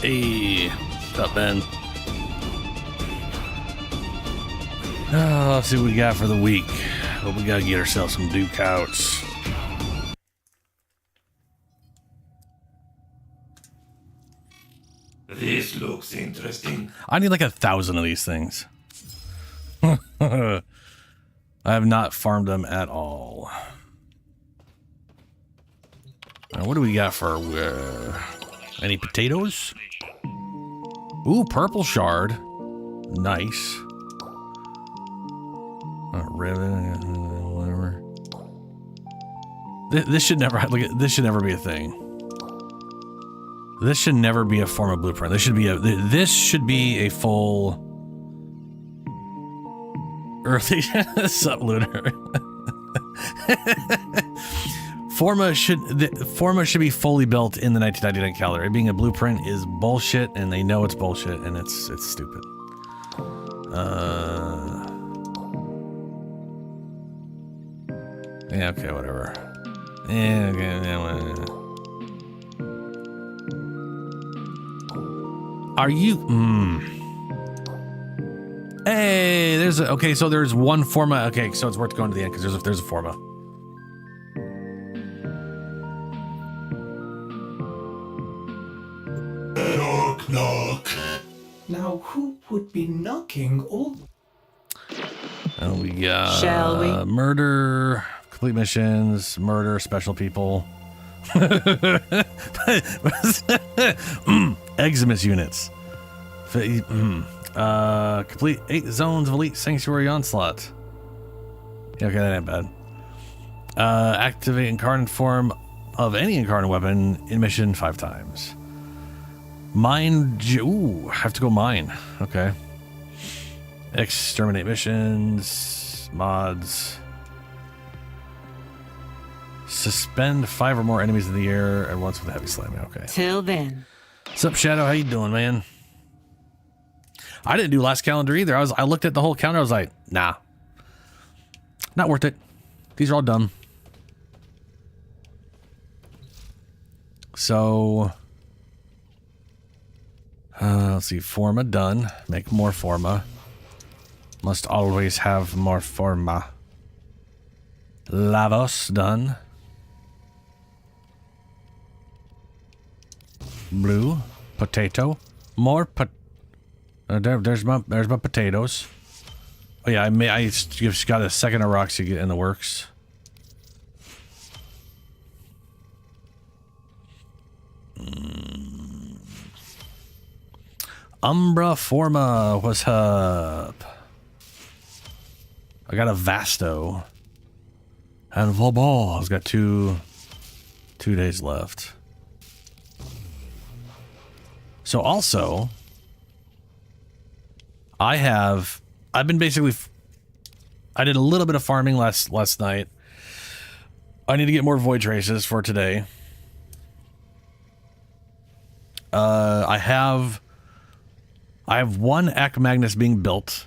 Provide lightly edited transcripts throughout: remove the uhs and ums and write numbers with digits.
Hey, what's up, Ben? Let's see what we got for the week. But we gotta get ourselves some DUCATS. This looks interesting. I need like 1,000 of these things. I have not farmed them at all. What do we got for any potatoes? Ooh, purple shard. Nice. Whatever. This should never look. This should never be a thing. This should never be a form of blueprint. This should be a full earthy sup lunar. Forma should be fully built in the 1999 calendar. It being a blueprint is bullshit, and they know it's bullshit, and it's stupid. Yeah, okay, whatever. Yeah, okay, yeah, whatever. Are you? Hey, there's a, okay, so there's one forma. Okay, so it's worth going to the end because there's a forma. Knock, knock. Now, who would be knocking all? And we got Shall we? Murder, complete missions, murder, special people. Eximus units. Complete 8 zones of elite sanctuary onslaught. Yeah, okay, that ain't bad. Activate incarnate form of any incarnate weapon in mission 5 times. Mine. Ooh, I have to go mine. Okay. Exterminate missions. Mods. Suspend 5 or more enemies in the air at once with a heavy slamming. Okay. Till then. What's up, Shadow? How you doing, man? I didn't do last calendar either. I looked at the whole calendar. I was like, nah. Not worth it. These are all dumb. So, let's see. Forma done. Make more forma. Must always have more forma. Lavos done. Blue. Potato. More there's my potatoes. Oh yeah, I just got a second of rocks to get in the works. Umbra forma, what's up? I got a Vasto. And Vaubal's got two days left. So also, I've been basically, I did a little bit of farming last night. I need to get more void traces for today. I have one Ac Magnus being built.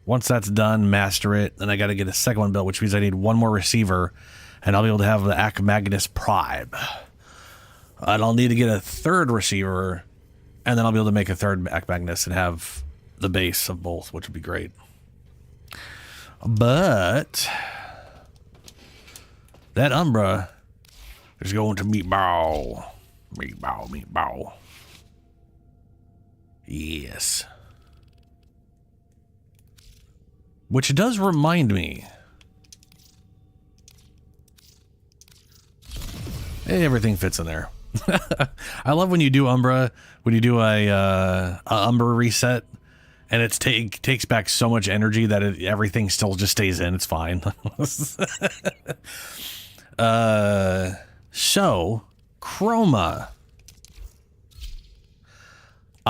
Once that's done, master it. Then I got to get a second one built, which means I need one more receiver, and I'll be able to have the Ac Magnus Prime. And I'll need to get a third receiver, and then I'll be able to make a third Ac Magnus and have the base of both, which would be great. But that Umbra is going to meatball. Meatball. Yes. Which does remind me. Hey, everything fits in there. I love when you do Umbra, when you do a Umbra reset, and it takes back so much energy that everything still just stays in. It's fine. So, Chroma.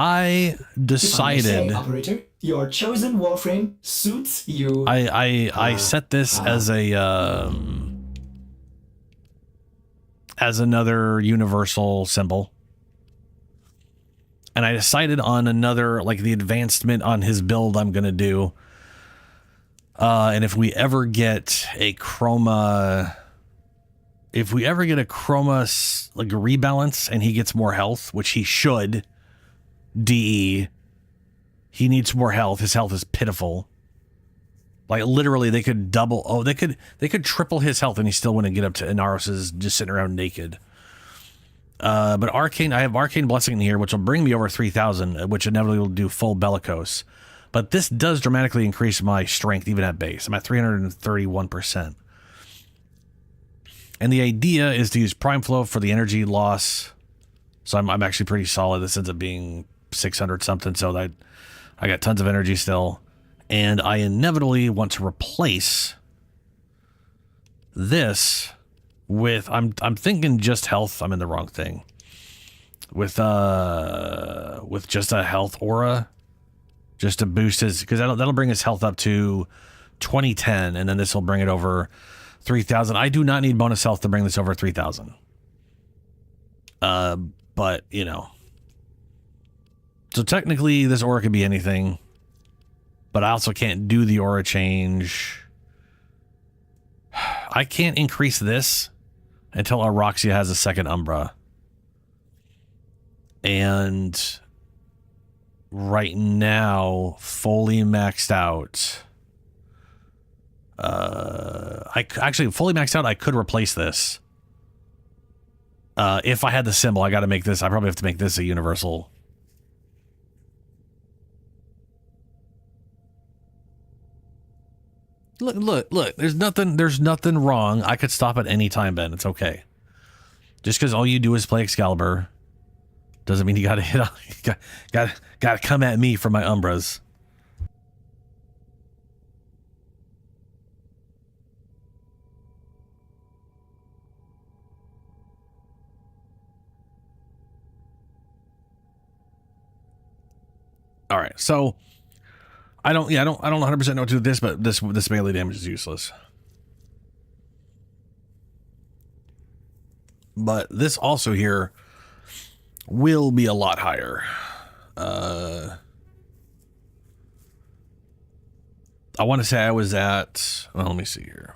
I decided. If I may say, operator, your chosen Warframe suits you. I set this as another universal symbol. And I decided on another, like the advancement on his build I'm going to do. And if we ever get a Chroma, like a rebalance and he gets more health, which he should, DE. He needs more health. His health is pitiful. Like literally they could double, they could triple his health and he still wouldn't get up to Inaros's just sitting around naked. But Arcane, I have Arcane Blessing in here, which will bring me over 3,000, which inevitably will do full Bellicose. But this does dramatically increase my strength even at base. I'm at 331%. And the idea is to use Prime Flow for the energy loss. So I'm actually pretty solid. This ends up being 600 something, so that I got tons of energy still. And I inevitably want to replace this with, I'm thinking just health. I'm in the wrong thing. With just a health aura, just to boost his, because that'll bring his health up to 2010, and then this will bring it over 3,000. I do not need bonus health to bring this over 3,000. But you know, so technically this aura could be anything, but I also can't do the aura change. I can't increase this until Aroxia has a second Umbra. And right now, fully maxed out. Actually fully maxed out, I could replace this. If I had the symbol, I got to make this. I probably have to make this a universal. Look. There's nothing wrong. I could stop at any time, Ben. It's okay. Just because all you do is play Excalibur doesn't mean you got to hit on. Got to come at me for my Umbras. All right, so I don't 100% know what to do with this, but this melee damage is useless. But this also here will be a lot higher. I want to say I was at, well, let me see here.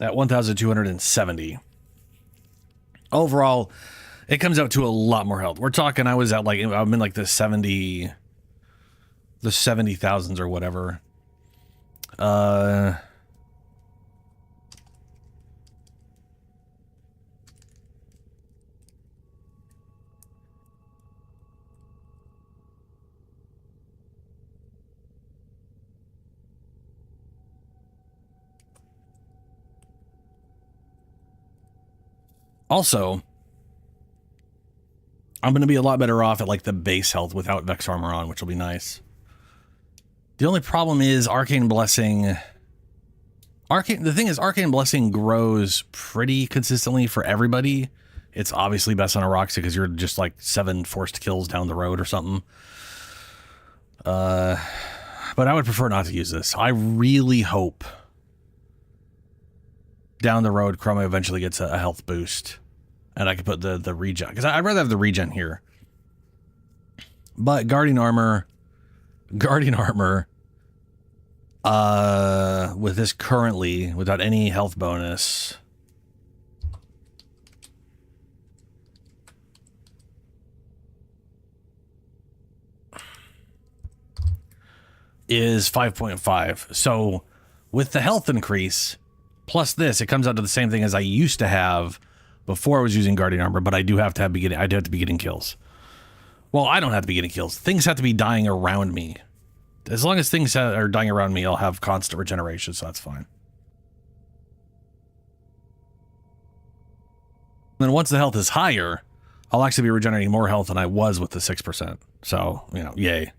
At 1,270. Overall, it comes out to a lot more health. We're talking, I'm in like the 70,000s or whatever. Also, I'm going to be a lot better off at like the base health without Vex Armor on, which will be nice. The only problem is Arcane Blessing. The thing is, Arcane Blessing grows pretty consistently for everybody. It's obviously best on Aroxia because you're just like 7 forced kills down the road or something. But I would prefer not to use this. I really hope down the road Chroma eventually gets a health boost and I can put the regen, because I'd rather have the regen here. But Guardian Armor with this currently without any health bonus is 5.5. So with the health increase plus this, it comes out to the same thing as I used to have before I was using Guardian Armor, but I do have to be getting kills. Well, I don't have to be getting kills. Things have to be dying around me. As long as things are dying around me, I'll have constant regeneration, so that's fine. Then once the health is higher, I'll actually be regenerating more health than I was with the 6%. So, you know, yay.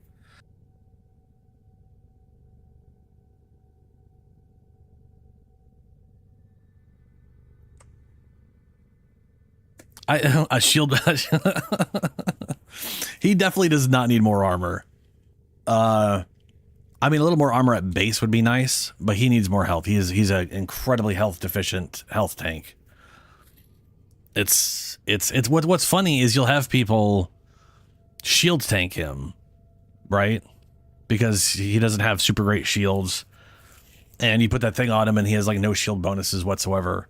A shield. He definitely does not need more armor. I mean, a little more armor at base would be nice, but he needs more health. He's an incredibly health deficient health tank. It's what's funny is you'll have people shield tank him, right? Because he doesn't have super great shields, and you put that thing on him and he has like no shield bonuses whatsoever,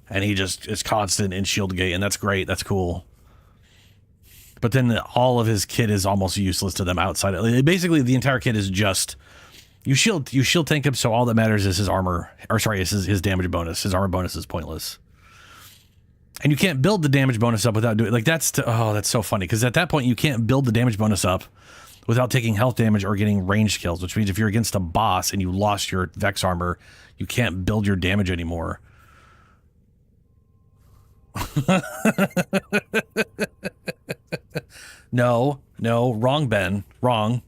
and he just is constant in shield gate, and that's great, that's cool. But then all of his kit is almost useless to them outside. Basically, the entire kit is just you shield tank him, so all that matters is his armor, or sorry, is his damage bonus. His armor bonus is pointless, and you can't build the damage bonus up without doing that's so funny, because at that point you can't build the damage bonus up without taking health damage or getting ranged kills, which means if you're against a boss and you lost your Vex armor, you can't build your damage anymore. No, wrong Ben. Wrong.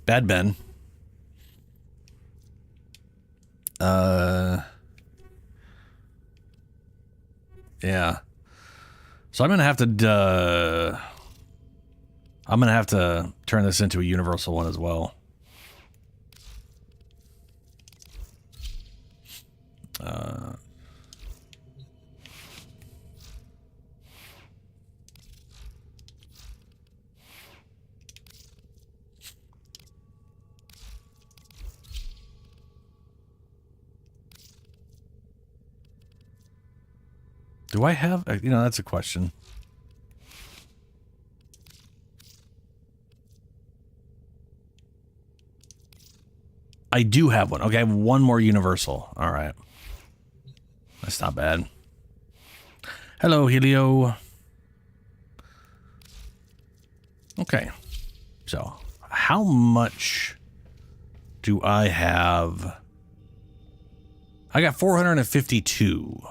Bad Ben. Yeah. So I'm gonna have to turn this into a universal one as well. Do I have, that's a question. I do have one. Okay, I have one more universal. All right. That's not bad. Hello, Helio. Okay. So, how much do I have? I got 452.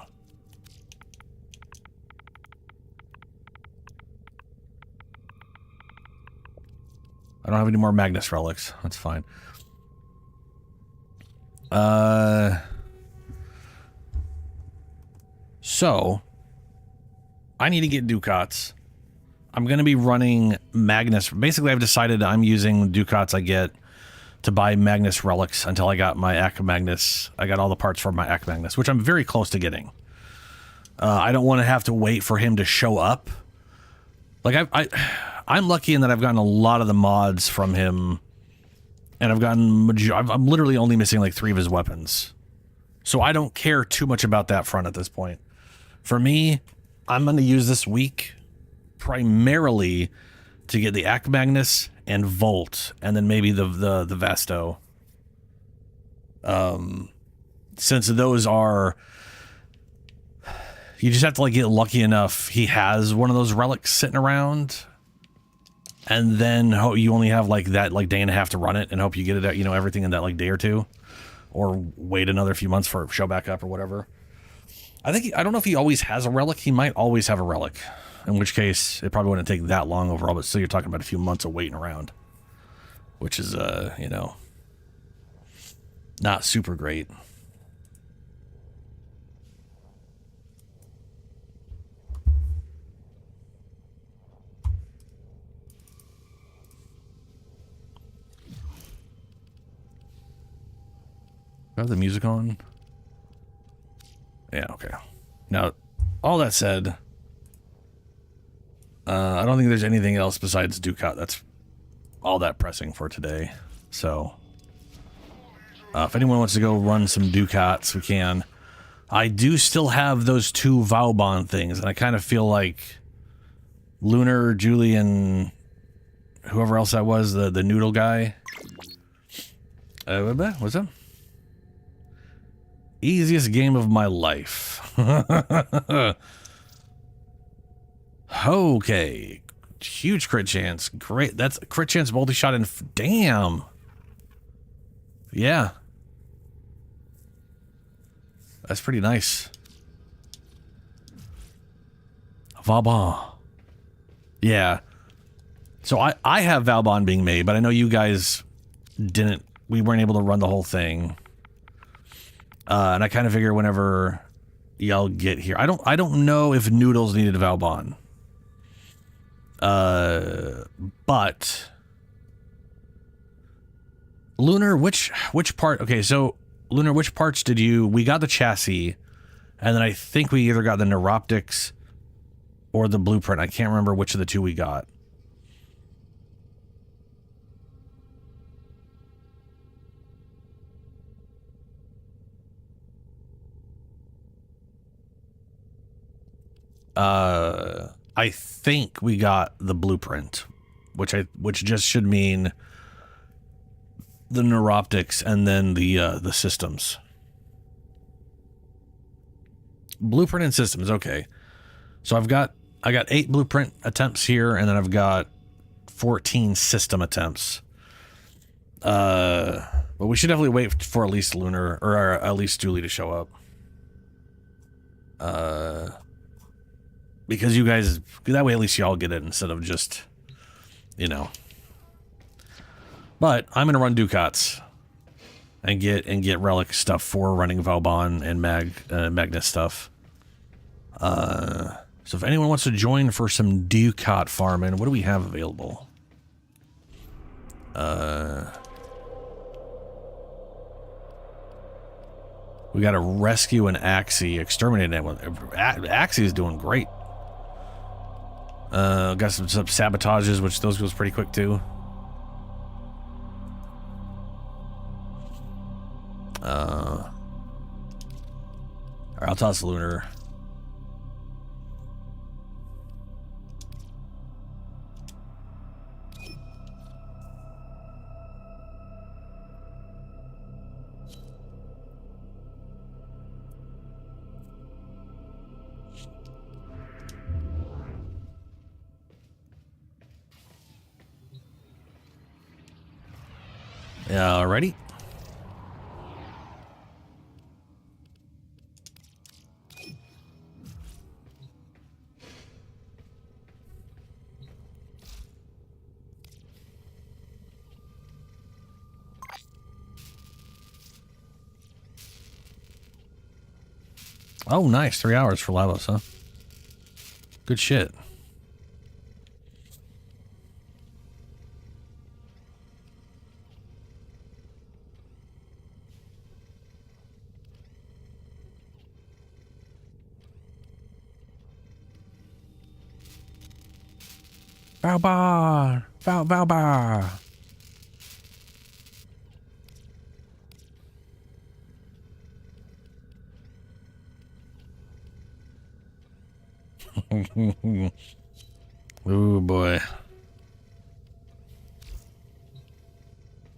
I don't have any more Magnus relics. That's fine. So I need to get Ducats. I'm going to be running Magnus. Basically, I've decided I'm using Ducats I get to buy Magnus relics until I got my Ac Magnus. I got all the parts for my Ac Magnus, which I'm very close to getting. I don't want to have to wait for him to show up. Like I'm lucky in that I've gotten a lot of the mods from him, and I'm literally only missing like 3 of his weapons. So I don't care too much about that front at this point. For me, I'm going to use this week primarily to get the Ac Magnus and Volt, and then maybe the Vasto. Since those are, you just have to like get lucky enough he has one of those relics sitting around, and then you only have like that like day and a half to run it, and hope you get it, everything in that like day or two, or wait another few months for it to show back up or whatever. I don't know if he always has a relic. He might always have a relic, in which case it probably wouldn't take that long overall, but still you're talking about a few months of waiting around, which is not super great. Do I have the music on? Yeah, okay. Now, all that said, I don't think there's anything else besides Ducat that's all that pressing for today. So, if anyone wants to go run some Ducats, we can. I do still have those 2 Vauban things, and I kind of feel like Lunar, Julian, whoever else that was, the noodle guy. What's up? Easiest game of my life. Okay. Huge crit chance. Great. That's a crit chance multi-shot and damn. Yeah. That's pretty nice. Vauban. Yeah. So I have Vauban being made, but I know you guys didn't. We weren't able to run the whole thing. And I kind of figure whenever y'all get here, I don't know if Noodles needed Vauban. But Lunar, which part? Okay, so Lunar, which parts did you? We got the chassis, and then I think we either got the neuroptics or the blueprint. I can't remember which of the two we got. I think we got the blueprint, which just should mean the neuroptics and then the systems. Blueprint and systems, okay. So I got 8 blueprint attempts here, and then I've got 14 system attempts. But we should definitely wait for at least Lunar, or at least Julie to show up. Because you guys, that way at least y'all get it instead of just, you know. But I'm gonna run Ducats and get Relic stuff for running Valbon and Magnus stuff. So if anyone wants to join for some Ducat farming, what do we have available? We got to rescue an Axie, exterminate that one. Axie is doing great. Got some sabotages, which those goes pretty quick too. Alright, I'll toss Lunar. Alrighty. Oh, nice. 3 hours for Lavos, huh? Good shit. Valbar! Valbar! Oh boy.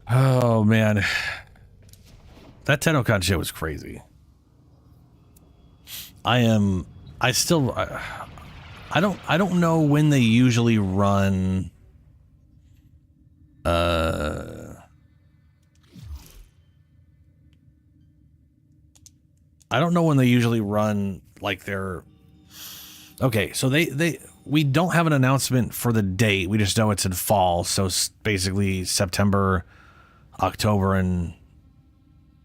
Oh man. That Tennocon shit was crazy. I don't know when they usually run I don't know when they usually run like their. Okay, so we don't have an announcement for the date. We just know it's in fall, so basically September, October, and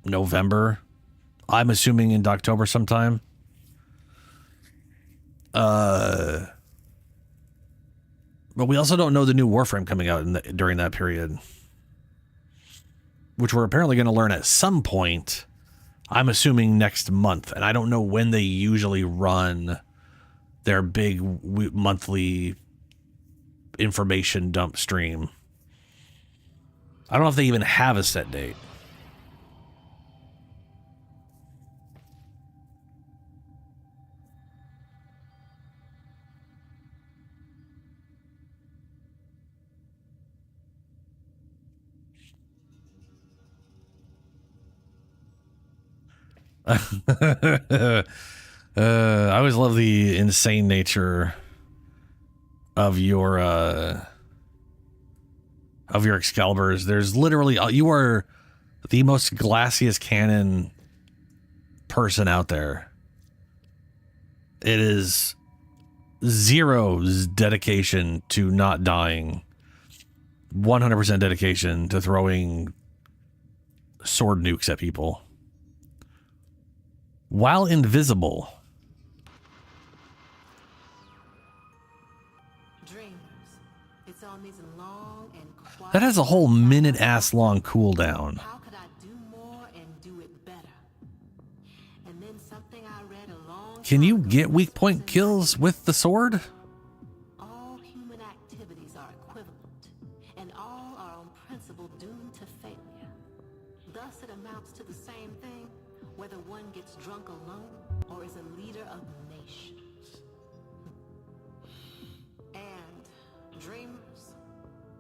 November. I'm assuming in October sometime. But we also don't know the new Warframe coming out during that period, which we're apparently going to learn at some point. I'm assuming next month, and I don't know when they usually run their big monthly information dump stream. I don't know if they even have a set date. I always love the insane nature of your Excaliburs. There's literally, you are the most glassiest cannon person out there. It is zero's dedication to not dying, 100% dedication to throwing sword nukes at people while invisible. Dreams That has a whole minute-ass long cooldown. How could I do more and do it better? And then something I read a long Can you time ago get weak was point kills with the sword? all human activities are equivalent, and all are on principle doomed to failure. Thus it amounts to the same thing, whether one gets drunk alone or is a leader of nations. And dreamers,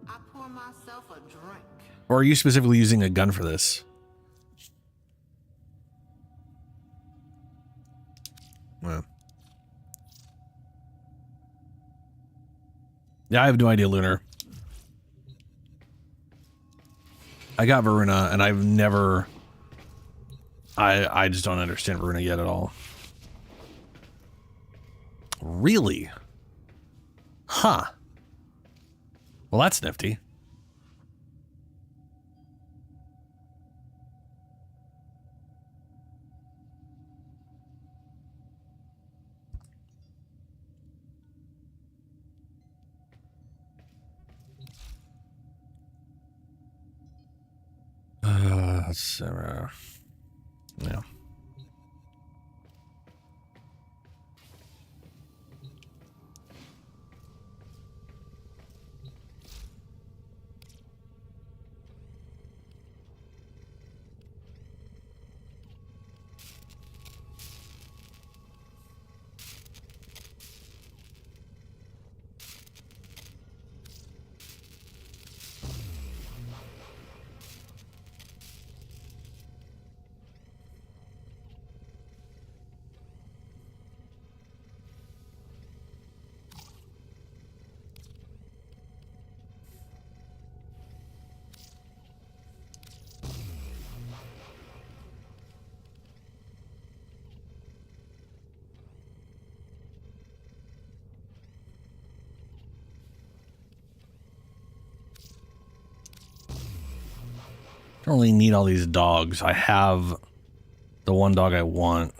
I pour myself a drink. Or are you specifically using a gun for this? Well. Yeah, I have no idea, Lunar. I got Varuna, and I've never... I just don't understand Varuna yet at all. Really? Huh. Well, that's nifty. Yeah. Don't really need all these dogs. I have the one dog I want.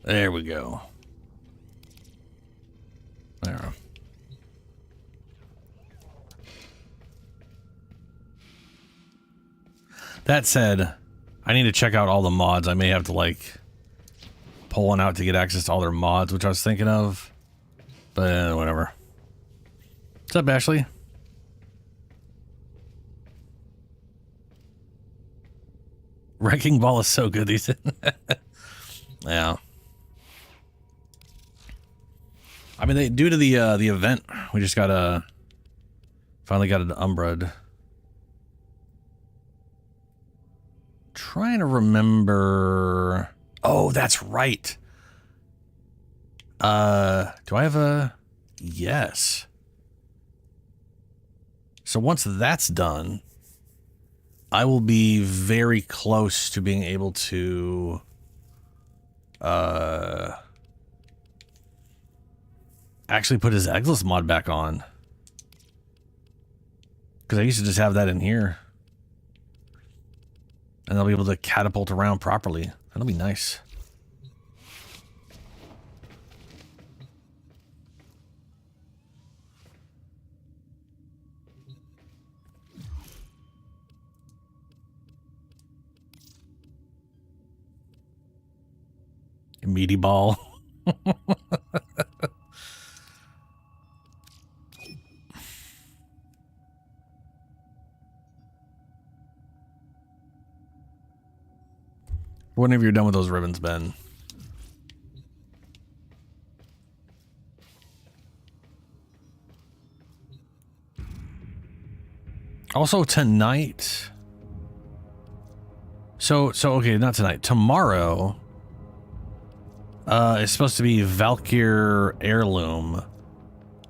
There we go. There. That said, I need to check out all the mods. I may have to, like, pull one out to get access to all their mods, which I was thinking of. But whatever. What's up, Ashley? Wrecking Ball is so good, these. Yeah. I mean, due to the event, we just got finally got an Umbra. Trying to remember. Oh, that's right. Do I have a... Yes. So once that's done, I will be very close to being able to actually put his Eggless mod back on. Because I used to just have that in here. And they'll be able to catapult around properly. That'll be nice. Meaty ball. Whenever you're done with those ribbons, Ben. Also tonight. So okay, not tonight. Tomorrow is supposed to be Valkyr Heirloom.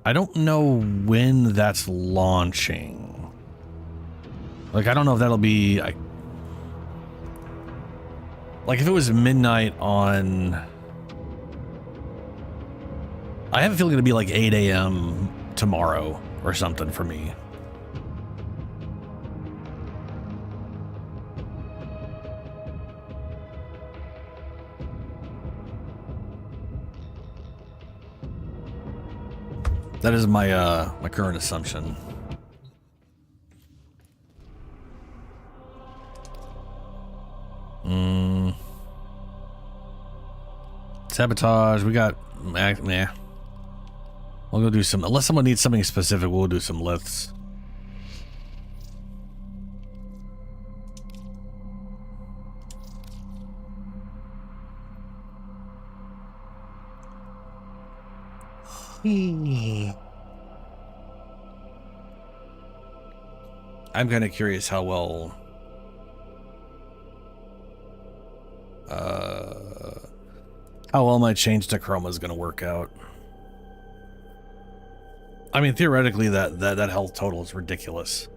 I don't know when that's launching. Like, I don't know if that'll be... Like, if it was midnight on... I have a feeling it'll be like 8 a.m. tomorrow or something for me. That is my my current assumption. Sabotage. We got. Nah. We'll go do some. Unless someone needs something specific, we'll do some lifts. I'm kind of curious how well my change to Chroma is going to work out. I mean, theoretically, that health total is ridiculous.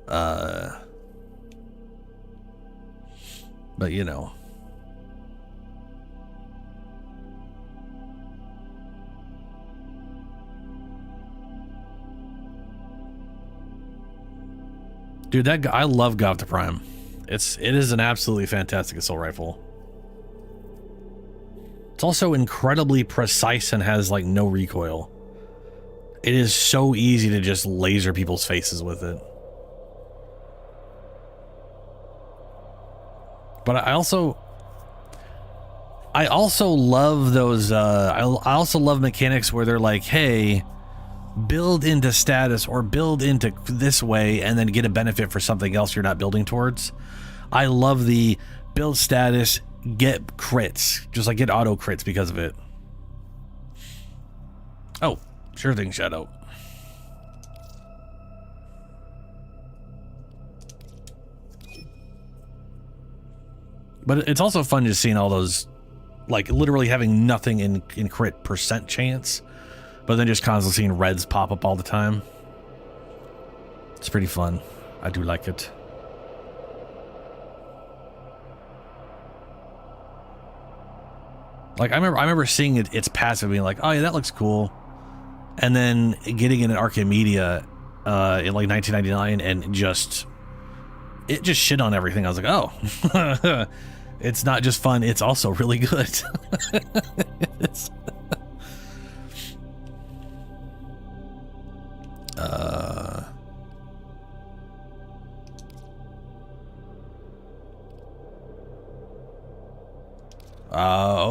But you know. Dude, that I love Gov to Prime. It is an absolutely fantastic assault rifle. It's also incredibly precise and has like no recoil. It is so easy to just laser people's faces with it. But I also love those I also love mechanics where they're like, hey, build into status or build into this way and then get a benefit for something else you're not building towards. I love the build status, get crits, just like get auto crits because of it. Oh, sure thing, Shadow. But it's also fun just seeing all those, like literally having nothing in crit percent chance, but then just constantly seeing reds pop up all the time. It's pretty fun. I do like it. Like I remember seeing its passive being like, oh yeah, that looks cool, and then getting it in Arcade Media in like 1999 and it just shit on everything. I was like, oh, it's not just fun; it's also really good.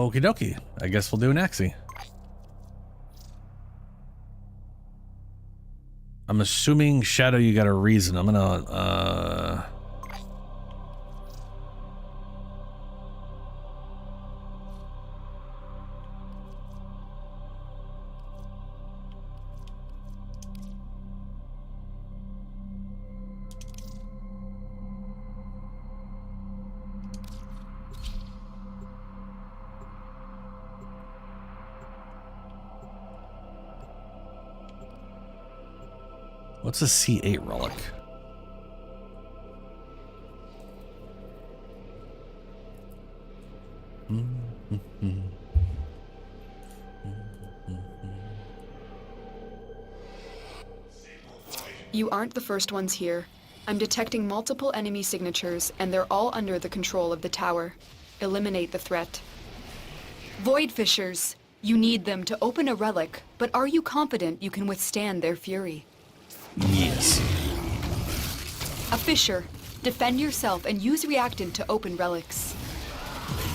Okie dokie. I guess we'll do an Axie. I'm assuming, Shadow, you got a reason. I'm gonna, what's a C8 relic? You aren't the first ones here. I'm detecting multiple enemy signatures, and they're all under the control of the tower. Eliminate the threat. Void fissures! You need them to open a relic, but are you confident you can withstand their fury? Yes. A fissure. Defend yourself and use reactant to open relics.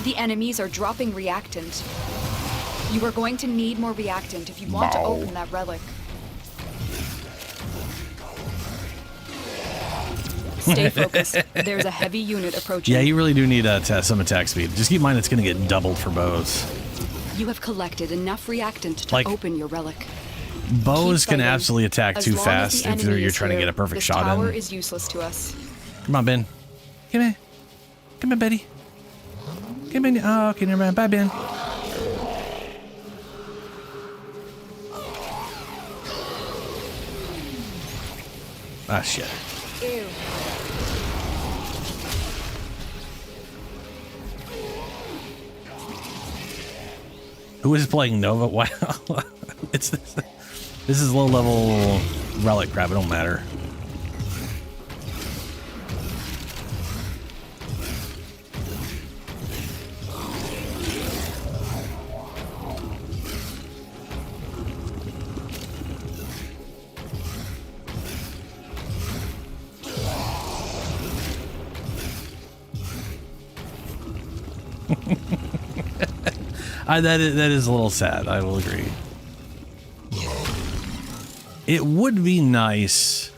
The enemies are dropping reactant. You are going to need more reactant if you want to open that relic. Stay focused. There's a heavy unit approaching. Yeah, you really do need some attack speed. Just keep in mind it's going to get doubled for bows. You have collected enough reactant to open your relic. Bows can absolutely attack too fast if you're trying to get a perfect shot in. This tower is useless to us. Come on, Ben. Come here. Come here, Betty. Come in. Oh, okay, never mind. Bye, Ben. Ah, shit. Ew. Who is playing Nova? Wow. This is low level relic crap. It don't matter. That is a little sad, I will agree. It would be nice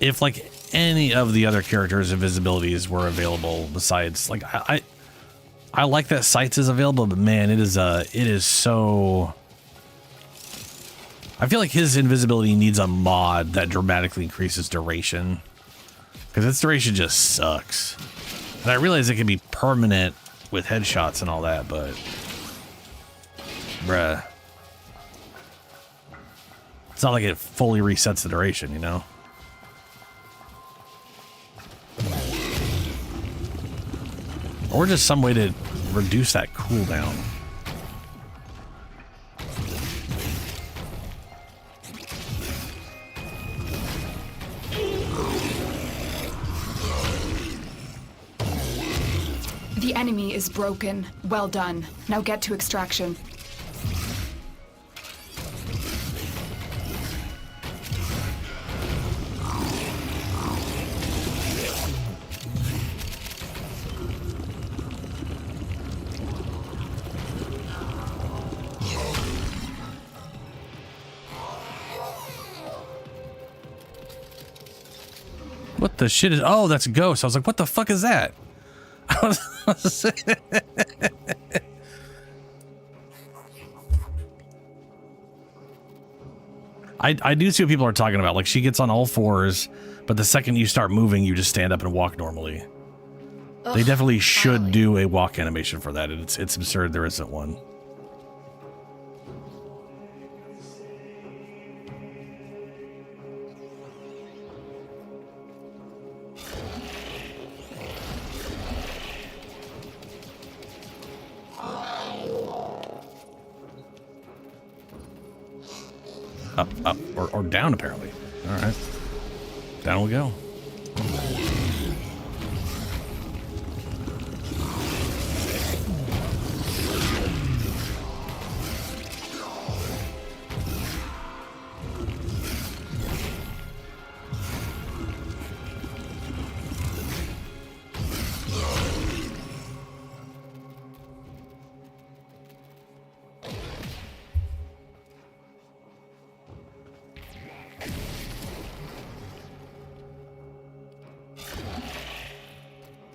if, like, any of the other characters' invisibilities were available besides, like, I like that Sights is available, but man, it is so... I feel like his invisibility needs a mod that dramatically increases duration. Because its duration just sucks. And I realize it can be permanent with headshots and all that, but... Bruh. It's not like it fully resets the duration, you know? Or just some way to reduce that cooldown. The enemy is broken. Well done. Now get to extraction. What the shit is... Oh, that's a ghost. I was like, what the fuck is that? I do see what people are talking about. Like, she gets on all fours, but the second you start moving, you just stand up and walk normally. They definitely should do a walk animation for that. It's absurd there isn't one. Up, or down, apparently. All right. Down we go.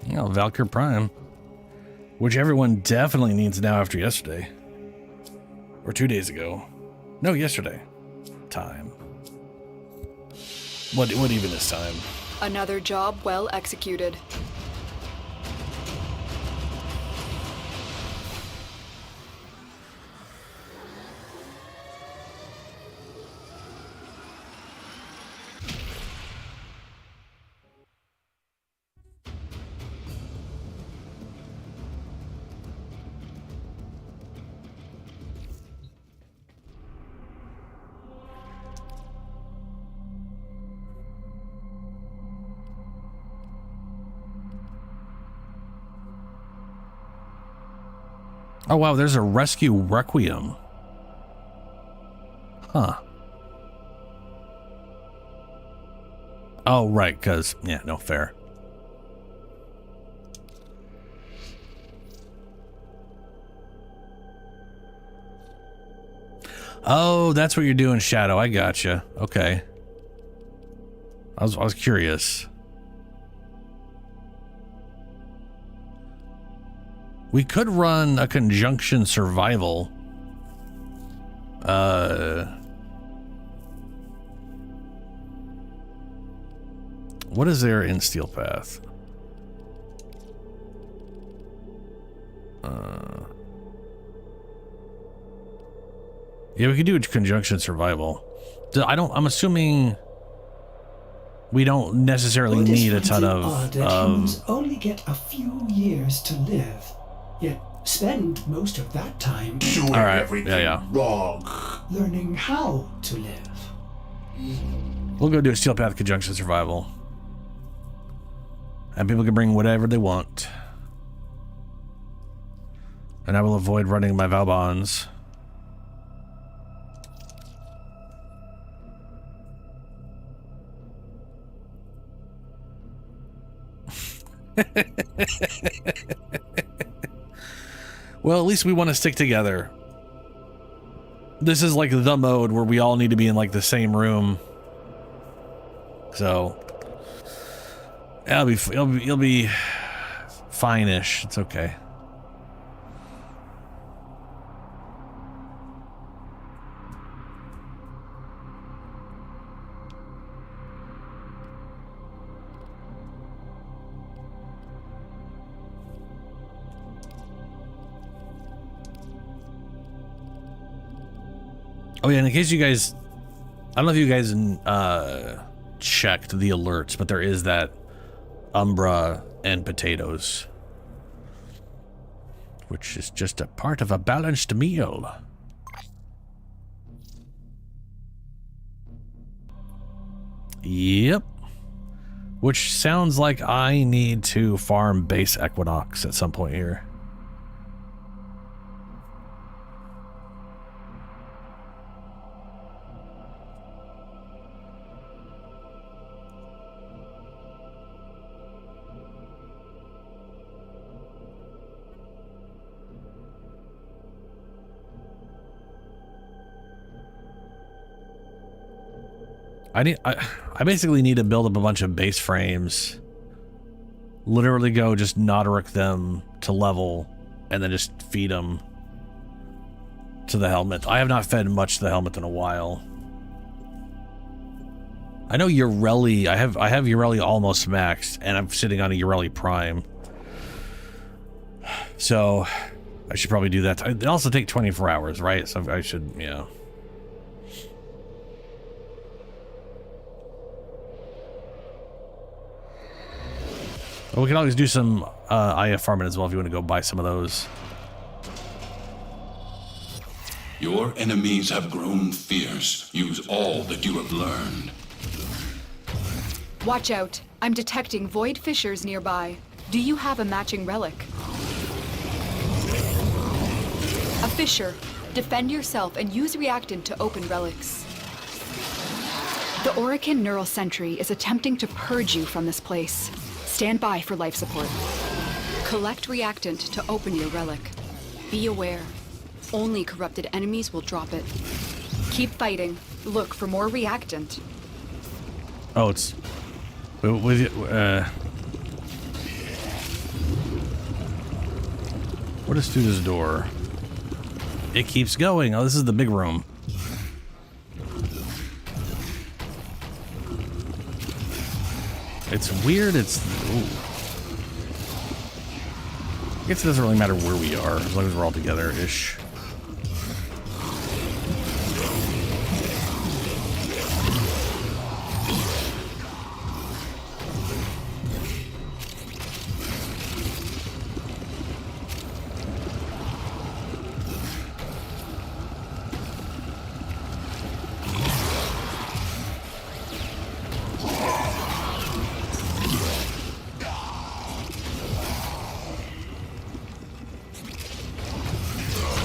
You know, Valkyr Prime, which everyone definitely needs now after yesterday. Or 2 days ago. No, yesterday. Time. What even is time? Another job well executed. Oh, wow, there's a rescue requiem. Huh. Oh, right, because, yeah, no, fair. Oh, that's what you're doing, Shadow. I gotcha. Okay. I was curious. We could run a conjunction survival. What is there in Steel Path? Yeah, we could do a conjunction survival. I'm assuming we don't necessarily need a ton of humans only get a few years to live, yet spend most of that time Doing everything wrong. learning how to live. We'll go do a Steel Path conjunction survival. And people can bring whatever they want. And I will avoid running my Valbons. Well, at least we want to stick together. This is like the mode where we all need to be in like the same room. So it'll be fine-ish. It's okay. Oh yeah, and in case you guys, I don't know if you guys checked the alerts, but there is that Umbra and potatoes, which is just a part of a balanced meal. Yep. Which sounds like I need to farm base Equinox at some point here. I basically need to build up a bunch of base frames. Literally go just Noderic them to level and then just feed them to the helmet. I have not fed much to the helmet in a while. I know Ureli, I have Ureli almost maxed and I'm sitting on a Ureli Prime. So I should probably do that. It also take 24 hours, right? So I should, yeah. Well, we can always do some IF farming as well if you want to go buy some of those. Your enemies have grown fierce. Use all that you have learned. Watch out. I'm detecting void fissures nearby. Do you have a matching relic? A fissure. Defend yourself and use reactant to open relics. The Orican Neural Sentry is attempting to purge you from this place. Stand by for life support. Collect reactant to open your relic. Be aware. Only corrupted enemies will drop it. Keep fighting. Look for more reactant. Oh, it's... With what is through this door? It keeps going. Oh, this is the big room. It's weird. It's... Ooh. I guess it doesn't really matter where we are, as long as we're all together-ish.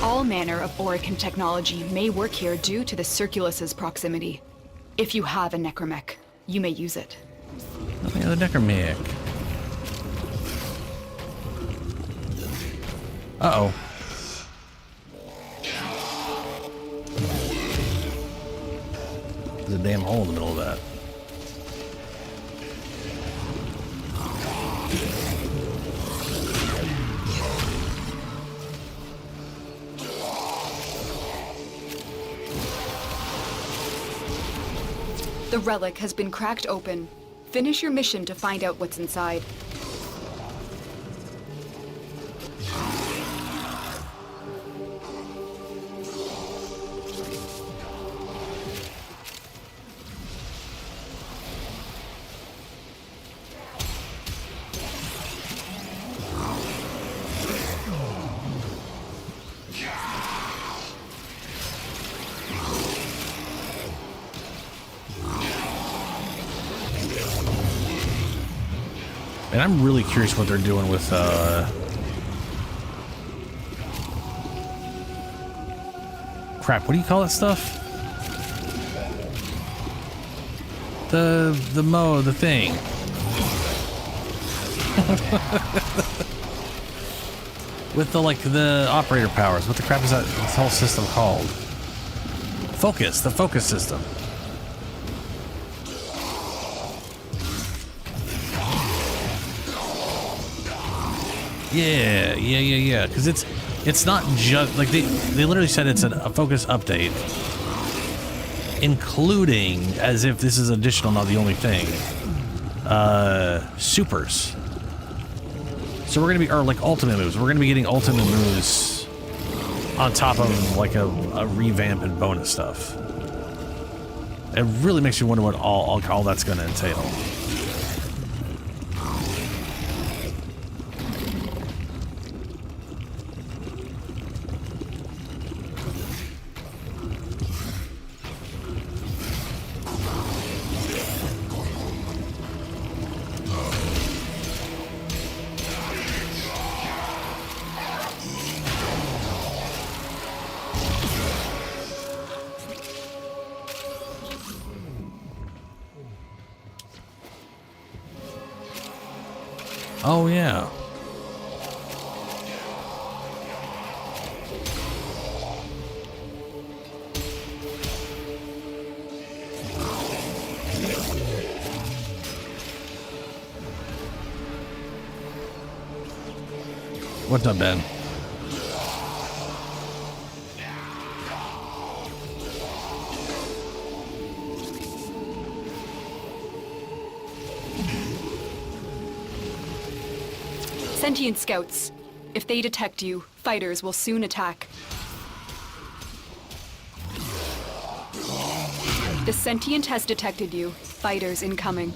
All manner of Orican technology may work here due to the Circulus's proximity. If you have a necromech, you may use it. Nothing of the necromech. Uh-oh. There's a damn hole in the middle of that. The relic has been cracked open. Finish your mission to find out what's inside. And I'm really curious what they're doing with, crap, what do you call that stuff? The thing. With the, like, the operator powers. What the crap is that this whole system called? Focus, the focus system. Yeah. Because it's not just like they literally said it's a focus update, including, as if this is additional, not the only thing. Supers. So we're gonna be, or like ultimate moves. We're gonna be getting ultimate moves on top of like a revamp and bonus stuff. It really makes you wonder what all that's gonna entail. Oh, yeah. What's up, Ben? Sentient scouts. If they detect you, fighters will soon attack. The sentient has detected you. Fighters incoming.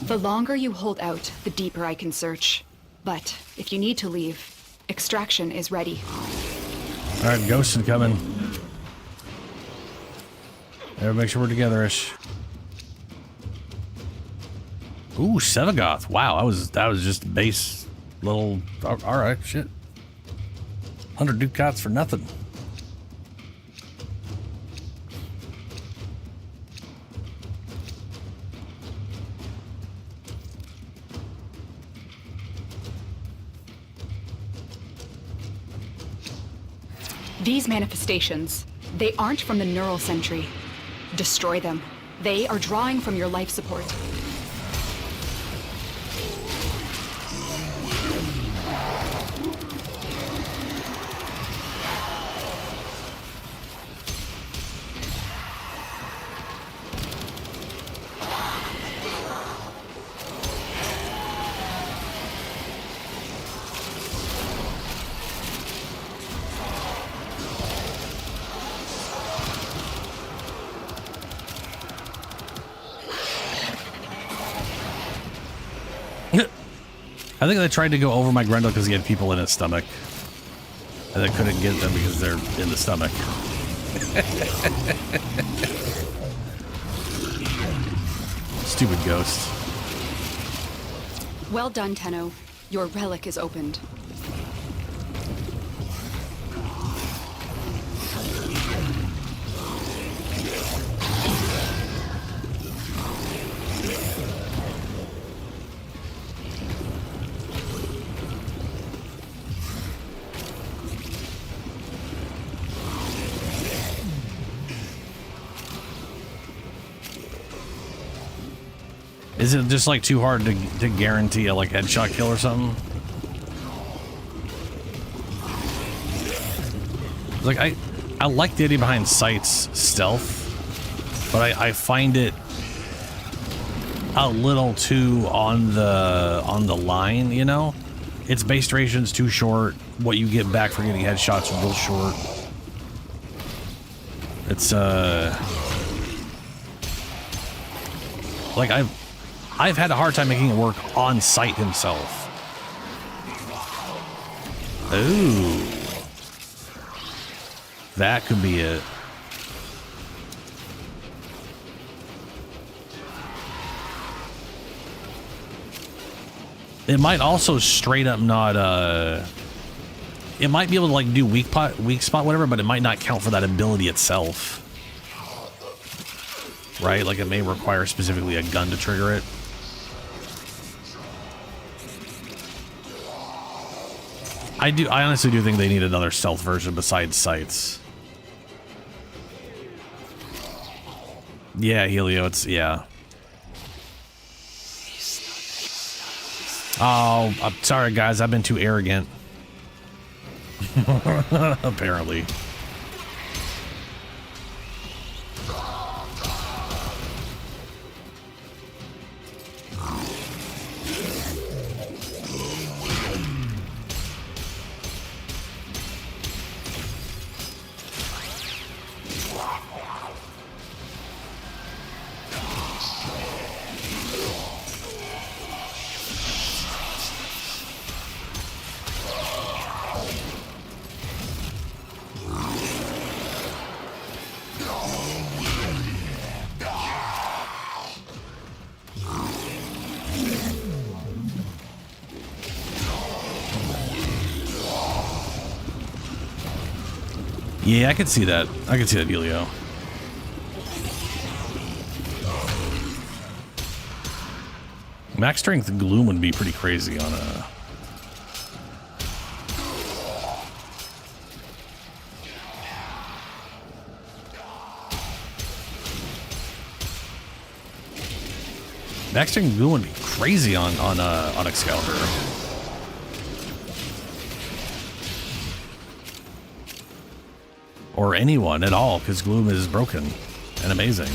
The longer you hold out, the deeper I can search. But if you need to leave, extraction is ready. Alright, ghosts incoming. Everybody make sure we're together-ish. Ooh, Sevagoth. Wow, that was just base little... Alright, shit. 100 Ducats for nothing. These manifestations, they aren't from the neural sentry. Destroy them. They are drawing from your life support. I think they tried to go over my Grendel because he had people in his stomach. And they couldn't get them because they're in the stomach. Stupid ghost. Well done, Tenno. Your relic is opened. Is it just like too hard to guarantee a like headshot kill or something? Like I like the idea behind Sight's stealth, but I find it a little too on the line, you know? Its base duration's too short. What you get back for getting headshots is real short. It's like I've had a hard time making it work on site himself. Ooh. That could be it. It might also straight up not, it might be able to like do weak spot, whatever, but it might not count for that ability itself. Right? Like it may require specifically a gun to trigger it. I honestly do think they need another stealth version besides sights. Yeah, Helio, it's, yeah. Oh, I'm sorry, guys. I've been too arrogant. Apparently. Yeah, I could see that. I could see that, Helio. Max strength Gloom would be pretty crazy on a... Max strength Gloom would be crazy on Excalibur. Or anyone at all, because Gloom is broken and amazing.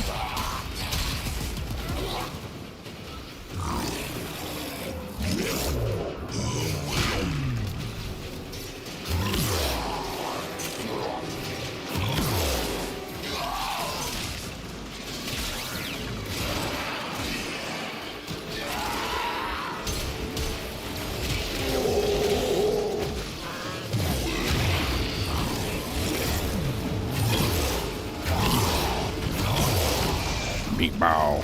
Bow.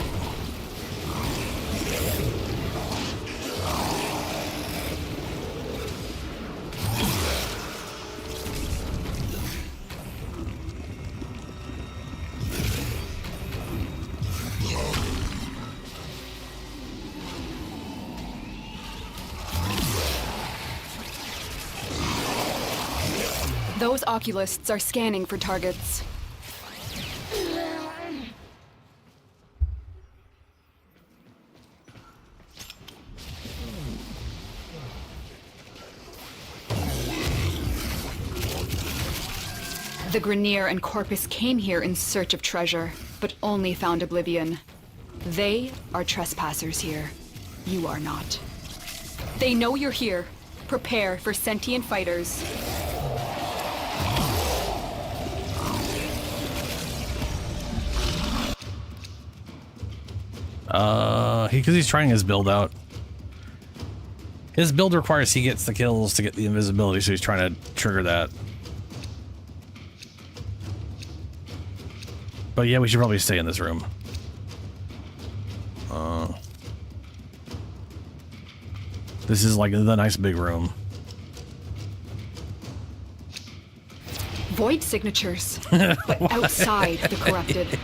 Those oculists are scanning for targets. The Grenier and Corpus came here in search of treasure, but only found oblivion. They are trespassers here. You are not. They know you're here. Prepare for sentient fighters. Because he's trying his build out. His build requires he gets the kills to get the invisibility, so he's trying to trigger that. But yeah, we should probably stay in this room. This is like the nice big room. Void signatures, but outside the corrupted.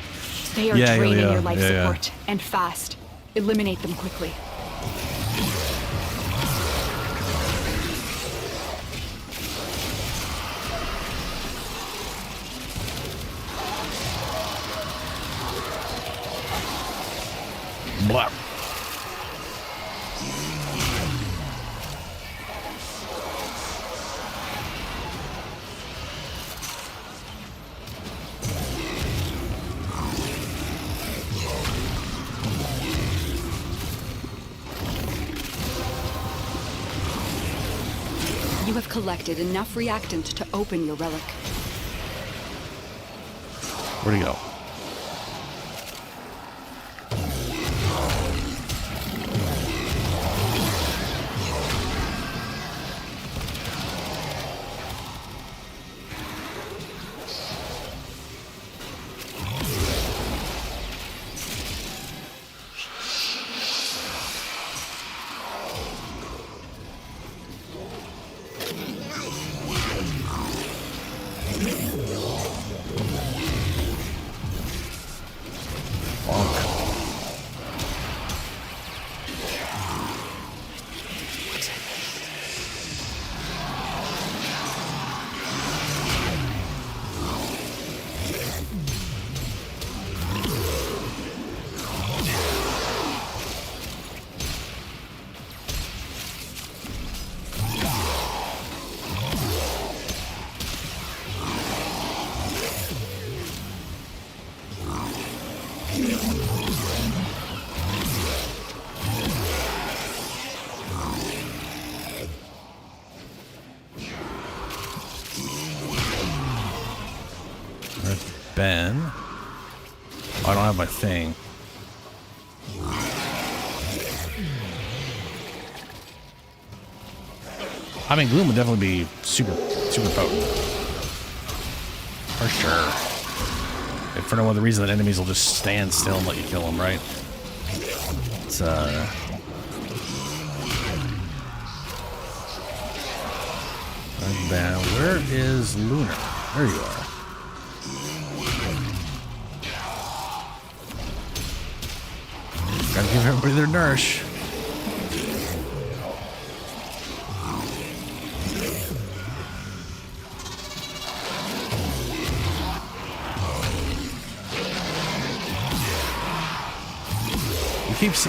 They are draining your life support, and fast. Eliminate them quickly. Blah. You have collected enough reactant to open your relic. Where'd he go? Ben. Oh, I don't have my thing. I mean, Gloom would definitely be super potent. For sure. If for no other reason that enemies will just stand still and let you kill them, right? It's, Ben, where is Lunar? There you are. Gotta give everybody their nourish.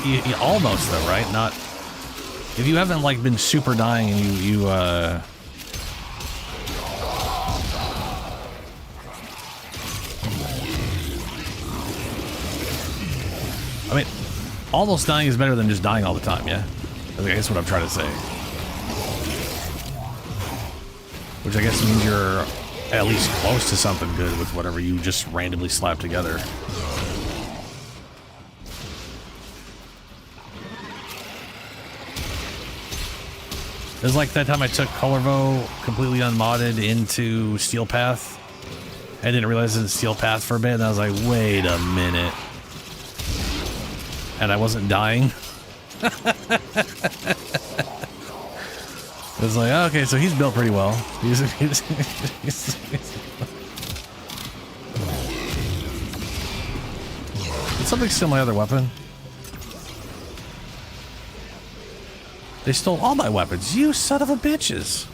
You almost though, right? Not if you haven't like been super dying and you I mean, almost dying is better than just dying all the time, yeah? I guess what I'm trying to say. Which I guess means you're at least close to something good with whatever you just randomly slap together. It was like that time I took Colorvo completely unmodded into Steel Path. I didn't realize it was Steel Path for a bit, and I was like, wait a minute. And I wasn't dying. It was like, okay, so he's built pretty well. Did something steal my other weapon? They stole all my weapons. You son of a bitches.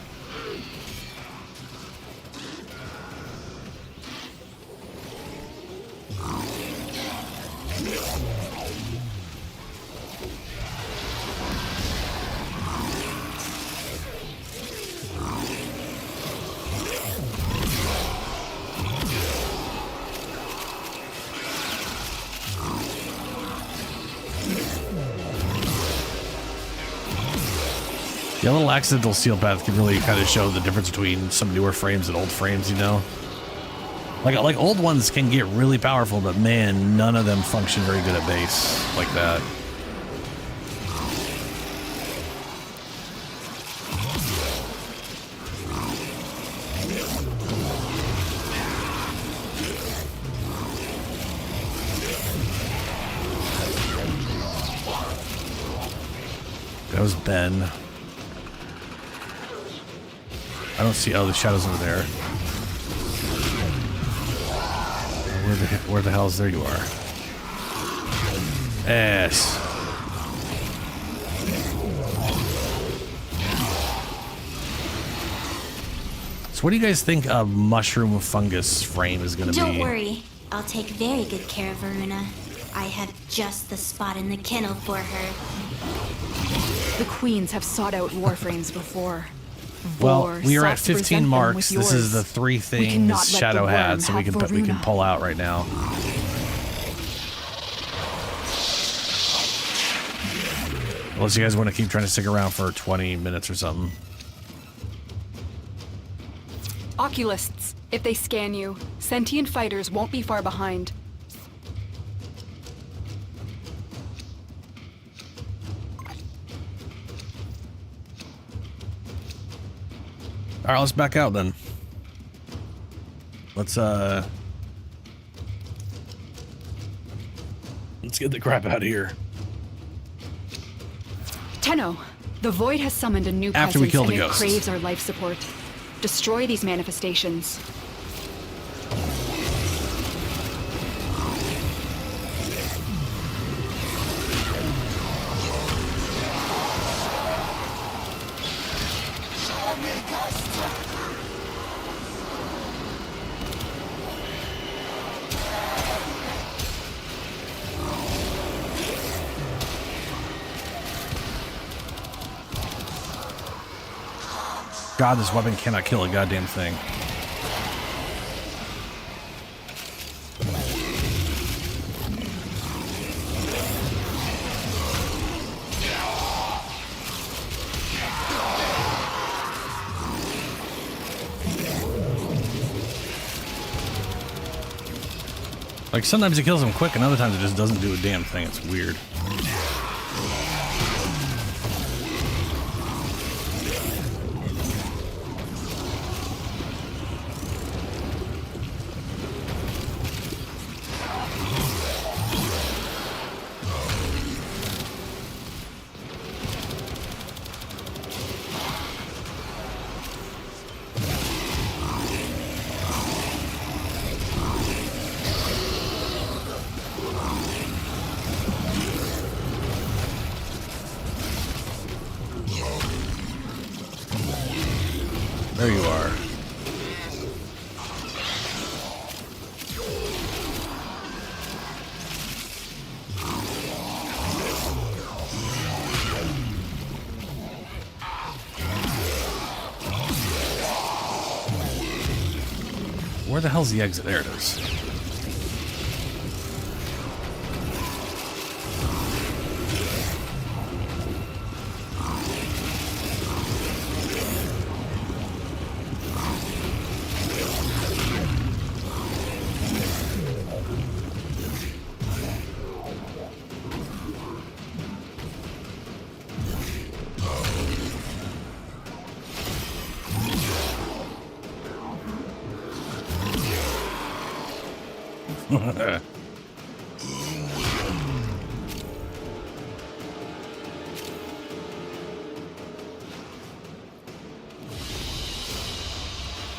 Yeah, a little accidental steel path can really kind of show the difference between some newer frames and old frames, you know? Like old ones can get really powerful, but man, none of them function very good at base like that. That was Ben. I don't see. Oh, the shadow's over there. Where the hell is there? You are. Yes. So, what do you guys think a mushroom fungus frame is going to be? Don't worry. I'll take very good care of Varuna. I have just the spot in the kennel for her. The queens have sought out Warframes before. Well, we are at 15 marks. This is the 3 things Shadow had, so we can pull out right now. Unless you guys want to keep trying to stick around for 20 minutes or something. Oculists, if they scan you, sentient fighters won't be far behind. All right, let's back out then. Let's get the crap out of here. Tenno, the Void has summoned a new After we presence kill and the it ghosts. craves our life support. Destroy these manifestations. God, this weapon cannot kill a goddamn thing. Like, sometimes it kills him quick, and other times it just doesn't do a damn thing. It's weird. There you are. Where the hell's the exit? There it is.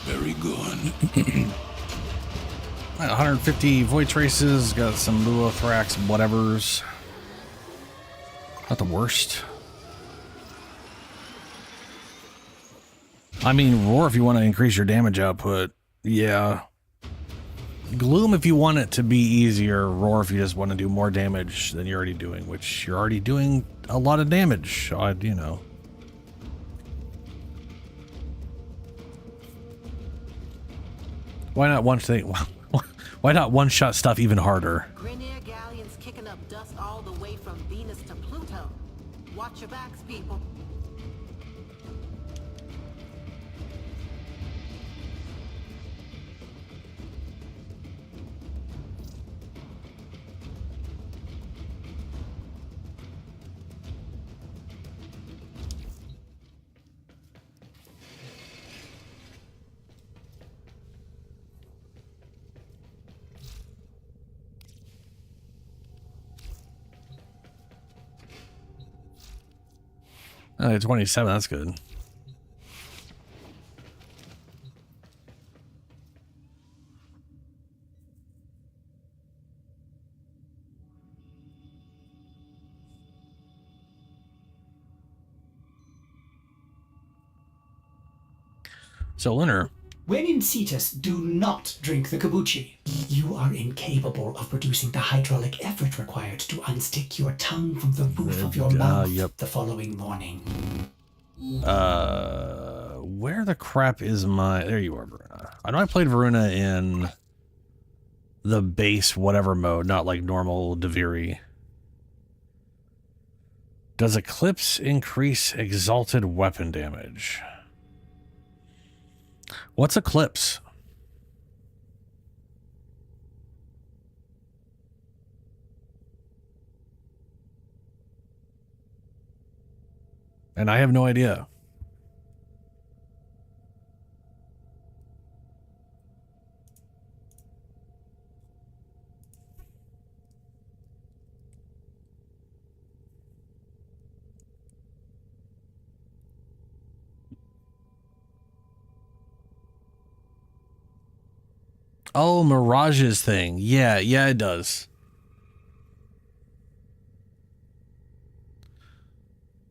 Very good. 150 void traces, got some Luothrax whatevers. Not the worst. I mean, roar if you want to increase your damage output. Yeah. Gloom if you want it to be easier. Roar if you just want to do more damage than you're already doing, which you're already doing a lot of damage. You know. Why not one thing? Why not one-shot stuff even harder? Grenier galleons kicking up dust all the way from Venus to Pluto. Watch your backs, people. Oh, 27, that's good. So, Lunar. When in Cetus, do not drink the kabuchi. You are incapable of producing the hydraulic effort required to unstick your tongue from the roof of your mouth the following morning. Where the crap is my... There you are, Varuna. I know I played Varuna in the base whatever mode, not like normal Deviri. Does Eclipse increase exalted weapon damage? What's Eclipse? And I have no idea. Oh, Mirage's thing. Yeah, it does.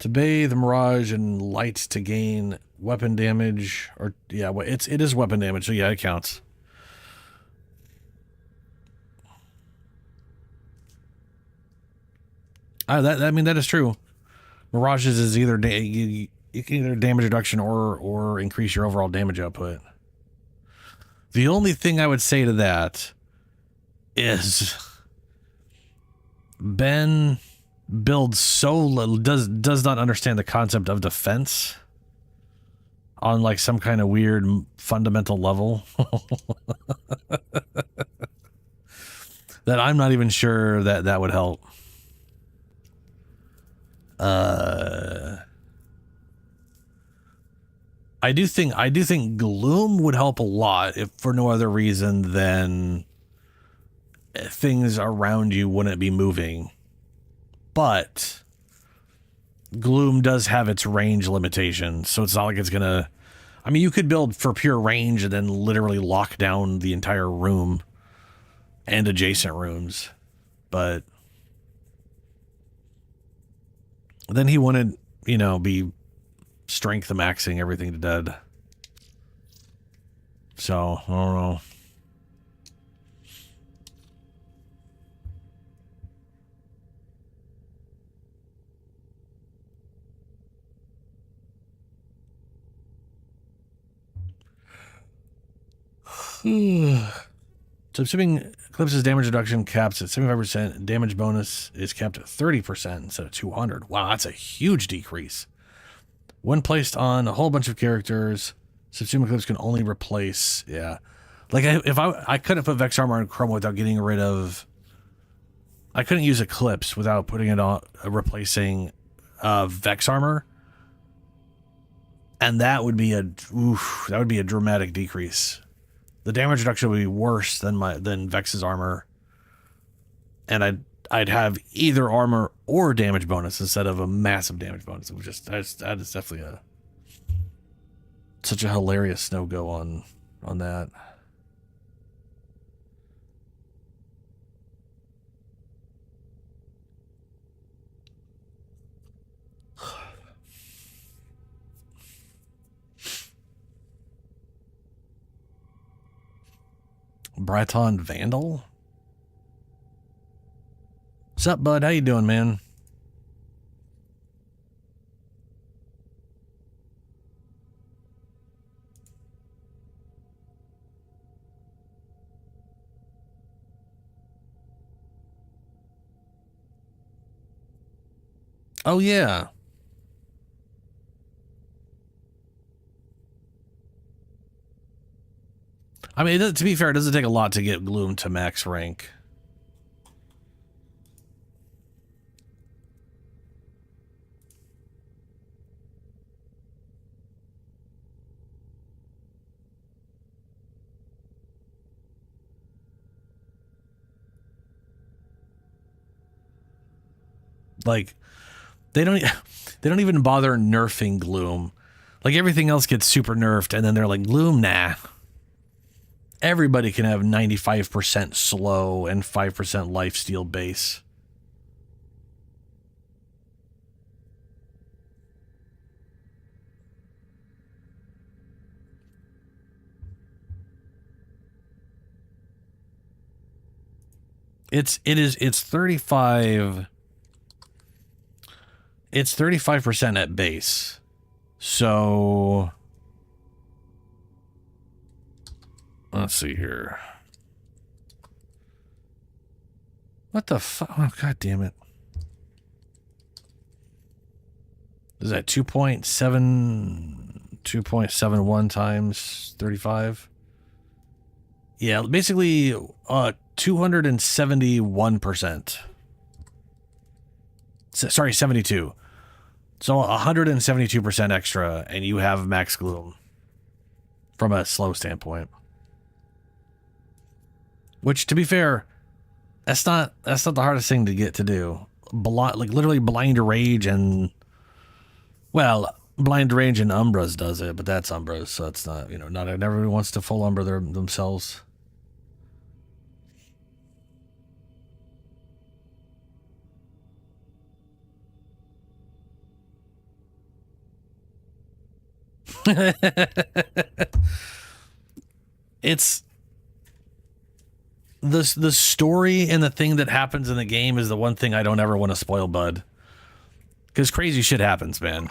To bathe the Mirage in light to gain weapon damage, or yeah, it is weapon damage, so yeah, it counts. I mean that is true. Mirages is either you can either damage reduction or increase your overall damage output. The only thing I would say to that is Ben builds so little, does not understand the concept of defense on like some kind of weird fundamental level that I'm not even sure that would help. I do think Gloom would help a lot, if for no other reason than things around you wouldn't be moving. But Gloom does have its range limitations, so it's not like it's gonna... I mean, you could build for pure range and then literally lock down the entire room and adjacent rooms, but then he wouldn't, you know, be strength maxing everything to dead. So, I don't know. Subsuming Eclipse's damage reduction caps at 75%. Damage bonus is capped at 30% instead of 200. Wow, that's a huge decrease. When placed on a whole bunch of characters, Subsuming Eclipse can only replace... Yeah. Like, if I couldn't put Vex Armor on Chroma without getting rid of... I couldn't use Eclipse without putting it on... replacing Vex Armor. And that would be a dramatic decrease. The damage reduction would be worse than Vex's armor, and I'd have either armor or damage bonus instead of a massive damage bonus. It was just that is definitely such a hilarious no-go on that. Breton Vandal? What's up, bud? How you doing, man? Oh, yeah. I mean, to be fair, it doesn't take a lot to get Gloom to max rank. Like, they don't even bother nerfing Gloom. Like, everything else gets super nerfed, and then they're like, Gloom, nah. Everybody can have 95% slow and 5% lifesteal base. It's 35. It's 35% at base. So let's see here. What the fuck? Oh, God damn it. Is that 2.7? 2.71 times 35. Yeah, basically 271%. Sorry, 72. So 172% extra, and you have max Gloom from a slow standpoint. Which, to be fair, that's not the hardest thing to get to do. Like literally blind rage and, well, blind rage and Umbras does it, but that's Umbras, so it's not, you know, not everybody wants to full Umbra themselves. It's the story and the thing that happens in the game is the one thing I don't ever want to spoil, bud, because crazy shit happens, man.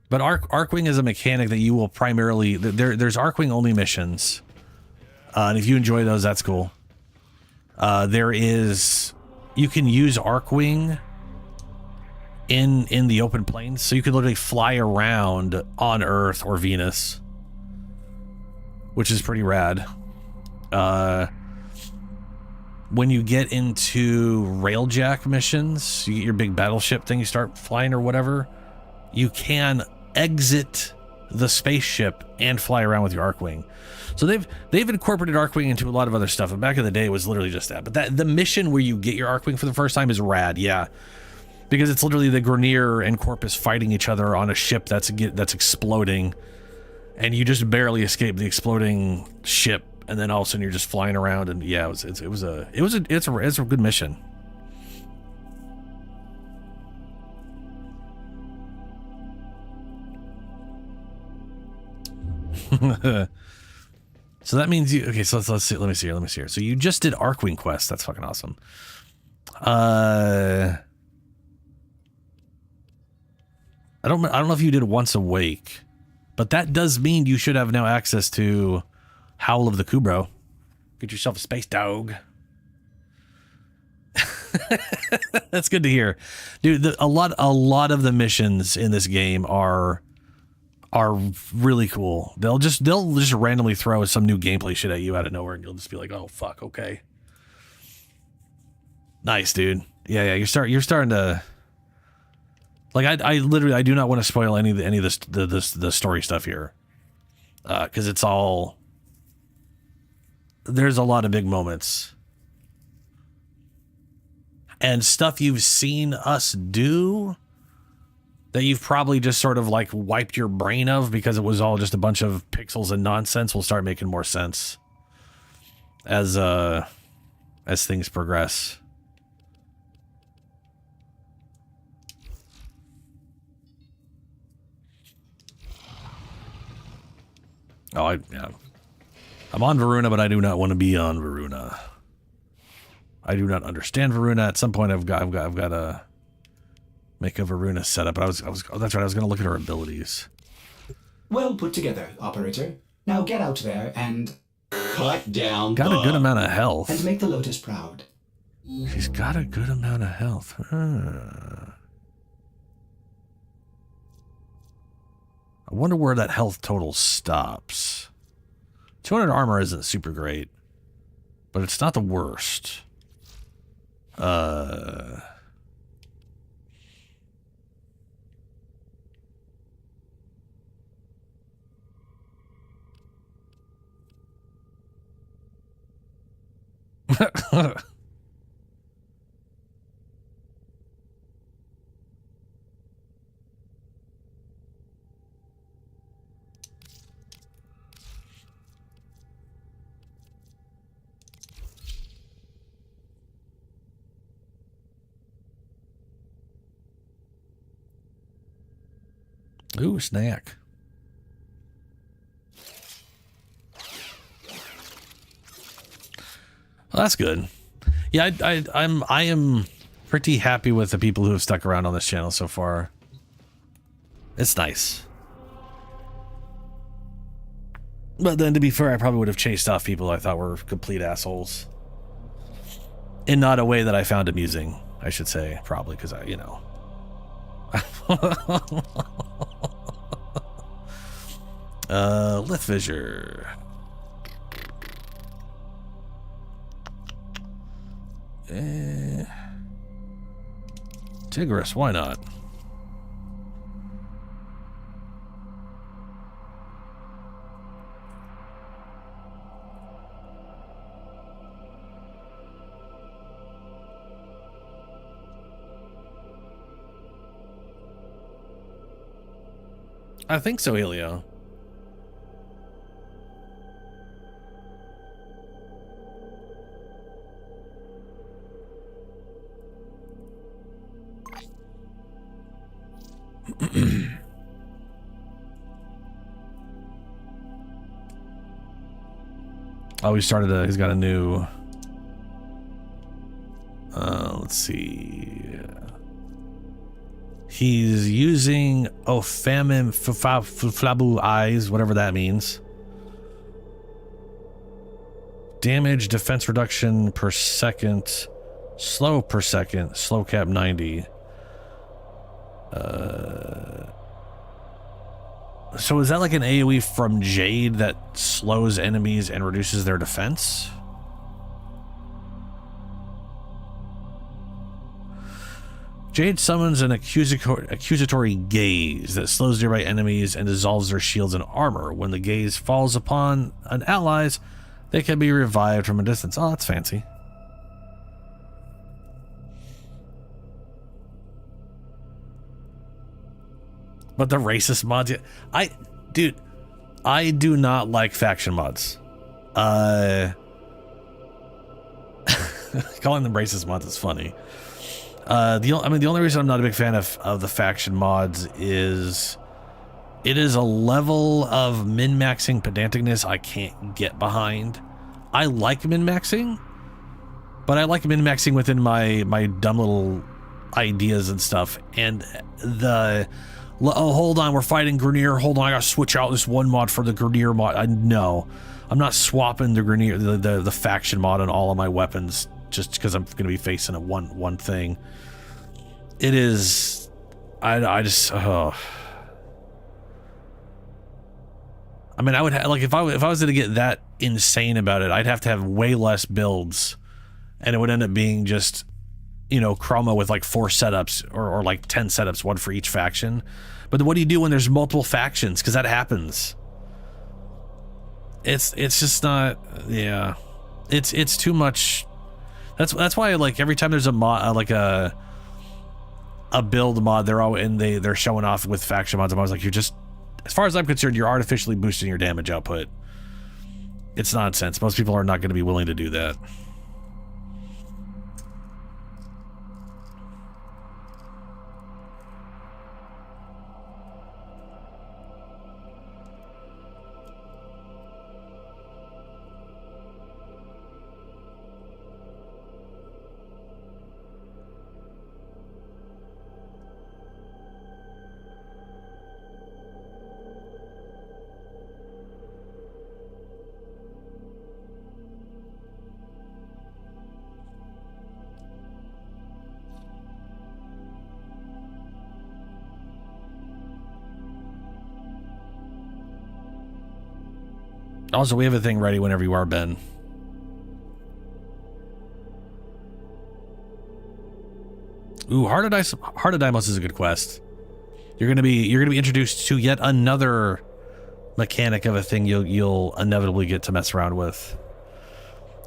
But Arcwing is a mechanic that you will primarily there's Arcwing only missions, and if you enjoy those, that's cool. You can use Arcwing in the open plains, so you can literally fly around on Earth or Venus, which is pretty rad. When you get into railjack missions, you get your big battleship thing, you start flying or whatever, you can exit the spaceship and fly around with your Arcwing. So they've incorporated Arcwing into a lot of other stuff, and back in the day it was literally just that. But the mission where you get your Arcwing for the first time is rad, yeah. Because it's literally the Grenier and Corpus fighting each other on a ship that's exploding, and you just barely escape the exploding ship, and then all of a sudden you're just flying around, and yeah, it's a good mission. So that means you, okay, so let's see, let me see here. So you just did Arcwing quest. That's fucking awesome. I don't know if you did Once Awake, but that does mean you should have now access to Howl of the Kubro. Get yourself a space dog. That's good to hear, dude. A lot of the missions in this game are really cool. They'll just randomly throw some new gameplay shit at you out of nowhere, and you'll just be like, oh fuck, okay. Nice, dude. Yeah, you're starting to. Like, I literally do not want to spoil any of the story stuff here, because it's all, there's a lot of big moments and stuff you've seen us do that you've probably just sort of like wiped your brain of because it was all just a bunch of pixels and nonsense will start making more sense as things progress. Oh, I'm on Varuna, but I do not want to be on Varuna. I do not understand Varuna. At some point, I've got to make a Varuna setup. But that's right. I was going to look at her abilities. Well put together, operator. Now get out there and cut down. Got a good amount of health. And make the Lotus proud. She's got a good amount of health. I wonder where that health total stops. 200 armor isn't super great, but it's not the worst. Ooh, snack. Well, that's good. Yeah, I am pretty happy with the people who have stuck around on this channel so far. It's nice. But then, to be fair, I probably would have chased off people I thought were complete assholes. In not a way that I found amusing, I should say. Probably because I, you know. Lith fissure. Tigris, why not? I think so, Helio. Oh, he's got a new, let's see. He's using famine flabu eyes, whatever that means. Damage, defense reduction per second, slow per second, slow cap 90. So is that like an AoE from Jade that slows enemies and reduces their defense? Jade summons an accusatory gaze that slows nearby enemies and dissolves their shields and armor. When the gaze falls upon an allies, they can be revived from a distance. Oh, that's fancy. But the racist mods, dude, I do not like faction mods. Calling them racist mods is funny. The only reason I'm not a big fan of the faction mods is it is a level of min-maxing pedanticness I can't get behind. I like min-maxing, but I like min-maxing within my dumb little ideas and stuff. And oh, hold on, we're fighting Grenier. Hold on, I gotta switch out this one mod for the Grenier mod. No, I'm not swapping the Grenier, the faction mod on all of my weapons just because I'm gonna be facing a one thing. It is, I just, oh. I mean, I would like if I was gonna get that insane about it, I'd have to have way less builds, and it would end up being just, you know, Chroma with like 4 setups or like 10 setups, one for each faction. But what do you do when there's multiple factions? Because that happens. It's just not, yeah. It's too much. That's why, like, every time there's a mod, like a build mod, they're showing off with faction mods. I'm always like, you're just, as far as I'm concerned, you're artificially boosting your damage output. It's nonsense. Most people are not going to be willing to do that. Also, we have a thing ready whenever you are, Ben. Ooh, Heart of Deimos is a good quest. You're gonna be introduced to yet another mechanic of a thing you'll inevitably get to mess around with.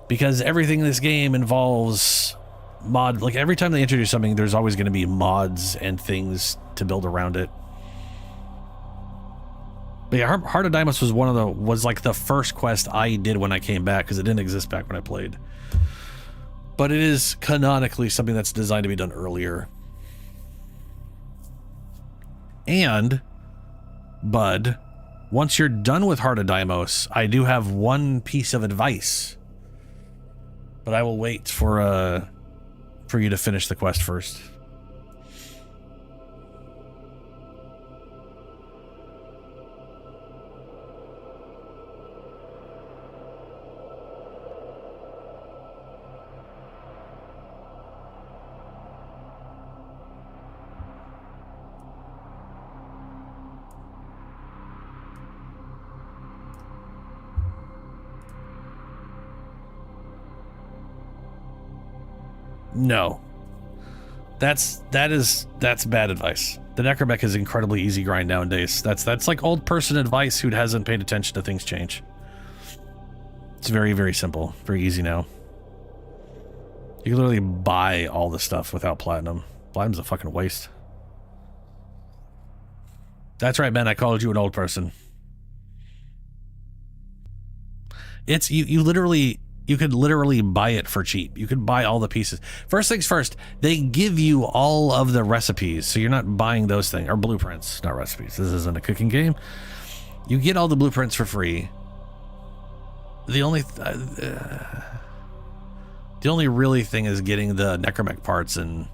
Because everything in this game involves mod. Like, every time they introduce something, there's always going to be mods and things to build around it. But yeah, Heart of Deimos was like the first quest I did when I came back, because it didn't exist back when I played. But it is canonically something that's designed to be done earlier. And, Bud, once you're done with Heart of Deimos, I do have one piece of advice. But I will wait for you to finish the quest first. No. That's bad advice. The necromech is incredibly easy grind nowadays. That's like old person advice who hasn't paid attention to things change. It's very, very simple. Very easy now. You can literally buy all the stuff without platinum. Platinum's a fucking waste. That's right, Ben. I called you an old person. It's you could literally buy it for cheap. You could buy all the pieces. First things first, they give you all of the recipes, so you're not buying those things, or blueprints, not recipes. This isn't a cooking game. You get all the blueprints for free. The only really thing is getting the necromech parts, and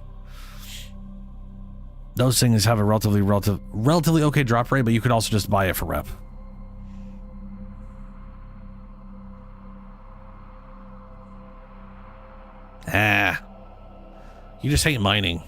those things have a relatively okay drop rate, but you could also just buy it for rep. You just hate mining.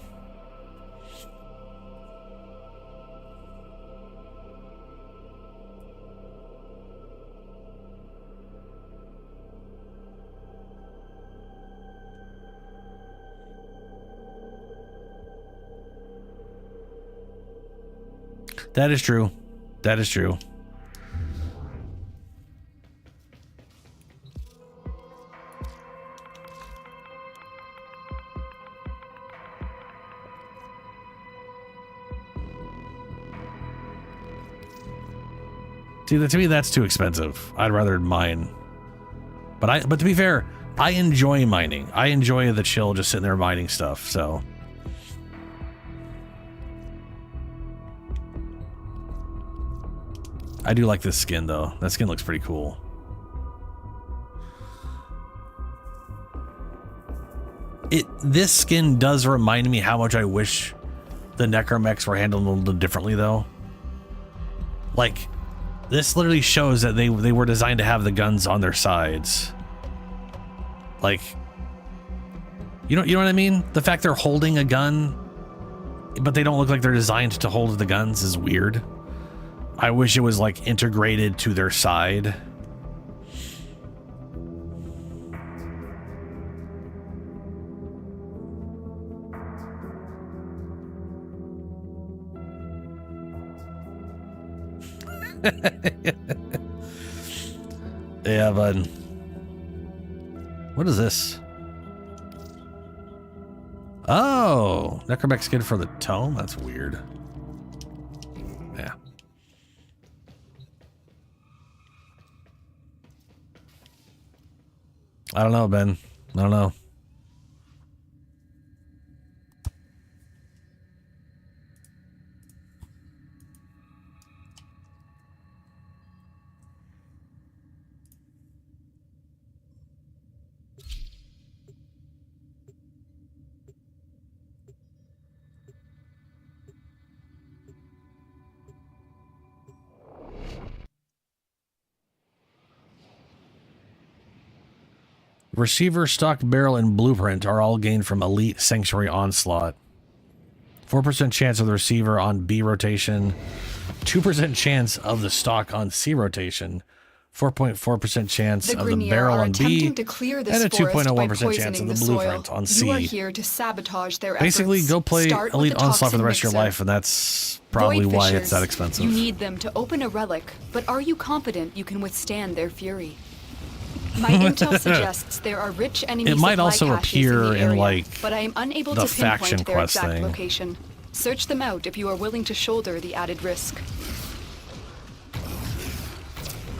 That is true. That is true. See, to me, that's too expensive. I'd rather mine. But to be fair, I enjoy mining. I enjoy the chill, just sitting there mining stuff, so. I do like this skin, though. That skin looks pretty cool. This skin does remind me how much I wish the necromechs were handled a little differently, though. Like, this literally shows that they were designed to have the guns on their sides. Like, you know what I mean? The fact they're holding a gun, but they don't look like they're designed to hold the guns is weird. I wish it was like integrated to their side. Yeah, bud. What is this? Oh, necromech skin for the tome? That's weird. Yeah. I don't know, Ben. I don't know. Receiver, stock, barrel, and blueprint are all gained from Elite Sanctuary Onslaught. 4% chance of the receiver on B rotation, 2% chance of the stock on C rotation, 4.4% chance of the barrel on B, and a 2.01% chance of the blueprint on C. You are here to sabotage their Basically, efforts. go play Start Elite with the Onslaught for the rest of your toxin life, and that's probably Void why fissures. it's that expensive. You need them to open a relic, but are you confident you can withstand their fury? My intel suggests there are rich enemy It might supply also caches appear in the in, area, like, but I am unable the to faction pinpoint their quest exact thing. location. Search them out if you are willing to shoulder the added risk.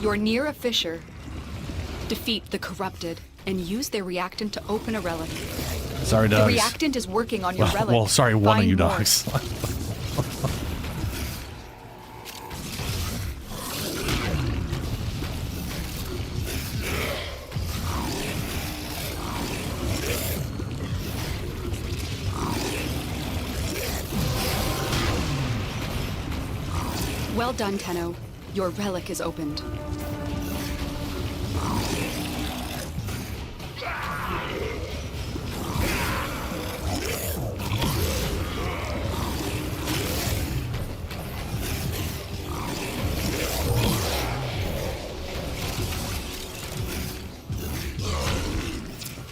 You're near a fissure. Defeat the corrupted and use their reactant to open a relic. Sorry, The dogs. reactant is working on your relic. Well, sorry, one of Find you more. dogs. Well done, Tenno. Your relic is opened.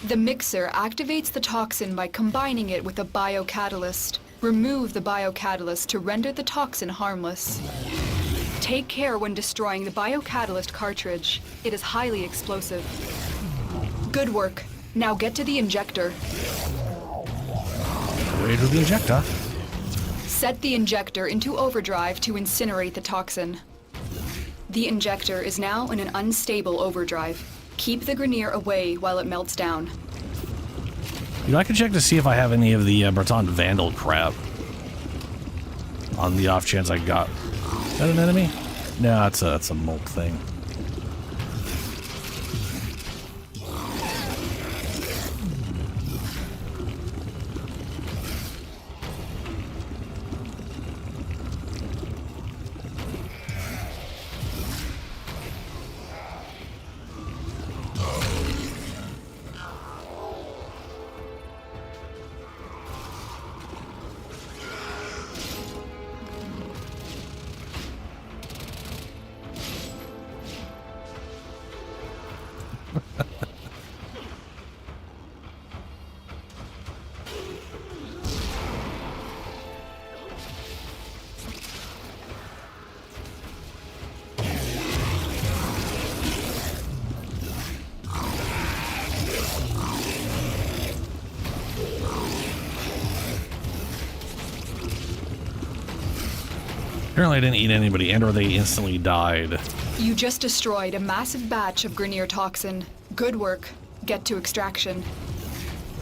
The mixer activates the toxin by combining it with a biocatalyst. Remove the biocatalyst to render the toxin harmless. Take care when destroying the biocatalyst cartridge. It is highly explosive. Good work. Now get to the injector. Way to the injector. Set the injector into overdrive to incinerate the toxin. The injector is now in an unstable overdrive. Keep the Grenier away while it melts down. You know, I can check to see if I have any of the Breton Vandal crap. On the off chance I got... Is that an enemy? No, that's a molt thing. Apparently I didn't eat anybody, and or they instantly died. You just destroyed a massive batch of Grenier toxin. Good work. Get to extraction.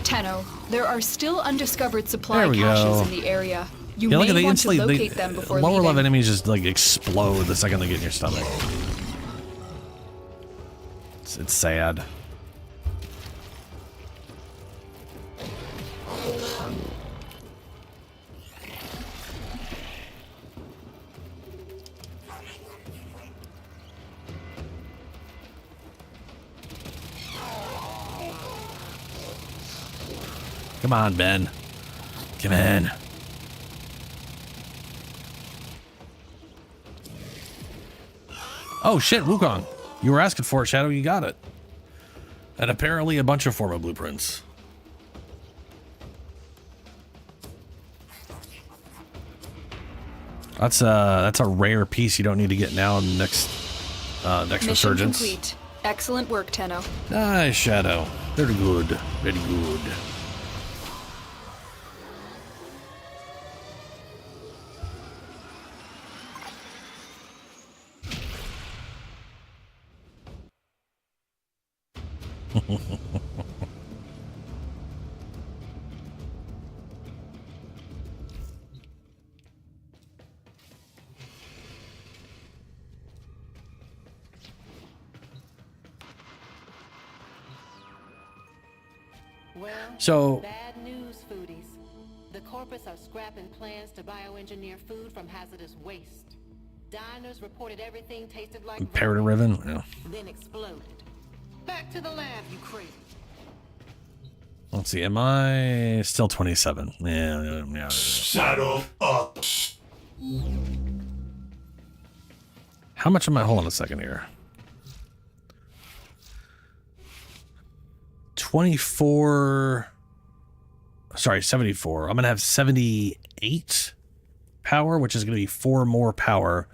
Tenno, there are still undiscovered supply caches in the area. You may want to locate them before lower leaving. level enemies just like explode the second they get in your stomach. It's sad. Come on, Ben. Come in. Oh shit, Wukong. You were asking for it, Shadow. You got it. And apparently a bunch of forma blueprints. That's a rare piece you don't need to get now in the next Mission resurgence. Complete. Excellent work, Tenno. Nice, Shadow. Very good. Very good. Well, So- bad news, foodies. The corpus are scrapping plans to bioengineer food from hazardous waste. Diners reported everything tasted like Paradigm Riven? Yeah. then exploded. Back to the lab, you crazy. Let's see, am I still 27? Yeah. Saddle up. How much am I? Hold on a second here. 24. Sorry, 74. I'm going to have 78 power, which is going to be 4 more power.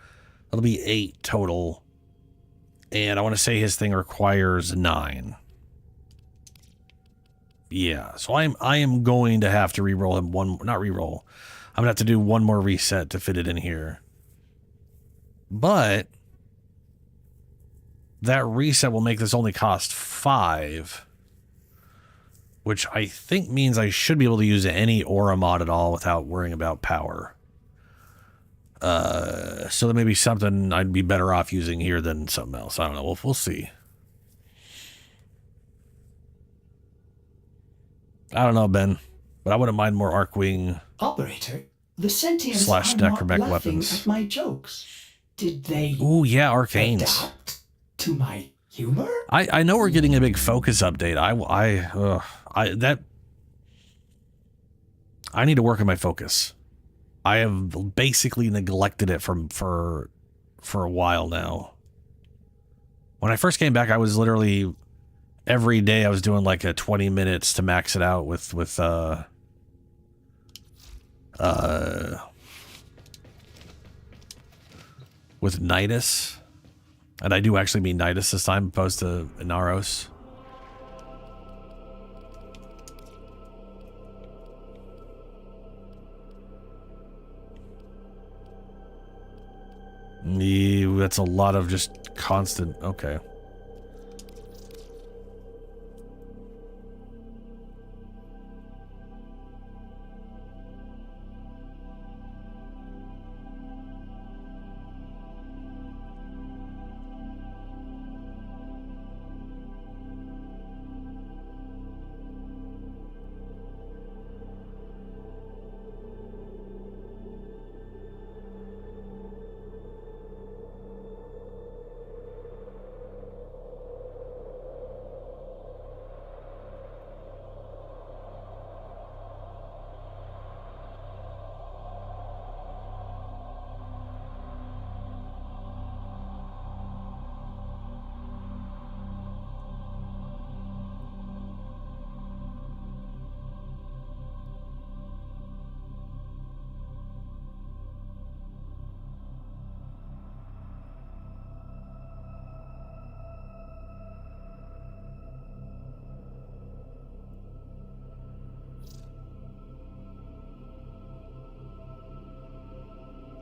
That'll be 8 total. And I want to say his thing requires 9. Yeah, so I am going to have to re-roll him not re-roll. I'm going to have to do one more reset to fit it in here. But that reset will make this only cost 5, which I think means I should be able to use any aura mod at all without worrying about power. So that may be something I'd be better off using here than something else. I don't know. We'll see. I don't know, Ben, but I wouldn't mind more Arcwing. Operator, the sentients Slash are not Necrobec laughing weapons. at my jokes. Did they Ooh, yeah, Arcanes. adapt to my humor? I know we're getting a big focus update. I need to work on my focus. I have basically neglected it for a while now. When I first came back, I was literally every day I was doing like a 20 minutes to max it out with Nidus. And I do actually mean Nidus this time opposed to Inaros. That's a lot of just constant. Okay.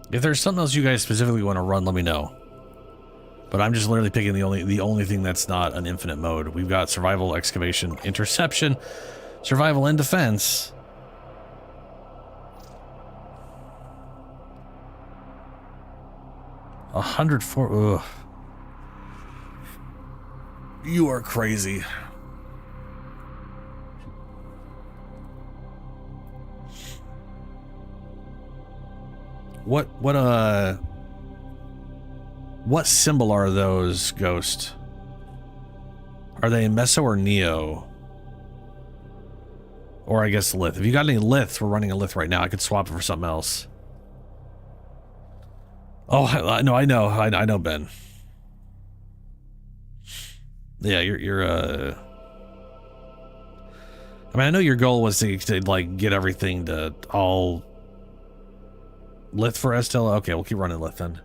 If there's something else you guys specifically want to run, let me know. But I'm just literally picking the only thing that's not an infinite mode. We've got survival, excavation, interception, survival, and defense. $104. Ugh. You are crazy. What symbol are those, Ghost? Are they Meso or Neo? Or I guess Lith. If you got any Lith, we're running a Lith right now. I could swap it for something else. Oh, no, I know, Ben. Yeah, you're I mean, I know your goal was to like get everything to all Lith for Estella. Okay, we'll keep running Lith then.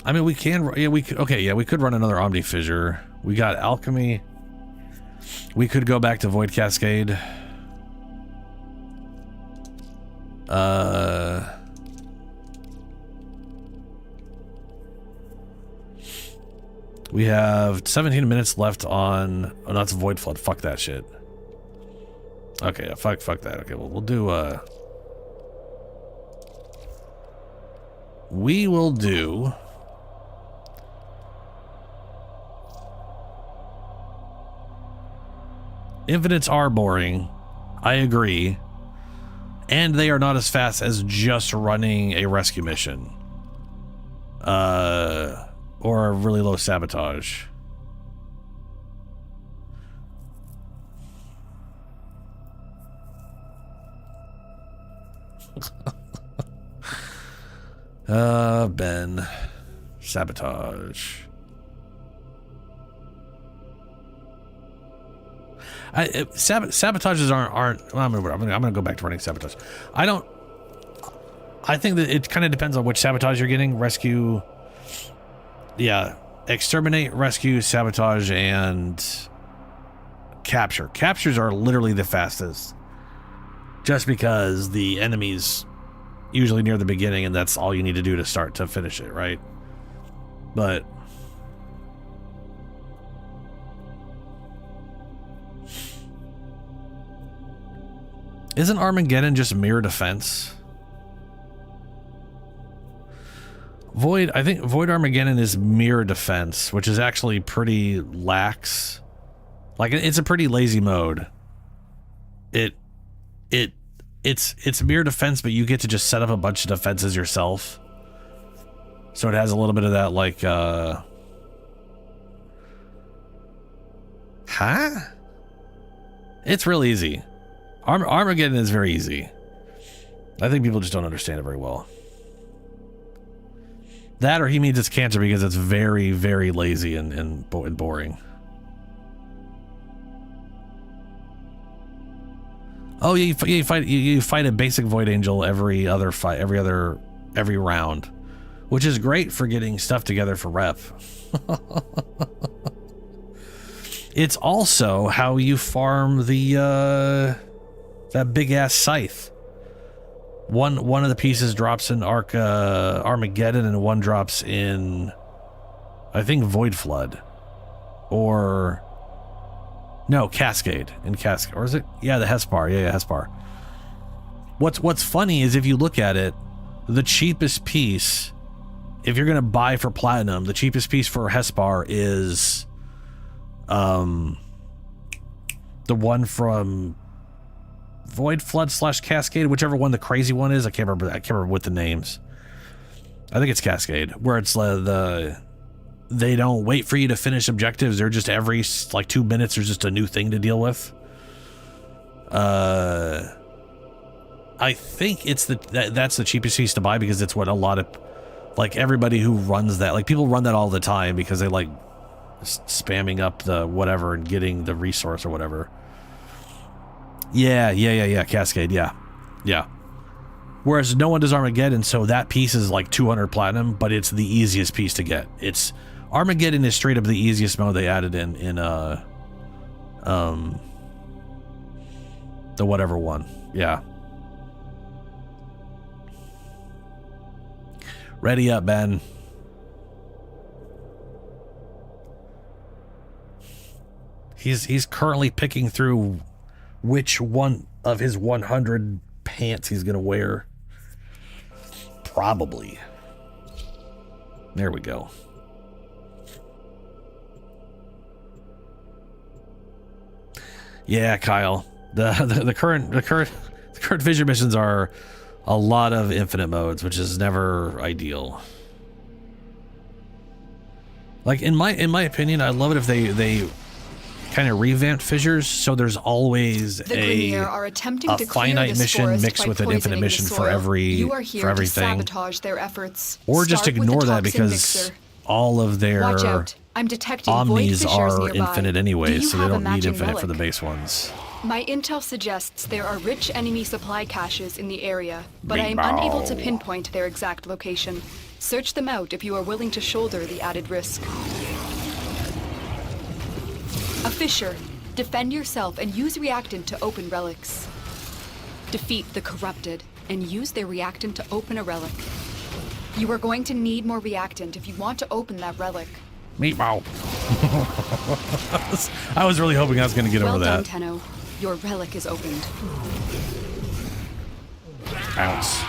I mean, we can, yeah, we could, okay, yeah, we could run another Omni Fissure. We got Alchemy. We could go back to Void Cascade. We have 17 minutes left on, oh, that's Void Flood. Fuck that shit. Okay, yeah, fuck that. Okay, well, we'll do, we will do Infinites are boring. I agree. And they are not as fast as just running a rescue mission. Or a really low sabotage. Ben. Sabotage. Sabotages aren't well, I'm gonna go back to running sabotage. I think that it kind of depends on which sabotage you're getting. Rescue, yeah, exterminate, rescue, sabotage, and capture. Captures are literally the fastest, just because the enemy's usually near the beginning, and that's all you need to do to start to finish it, right? But isn't Armageddon just mirror defense? I think Void Armageddon is mirror defense, which is actually pretty lax. Like, it's a pretty lazy mode. It's mirror defense, but you get to just set up a bunch of defenses yourself. So it has a little bit of that, like, It's real easy. Armageddon is very easy. I think people just don't understand it very well. That or he means it's cancer because it's very, very lazy and boring. Oh, you fight a basic Void Angel every round, which is great for getting stuff together for rep. It's also how you farm the that big ass scythe. One of the pieces drops in Armageddon, and one drops in, I think, Void Flood, or no, Cascade. Or is it? Yeah, the Hespar. Yeah, Hespar. What's funny is if you look at it, the cheapest piece, if you're gonna buy for platinum, the cheapest piece for Hespar is the one from Void Flood / Cascade, whichever one the crazy one is. I can't remember what the names. I think it's Cascade, where it's they don't wait for you to finish objectives. They're just every 2 minutes there's just a new thing to deal with. I think it's that's the cheapest piece to buy because it's what a lot of everybody who runs that, people run that all the time because they like spamming up the whatever and getting the resource or whatever. Yeah, Cascade, yeah. Whereas no one does Armageddon, so that piece is like 200 platinum, but it's the easiest piece to get. Armageddon is straight up the easiest mode they added in the whatever one. Yeah. Ready up, Ben. He's currently picking through which one of his 100 pants he's gonna wear. Probably. There we go. Yeah, Kyle. The current fissure missions are a lot of infinite modes, which is never ideal. In my opinion, I love it if they kind of revamped fissures, so there's always a finite mission mixed with an infinite mission for everything. Sabotage their efforts. Or just ignore that because all of their omnis are infinite anyways, so they don't need infinite for the base ones. My intel suggests there are rich enemy supply caches in the area, but I am unable to pinpoint their exact location. Search them out if you are willing to shoulder the added risk. A fissure. Defend yourself and use reactant to open relics. Defeat the corrupted and use their reactant to open a relic. You are going to need more reactant if you want to open that relic. Meatball. I was really hoping I was going to get over that. Well done, Tenno. Your relic is opened. Bounce.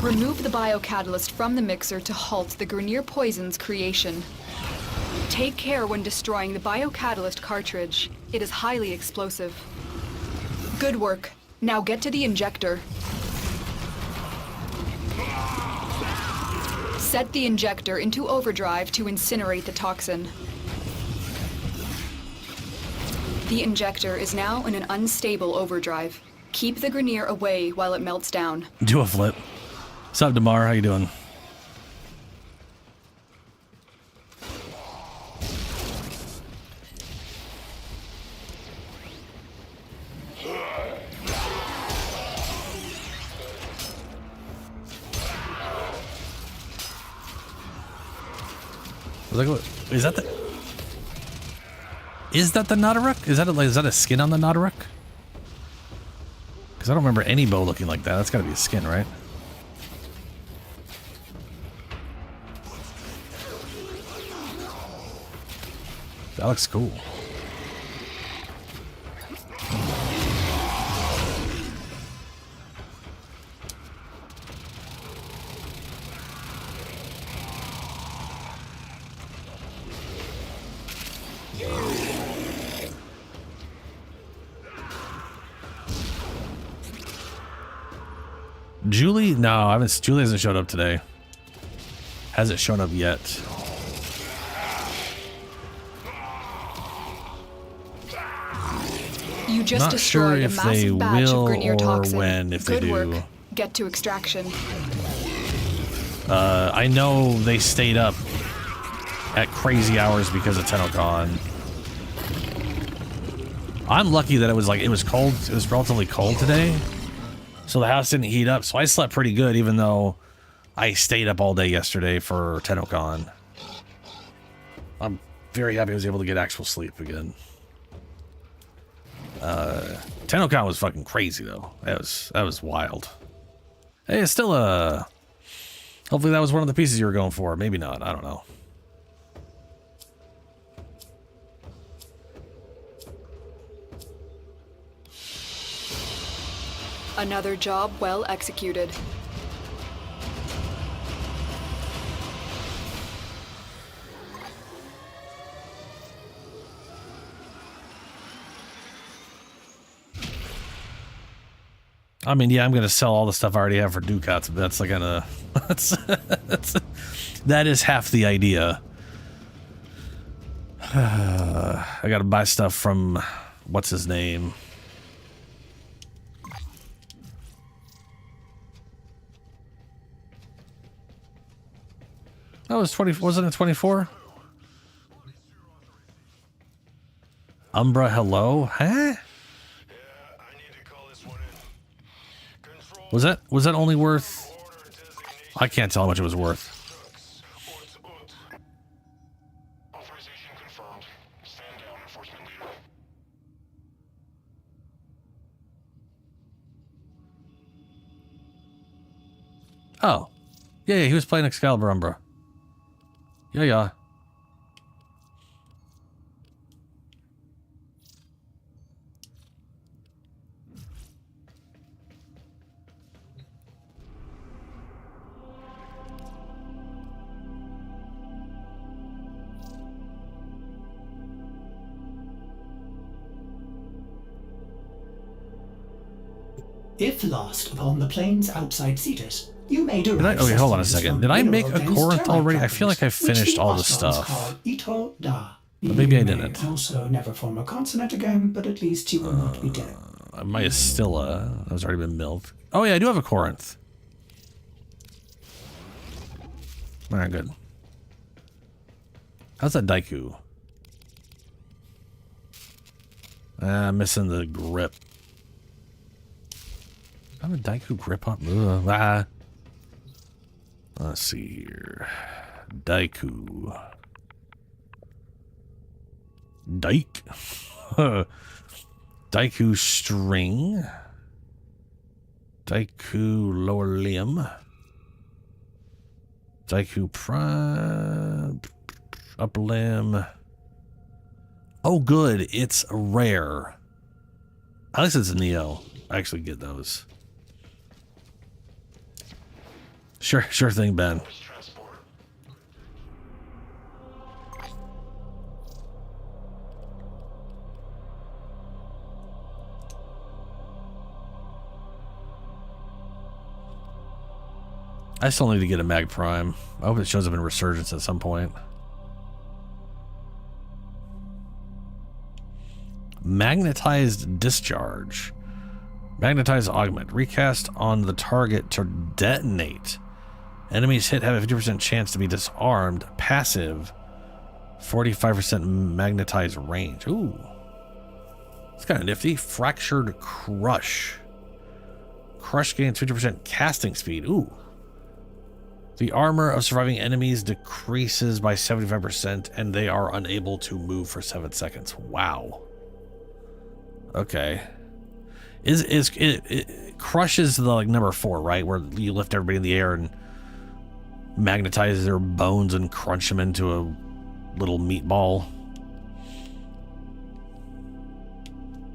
Remove the biocatalyst from the mixer to halt the Grenier poison's creation. Take care when destroying the biocatalyst cartridge. It is highly explosive. Good work. Now get to the injector. Set the injector into overdrive to incinerate the toxin. The injector is now in an unstable overdrive. Keep the Grenier away while it melts down. Do a flip. What's up, Damar? How you doing? Is that the Nautaruk? Is that a skin on the Nautaruk? Because I don't remember any bow looking like that. That's got to be a skin, right? That looks cool. Julie? No, I haven't. Julie hasn't showed up today. Hasn't shown up yet. Just Not sure destroyed if a massive they batch will of Grenier or toxin. when, if Good they do. work. Get to extraction. I know they stayed up at crazy hours because of Tennocon. I'm lucky that it was cold. It was relatively cold today, so the house didn't heat up. So I slept pretty good, even though I stayed up all day yesterday for Tennocon. I'm very happy I was able to get actual sleep again. Tennocon was fucking crazy though. That was wild. Hey, it's still a. Hopefully that was one of the pieces you were going for. Maybe not. I don't know. Another job well executed. I mean, yeah, I'm gonna sell all the stuff I already have for Ducats, but that's like gonna that is half the idea. I gotta buy stuff from what's his name. That was 20. Wasn't it 24? Umbra, hello, huh? Was that only worth? I can't tell how much it was worth. Oh, yeah, he was playing Excalibur Umbra. Yeah. If lost upon the plains outside Cetus, you may derive. Okay, hold on a sustenance second. from Did I make mineral a veins Corinth termite already? I feel like I droppings, which finished the all the Ostrons stuff. call Ito da. But maybe I You may didn't. also never form a consonant again, but at least you will not be dead. My Astilla has already been milled. Oh yeah, I do have a Corinth. Alright, good. How's that Daiku? I'm missing the grip. I have a Daiku grip on. Let's see here. Daiku. Daiku string. Daiku lower limb. Daiku prime. Upper limb. Oh, good. It's rare. At least it's a Neo. I actually get those. Sure thing, Ben. I still need to get a Mag Prime. I hope it shows up in Resurgence at some point. Magnetized Discharge. Magnetized Augment. Recast on the target to detonate. Enemies hit have a 50% chance to be disarmed. Passive. 45% magnetized range. Ooh. It's kind of nifty. Fractured Crush. Crush gains 50% casting speed. Ooh. The armor of surviving enemies decreases by 75% and they are unable to move for 7 seconds. Wow. Okay. It crushes the like number 4, right? Where you lift everybody in the air and magnetizes their bones and crunch them into a little meatball.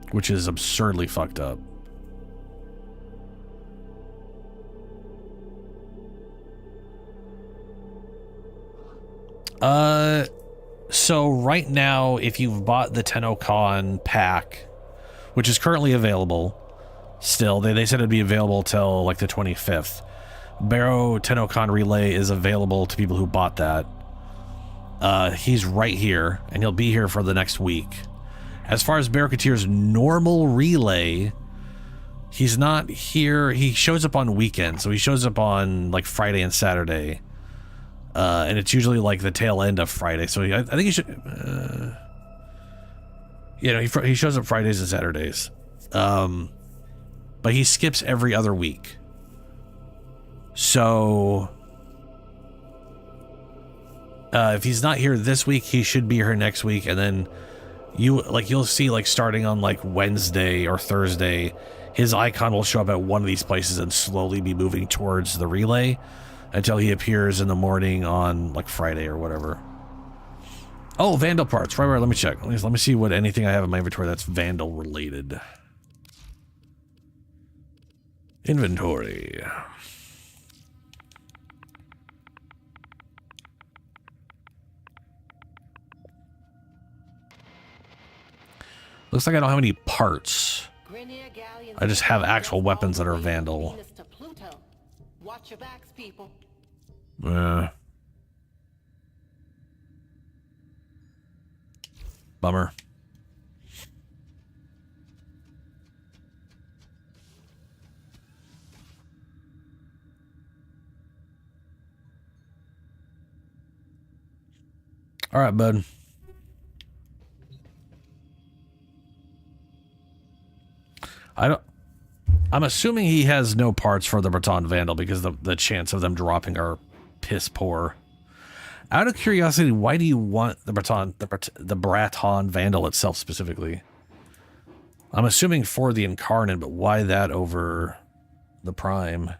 Which is absurdly fucked up. So right now, if you've bought the Tennocon pack, which is currently available, still, they said it'd be available till like the 25th. Barrow Tennocon Relay is available to people who bought that. He's right here, and he'll be here for the next week. As far as Barracuteer's normal relay, he's not here. He shows up on weekends, so he shows up on like Friday and Saturday, and it's usually like the tail end of Friday. So I think he should, you know, he shows up Fridays and Saturdays, but he skips every other week. So if he's not here this week, he should be here next week, and then you'll see like starting on like Wednesday or Thursday, his icon will show up at one of these places and slowly be moving towards the relay until he appears in the morning on like Friday or whatever. Oh, Vandal parts. Right, let me check. Let me see what anything I have in my inventory that's Vandal related. Inventory. Looks like I don't have any parts. I just have actual weapons that are Vandal. Watch your backs, people. Bummer. All right, bud. I'm assuming he has no parts for the Breton Vandal because the chance of them dropping are piss poor. Out of curiosity, why do you want the Breton Vandal itself specifically? I'm assuming for the Incarnate, but why that over the Prime?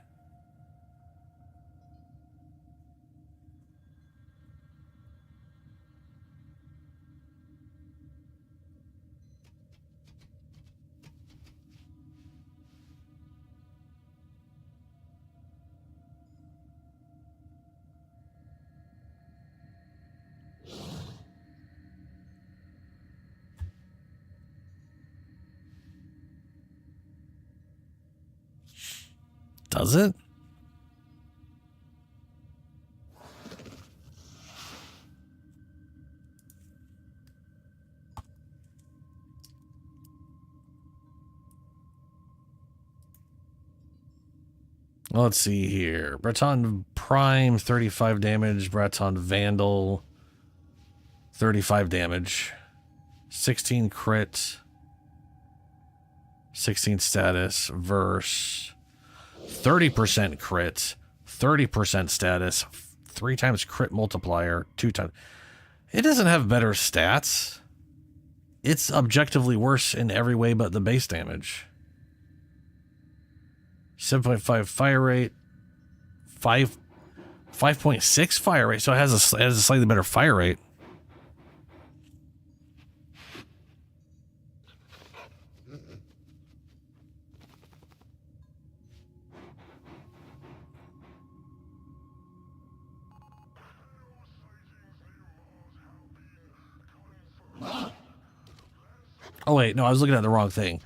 Does it? Let's see here. Breton Prime, 35 damage. Breton Vandal, 35 damage. 16 crit. 16 status. Verse. 30% crit, 30% status, 3 times crit multiplier, 2 times. It doesn't have better stats. It's objectively worse in every way but the base damage. 7.5 fire rate, 5.6 fire rate, so it has a slightly better fire rate. Oh wait, no, I was looking at the wrong thing.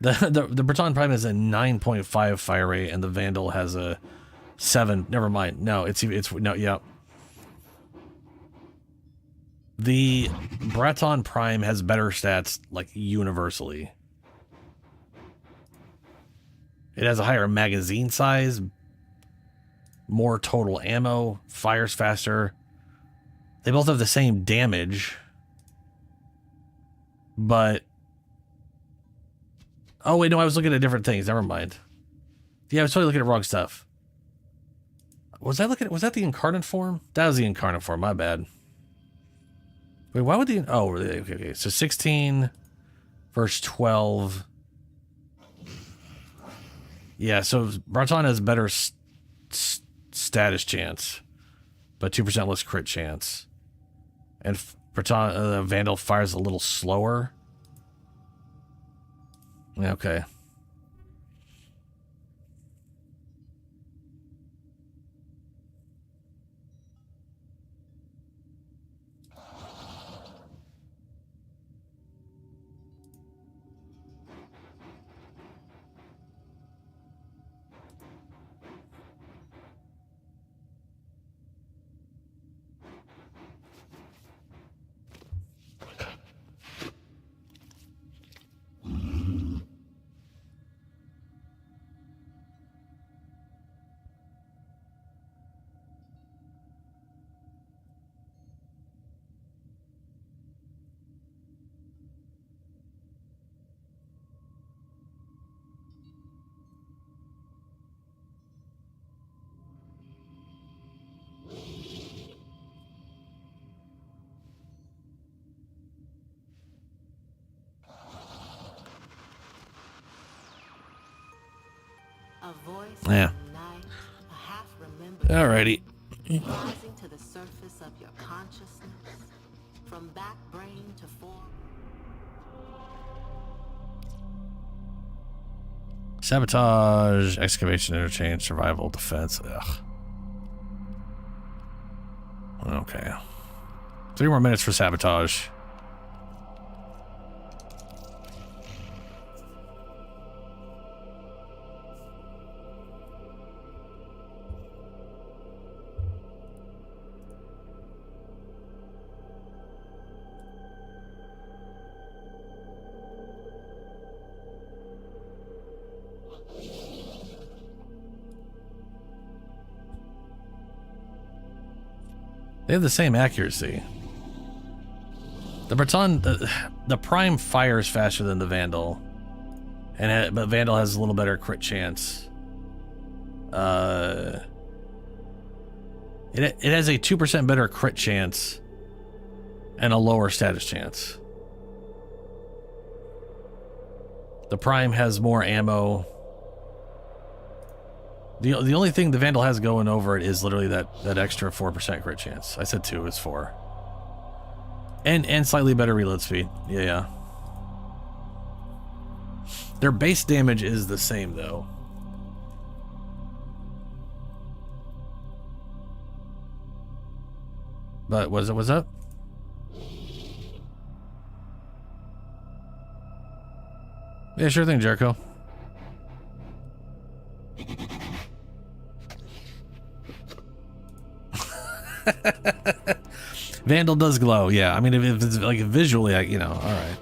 The Breton Prime has a 9.5 fire rate, and the Vandal has a 7. Never mind. No, it's no, yeah. The Breton Prime has better stats, like universally. It has a higher magazine size, more total ammo, fires faster. They both have the same damage. But oh wait, no, I was looking at different things. Never mind. Yeah, I was totally looking at wrong stuff. Was that the Incarnate form? That was the Incarnate form, my bad. Wait, why would the okay. So 16 verse 12. Yeah, so Breton has better status chance, but 2% less crit chance. And Breton Vandal fires a little slower. Okay. voice Yeah. of the night, a half-remembered Alrighty. rising to the surface of your consciousness, from back brain to form. Sabotage, excavation, interchange, survival, defense. Ugh. Okay. 3 more minutes for sabotage. They have the same accuracy. The Breton, the Prime fires faster than the Vandal, but Vandal has a little better crit chance. It has a 2% better crit chance and a lower status chance. The Prime has more ammo. The only thing the Vandal has going over it is literally that extra 4% crit chance. I said 2, it's 4. And slightly better reload speed. Yeah. Their base damage is the same though. But what's up? Yeah, sure thing, Jericho. Vandal does glow, yeah. I mean, if it's like visually, you know, all right.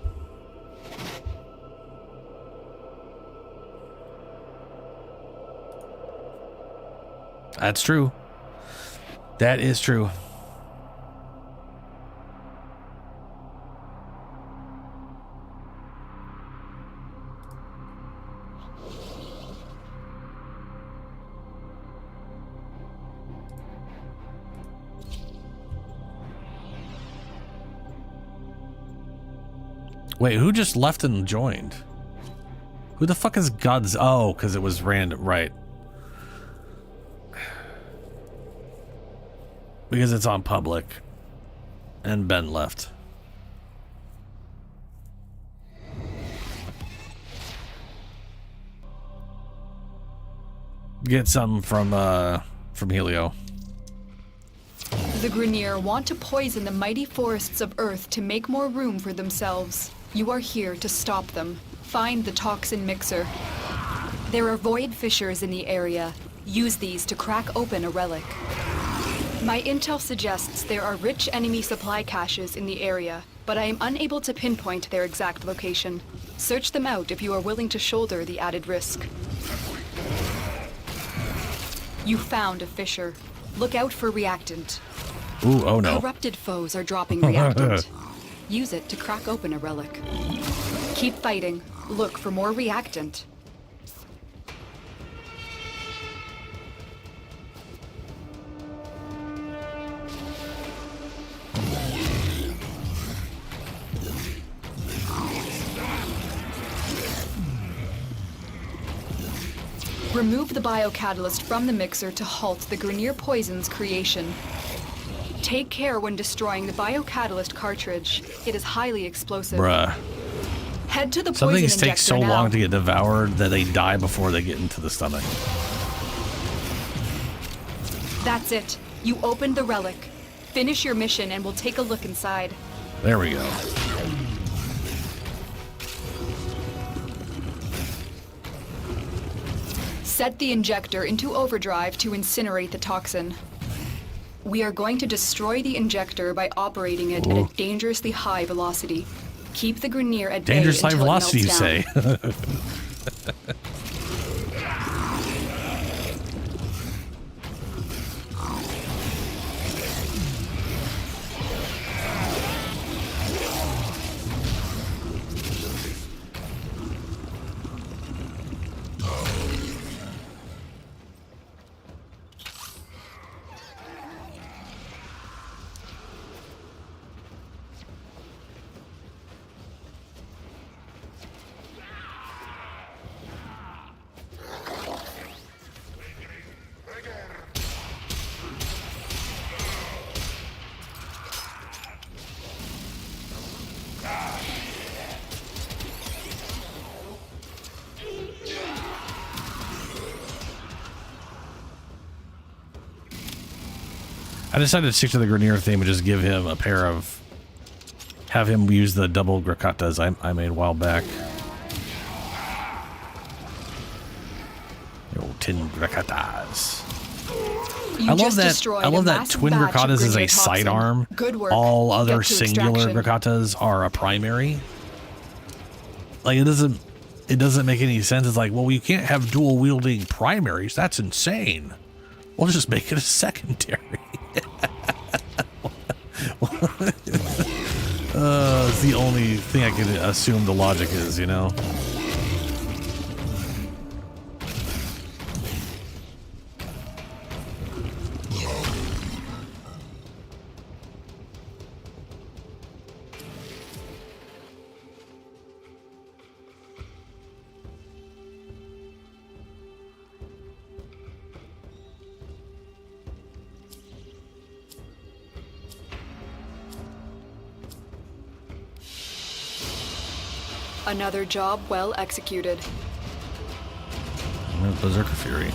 That's true. That is true. Wait, who just left and joined? Who the fuck is God's? Oh, because it was random, right? Because it's on public. And Ben left. Get some from Helio. The Grenier want to poison the mighty forests of Earth to make more room for themselves. You are here to stop them. Find the toxin mixer. There are void fissures in the area. Use these to crack open a relic. My intel suggests there are rich enemy supply caches in the area, but I am unable to pinpoint their exact location. Search them out if you are willing to shoulder the added risk. You found a fissure. Look out for reactant. Ooh, oh no. Corrupted foes are dropping reactant. Use it to crack open a relic. Keep fighting. Look for more reactant. Remove the biocatalyst from the mixer to halt the Grenier poison's creation. Take care when destroying the biocatalyst cartridge. It is highly explosive. Bruh. Head to the Some poison things take injector so now. long to get devoured that they die before they get into the stomach. That's it. You opened the relic. Finish your mission and we'll take a look inside. There we go. Set the injector into overdrive to incinerate the toxin. We are going to destroy the injector by operating it at a dangerously high velocity. Keep the Grenier at bay Dangerous high until it velocity, you melts down. say? I decided to stick to the Grenier theme and just give him a pair of... Have him use the double Gricatas I made a while back. Old 10 Gricatas. I love that twin Gricatas is a sidearm. Good work. All other Get to singular extraction. Gricatas are a primary. Like, it doesn't make any sense. It's like, well, you can't have dual wielding primaries. That's insane. We'll just make it a secondary. It's the only thing I can assume the logic is, you know? Another job well executed. Berserker Fury.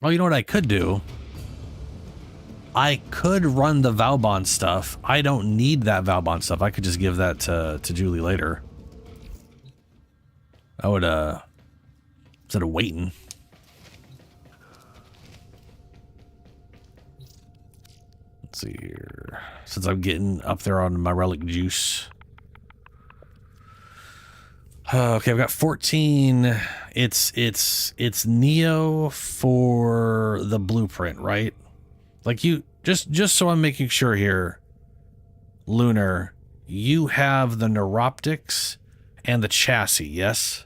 Oh, you know what I could do? I could run the Valbon stuff. I don't need that Valbon stuff. I could just give that to Julie later. I would, instead of waiting. Let's see here. Since I'm getting up there on my relic juice. Okay, I've got 14. It's Neo for the blueprint, right? Like you just so I'm making sure here, Lunar, you have the neuroptics and the chassis, yes?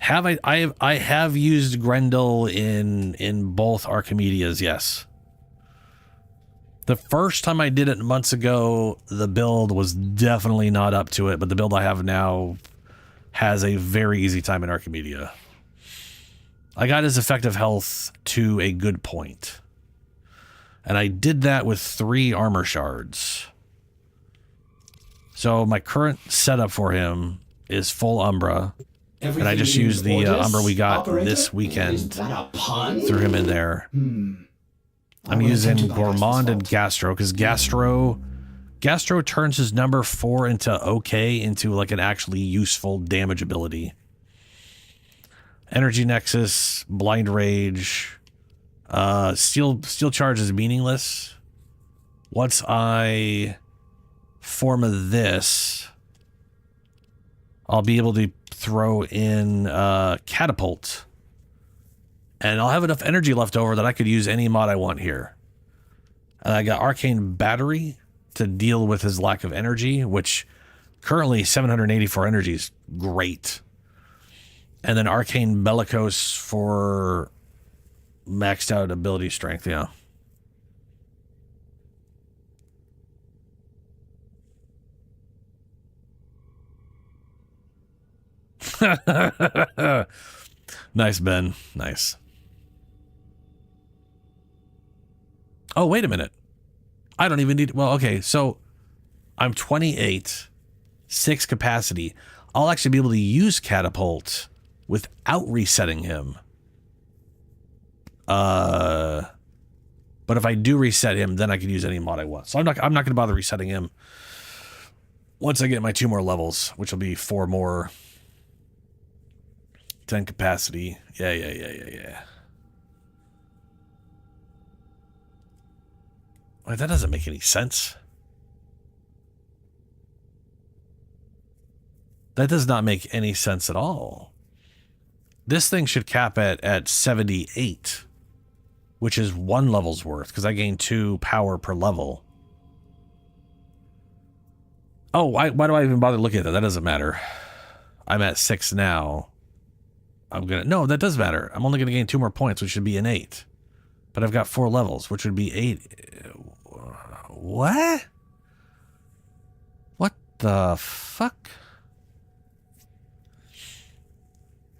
I have used Grendel in both Archimedias, yes. The first time I did it months ago, the build was definitely not up to it, but the build I have now has a very easy time in Archimedia. I got his effective health to a good point. And I did that with 3 armor shards. So my current setup for him is full Umbra. And I just used the Umbra we got this weekend. Threw him in there. I'm using Gourmand and Gastro, because Gastro turns his number 4 into okay, into like an actually useful damage ability. Energy Nexus, Blind Rage, Steel Charge is meaningless. Once I forma this, I'll be able to throw in Catapult. And I'll have enough energy left over that I could use any mod I want here. And I got Arcane Battery to deal with his lack of energy, which currently 784 energy is great. And then Arcane Bellicose for maxed out ability strength, yeah. Nice, Ben. Nice. Oh, wait a minute. I don't even need... Well, okay, so I'm 28, 6 capacity. I'll actually be able to use Catapult without resetting him. But if I do reset him, then I can use any mod I want. So I'm not going to bother resetting him once I get my 2 more levels, which will be 4 more. 10 capacity. Yeah. Wait, that doesn't make any sense. That does not make any sense at all. This thing should cap at 78, which is 1 level's worth, because I gain 2 power per level. Oh, why do I even bother looking at that? That doesn't matter. I'm at 6 now. No, that does matter. I'm only gonna gain 2 more points, which should be an 8. But I've got 4 levels, which would be 8. What? What the fuck?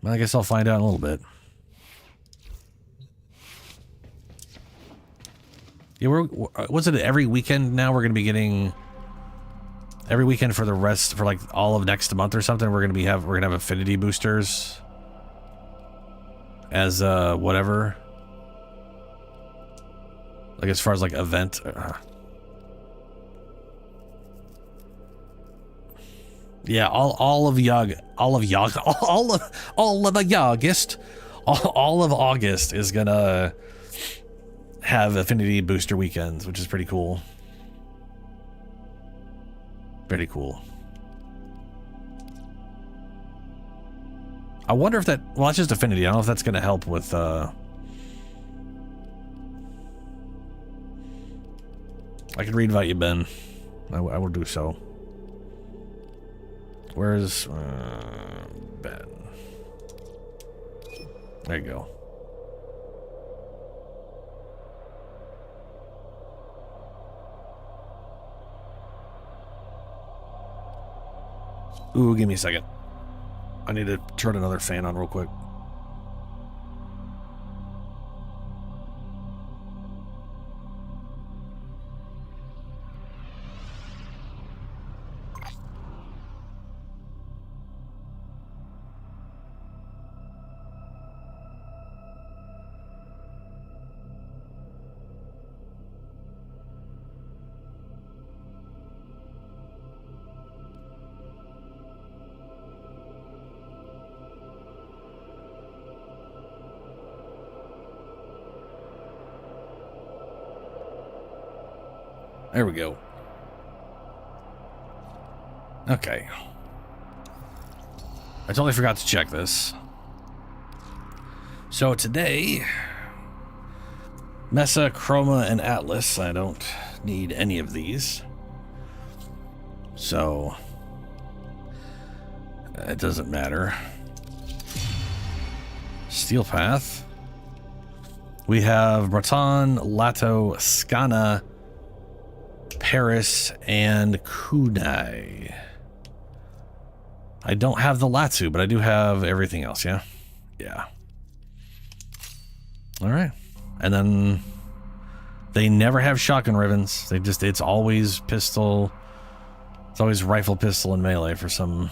Well, I guess I'll find out in a little bit. Yeah, was it every weekend now? We're going to be getting every weekend for the rest, for like all of next month or something. We're going to have affinity boosters as whatever. Like as far as like event. Yeah, all of August is gonna have affinity booster weekends, which is pretty cool. Pretty cool. I wonder if that, well, that's just affinity. I don't know if that's gonna help with I can re-invite you, Ben. I will do so. Where's Ben? There you go. Ooh, give me a second. I need to turn another fan on real quick. There we go. Okay. I totally forgot to check this. So today, Mesa, Chroma, and Atlas. I don't need any of these. So, it doesn't matter. Steel Path. We have Breton, Lato, Skana, Paris, and Kunai. I don't have the Latsu, but I do have everything else, yeah? Yeah. Alright. And then they never have shotgun ribbons. It's always pistol. It's always rifle, pistol, and melee for some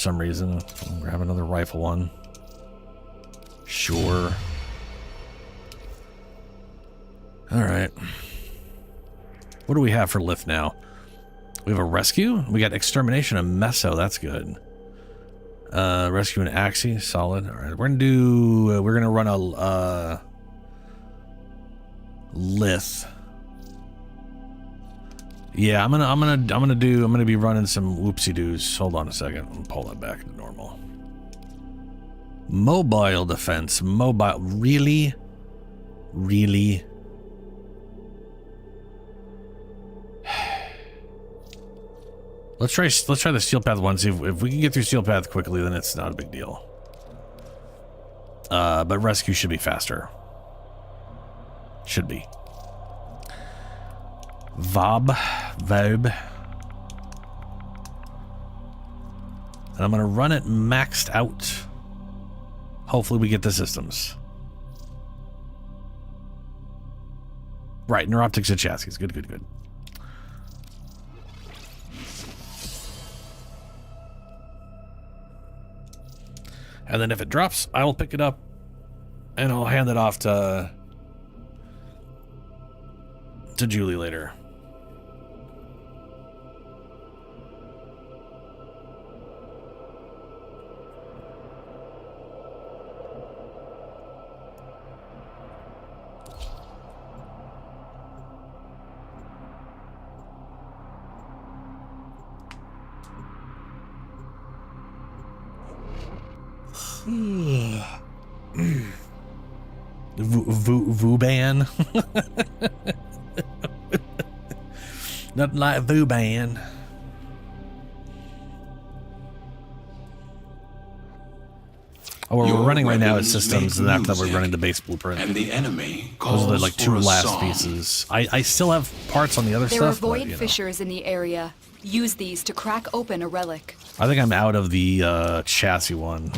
reason. I'll grab another rifle one. Sure. Alright. What do we have for Lith now? We have a rescue. We got extermination and meso. That's good. Rescue and axie. Solid. All right. We're gonna run a Lith. Yeah, I'm gonna be running some whoopsie doos. Hold on a second. I'm gonna pull that back to normal. Mobile defense. Mobile. Really? Really? Let's try the Steel Path one. See if we can get through Steel Path quickly, then it's not a big deal. But rescue should be faster. Should be. Vob. And I'm gonna run it maxed out. Hopefully we get the systems. Right, neuroptics and chassis. Good, good, good. And then if it drops, I will pick it up and I'll hand it off to Julie later. Vuban. Nothing like Vuban. Oh, what we're running right now is systems, and after that we're running the base blueprint. And the enemy those are the like two last song. Pieces. I still have parts on the other There stuff. are void but, fissures in the area. Use these to crack open a relic. I think I'm out of the chassis one.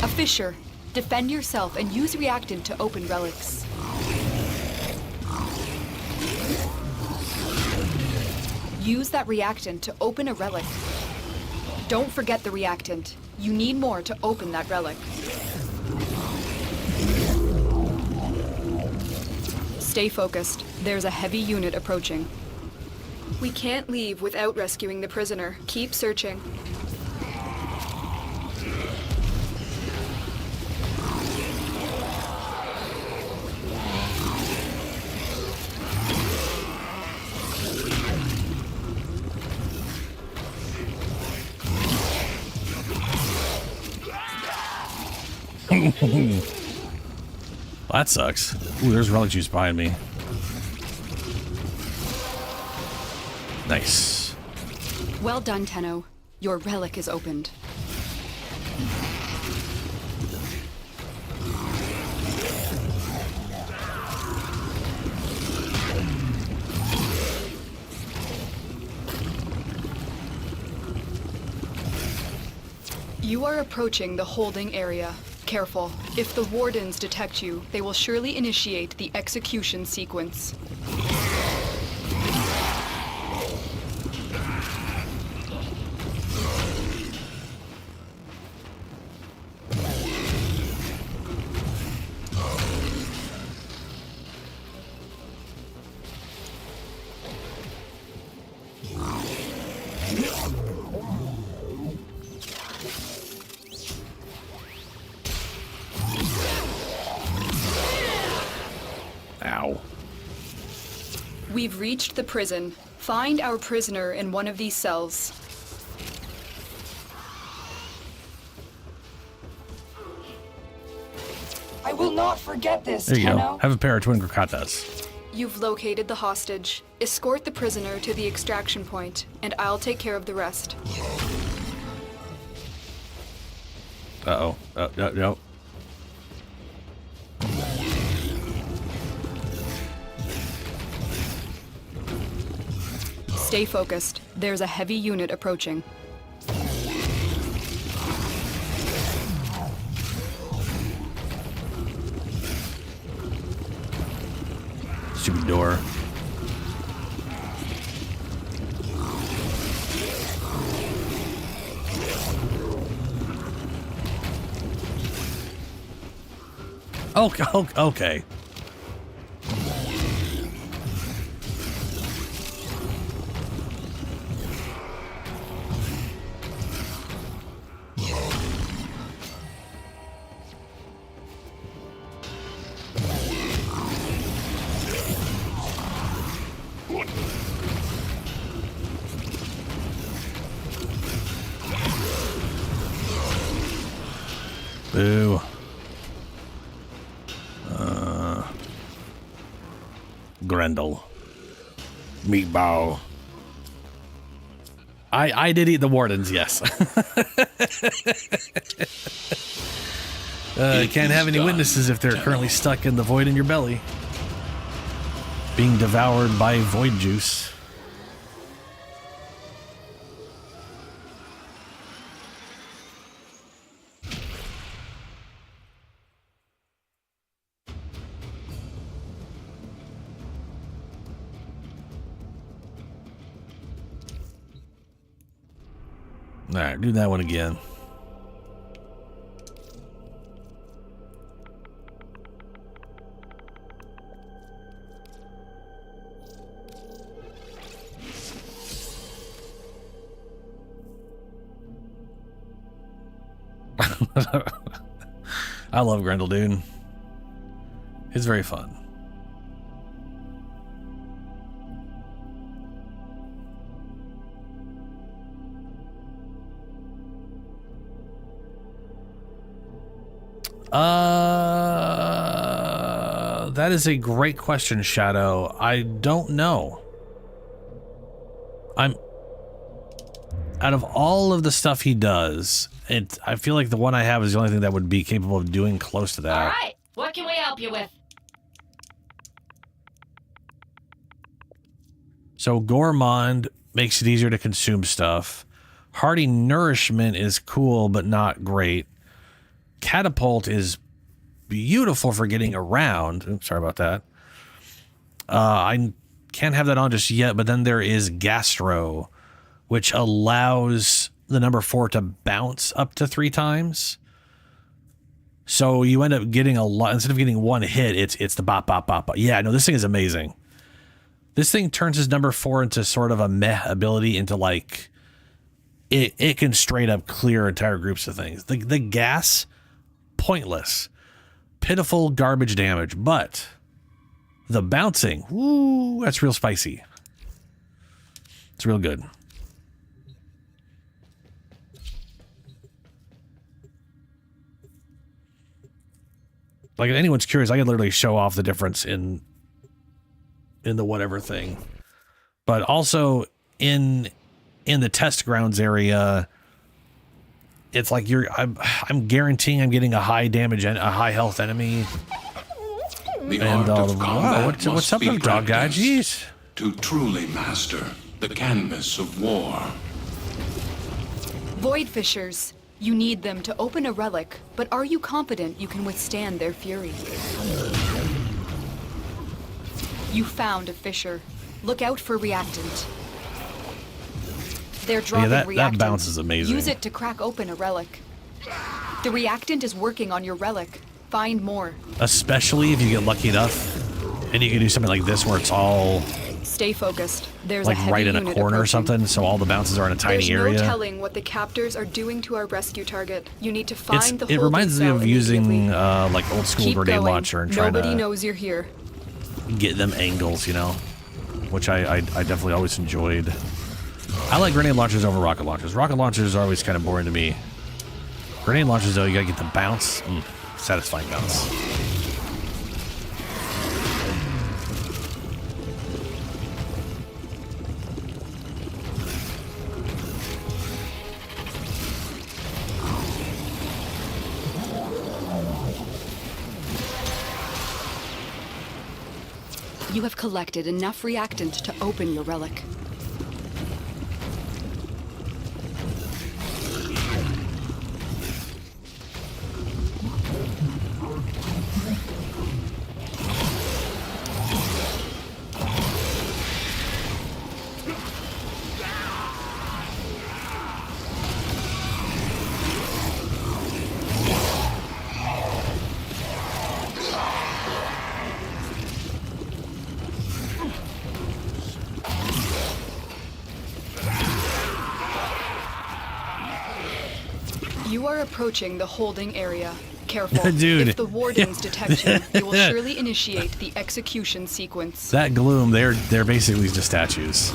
A fissure. Defend yourself and use reactant to open relics. Use that reactant to open a relic. Don't forget the reactant. You need more to open that relic. Stay focused. There's a heavy unit approaching. We can't leave without rescuing the prisoner. Keep searching. Well, that sucks. Ooh, there's relic juice behind me. Nice. Well done, Tenno. Your relic is opened. You are approaching the holding area. Careful. If the wardens detect you, they will surely initiate the execution sequence. Ow. We've reached the prison. Find our prisoner in one of these cells. I will not forget this, There you Tenno. go. Have a pair of twin Ducats. You've located the hostage. Escort the prisoner to the extraction point, and I'll take care of the rest. Uh-oh. No. Stay focused. There's a heavy unit approaching. Stupid door. Okay. Boo. Grendel. Meatball. I did eat the wardens, yes. You can't have any witnesses if they're currently stuck in the void in your belly. Being devoured by void juice. Alright, do that one again. I love Grendel, dude. It's very fun. That is a great question, Shadow. I don't know. Out of all of the stuff he does, I feel like the one I have is the only thing that would be capable of doing close to that. All right, what can we help you with? So Gourmand makes it easier to consume stuff. Hearty Nourishment is cool, but not great. Catapult is beautiful for getting around. Oops, sorry about that. I can't have that on just yet, but then there is Gastro, which allows the number 4 to bounce up to 3 times. So you end up getting a lot, instead of getting one hit, it's the bop, bop, bop, bop. Yeah, no, this thing is amazing. This thing turns his number 4 into sort of a meh ability into like, it can straight up clear entire groups of things. The gas, pointless, pitiful garbage damage, but the bouncing, woo, that's real spicy. It's real good. Like, if anyone's curious, I could literally show off the difference in the whatever thing. But also in the test grounds area, it's like I'm guaranteeing I'm getting a high damage and a high health enemy. The art of combat what's up, little dog guy? Jeez. To truly master the canvas of war. Void fissures. You need them to open a relic, but are you confident you can withstand their fury? You found a fissure. Look out for reactant. They're dropping reactant. That bounce is amazing. Use it to crack open a relic. The reactant is working on your relic. Find more. Especially if you get lucky enough and you can do something like this where it's all Stay focused. There's like a heavy right in a unit corner or approaching. something, so all the bounces are in a tiny There's area. no telling what the captors are doing to our rescue target. You need to find the It holding reminds me cell of using immediately. like old school Keep grenade going. launcher and trying Nobody to knows you're here. get them angles, you know, which I definitely always enjoyed. I like grenade launchers over rocket launchers. Rocket launchers are always kind of boring to me. Grenade launchers, though, you gotta get the bounce. Satisfying bounce. You have collected enough reactant to open your relic. You are approaching the holding area. Careful. Dude. If the wardens detect you, they will surely initiate the execution sequence. That Gloom, they're basically just statues.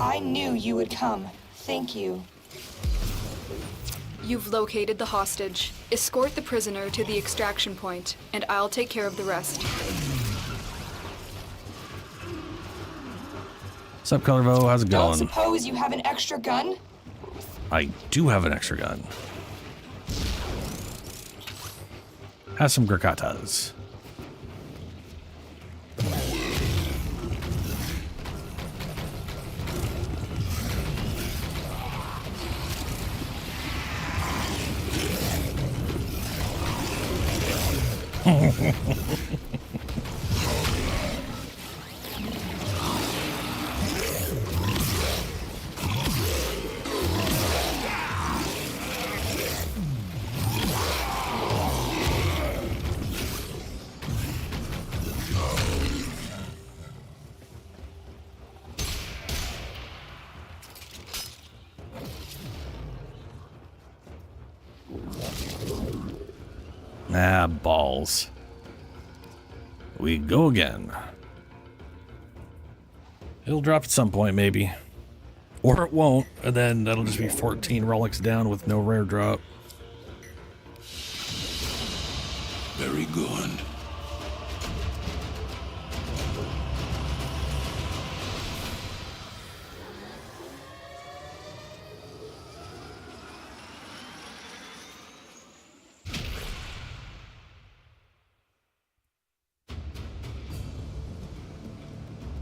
I knew you would come. Thank you. You've located the hostage. Escort the prisoner to the extraction point, and I'll take care of the rest. What's up, Colorvo? How's it Don't going? suppose you have an extra gun? I do have an extra gun. Have some gricatas. Ah, balls. We go again. It'll drop at some point, maybe. Or it won't, and then that'll just be 14 relics down with no rare drop. Very good.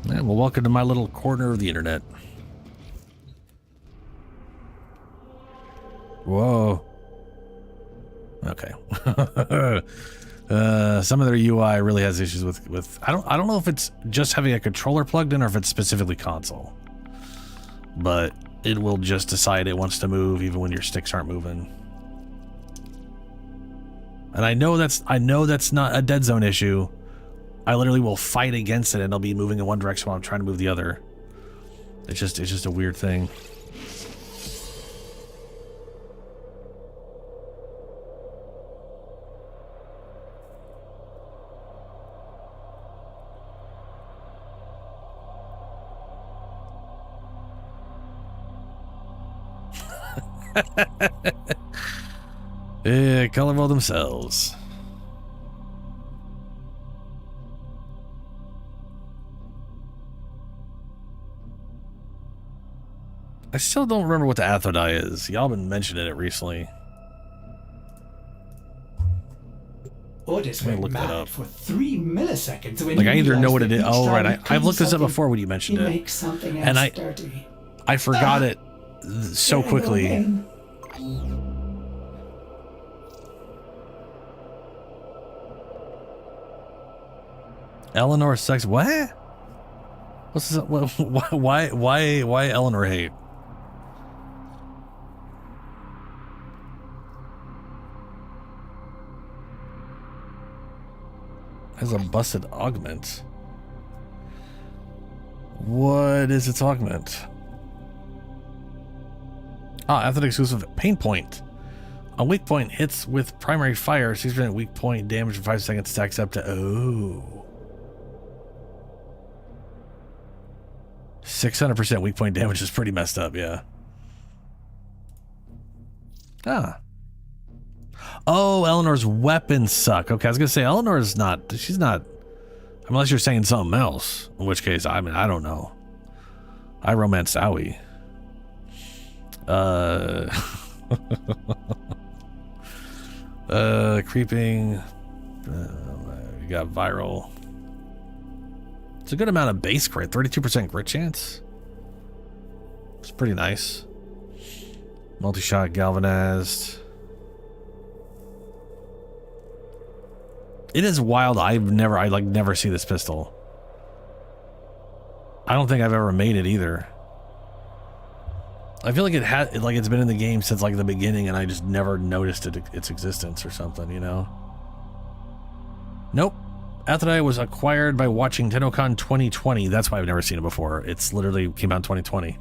Yeah, well, welcome to my little corner of the internet. Whoa. Okay. Some of their UI really has issues with I don't know if it's just having a controller plugged in or if it's specifically console. But it will just decide it wants to move even when your sticks aren't moving. And I know that's not a dead zone issue. I literally will fight against it and it'll be moving in one direction while I'm trying to move the other. It's just a weird thing. Yeah, colorful themselves. I still don't remember what the athodai is. Y'all been mentioning it recently. Orders went look that mad up. for 3 milliseconds when Like he I either know realized what it that is. each Oh time right, he I've cleans looked this up something, before when you mentioned he it, makes something and else dirty. I forgot it so quickly. Eleanor sex. What? What's this? Why Eleanor hate? Has a busted augment. What is its augment? Ah, athlete exclusive pain point. A weak point hits with primary fire, 6% weak point damage for 5 seconds, stacks up to 600% weak point damage is pretty messed up, yeah. Ah. Oh, Eleanor's weapons suck. Okay, I was gonna say Eleanor's not. She's not. Unless you're saying something else, in which case, I mean, I don't know. I romanced Owie. Creeping. We got viral. It's a good amount of base crit. 32% crit chance. It's pretty nice. Multi-shot galvanized. It is wild. I never see this pistol. I don't think I've ever made it either. I feel like it's been in the game since like the beginning and I just never noticed its existence or something, you know? Nope. Athodai was acquired by watching Tennocon 2020. That's why I've never seen it before. It's literally came out in 2020.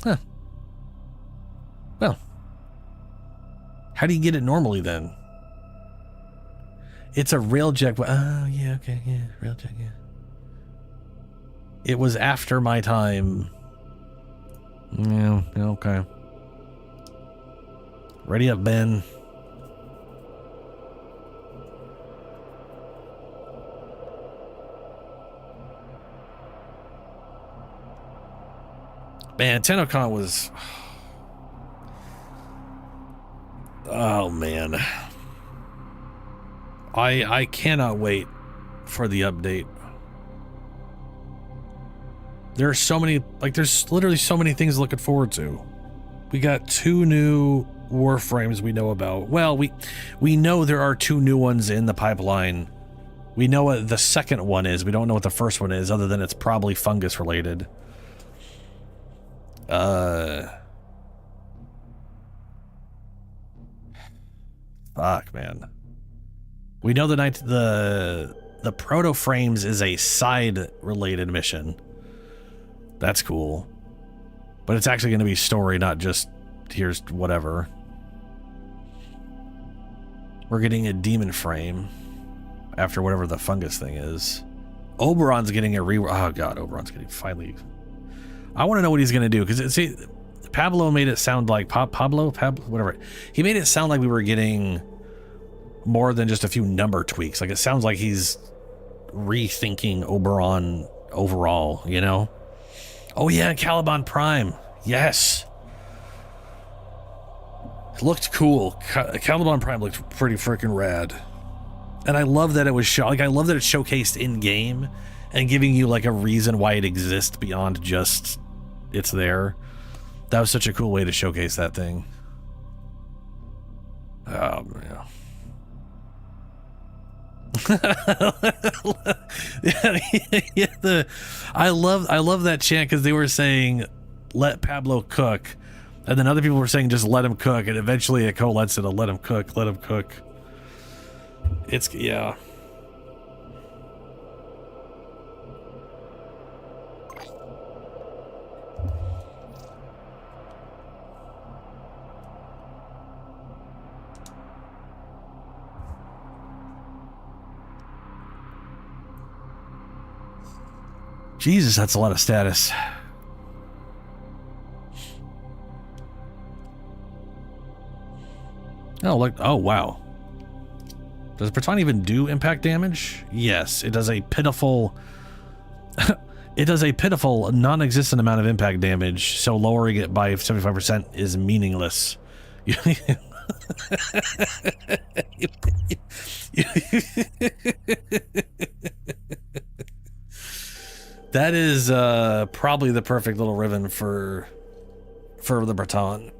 Huh. Well. How do you get it normally then? It's a railjack. Oh, yeah, okay, yeah, railjack, yeah. It was after my time. Yeah, okay. Ready up, Ben. Man, Tennocon was... Oh, man. I cannot wait for the update. There are so many, like, there's literally so many things looking forward to. We got 2 new Warframes we know about. Well, we know there are 2 new ones in the pipeline. We know what the second one is. We don't know what the first one is, other than it's probably fungus related. Fuck, man. We know the proto frames is a side related mission. That's cool. But it's actually going to be story, not just here's whatever. We're getting a demon frame after whatever the fungus thing is. Oberon's getting a oh god, Oberon's getting finally. I want to know what he's going to do, because see, Pablo made it sound like Pablo, whatever. He made it sound like we were getting more than just a few number tweaks. Like, it sounds like he's rethinking Oberon overall, you know? Oh yeah, Caliban Prime. Yes. It looked cool. Caliban Prime looked pretty freaking rad. And I love that it was I love that it's showcased in game and giving you like a reason why it exists beyond just it's there. That was such a cool way to showcase that thing. Oh yeah. I love that chant because they were saying let Pablo cook, and then other people were saying just let him cook, and eventually it coalesced to let him cook, let him cook. It's yeah. Jesus, that's a lot of status. Oh, look. Oh, wow. Does Proton even do impact damage? Yes, it does a pitiful... it does a pitiful, non-existent amount of impact damage, so lowering it by 75% is meaningless. That is probably the perfect little ribbon for the Breton.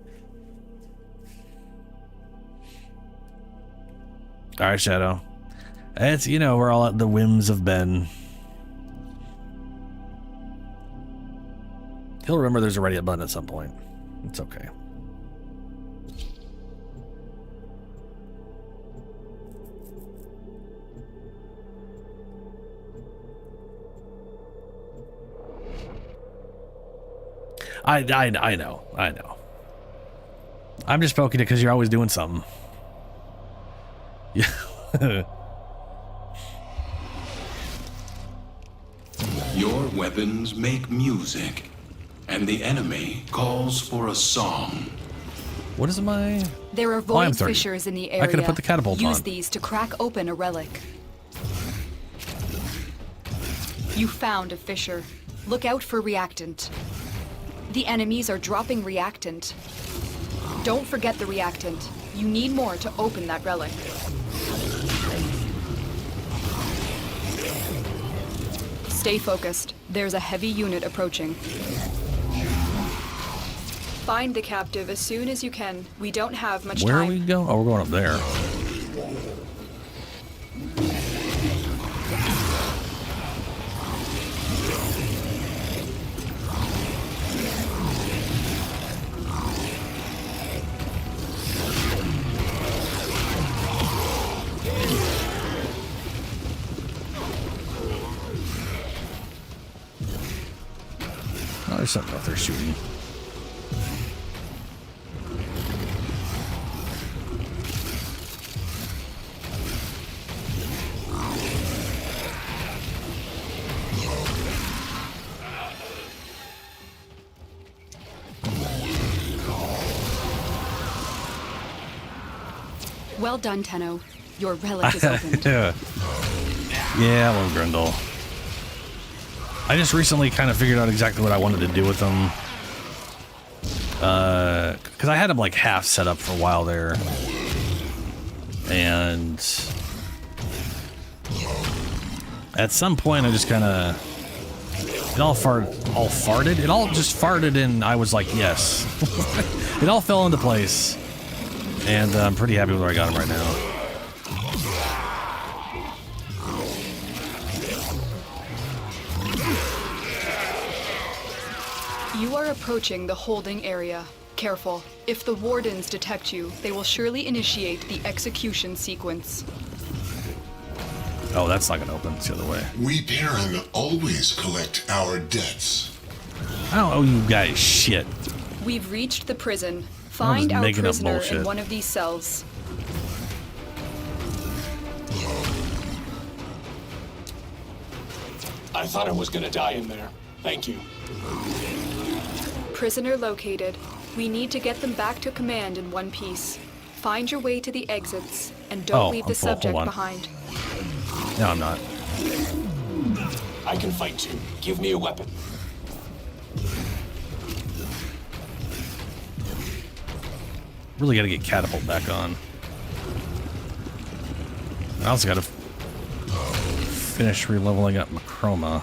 All right, Shadow. It's, you know, we're all at the whims of Ben. He'll remember there's a ready button at some point. It's okay. I know. I'm just poking it because you're always doing something. Yeah. Your weapons make music, and the enemy calls for a song. What is my... There are void fissures in the area. I could have put the catapult on. Use these to crack open a relic. You found a fissure. Look out for reactant. The enemies are dropping reactant. Don't forget the reactant. You need more to open that relic. Stay focused. There's a heavy unit approaching. Find the captive as soon as you can. We don't have much time. Where are we going? Oh, we're going up there. Oh, there's something out there shooting. Well done, Tenno. Your relic is opened. Yeah, I love Grendel. I just recently kind of figured out exactly what I wanted to do with them. Because I had them like half set up for a while there. And at some point I just kind of... It all farted? It all just farted and I was like, yes. It all fell into place. And I'm pretty happy with where I got them right now. You are approaching the holding area. Careful. If the wardens detect you, they will surely initiate the execution sequence. Oh, that's not gonna open. It's the other way. We Baron always collect our debts. I don't owe you guys shit. We've reached the prison. Find our prisoner in one of these cells. I thought I was gonna die in there. Thank you. Prisoner located. We need to get them back to command in one piece. Find your way to the exits, and don't leave the subject behind. No, I'm not. I can fight too. Give me a weapon. Really gotta get catapult back on. I also gotta finish re-leveling up my Chroma.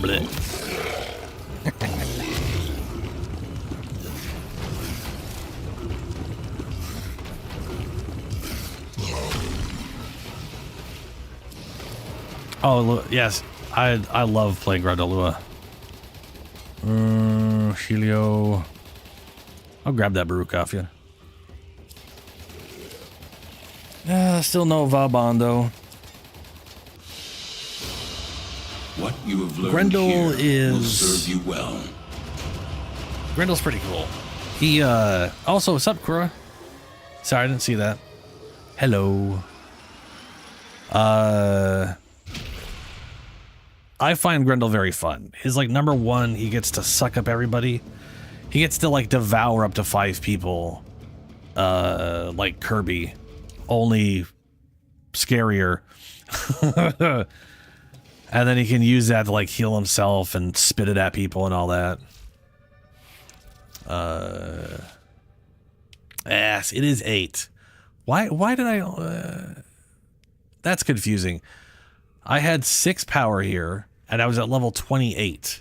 Blech. Oh, yes. I love playing Grendel. Helio. I'll grab that Baruch off you. Still no Vauban, though. What you have learned Grendel here will serve you well. Grendel's pretty cool. He, also, what's up, Kura? Sorry, I didn't see that. Hello. I find Grendel very fun. His, like, number one, he gets to suck up everybody. He gets to, like, devour up to 5 people. Like Kirby. Only scarier. And then he can use that to, like, heal himself and spit it at people and all that. Yes, it is 8. Why did I... that's confusing. I had 6 power here, and I was at level 28.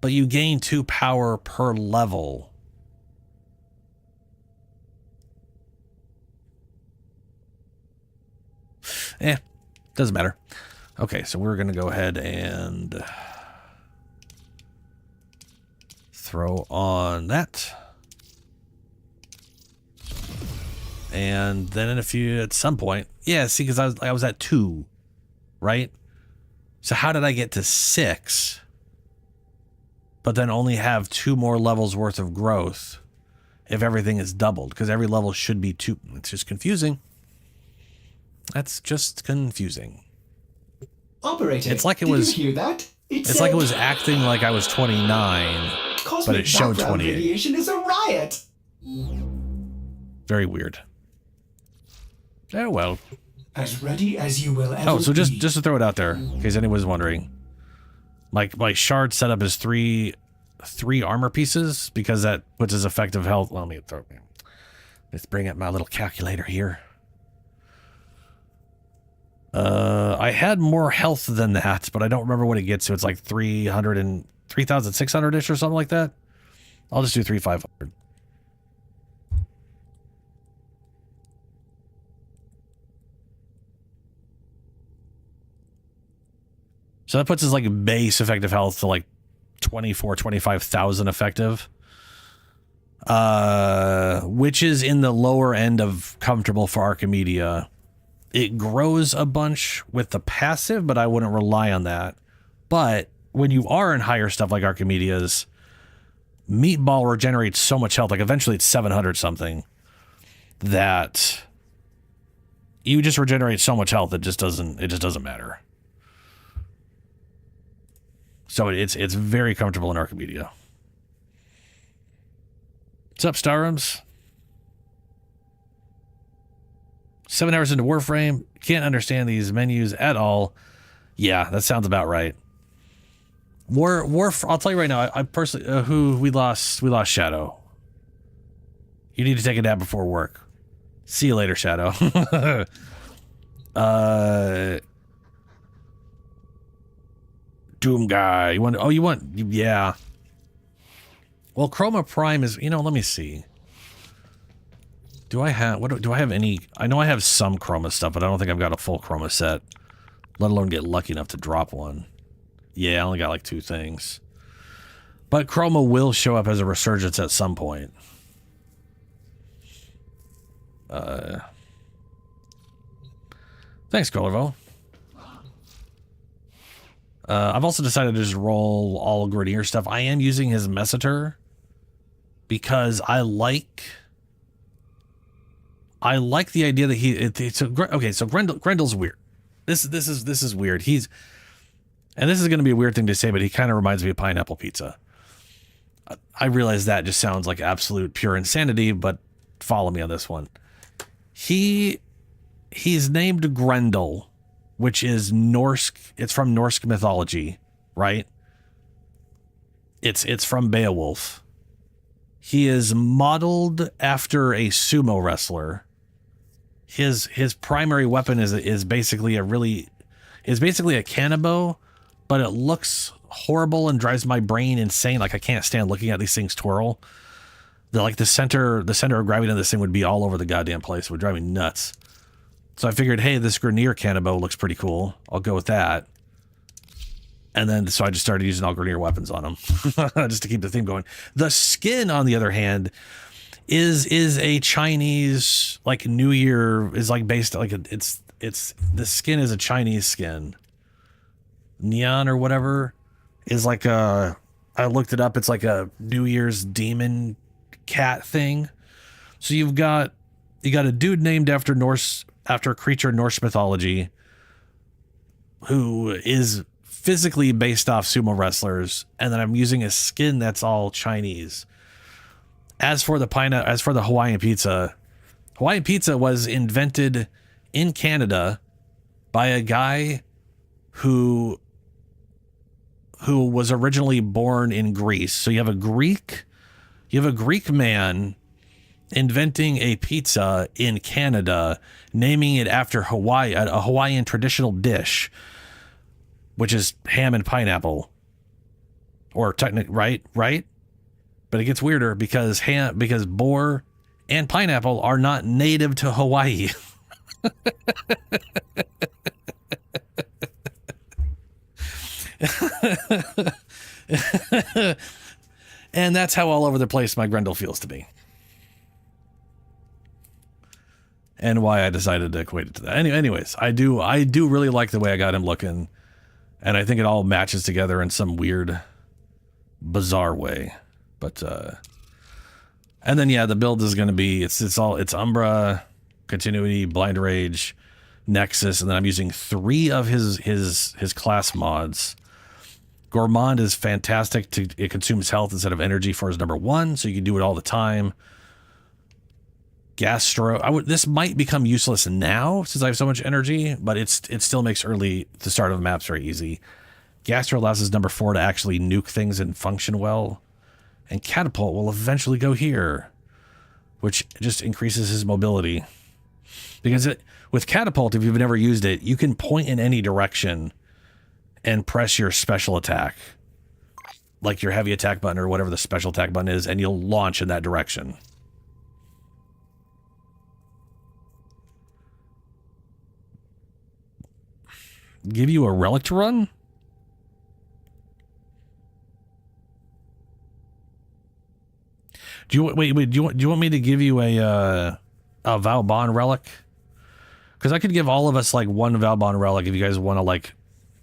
But you gain 2 power per level. Doesn't matter. Okay, so we're going to go ahead and throw on that. And then at some point, yeah, see, because I was at 2, right? So how did I get to 6, but then only have 2 more levels worth of growth if everything is doubled? Because every level should be 2. It's just confusing. That's just confusing. Operator, it's like it did was. You hear that? It's like it was acting like I was 29, but it showed 28. Radiation is a riot. Very weird. Oh well. As ready as you will ever. Oh, so just to throw it out there, in case anyone's wondering, like my shard setup is three armor pieces because that puts his effective health. Let's bring up my little calculator here. I had more health than that, but I don't remember what it gets to. It's like 3,600-ish or something like that. I'll just do 3,500. So that puts his like base effective health to like 25,000 effective. Which is in the lower end of comfortable for Archimedia. It grows a bunch with the passive, but I wouldn't rely on that. But when you are in higher stuff like Archimedia's, Meatball regenerates so much health, like eventually it's 700 something, that you just regenerate so much health it just doesn't matter. So it's very comfortable in Archimedia. What's up, Starums? 7 hours into Warframe, can't understand these menus at all. Yeah, that sounds about right. I'll tell you right now, I personally, we lost Shadow. You need to take a nap before work. See you later, Shadow. Doom guy. Yeah. Well, Chroma Prime is, let me see. Do I have any? I know I have some Chroma stuff, but I don't think I've got a full Chroma set, let alone get lucky enough to drop one. Yeah, I only got like 2 things. But Chroma will show up as a resurgence at some point. Thanks, Colorvo. I've also decided to just roll all Grenier stuff. I am using his Messator because I like the idea that so Grendel's weird. This is weird. And this is going to be a weird thing to say, but he kind of reminds me of pineapple pizza. I realize that just sounds like absolute pure insanity, but follow me on this one. He's named Grendel, which is Norse. It's from Norse mythology, right? It's from Beowulf. He is modeled after a sumo wrestler. His primary weapon is basically a cannonbow, but it looks horrible and drives my brain insane. Like, I can't stand looking at these things twirl. The center of gravity on this thing would be all over the goddamn place. It would drive me nuts. So I figured, hey, this Grenier cannonbow looks pretty cool. I'll go with that. And then, so I just started using all Grenier weapons on him just to keep the theme going. The skin, on the other hand, is a Chinese, like, New Year, is like based, like, the skin is a Chinese skin. Neon or whatever is like I looked it up. It's like a New Year's demon cat thing. So you got a dude named after a creature in Norse mythology who is physically based off sumo wrestlers, and then I'm using a skin that's all Chinese. As for the Hawaiian pizza was invented in Canada by a guy who was originally born in Greece. So you have a Greek man inventing a pizza in Canada, naming it after Hawaii, a Hawaiian traditional dish, which is ham and pineapple. Or right? But it gets weirder because boar and pineapple are not native to Hawaii. And that's how all over the place my Grendel feels to me. And why I decided to equate it to that. Anyways, I do really like the way I got him looking. And I think it all matches together in some weird, bizarre way. But, and then, yeah, the build is going to be, it's Umbra, Continuity, Blind Rage, Nexus, and then I'm using 3 of his class mods. Gourmand is fantastic. It consumes health instead of energy for his number 1, so you can do it all the time. Gastro, this might become useless now since I have so much energy, but it still makes the start of the maps very easy. Gastro allows his number 4 to actually nuke things and function well. And Catapult will eventually go here, which just increases his mobility. Because with Catapult, if you've never used it, you can point in any direction and press your special attack, like your heavy attack button or whatever the special attack button is, and you'll launch in that direction. Give you a relic to run? Do you want me to give you a Valbon relic? Because I could give all of us like one Valbon relic if you guys want to like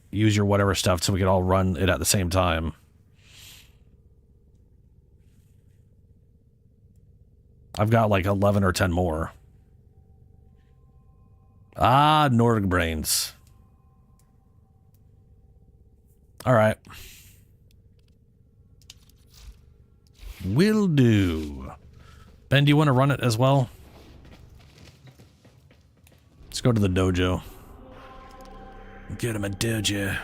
use your whatever stuff so we can all run it at the same time. I've got like 11 or 10 more. Ah, Nordic brains. All right. Will do. Ben, do you want to run it as well? Let's go to the dojo. Get him a dojo.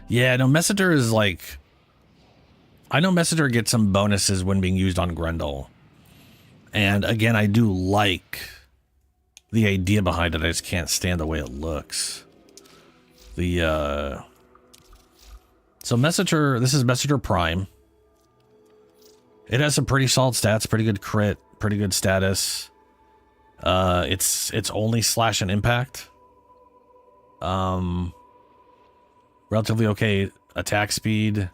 Yeah, no, Messenger is like... I know Messenger gets some bonuses when being used on Grendel. And again, I do like the idea behind it. I just can't stand the way it looks. So Messenger, this is Messenger Prime. It has some pretty solid stats, pretty good crit, pretty good status. It's only slash and impact. Relatively okay attack speed.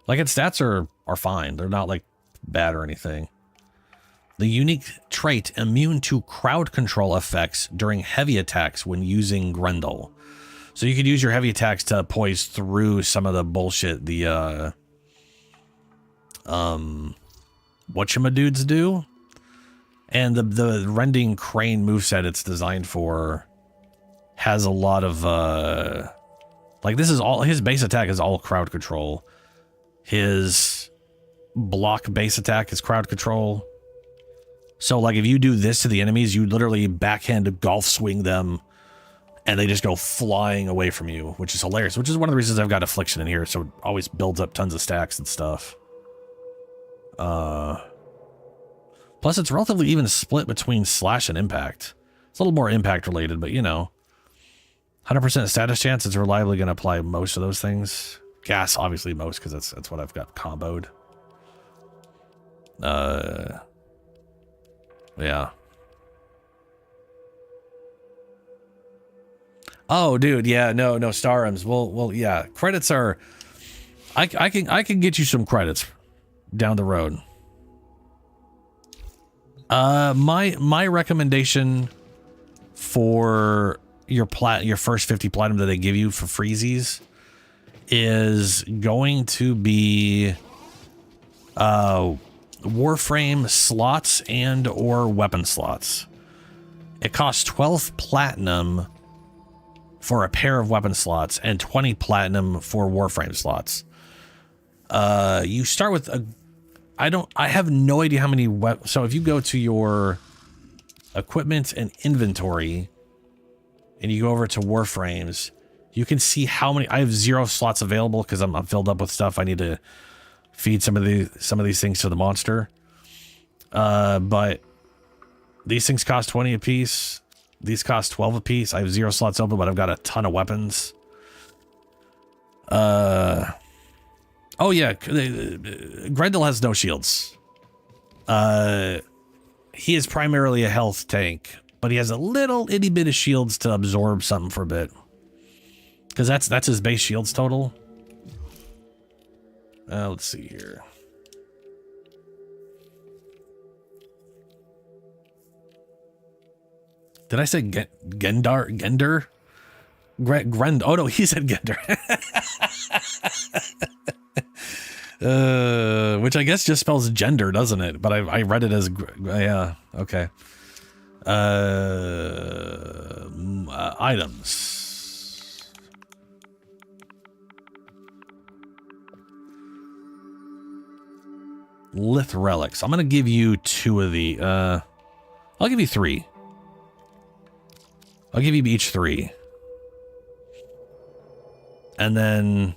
Like, its stats are fine. They're not like bad or anything. The unique trait, immune to crowd control effects during heavy attacks when using Grendel. So you could use your heavy attacks to poise through some of the bullshit, the whatchamadudes do. And the rending crane moveset it's designed for has a lot of like this is all his base attack is all crowd control. His block base attack is crowd control. So like if you do this to the enemies, you literally backhand golf swing them and they just go flying away from you, which is hilarious, which is one of the reasons I've got affliction in here, so it always builds up tons of stacks and stuff. Plus it's relatively even split between slash and impact. It's a little more impact related, but you know, 100% status chance, it's reliably going to apply most of those things. Gas, obviously most, because that's what I've got comboed. Yeah. Oh, dude, yeah, no, Star M's. Well, yeah. Credits are. I can get you some credits down the road. My recommendation for your first 50 platinum that they give you for freezies is going to be Warframe slots and or weapon slots. It costs 12 platinum for a pair of weapon slots and 20 platinum for Warframe slots. You start with I have no idea how many so if you go to your equipment and inventory and you go over to Warframes, you can see how many. I have 0 slots available because I'm filled up with stuff. I need to feed some of these things to the monster. But these things cost 20 a piece. These cost 12 a piece. I have 0 slots open, but I've got a ton of weapons. Oh yeah, Grendel has no shields. He is primarily a health tank, but he has a little itty bit of shields to absorb something for a bit. Because that's his base shields total. Let's see here. Did I say Gender? Grend. Oh no, he said Gender. Which I guess just spells gender, doesn't it? But I read it as yeah. Okay. Items. Lith relics. I'm gonna give you 2 of the. I'll give you 3. I'll give you each 3. And then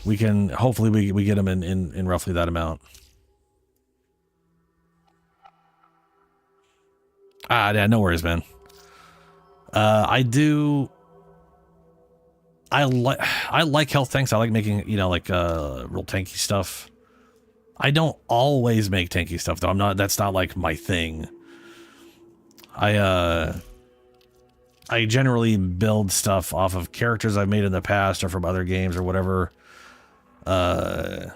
we can hopefully we get them in roughly that amount. Yeah, no worries, man. I like health tanks. I like making, like real tanky stuff. I don't always make tanky stuff though. That's not like my thing. I generally build stuff off of characters I've made in the past or from other games or whatever. So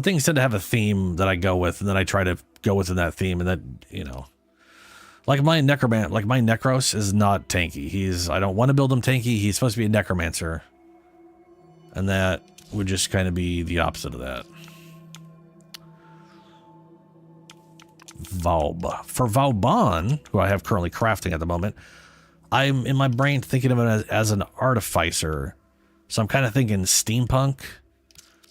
things tend to have a theme that I go with, and then I try to go within that theme, and that, like my Necros is not tanky. I don't want to build him tanky. He's supposed to be a necromancer. And that would just kind of be the opposite of that. Valb. For Vauban, who I have currently crafting at the moment, I'm in my brain thinking of it as an artificer. So I'm kind of thinking steampunk.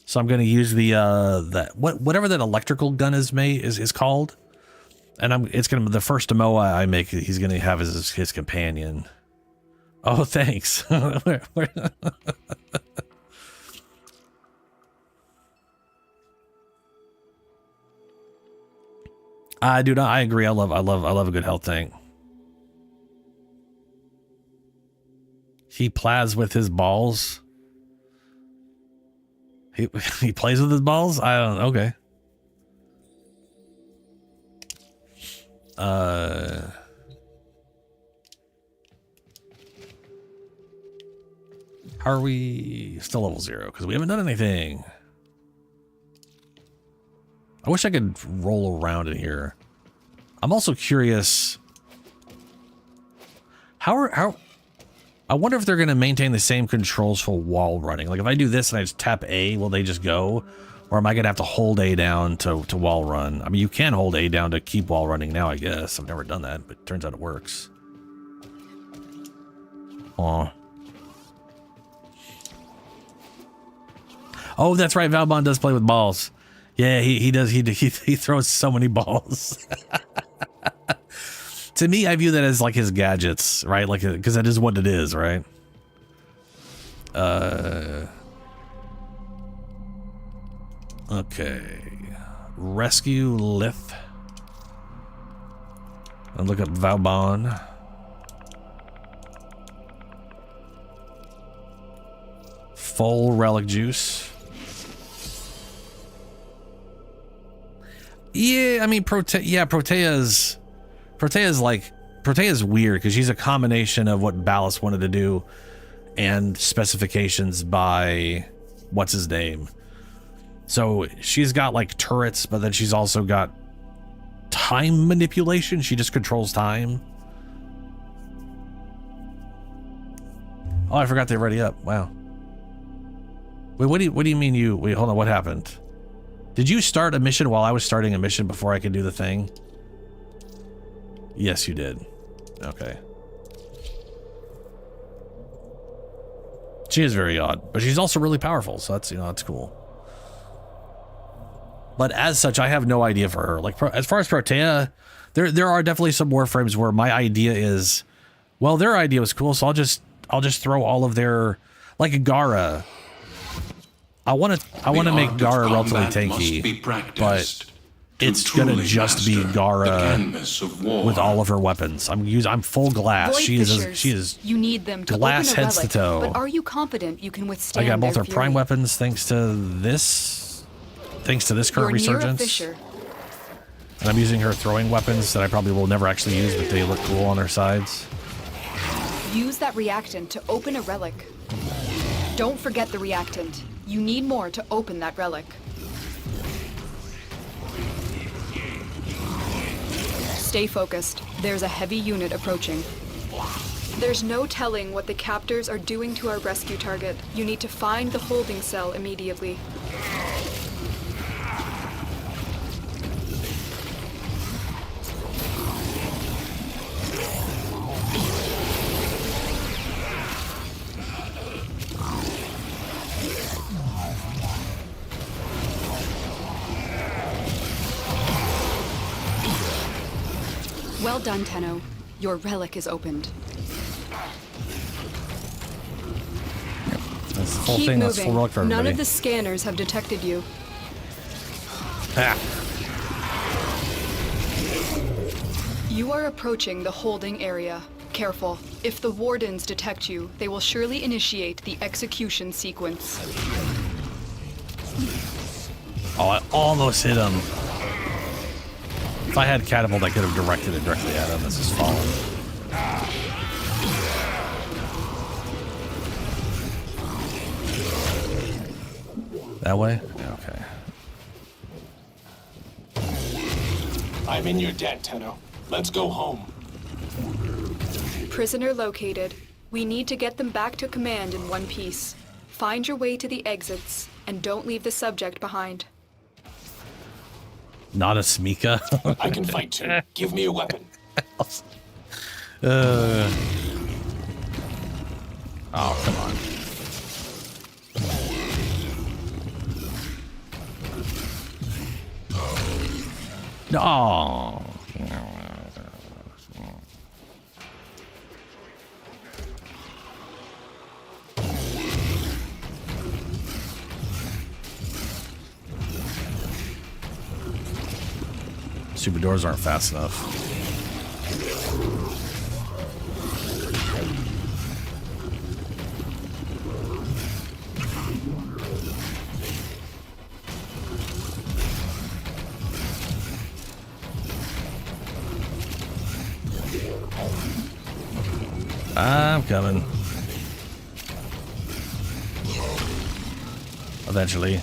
So I'm going to use whatever that electrical gun is called. And it's going to be the first demo I make. He's going to have his companion. Oh, thanks. Dude, I agree. I love a good health tank. He plays with his balls. He plays with his balls? I don't know. Okay. How are we still level 0? Because we haven't done anything. I wish I could roll around in here. I'm also curious. How I wonder if they're going to maintain the same controls for wall running. Like if I do this and I just tap A, will they just go? Or am I going to have to hold A down to wall run? I mean, you can hold A down to keep wall running now, I guess. I've never done that, but it turns out it works. Aw. Oh, that's right. Valbon does play with balls. Yeah, he does. He throws so many balls. To me, I view that as like his gadgets, right? Like, because that is what it is, right? Okay. Rescue Lith. I'll look up Valbon. Full relic juice. Yeah, I mean, Protea's weird because she's a combination of what Ballast wanted to do and specifications by what's his name. So she's got like turrets, but then she's also got time manipulation. She just controls time. Oh, I forgot they ready up. Wow. Wait, what do you mean you? Wait, hold on. What happened? Did you start a mission while I was starting a mission before I could do the thing? Yes, you did. Okay. She is very odd, but she's also really powerful, so that's, that's cool. But as such, I have no idea for her. Like, as far as Protea, there are definitely some Warframes where my idea is, well, their idea was cool, so I'll just throw all of their, like Gara. I want to make Gara relatively tanky, but it's gonna just be Gara with all of her weapons. I'm full glass. She is. You need them to glass open a heads to relic, toe. But are you confident you can withstand? I got both their her prime fury? weapons thanks to this current You're near a resurgence. fissure. And I'm using her throwing weapons that I probably will never actually use, but they look cool on her sides. Use that reactant to open a relic. Don't forget the reactant. You need more to open that relic. Stay focused. There's a heavy unit approaching. There's no telling what the captors are doing to our rescue target. You need to find the holding cell immediately. Well done, Tenno. Your relic is opened. That's the whole Keep thing. That's moving. full relic for everybody. None of the scanners have detected you. Ah. You are approaching the holding area. Careful. If the wardens detect you, they will surely initiate the execution sequence. Oh, I almost hit him. If I had catapult, I could have directed it directly at him. This is falling. That way? Yeah, okay. I'm in your debt, Tenno. Let's go home. Prisoner located. We need to get them back to command in one piece. Find your way to the exits, and don't leave the subject behind. Not a Smika. I can fight too. Give me a weapon. Oh, come on. No. Super doors aren't fast enough. I'm coming. Eventually.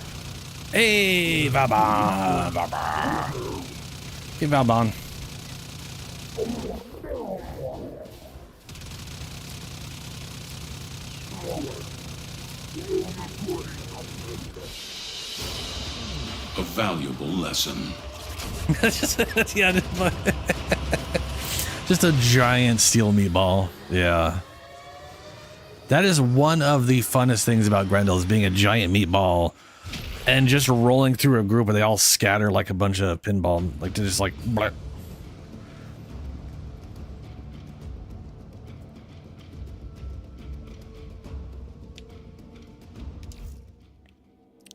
Hey, Baba! Baba! Hey, Valbon. a valuable lesson. Yeah, just a giant steel meatball. Yeah. That is one of the funnest things about Grendel, is being a giant meatball and just rolling through a group where they all scatter like a bunch of pinball. Like, they're just like... Bleh.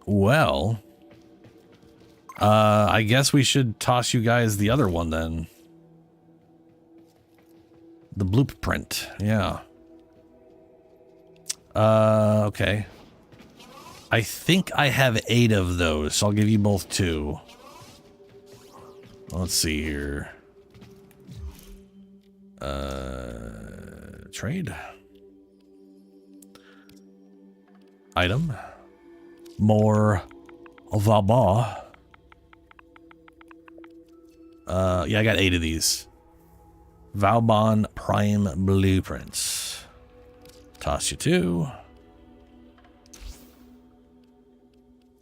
Well, I guess we should toss you guys the other one then. The blueprint, yeah. Okay. I think I have 8 of those, so I'll give you both 2. Let's see here. Trade. Item. More Vaba. Yeah, I got 8 of these. Valbon Prime Blueprints. Toss you 2.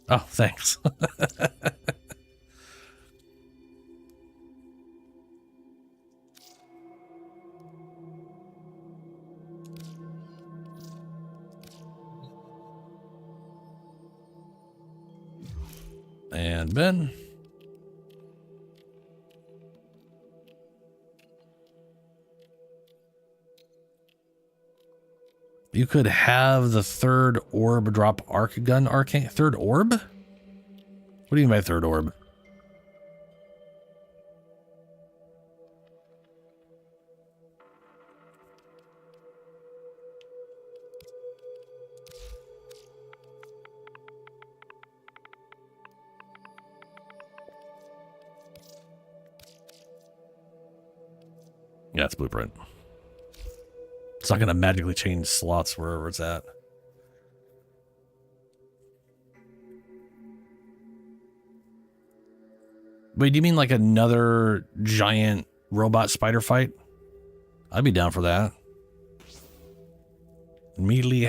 Oh, thanks. And Ben. You could have the 3rd orb drop arc gun arcane. 3rd orb? What do you mean by 3rd orb? Yeah, it's blueprint. It's not going to magically change slots wherever it's at. Wait, do you mean like another giant robot spider fight? I'd be down for that. Melee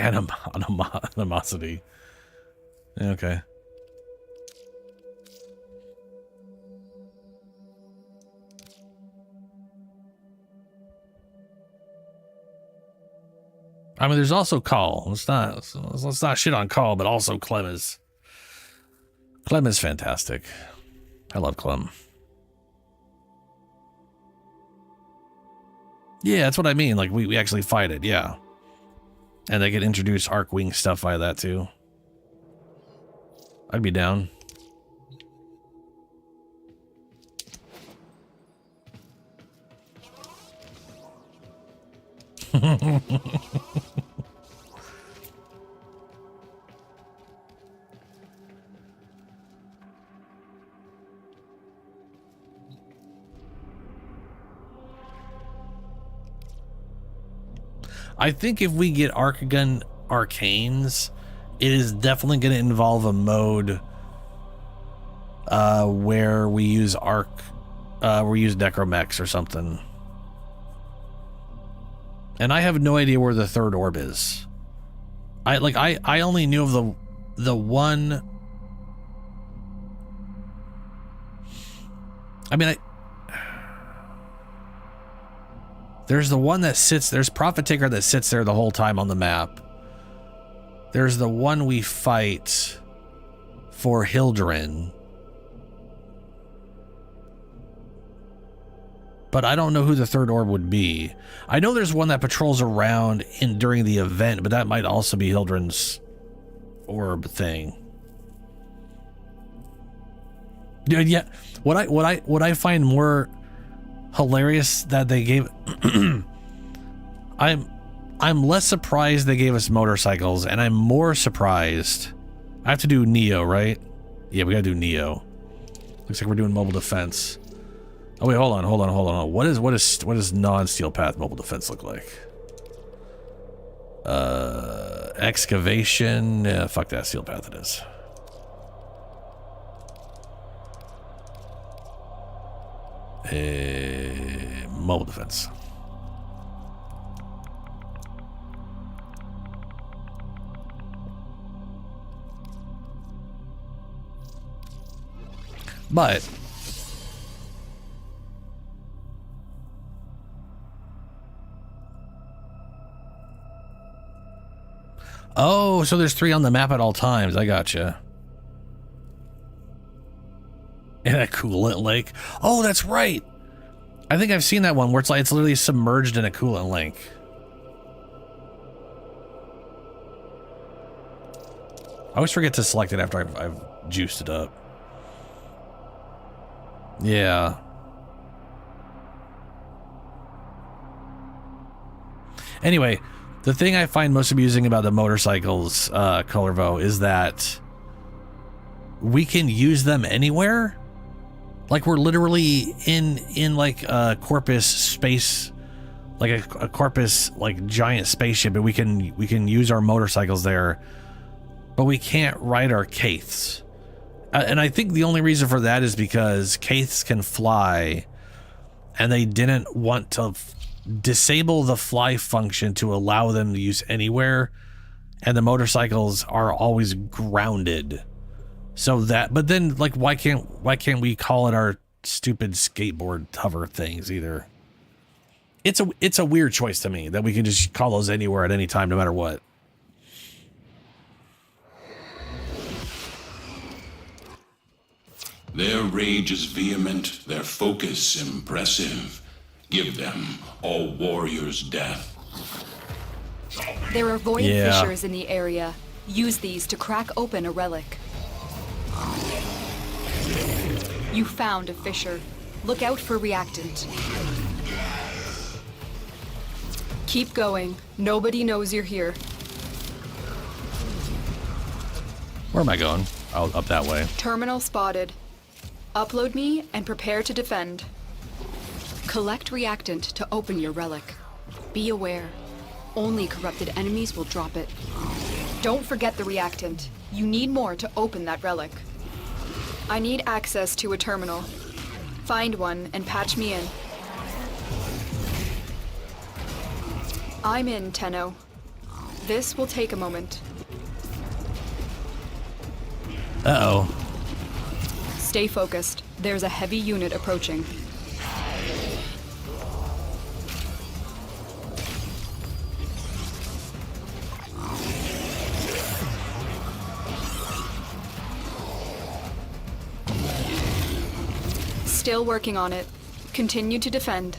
animosity. Okay. I mean, there's also Call. Let's not shit on Call, but also Clem is fantastic. I love Clem. Yeah, that's what I mean. Like, we actually fight it, yeah. And they could introduce Arcwing stuff by that, too. I'd be down. I think if we get Arcagun Arcanes, it is definitely going to involve a mode where we use Necromechs or something. And I have no idea where the 3rd orb is. I only knew of the one. I mean, there's the one that sits, there's Prophet Taker that sits there the whole time on the map. There's the one we fight for Hildren. But I don't know who the 3rd orb would be. I know there's one that patrols around during the event, but that might also be Hildren's orb thing. Yeah, what I find more hilarious that they gave I'm less surprised they gave us motorcycles, and I'm more surprised. I have to do Neo, right? Yeah, we gotta do Neo. Looks like we're doing mobile defense. Oh wait, hold on. What does non-steel path mobile defense look like? Excavation. Yeah, fuck that, steel path it is. Mobile defense. But oh, so there's 3 on the map at all times. I gotcha. In a coolant lake. Oh, that's right. I think I've seen that one where it's literally submerged in a coolant lake. I always forget to select it after I've juiced it up. Yeah. Anyway, the thing I find most amusing about the motorcycles, Colorvo, is that we can use them anywhere. Like we're literally in like a Corpus space, like a Corpus like giant spaceship, and we can use our motorcycles there, but we can't ride our Kaiths. And I think the only reason for that is because Kaiths can fly, and they didn't want to disable the fly function to allow them to use anywhere, and the motorcycles are always grounded. So that, but then like why can't we call it our stupid skateboard hover things either? It's a weird choice to me that we can just call those anywhere at any time, no matter what. Their rage is vehement, their focus impressive. Give them, all warriors, death. There are void fissures in the area. Use these to crack open a relic. You found a fissure. Look out for reactant. Keep going. Nobody knows you're here. Where am I going? Oh, up that way. Terminal spotted. Upload me and prepare to defend. Collect reactant to open your relic. Be aware. Only corrupted enemies will drop it. Don't forget the reactant. You need more to open that relic. I need access to a terminal. Find one and patch me in. I'm in, Tenno. This will take a moment. Uh-oh. Stay focused. There's a heavy unit approaching. Still working on it. Continue to defend.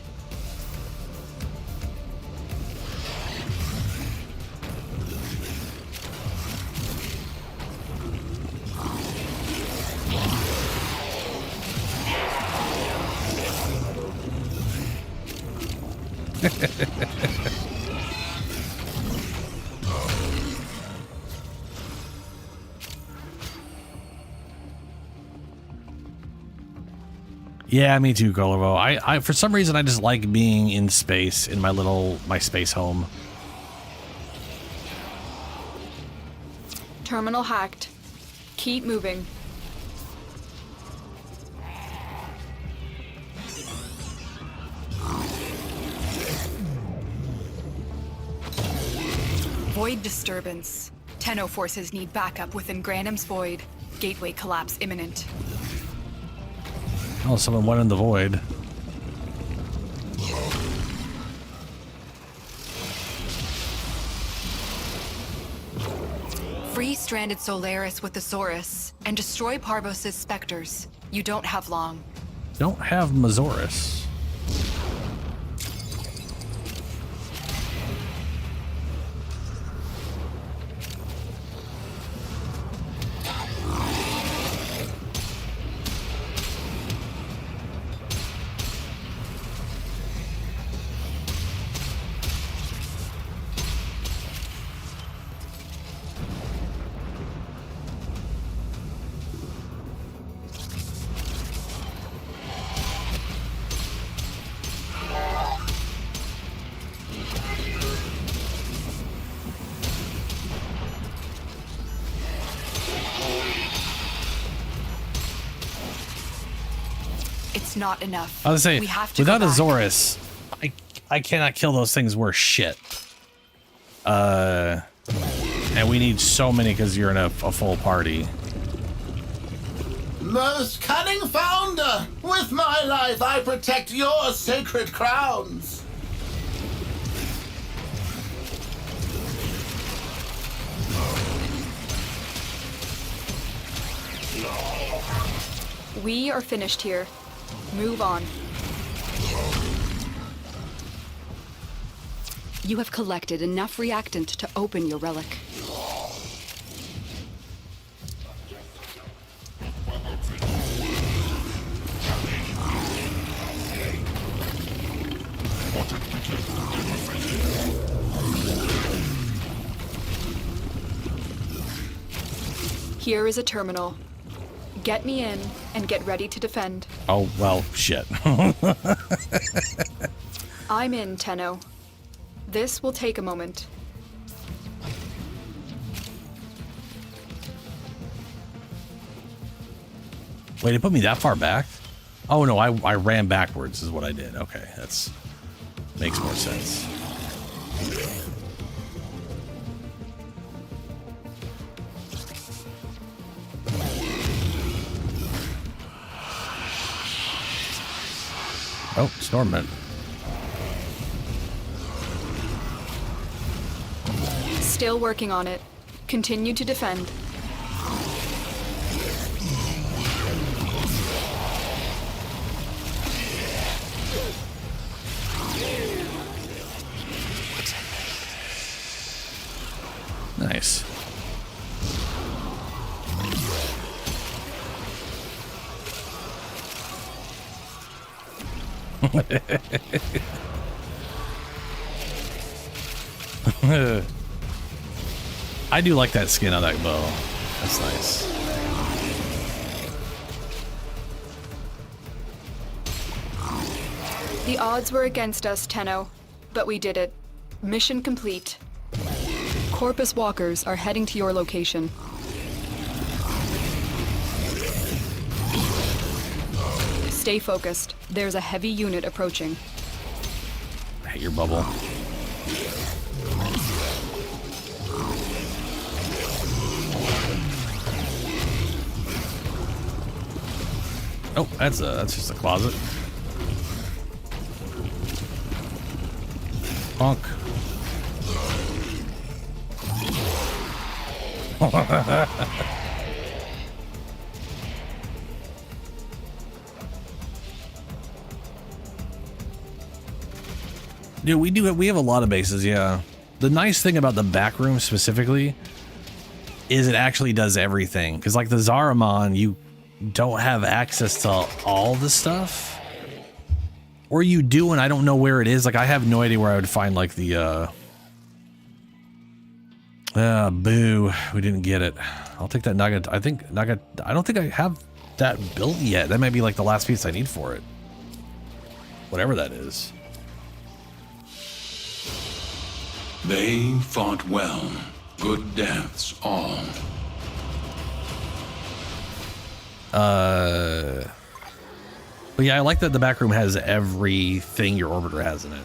Yeah, me too, Golovo. I for some reason I just like being in space in my space home. Terminal hacked. Keep moving. Void disturbance. Tenno forces need backup within Grandham's void. Gateway collapse imminent. Oh, someone went in the void. Free stranded Solaris with Thesaurus and destroy Parvos' specters. You don't have long. Don't have Mazoris. Not enough. I was saying, we have to without go a back. Zorus, I cannot kill those things worth shit. And we need so many because you're in a full party. Most cunning founder, with my life I protect your sacred crowns. We are finished here. Move on. You have collected enough reactant to open your relic. Here is a terminal. Get me in and get ready to defend. Oh, well, shit. I'm in, Tenno. This will take a moment. Wait, it put me that far back? Oh, no, I ran backwards is what I did. Okay, that's... makes more sense. Oh, Stormman. Still working on it. Continue to defend. Nice. I do like that skin on that bow. That's nice. The odds were against us, Tenno, but we did it. Mission complete. Corpus walkers are heading to your location. Stay focused. There's a heavy unit approaching. I hate your bubble. Oh, that's just a closet. Honk. Dude, we have a lot of bases, yeah. The nice thing about the back room specifically is it actually does everything. Because like the Zaramon, you don't have access to all the stuff. Or you do, and I don't know where it is. Like, I have no idea where I would find, like, the, boo. We didn't get it. I'll take that Naga. I don't think I have that built yet. That might be, like, the last piece I need for it. Whatever that is. They fought well. Good deaths, all. But yeah, I like that the back room has everything your orbiter has in it.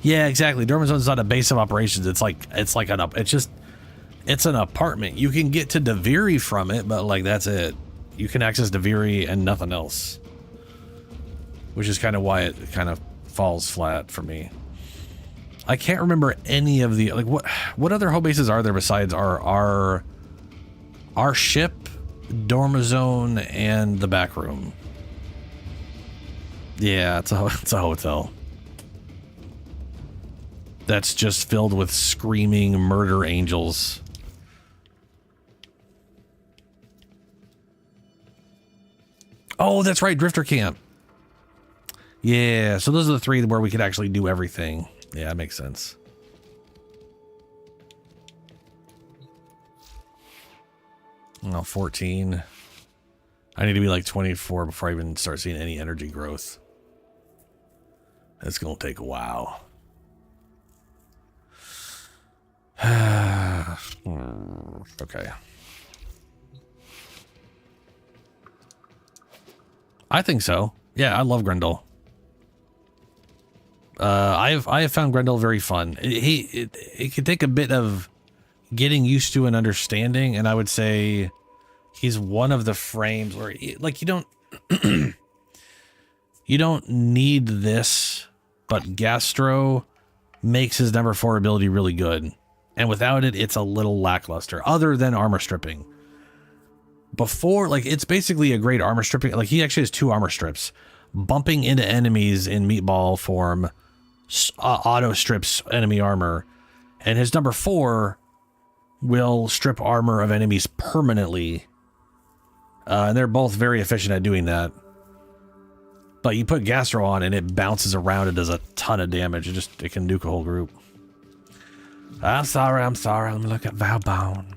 Yeah, exactly. Dormazone's not a base of operations. It's an apartment. You can get to Deviri from it, but like that's it. You can access Deviri and nothing else. Which is kind of why it kind of falls flat for me. I can't remember any of the like what other home bases are there besides our ship, Dormazone, and the back room. Yeah, it's a hotel. That's just filled with screaming murder angels. Oh, that's right, Drifter Camp. Yeah, so those are the three where we could actually do everything. Yeah, that makes sense. Oh, 14. I need to be like 24 before I even start seeing any energy growth. That's going to take a while. Okay. I think so. Yeah, I love Grendel. I have found Grendel very fun. It could take a bit of getting used to and understanding, and I would say he's one of the frames where, like, you don't you don't need this, but Gastro makes his number 4 ability really good, and without it, it's a little lackluster, other than armor stripping. Before, like, it's basically a great armor stripping. Like, he actually has 2 armor strips. Bumping into enemies in meatball form auto strips enemy armor, and his number 4 will strip armor of enemies permanently. And they're both very efficient at doing that. But you put Gastro on and it bounces around and does a ton of damage. It can nuke a whole group. I'm sorry. Let me look at Valbone.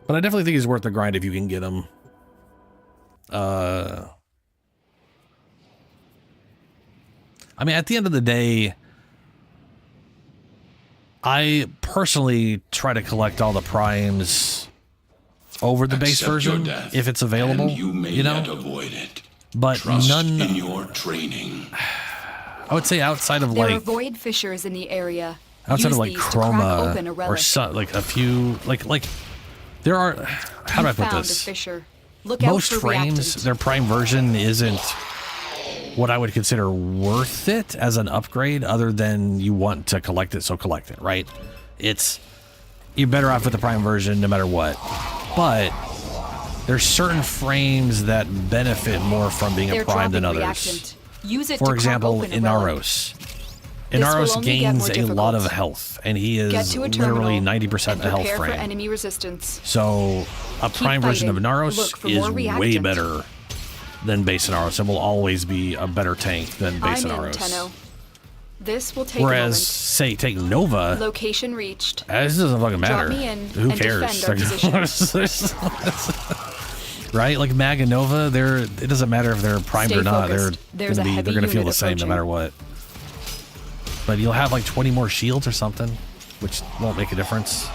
But I definitely think he's worth the grind if you can get him. I mean, at the end of the day, I personally try to collect all the primes over the base version if it's available. You may yet avoid it. But Trust none in your training. I would say outside of There are like void fissures in the area. outside Use of like these to crack Chroma open a or relic. like a few like there are, how do I put Found a this? fissure. Look out Most for frames, reactant. their prime version isn't what I would consider worth it as an upgrade, other than you want to collect it, so collect it, right? You're better off with the prime version no matter what. But there's certain frames that benefit more from being a prime than others. Reactant. Use it For to example, crack open a relic. Inaros. This will Inaros only get gains more a lot difficult. of health, and he Get is to a terminal literally 90% and a health prepare for frame. enemy resistance. So a prime version of fighting. Inaros Look for is more way reactant. better than base Inaros, and will always be a better tank than base I'm in, Inaros. Tenno. This will take Whereas, a moment. say, take Nova, Location reached. this doesn't fucking matter. Drop me in Who and cares? defend our position. Right? Like Mag and Nova, it doesn't matter if they're primed Stay or not. focused. There's a They're heavy gonna feel the unit same no approaching. matter what. But you'll have like 20 more shields or something, which won't make a difference.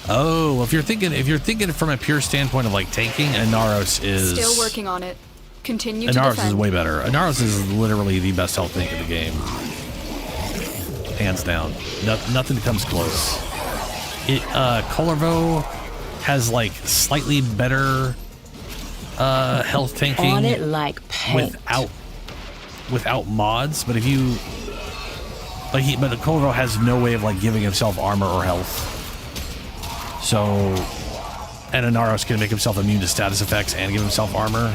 Oh, if you're thinking from a pure standpoint of like tanking, Inaros is Still working on it. Continue to Inaros defend. is way better. Inaros is literally the best health tank in the game, hands down. Nothing comes close. Colorvo has like slightly better health tanking On it like paint. without mods, but if you but Colorvo has no way of like giving himself armor or health. So, and Inaros can make himself immune to status effects and give himself armor.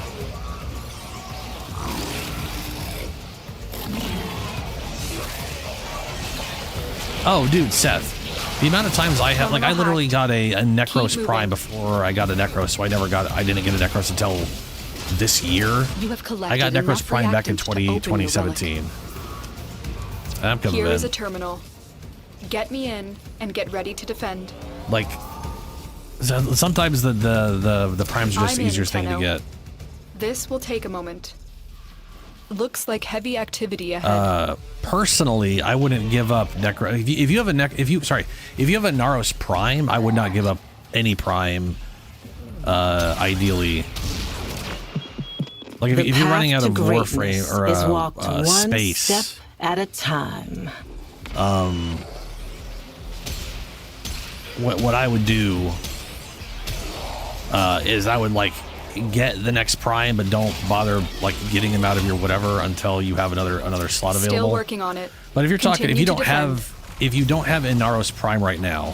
Oh, dude, Seth. The amount of times I have, like, I literally got a Necros Prime before I got a Necros, so I didn't get a Necros until this year. You have collected I got Necros enough Prime back in reactant to open your 2017. I'm coming Here in. is a terminal. Get me in and get ready to defend. Like, sometimes the Primes are just the I'm in, easiest thing to Tenno. get. This will take a moment. Looks like heavy activity ahead. Personally, I wouldn't give up Necro. If you have a Naros Prime, I would not give up any Prime. Ideally, like if you're running out of Warframe or space, step at a time. What I would do is I would like get the next Prime, but don't bother like getting him out of your whatever until you have another slot available. Still working on it. But if you're talking, if you don't Continue have Inaros Prime right now,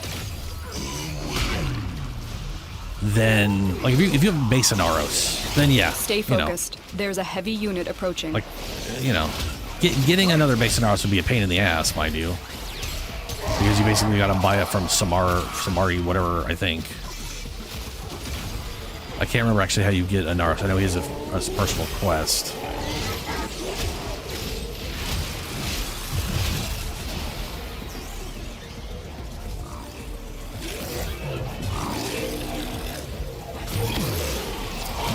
then like if you have base Inaros, then yeah, Stay focused. There's a heavy unit approaching. Like, getting another base Inaros would be a pain in the ass, mind you, because you basically got to buy it from Samari, whatever, I think. I can't remember actually how you get Inaros. I know he has a personal quest.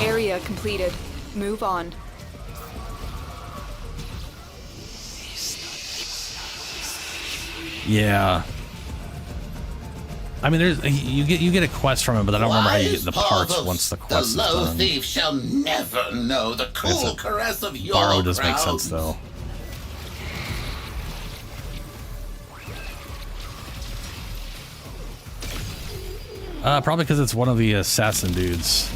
Area completed. Move on. Yeah. I mean, there's you get a quest from him, but I don't remember how you get the parts once the quest is The low done. thief shall never know the cool caress of your Borrow does make crowns. sense though. Probably because it's one of the assassin dudes.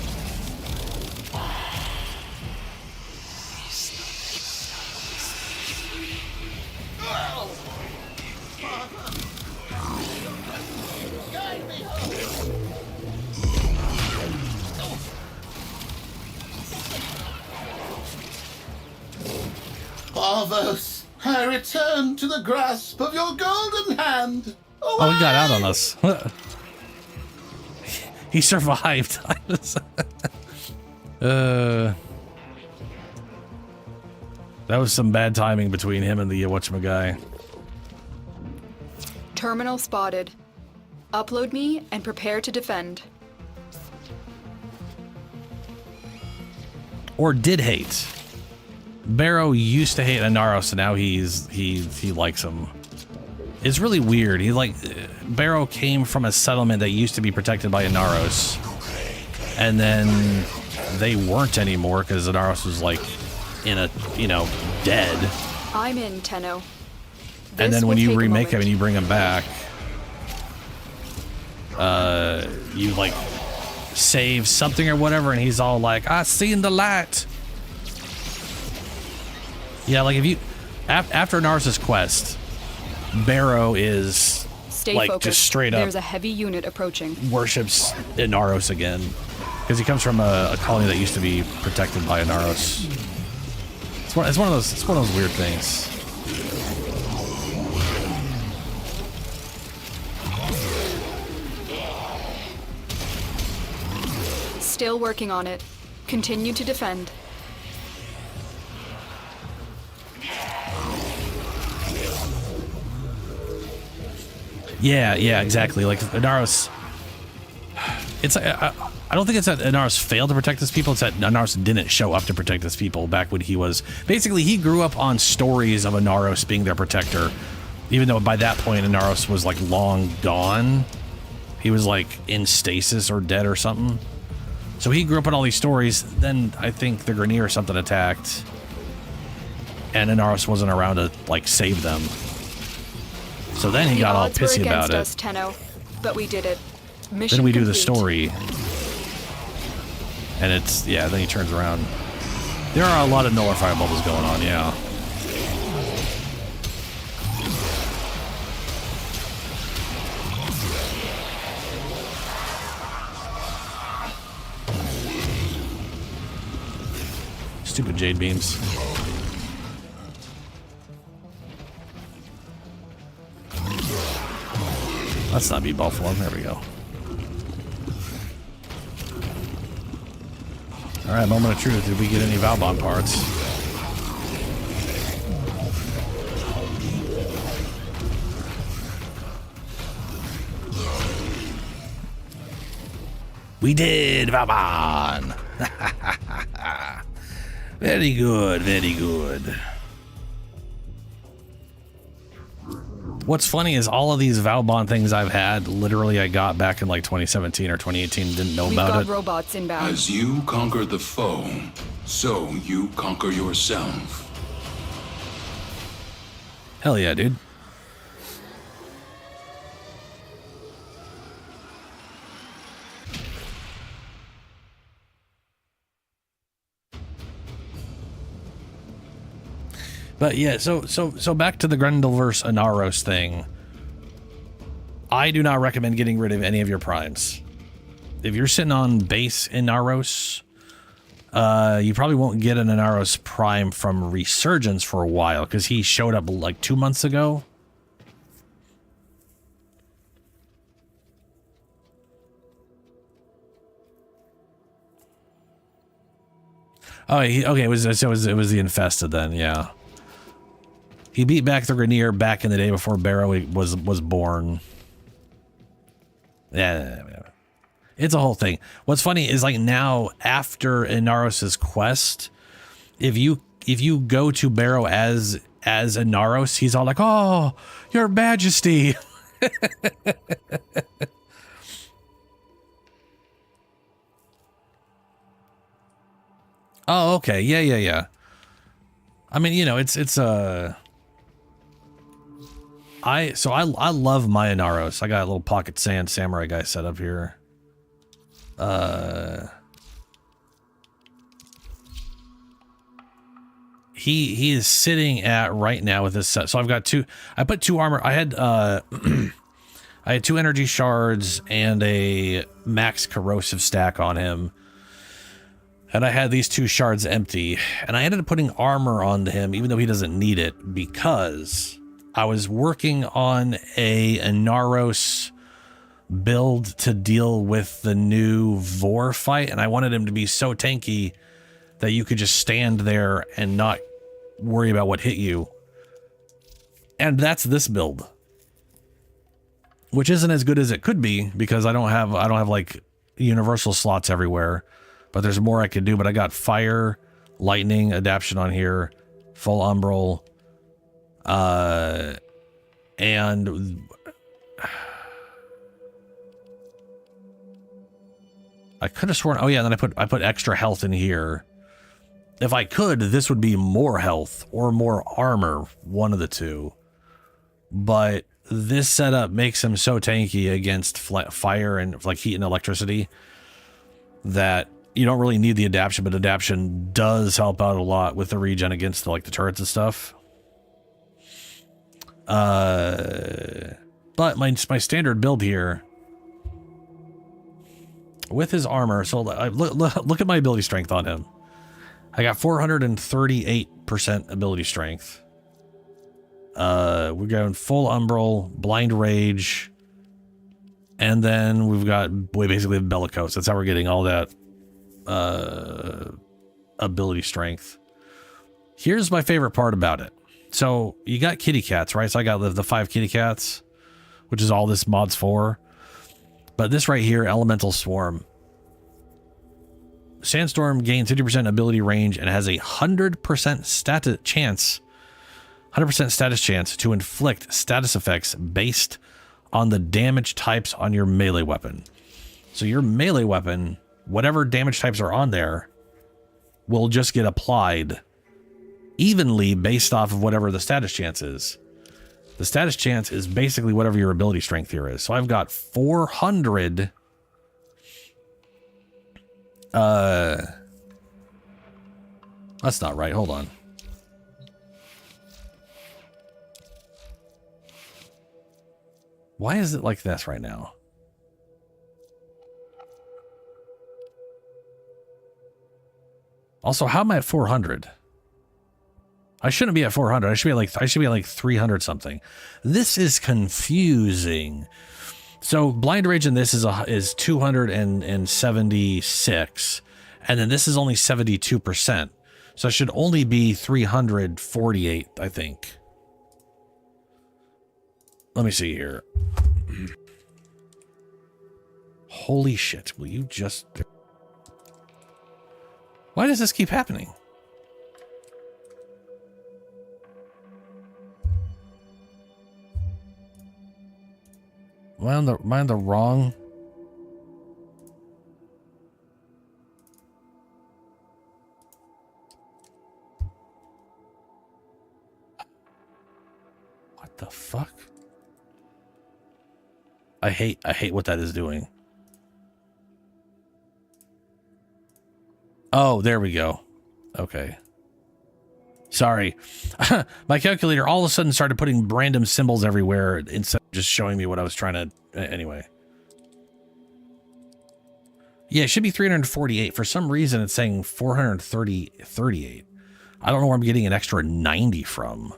Parvos, I return to the grasp of your golden hand. Oh, he got out on us. He survived. That was some bad timing between him and the whatchamacallit. Terminal spotted. Upload me and prepare to defend. Or did hate. Barrow used to hate Inaros, and now he likes him. It's really weird. Barrow came from a settlement that used to be protected by Inaros, and then they weren't anymore because Inaros was like in a dead. I'm in, Tenno. And then when you remake him and you bring him back, you like save something or whatever, and he's all like, "I seen the light." Yeah, like if you after Nars's quest, Barrow is like focused. just straight up There's a heavy unit approaching. worships Inaros again because he comes from a colony that used to be protected by Inaros. It's one of those weird things. Still working on it. Continue to defend. Yeah, exactly. Like Inaros, it's I don't think it's that Inaros failed to protect his people. It's that Inaros didn't show up to protect his people back when he was basically he grew up on stories of Inaros being their protector, even though by that point Inaros was like long gone. He was like in stasis or dead or something. So he grew up on all these stories. Then I think the Grenier or something attacked, and Inaros wasn't around to like save them. So then he got all pissy about it. Us, Tenno, but we did it. Mission Then we do the complete. story, and it's then he turns around. There are a lot of nullifier bubbles going on. Yeah. Stupid jade beams. Let's not be ball form. There we go. Alright, moment of truth. Did we get any Valbon parts? We did, Valbon! Very good, very good. What's funny is all of these Valbon things I've had, literally I got back in like 2017 or 2018, didn't know about it. We've got robots inbound. As you conquer the foe, so you conquer yourself. Hell yeah, dude. But yeah, so back to the Grendel versus Inaros thing. I do not recommend getting rid of any of your primes. If you're sitting on base Inaros, you probably won't get an Inaros prime from Resurgence for a while because he showed up like 2 months ago. Oh, okay. It was the Infested then, yeah. He beat back the Grenier back in the day before Barrow was born. Yeah, it's a whole thing. What's funny is like now after Inaros' quest, if you go to Barrow as as Inaros, he's all like, "Oh, your majesty." Oh, okay. Yeah. I mean, you know, it's I love my Inaros. I got a little pocket sand samurai guy set up here. He is sitting at right now with this set. So I've got two. I put 2 armor. I had I had 2 energy shards and a max corrosive stack on him. And I had these 2 shards empty, and I ended up putting armor on him, even though he doesn't need it, because I was working on a Inaros build to deal with the new Vor fight, and I wanted him to be so tanky that you could just stand there and not worry about what hit you. And that's this build, which isn't as good as it could be because I don't have like universal slots everywhere. But there's more I could do. But I got fire, lightning, adaption on here, full umbral, and I could have sworn. Oh yeah, and then I put extra health in here. If I could, this would be more health or more armor, one of the two. But this setup makes him so tanky against fire and like heat and electricity that you don't really need the adaption, but adaption does help out a lot with the regen against the turrets and stuff. But my standard build here with his armor. So look at my ability strength on him. I got 438% ability strength. We're going full umbral, blind rage, and then we've got basically bellicose. That's how we're getting all that ability strength. Here's my favorite part about it. So you got kitty cats, right? So I got the 5 kitty cats, which is all this mod's for. But this right here, elemental swarm. Sandstorm gains 50% ability range and has a 100% status chance to inflict status effects based on the damage types on your melee weapon. So your melee weapon, whatever damage types are on there, will just get applied evenly based off of whatever the status chance is. The status chance is basically whatever your ability strength here is. So I've got 400. That's not right. Hold on. Why is it like this right now? Also, how am I at 400? I shouldn't be at 400. I should be at like 300 something. This is confusing. So blind rage in this is 276, and then this is only 72%. So it should only be 348, I think. Let me see here. Holy shit! Will you just? Why does this keep happening? Am I on the wrong? What the fuck? I hate what that is doing. Oh, there we go. Okay. Sorry. My calculator all of a sudden started putting random symbols everywhere instead of just showing me what I was trying to... Anyway. Yeah, it should be 348. For some reason, it's saying 438. I don't know where I'm getting an extra 90 from.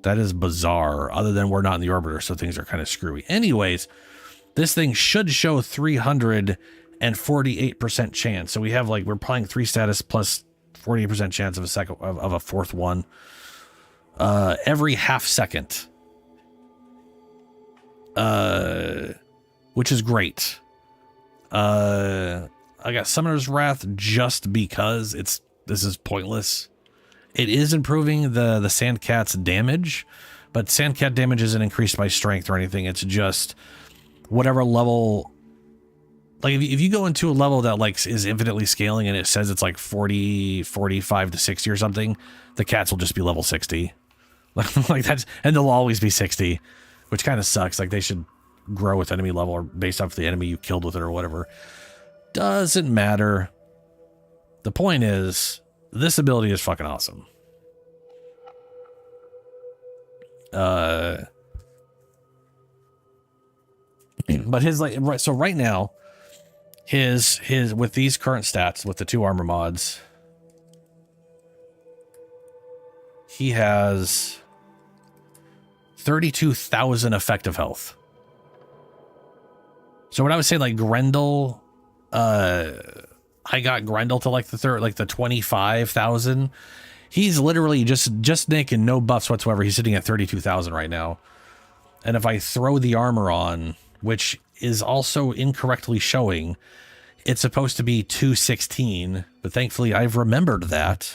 That is bizarre, other than we're not in the orbiter, so things are kind of screwy. Anyways, this thing should show 348% chance. So we have we're applying 3 status plus 48% chance of a fourth one every half second, which is great. I got Summoner's Wrath just because this is pointless It is improving the Sandcat's damage, but Sandcat damage isn't increased by strength or anything. It's just whatever level. Like if you go into a level that like is infinitely scaling and it says it's like 40, 45 to 60 or something, the cats will just be level 60. Like that's, and they'll always be 60, which kind of sucks. Like they should grow with enemy level or based off the enemy you killed with it or whatever. Doesn't matter. The point is, this ability is fucking awesome. But his like right, so right now, his with these current stats with the 2 armor mods, he has 32,000 effective health. So when I was saying like Grendel, I got Grendel to like the 25,000. He's literally just Nick and no buffs whatsoever. He's sitting at 32,000 right now. And if I throw the armor on, which is also incorrectly showing, it's supposed to be 216, but thankfully I've remembered that.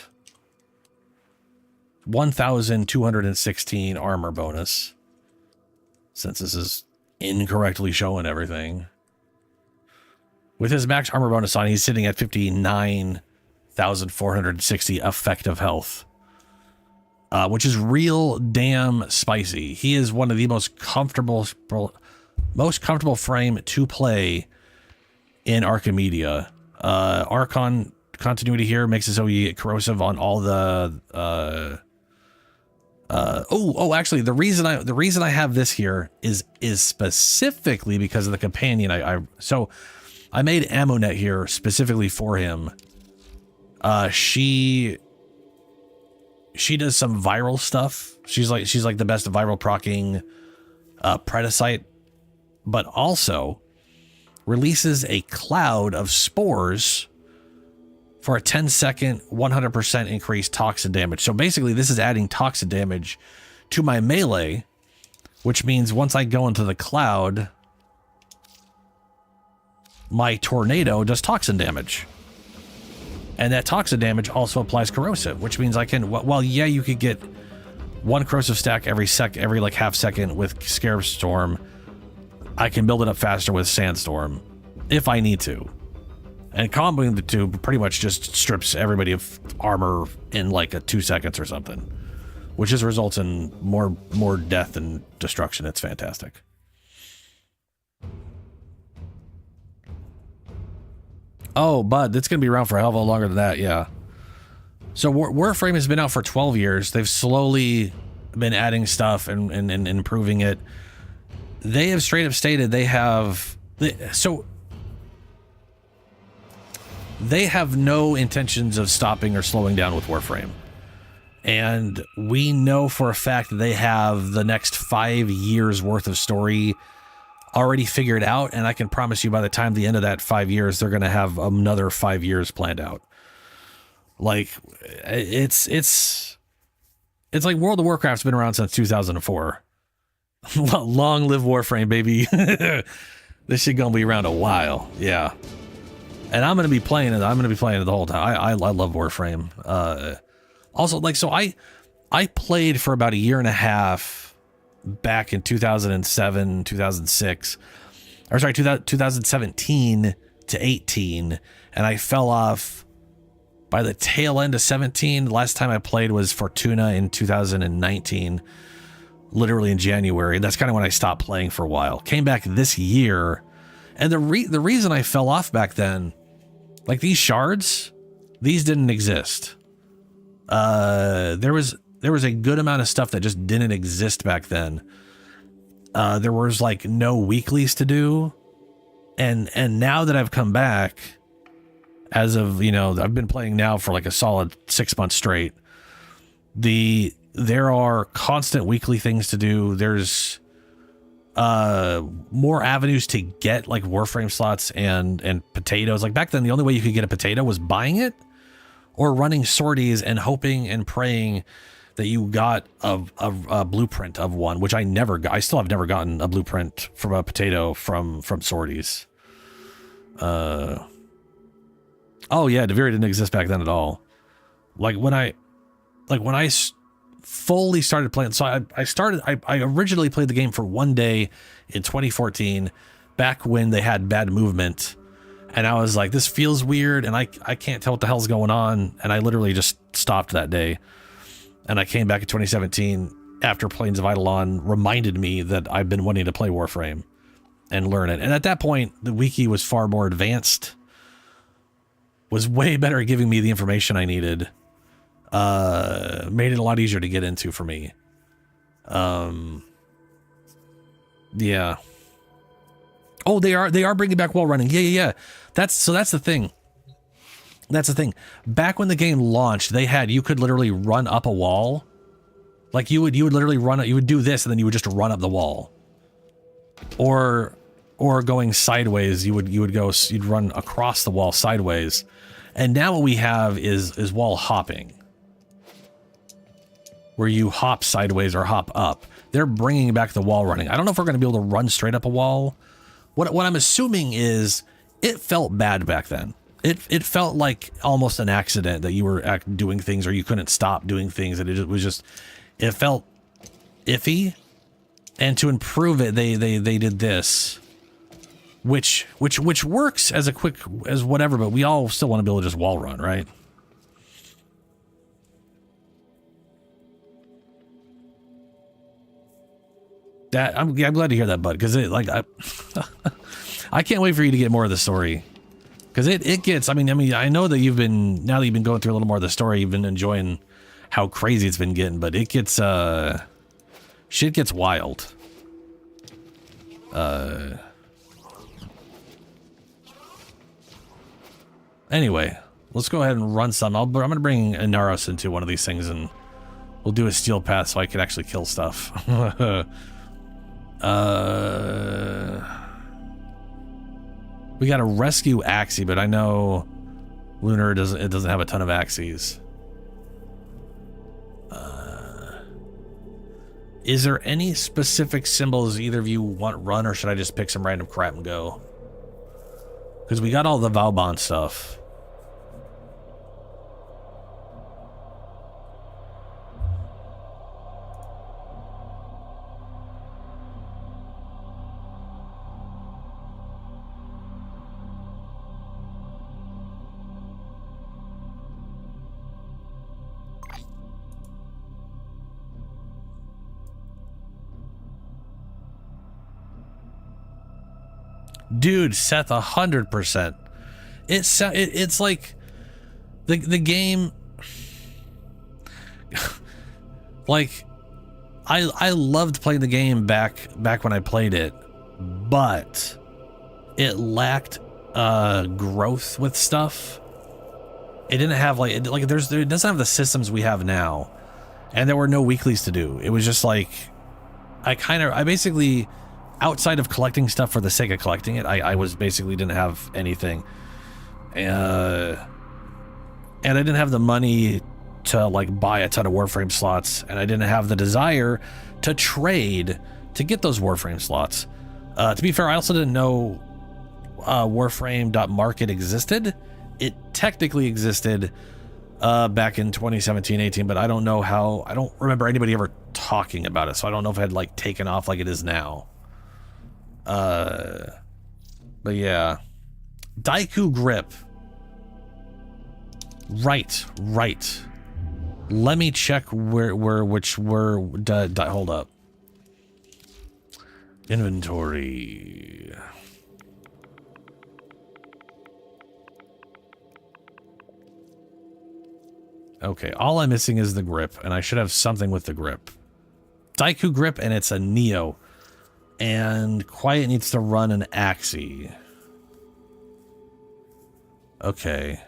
1,216 armor bonus, since this is incorrectly showing everything. With his max armor bonus on, he's sitting at 59,460 effective health, which is real damn spicy. He is one of the most comfortable frame to play in Archimedia. Archon continuity here makes it so you get corrosive on all the actually the reason I have this here is specifically because of the companion. So I made Ammonet here specifically for him. She does some viral stuff. She's like the best viral procking Predacite, but also releases a cloud of spores for a 10-second, 100% increased toxin damage. So basically, this is adding toxin damage to my melee, which means once I go into the cloud, my tornado does toxin damage. And that toxin damage also applies corrosive, which means I can, well, yeah, you could get 1 corrosive stack every like half second with Scarab Storm. I can build it up faster with Sandstorm if I need to. And comboing the two pretty much just strips everybody of armor in like 2 seconds or something, which just results in more death and destruction. It's fantastic. Oh, but it's going to be around for a hell of a lot longer than that, yeah. So Warframe has been out for 12 years. They've slowly been adding stuff and improving it. They have straight up stated they have no intentions of stopping or slowing down with Warframe. And we know for a fact that they have the next 5 years worth of story already figured out. And I can promise you by the time the end of that 5 years, they're going to have another 5 years planned out. Like it's like World of Warcraft's been around since 2004. Long live Warframe, baby. This shit gonna be around a while. Yeah. And I'm gonna be playing it. I'm gonna be playing it the whole time. I love Warframe. Also, like, so I played for about a year and a half back in 2007, 2006, or sorry, 2017 to 18, and I fell off by the tail end of 17. The last time I played was Fortuna in 2019, literally in January. That's kind of when I stopped playing for a while. Came back this year, and the reason I fell off back then, like these shards, these didn't exist. There was a good amount of stuff that just didn't exist back then. There was like no weeklies to do, and now that I've come back, as of, you know, I've been playing now for like a solid 6 months straight. There are constant weekly things to do. There's more avenues to get like Warframe slots and potatoes. Like back then, the only way you could get a potato was buying it or running sorties and hoping and praying that you got a blueprint of one, which I never got. I still have never gotten a blueprint from a potato from sorties. Oh yeah, Devere didn't exist back then at all. Like when I like when I fully started playing, so I originally played the game for one day in 2014, back when they had bad movement, and I was like, this feels weird, and I can't tell what the hell's going on, and I literally just stopped that day, and I came back in 2017 after Plains of Eidolon reminded me that I've been wanting to play Warframe and learn it, and at that point the wiki was far more advanced, was way better at giving me the information I needed. Made it a lot easier to get into for me. Yeah. Oh, they are bringing back wall running. Yeah. That's the thing. That's the thing. Back when the game launched, you could literally run up a wall. Like you would literally you would do this and then you would just run up the wall. Or going sideways, you'd run across the wall sideways. And now what we have is wall hopping, where you hop sideways or hop up. They're bringing back the wall running. I don't know if we're going to be able to run straight up a wall. What I'm assuming is it felt bad back then. It felt like almost an accident that you were doing things or you couldn't stop doing things. And it felt iffy. And to improve it, they did this, which works as whatever, but we all still want to be able to just wall run, right? I'm glad to hear that, bud, because I can't wait for you to get more of the story, because it gets. I mean, I know that now that you've been going through a little more of the story, you've been enjoying how crazy it's been getting, but it gets shit gets wild. Anyway, let's go ahead and run some. I'm gonna bring Inaros into one of these things, and we'll do a steel path so I can actually kill stuff. We got to rescue Axie, but I know Lunar doesn't have a ton of Axies. Is there any specific symbols either of you want run, or should I just pick some random crap and go? Because we got all the Valbon stuff. Dude, Seth, 100%. It's like the game. Like, I loved playing the game back when I played it, but it lacked growth with stuff. It didn't have it doesn't have the systems we have now, and there were no weeklies to do. It was just like I basically, outside of collecting stuff for the sake of collecting it, I was basically didn't have anything, and I didn't have the money to buy a ton of Warframe slots, and I didn't have the desire to trade to get those Warframe slots. To be fair, I also didn't know Warframe.market existed. It technically existed back in 2017-18, but I don't know how. I don't remember anybody ever talking about it, so I don't know if it had taken off like it is now. But yeah, Daiku grip. Right. Let me check which hold up. Inventory. Okay, all I'm missing is the grip, and I should have something with the grip. Daiku grip, and it's a Neo. And Quiet needs to run an Axie. Okay.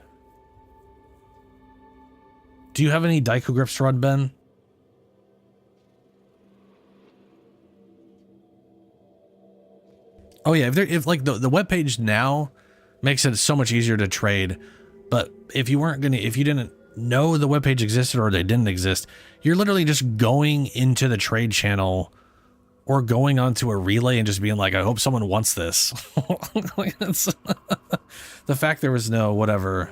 Do you have any Daiku grips to run, Ben? Oh yeah, if the webpage now makes it so much easier to trade, but if you didn't know the webpage existed or they didn't exist, you're literally just going into the trade channel or going onto a relay and just being like, I hope someone wants this. The fact there was no whatever.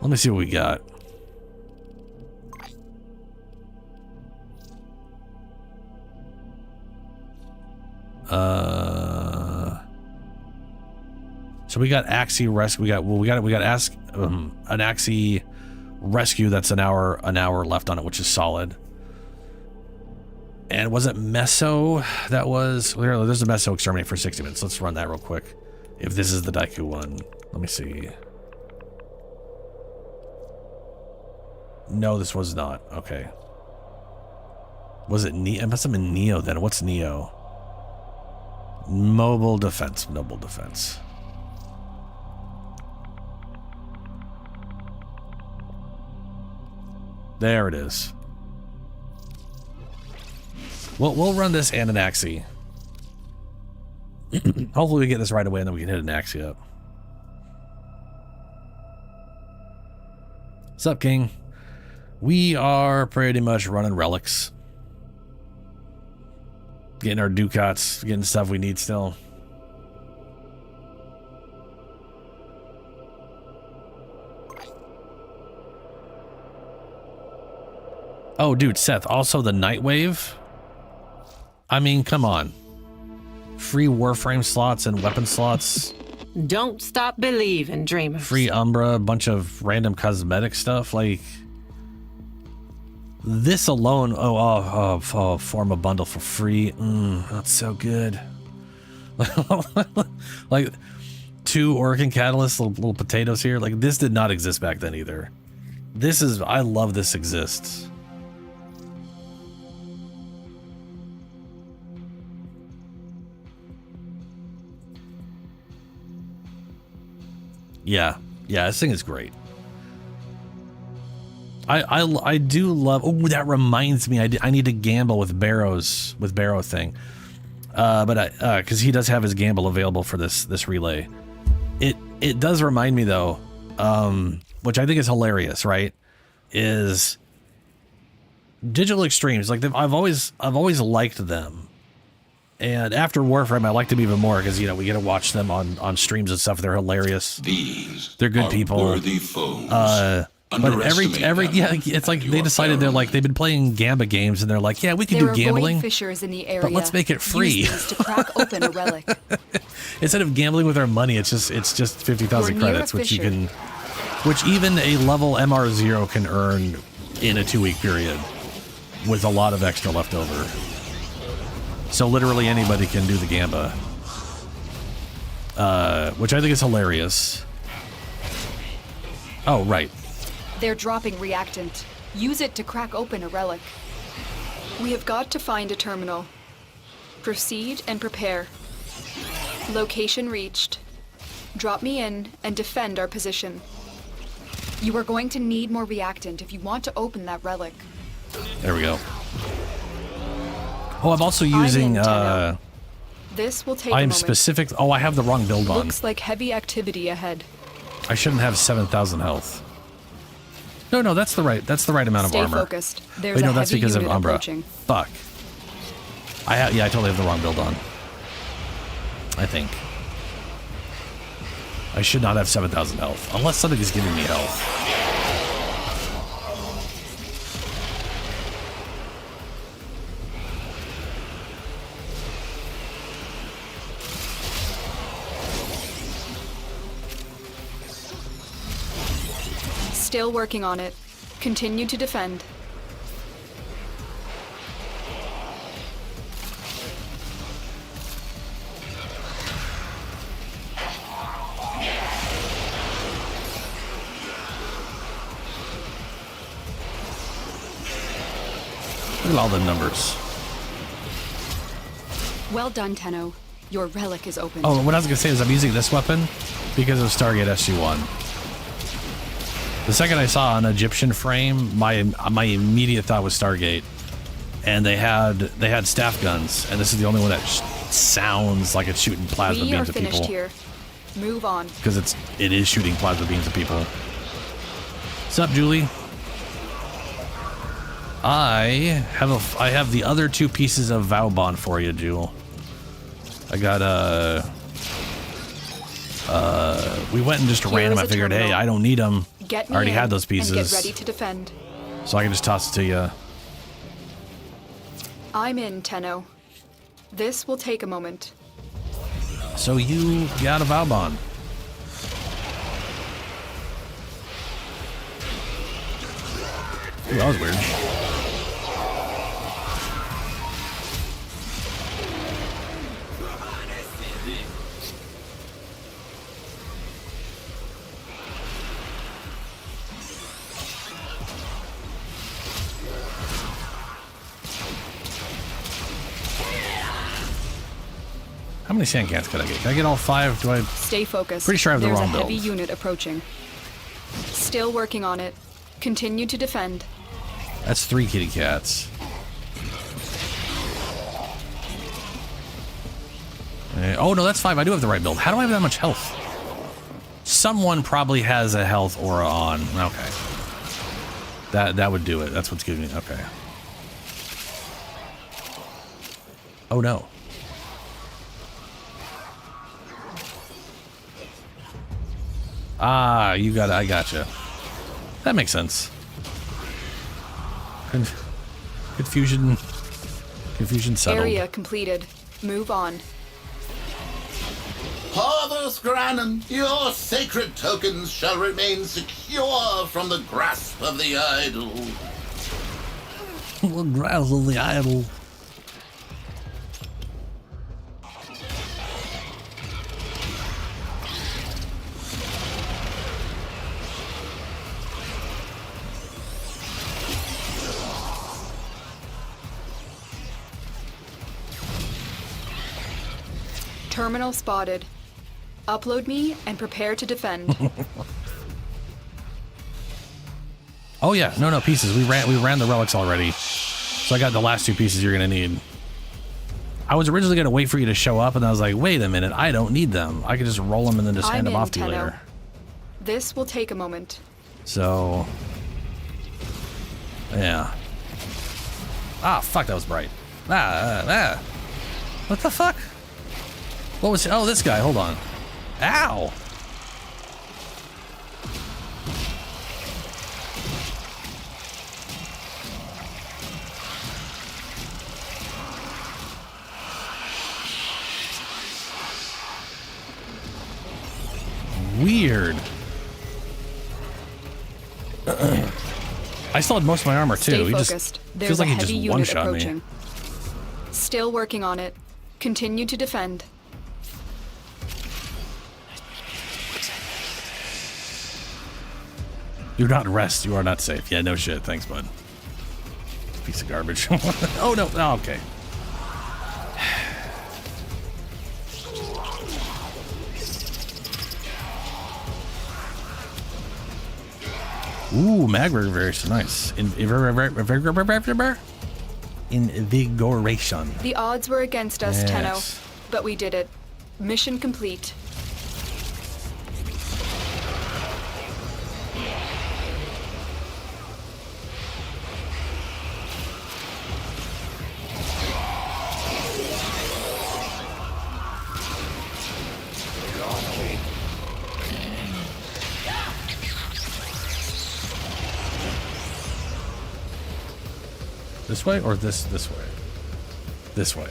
Let me see what we got. So we got Axie rescue. We got an Axie rescue that's an hour left on it, which is solid. And was it Meso that was? There's a Meso exterminate for 60 minutes. Let's run that real quick. If this is the Daiku one, let me see. No, this was not. Okay. Was it Neo? It must have been Neo then. What's Neo? Mobile defense. Noble defense. There it is. We'll run this and an Axie. Hopefully we get this right away and then we can hit an Axie up. What's up, King? We are pretty much running relics. Getting our Ducats, getting stuff we need still. Oh, dude, Seth, also the Nightwave? I mean, come on. Free Warframe slots and weapon slots. Don't stop believing, dreamers. Free Umbra, a bunch of random cosmetic stuff. Like, this alone, form a bundle for free. That's so good. Like, 2 Organ Catalysts, little potatoes here. Like, this did not exist back then either. This is, I love this exists. Yeah, this thing is great. I do love. Oh, that reminds me, I need to gamble with Barrow thing, but because he does have his gamble available for this relay. It does remind me though, which I think is hilarious, right? Is Digital Extremes, like I've always liked them. And after Warframe, I like them even more because, you know, we get to watch them on streams and stuff. They're hilarious. They're good people. Worthy foes. But every yeah, it's like they decided they've been playing Gamba games and they're like, yeah, we can do gambling. Void fissures in the area. But let's make it free. Use these to crack open a relic. Instead of gambling with our money, it's just 50,000 credits, which even a level MR0 can earn in a 2-week period with a lot of extra left over. So literally anybody can do the Gamba, which I think is hilarious. Oh, right. They're dropping reactant. Use it to crack open a relic. We have got to find a terminal. Proceed and prepare. Location reached. Drop me in and defend our position. You are going to need more reactant if you want to open that relic. There we go. Oh, I'm also using, this will take I a am moment. specific. Oh, I have the wrong build on. Looks like heavy activity ahead. I shouldn't have 7,000 health. No, that's the right amount of Stay armor. Focused. There's Wait, no, a that's heavy because of unit Umbra. approaching. Fuck. I totally have the wrong build on. I think. I should not have 7,000 health. Unless something is giving me health. Still working on it. Continue to defend. Look at all the numbers. Well done, Tenno. Your relic is open. Oh, what I was going to say is I'm using this weapon because of Stargate SG-1. The second I saw an Egyptian frame, my immediate thought was Stargate, and they had staff guns, and this is the only one that sounds like it's shooting plasma beams at people. We are finished here. Move on. Because it is shooting plasma beams at people. What's up, Julie? I have the other 2 pieces of Vow Bond for you, Jewel. I got we went and just ran them. I figured, hey, I don't need them. Get me I already in had those pieces. and get ready to defend. So I can just toss it to you. I'm in, Tenno. This will take a moment. So you got a Valbon. Ooh, that was weird. How many sand cans could I get? Can I get all 5? Do I? Stay focused. Pretty sure I have the There's wrong a heavy build. unit approaching. Still working on it. Continue to defend. That's 3 kitty cats. Oh no, that's 5. I do have the right build. How do I have that much health? Someone probably has a health aura on. Okay. That would do it. That's what's giving me. Okay. Oh no. Ah, you got it. I gotcha. That makes sense. Confusion settled. Area completed. Move on. Harvus Granon, your sacred tokens shall remain secure from the grasp of the idol. The grasp of the idol. Terminal spotted. Upload me and prepare to defend. Oh yeah, no pieces. We ran the relics already, so I got the last 2 pieces you're gonna need. I was originally gonna wait for you to show up, and I was like, wait a minute, I don't need them. I could just roll them and then just hand them off to you later. This will take a moment. So, yeah. Ah, fuck, that was bright. What the fuck? What was? Oh, this guy. Hold on. Ow. Weird. I still had most of my armor too. Stay He focused. just There's feels like a he just heavy one unit shot approaching. me. Still working on it. Continue to defend. Do not rest. You are not safe. Yeah, no shit. Thanks, bud. Piece of garbage. Oh no. Oh, okay. Ooh, Magberg, very nice. Invigoration. The odds were against us, Yes. Tenno, but we did it. Mission complete. This way or this way? This way.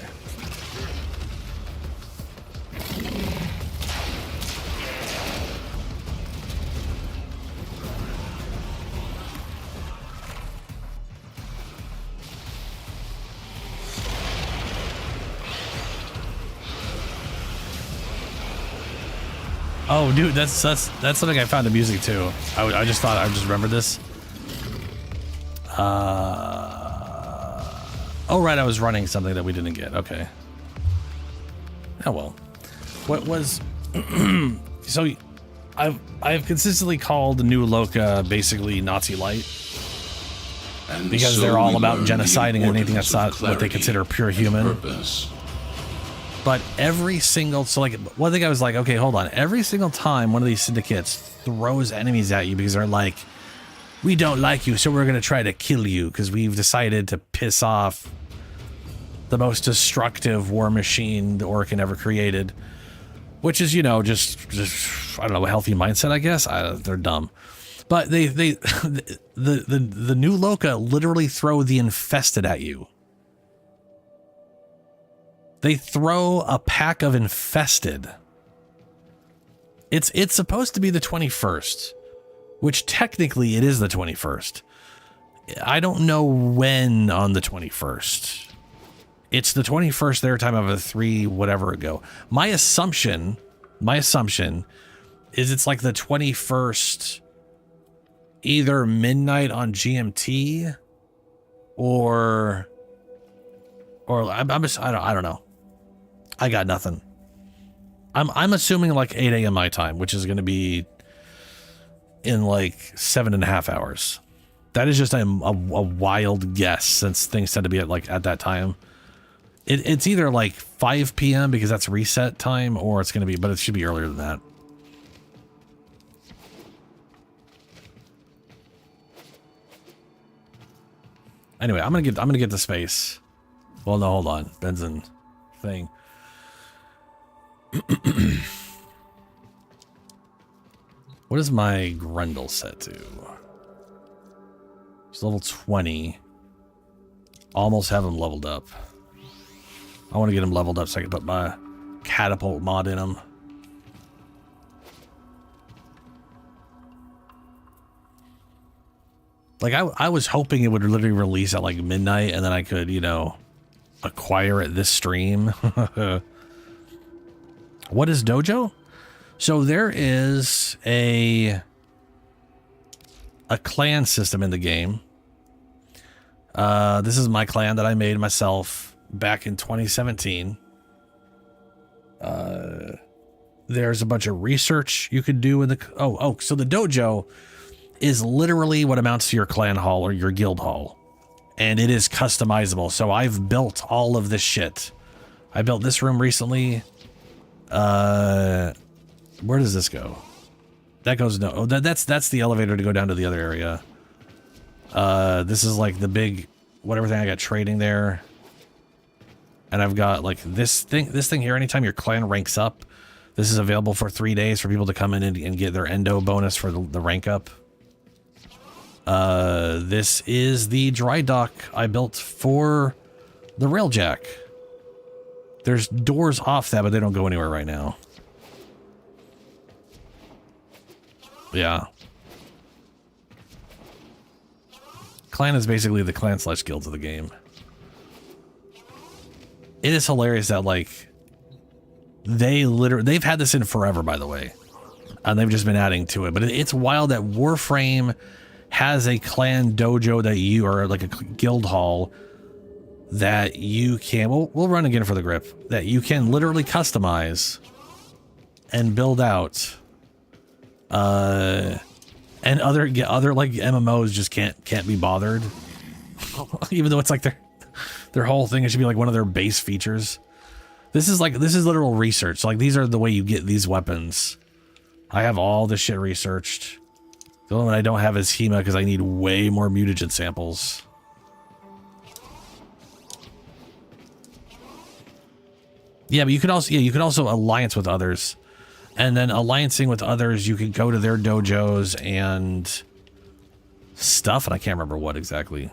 Oh, dude, that's something I found in music too. I just thought I just remembered this. Oh right, I was running something that we didn't get. Okay. Oh well. What was? So, I've consistently called New Loka basically Nazi light And because so they're all we about learn the genociding anything that's importance of not what they clarity consider pure human. purpose. But every single, so like one thing I was like, okay, hold on. Every single time one of these syndicates throws enemies at you because they're like, we don't like you, so we're going to try to kill you because we've decided to piss off the most destructive war machine the Orcan ever created, which is, you know, just I don't know, a healthy mindset, I guess. They're dumb. But the new Loka literally throw the infested at you. They throw a pack of infested. It's supposed to be the 21st, which technically it is the 21st. I don't know when on the 21st. It's the 21st their time of a 3 whatever ago. My assumption is it's like the 21st, either midnight on GMT or I don't know. I got nothing. I'm assuming like 8 a.m. my time, which is going to be in like 7.5 hours. That is just a wild guess, since things tend to be at that time. It's either like 5 p.m. because that's reset time, or it's going to be, but it should be earlier than that. Anyway, I'm gonna get to space. Well, no, hold on, Benson thing. What is my Grendel set to? It's level 20. Almost have him leveled up. I want to get him leveled up so I can put my catapult mod in him. Like, I was hoping it would literally release at like midnight and then I could, you know, acquire it this stream. What is dojo? So there is a clan system in the game. This is my clan that I made myself back in 2017. There's a bunch of research you could do in the so the dojo is literally what amounts to your clan hall or your guild hall, and it is customizable. So I've built all of this shit. I built this room recently. Where does this go? That goes no. Oh, that's the elevator to go down to the other area. This is like the big whatever thing I got trading there. And I've got like this thing here. Anytime your clan ranks up, this is available for 3 days for people to come in and get their endo bonus for the rank up. This is the dry dock I built for the railjack. There's doors off that, but they don't go anywhere right now. Yeah. Clan is basically the clan/guilds of the game. It is hilarious that like they've had this in forever, by the way, and they've just been adding to it. But it's wild that Warframe has a clan dojo that you are like a guild hall that you can. We'll run again for the grip that you can literally customize and build out. And other like MMOs just can't be bothered, even though it's like their whole thing. It should be like one of their base features. This is literal research. So like these are the way you get these weapons. I have all this shit researched. The only one I don't have is Hema because I need way more mutagen samples. Yeah, but you could also alliance with others. And then alliancing with others, you could go to their dojos and stuff, and I can't remember what exactly.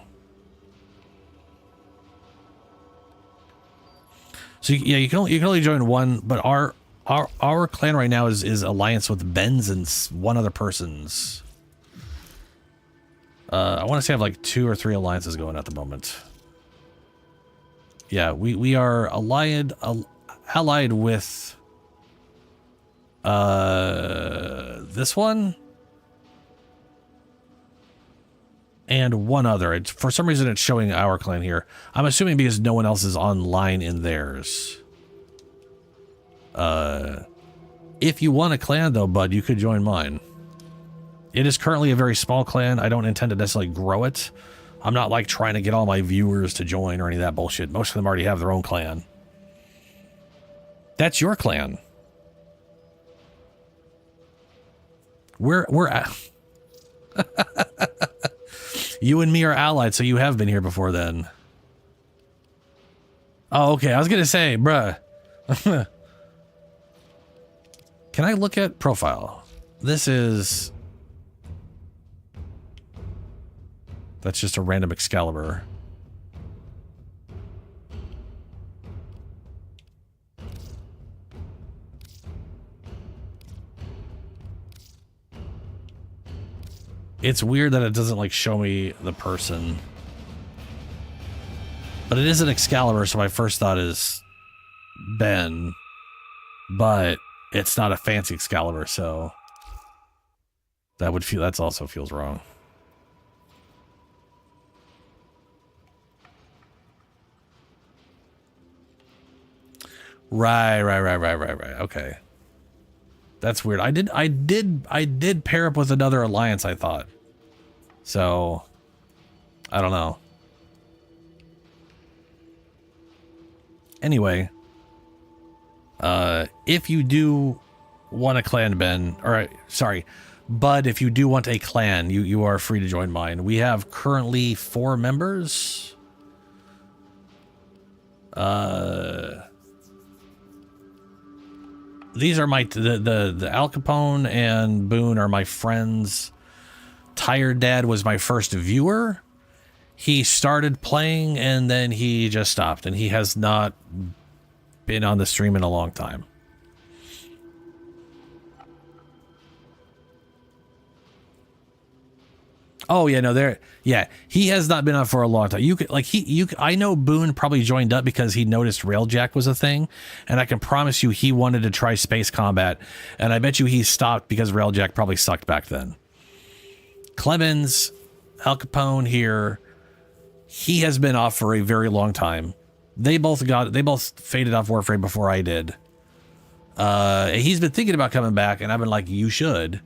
So yeah, you can only join one, but our clan right now is alliance with Ben's and one other person's. I want to say I have like 2 or 3 alliances going at the moment. Yeah, we are allied with this one and one other. For some reason it's showing our clan here. I'm assuming because no one else is online in theirs. If you want a clan though, bud, you could join mine. It is currently a very small clan. I don't intend to necessarily grow it. I'm not like trying to get all my viewers to join or any of that bullshit. Most of them already have their own clan. That's your clan. We're at you and me are allied, so you have been here before then. Oh, okay. I was gonna say, bruh. Can I look at profile? This is That's just a random Excalibur. It's weird that it doesn't like show me the person. But it is an Excalibur, so my first thought is Ben. But it's not a fancy Excalibur, so that also feels wrong. Right. Okay. That's weird. I did pair up with another alliance, I thought. So I don't know. Anyway, if you do want a clan, Ben, or sorry, Bud, if you do want a clan, you are free to join mine. We have currently 4 members. These are the Al Capone and Boone are my friends. Tired Dad was my first viewer. He started playing and then he just stopped, and he has not been on the stream in a long time. Oh yeah, no, he has not been on for a long time. I know Boone probably joined up because he noticed Railjack was a thing, and I can promise you he wanted to try space combat, and I bet you he stopped because Railjack probably sucked back then. Clemens, Al Capone here, he has been off for a very long time. They both faded off Warframe before I did. He's been thinking about coming back, and I've been like, you should,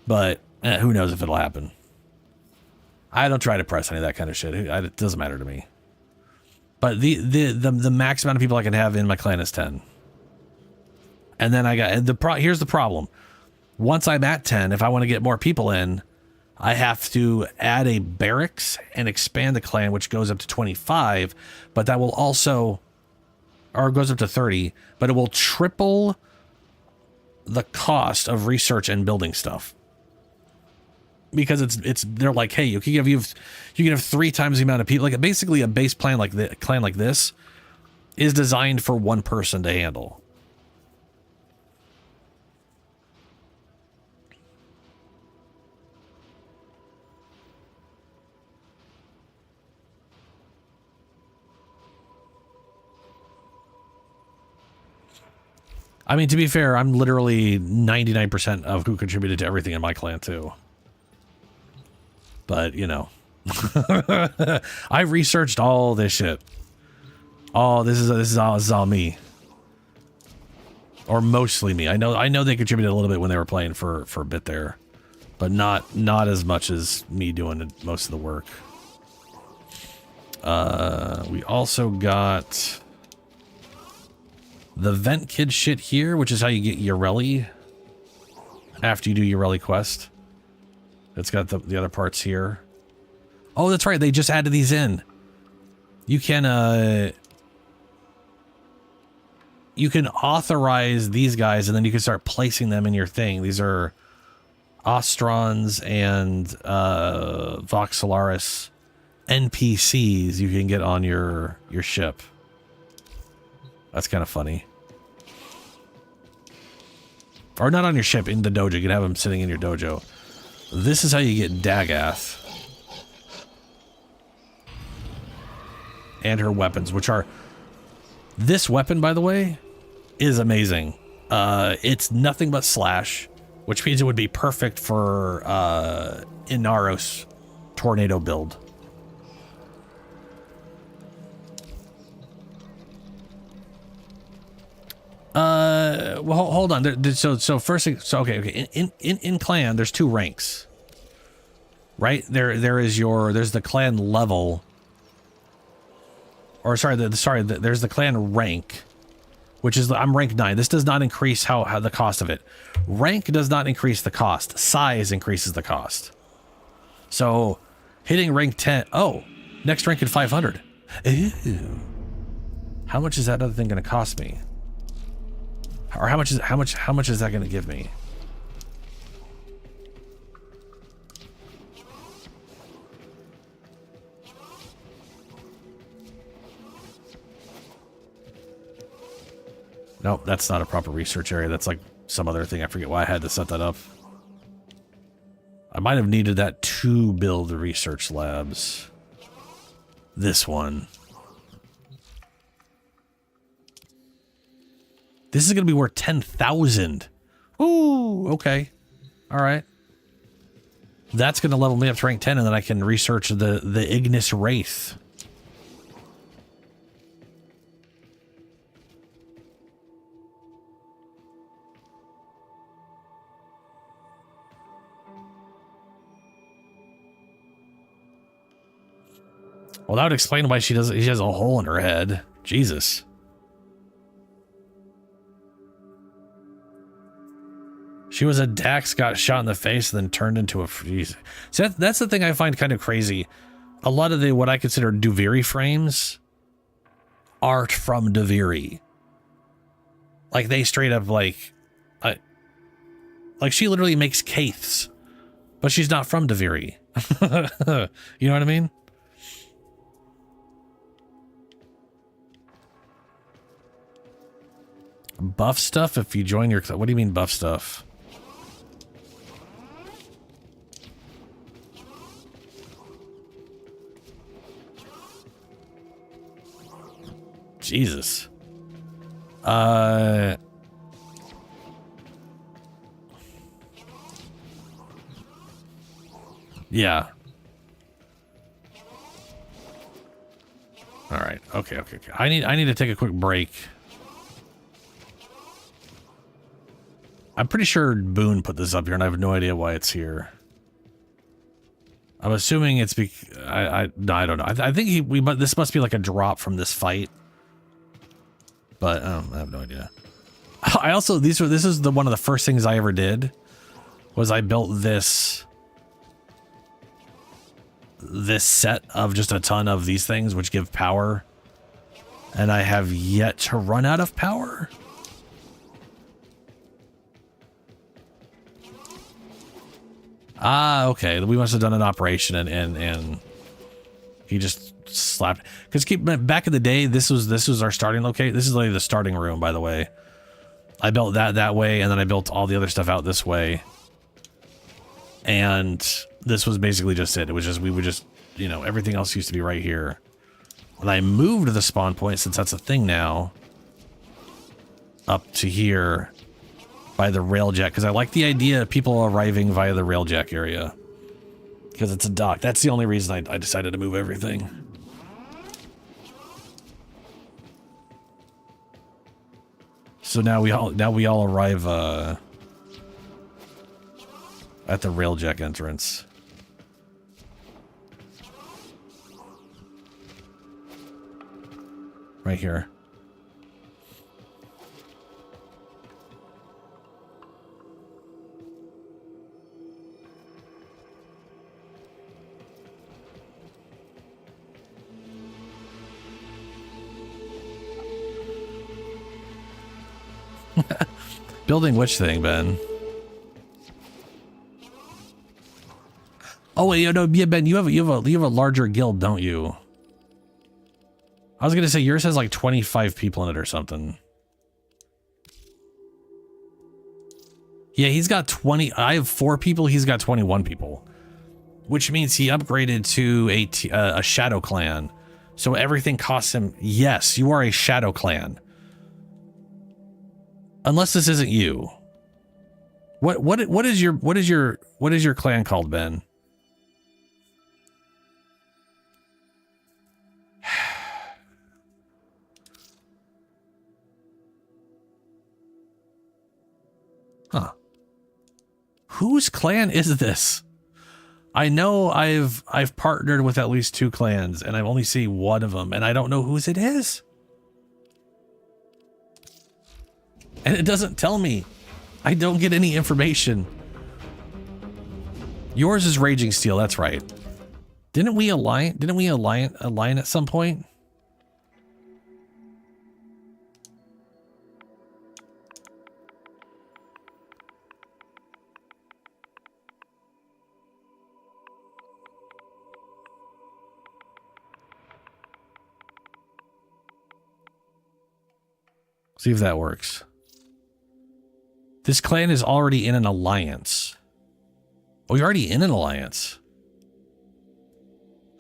but who knows if it'll happen. I don't try to press any of that kind of shit. It doesn't matter to me. But the max amount of people I can have in my clan is 10. And then here's the problem. Once I'm at 10, if I want to get more people in, I have to add a barracks and expand the clan, which goes up to 25, but that will also, or it goes up to 30, but it will triple the cost of research and building stuff. Because they're like, hey, you can have 3 times the amount of people. Like basically a base plan like this is designed for one person to handle. I mean, to be fair, I'm literally 99% of who contributed to everything in my clan too. But, you know, I researched all this shit. Oh, this is all me. Or mostly me. I know they contributed a little bit when they were playing for a bit there, but not as much as me doing most of the work. We also got the Vent Kid shit here, which is how you get your Relic after you do your Relic quest. It's got the other parts here. Oh, that's right. They just added these in. You can authorize these guys, and then you can start placing them in your thing. These are Ostrons and Vox Solaris NPCs you can get on your ship. That's kind of funny. Or not on your ship, in the dojo. You can have them sitting in your dojo. This is how you get Dagath. And her weapons, which are... This weapon, by the way, is amazing. It's nothing but slash, which means it would be perfect for Inaros tornado build. Well, hold on. So first thing, okay. In clan, there's 2 ranks, right? There's the clan level, or there's the clan rank, which is I'm rank 9. This does not increase how the cost of it. Rank does not increase the cost. Size increases the cost. So hitting rank 10. Oh, next rank at 500. Ew. How much is that other thing going to cost me? Or how much is that going to give me? Nope, that's not a proper research area. That's like some other thing. I forget why I had to set that up. I might have needed that to build the research labs. This one. This is going to be worth 10,000. Ooh, okay. All right. That's going to level me up to rank 10, and then I can research the Ignis Wraith. Well, that would explain why she has a hole in her head. Jesus. She was a Dax, got shot in the face, and then turned into a... Geez. So that's the thing I find kind of crazy. A lot of what I consider Duviri frames are from Duviri. Like, they straight up, like she literally makes Kaiths, but she's not from Duviri. You know what I mean? Buff stuff if you join your... What do you mean buff stuff? Jesus. Yeah. All right. Okay. I need to take a quick break. I'm pretty sure Boone put this up here, and I have no idea why it's here. I'm assuming it's I don't know. I think this must be like a drop from this fight. But I have no idea. I also this is one of the first things I ever did was I built this set of just a ton of these things which give power, and I have yet to run out of power. Ah, okay. We must have done an operation and he just slapped. Because back in the day, this was our starting location. This is like the starting room, by the way. I built that way, and then I built all the other stuff out this way. And this was basically just it. It was just, we would just, you know, everything else used to be right here. And I moved the spawn point, since that's a thing now, up to here by the railjack, because I like the idea of people arriving via the railjack area. Because it's a dock. That's the only reason I decided to move everything. So now we all arrive at the railjack entrance. Right here. Building which thing, Ben? Oh wait, yeah, Ben, you have a larger guild, don't you? I was gonna say yours has like 25 people in it or something. Yeah, he's got 20. I have 4 people. He's got 21 people, which means he upgraded to a shadow clan. So everything costs him. Yes, you are a shadow clan. Unless this isn't you. What is your clan called, Ben? Huh. Whose clan is this? I know I've partnered with at least 2 clans, and I've only seen one of them, and I don't know whose it is. And it doesn't tell me. I don't get any information. Yours is Raging Steel, that's right. Didn't we align at some point? See if that works. This clan is already in an alliance. Oh, you're already in an alliance.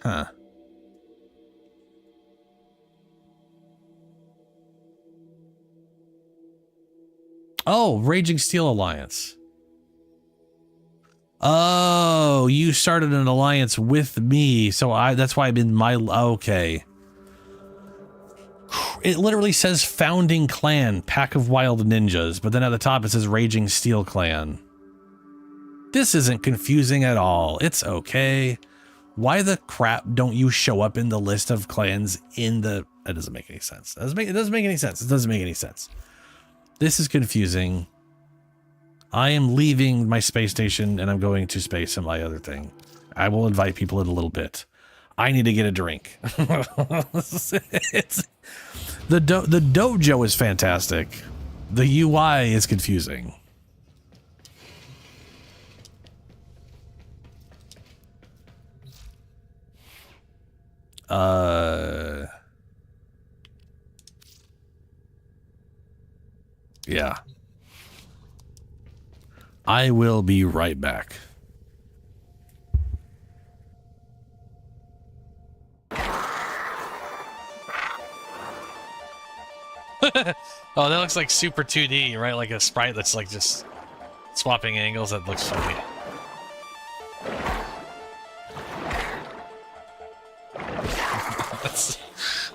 Huh. Oh, Raging Steel Alliance. Oh, you started an alliance with me, so that's why I'm in my... Okay. It literally says Founding Clan, Pack of Wild Ninjas, but then at the top it says Raging Steel Clan. This isn't confusing at all. It's okay. Why the crap don't you show up in the list of clans in the... It doesn't make any sense. It doesn't make any sense. It doesn't make any sense. This is confusing. I am leaving my space station and I'm going to space and my other thing. I will invite people in a little bit. I need to get a drink. The dojo is fantastic. The UI is confusing. Yeah. I will be right back. Oh, that looks like super 2D, right? Like a sprite that's like just swapping angles. That looks funny.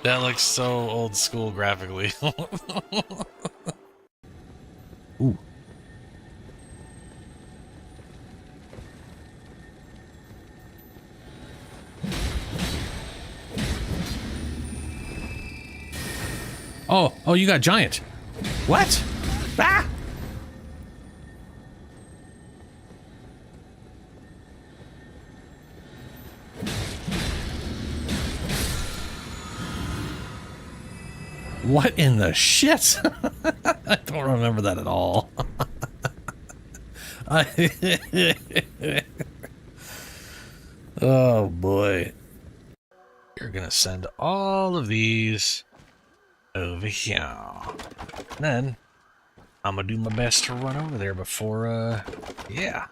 That looks so old school graphically. Ooh. Oh, you got giant. What? Ah! What in the shit? I don't remember that at all. Oh boy. You're gonna send all of these over here. Then I'm gonna do my best to run over there before yeah.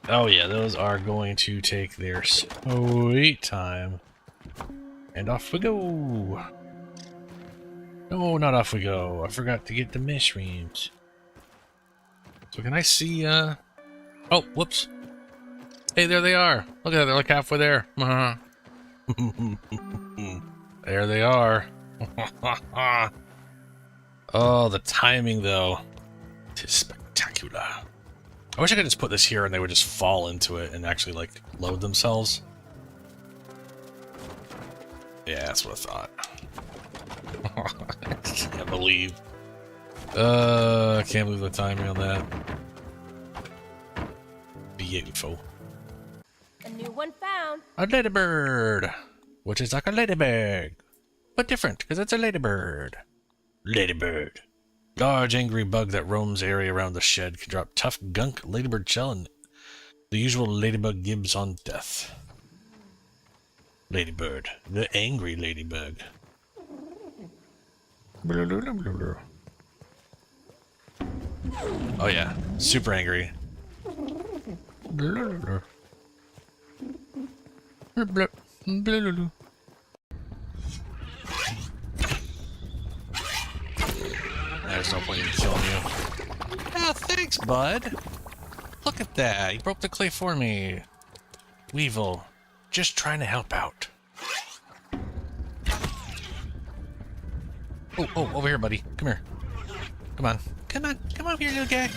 Oh yeah, those are going to take their sweet time. And off we go. No, not off we go. I forgot to get the mushrooms. So can I see oh, whoops. Hey, there they are. Look at that, they're like halfway there. There they are. Oh, the timing though. Tis spectacular. I wish I could just put this here and they would just fall into it and actually like load themselves. Yeah, that's what I thought. I can't believe. I can't believe the timing on that. Beautiful. A new one found. A ladybird, which is like a ladybug, but different because it's a ladybird. Ladybird. Large angry bug that roams area around the shed can drop tough gunk ladybird shell and the usual ladybug gibbs on death. Ladybird, the angry ladybug. Oh yeah, super angry. There's no point in killing you. Oh, thanks, bud. Look at that. You broke the clay for me. Weevil, just trying to help out. Oh, over here, buddy. Come here. Come on. Come on. Come over here, little guy.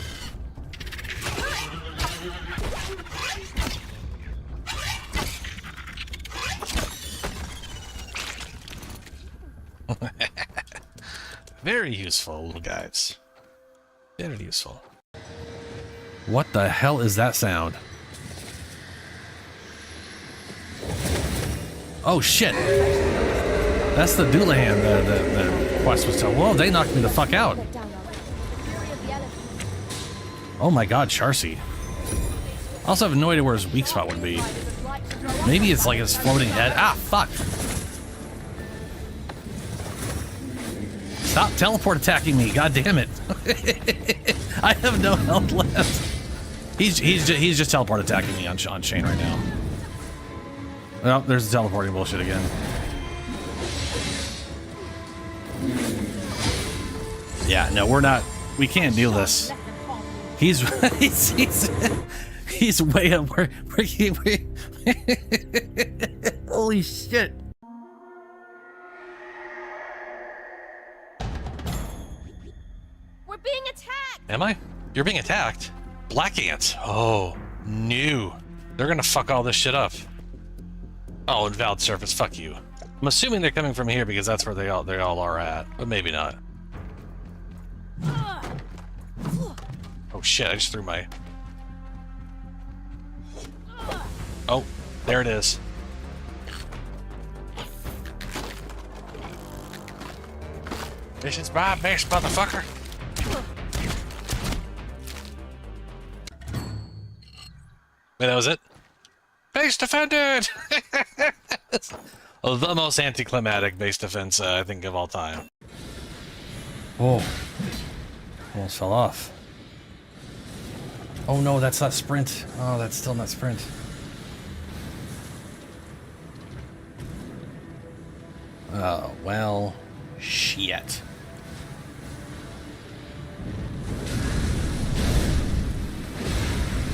Very useful, little guys. Very useful. What the hell is that sound? Oh shit! That's the Doulahan the quest was telling. Whoa, they knocked me the fuck out. Oh my god, Charcy. I also have no idea where his weak spot would be. Maybe it's like his floating head. Ah, fuck! Stop teleport attacking me, god damn it. I have no health left. He's just teleport attacking me on Shane right now. Oh, there's the teleporting bullshit again. Yeah, no, we can't do this. He's way up where holy shit. We're being attacked! Am I? You're being attacked? Black ants. Oh, no. They're gonna fuck all this shit up. Oh, invalid surface, fuck you. I'm assuming they're coming from here because that's where they all are at, but maybe not. Oh shit, I just threw my... Oh, there it is. Mission's my base, motherfucker. Wait, that was it? Base defended! Oh, the most anticlimactic base defense, I think, of all time. Oh. Almost fell off. Oh no, that's not sprint. Oh, that's still not sprint. Oh, well, shit.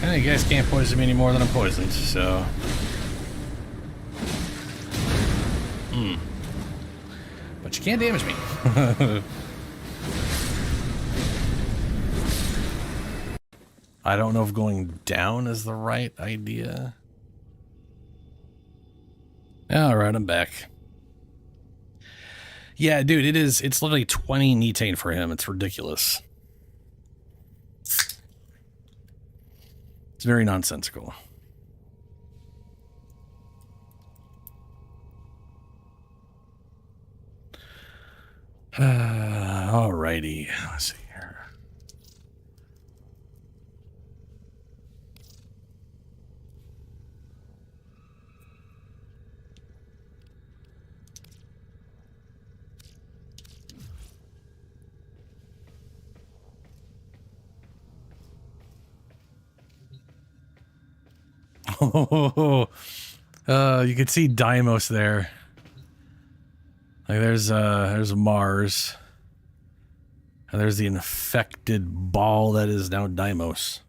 You guys can't poison me any more than I'm poisoned, so... But you can't damage me. I don't know if going down is the right idea. Alright, I'm back. Yeah, dude, it's literally 20 netane for him. It's ridiculous. It's very nonsensical. Alrighty, let's see here. You can see Deimos there. Like there's Mars. And there's the infected ball that is now Deimos.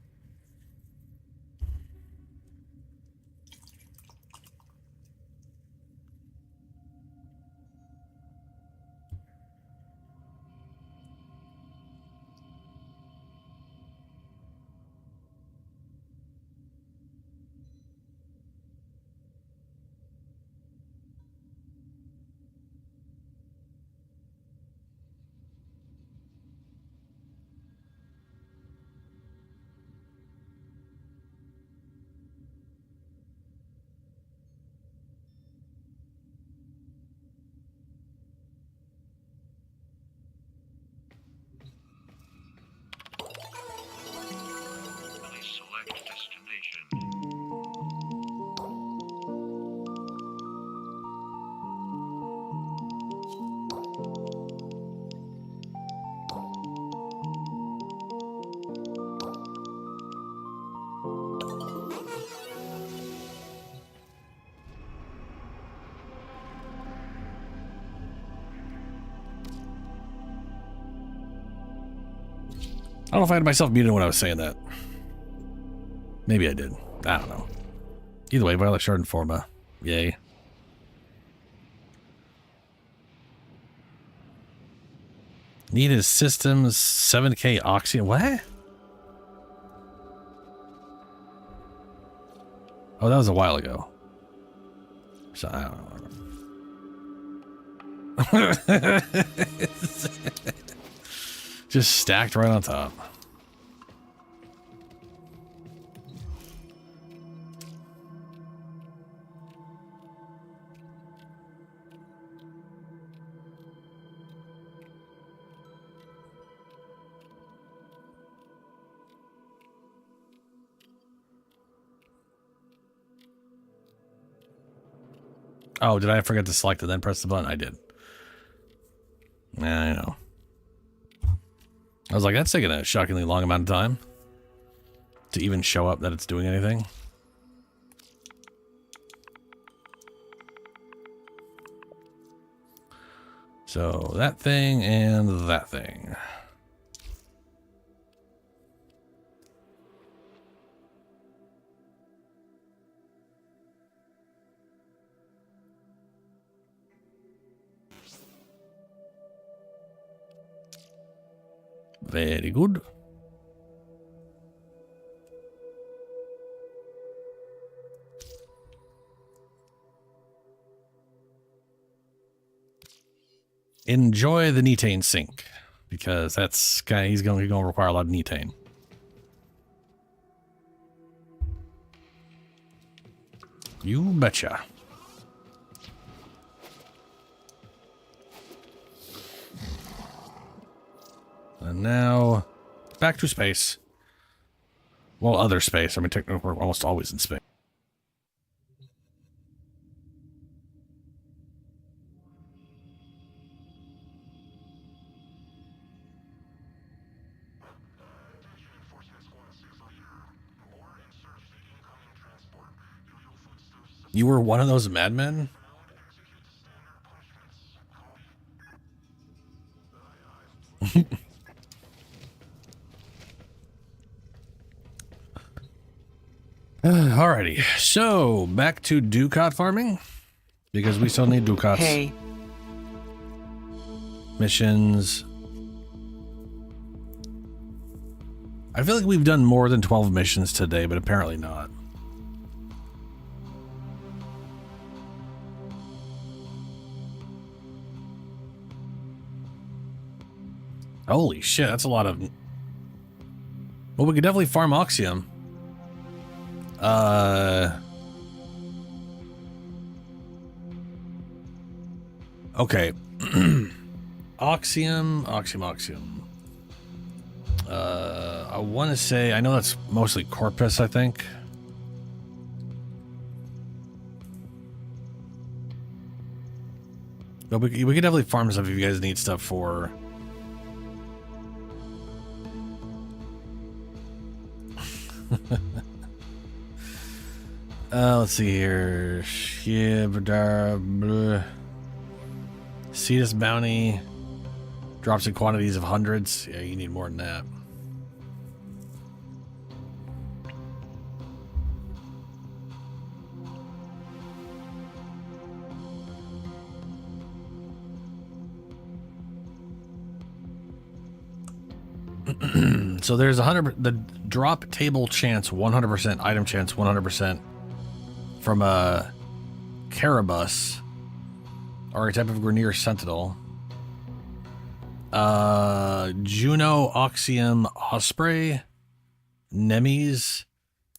I don't know if I had myself muted when I was saying that. Maybe I did. I don't know. Either way, Violet Shard and Forma. Yay. Needed systems 7K Oxy. What? Oh, that was a while ago. So I don't know. Just stacked right on top. Oh, did I forget to select it then press the button? I did. Yeah, I know. I was like, that's taking a shockingly long amount of time to even show up that it's doing anything. So that thing and that thing. Very good. Enjoy the netane sink, because that's he's going to require a lot of netane. You betcha. And now back to space. Well, other space. I mean, technically, we're almost always in space. You were one of those madmen? Alrighty, so back to Ducat farming, because we still need Ducats. Hey. Missions. I feel like we've done more than 12 missions today, but apparently not. Holy shit, that's a lot of... Well, we could definitely farm Oxium. Okay. Oxium. I want to say, I know that's mostly Corpus, I think. But we could definitely farm stuff if you guys need stuff for... let's see here. Cetus bounty drops in quantities of hundreds. Yeah, you need more than that. So there's 100, the drop table chance 100%, item chance 100% from a Carabus, archetype of Grenier Sentinel, Juno Oxium Osprey, Nemes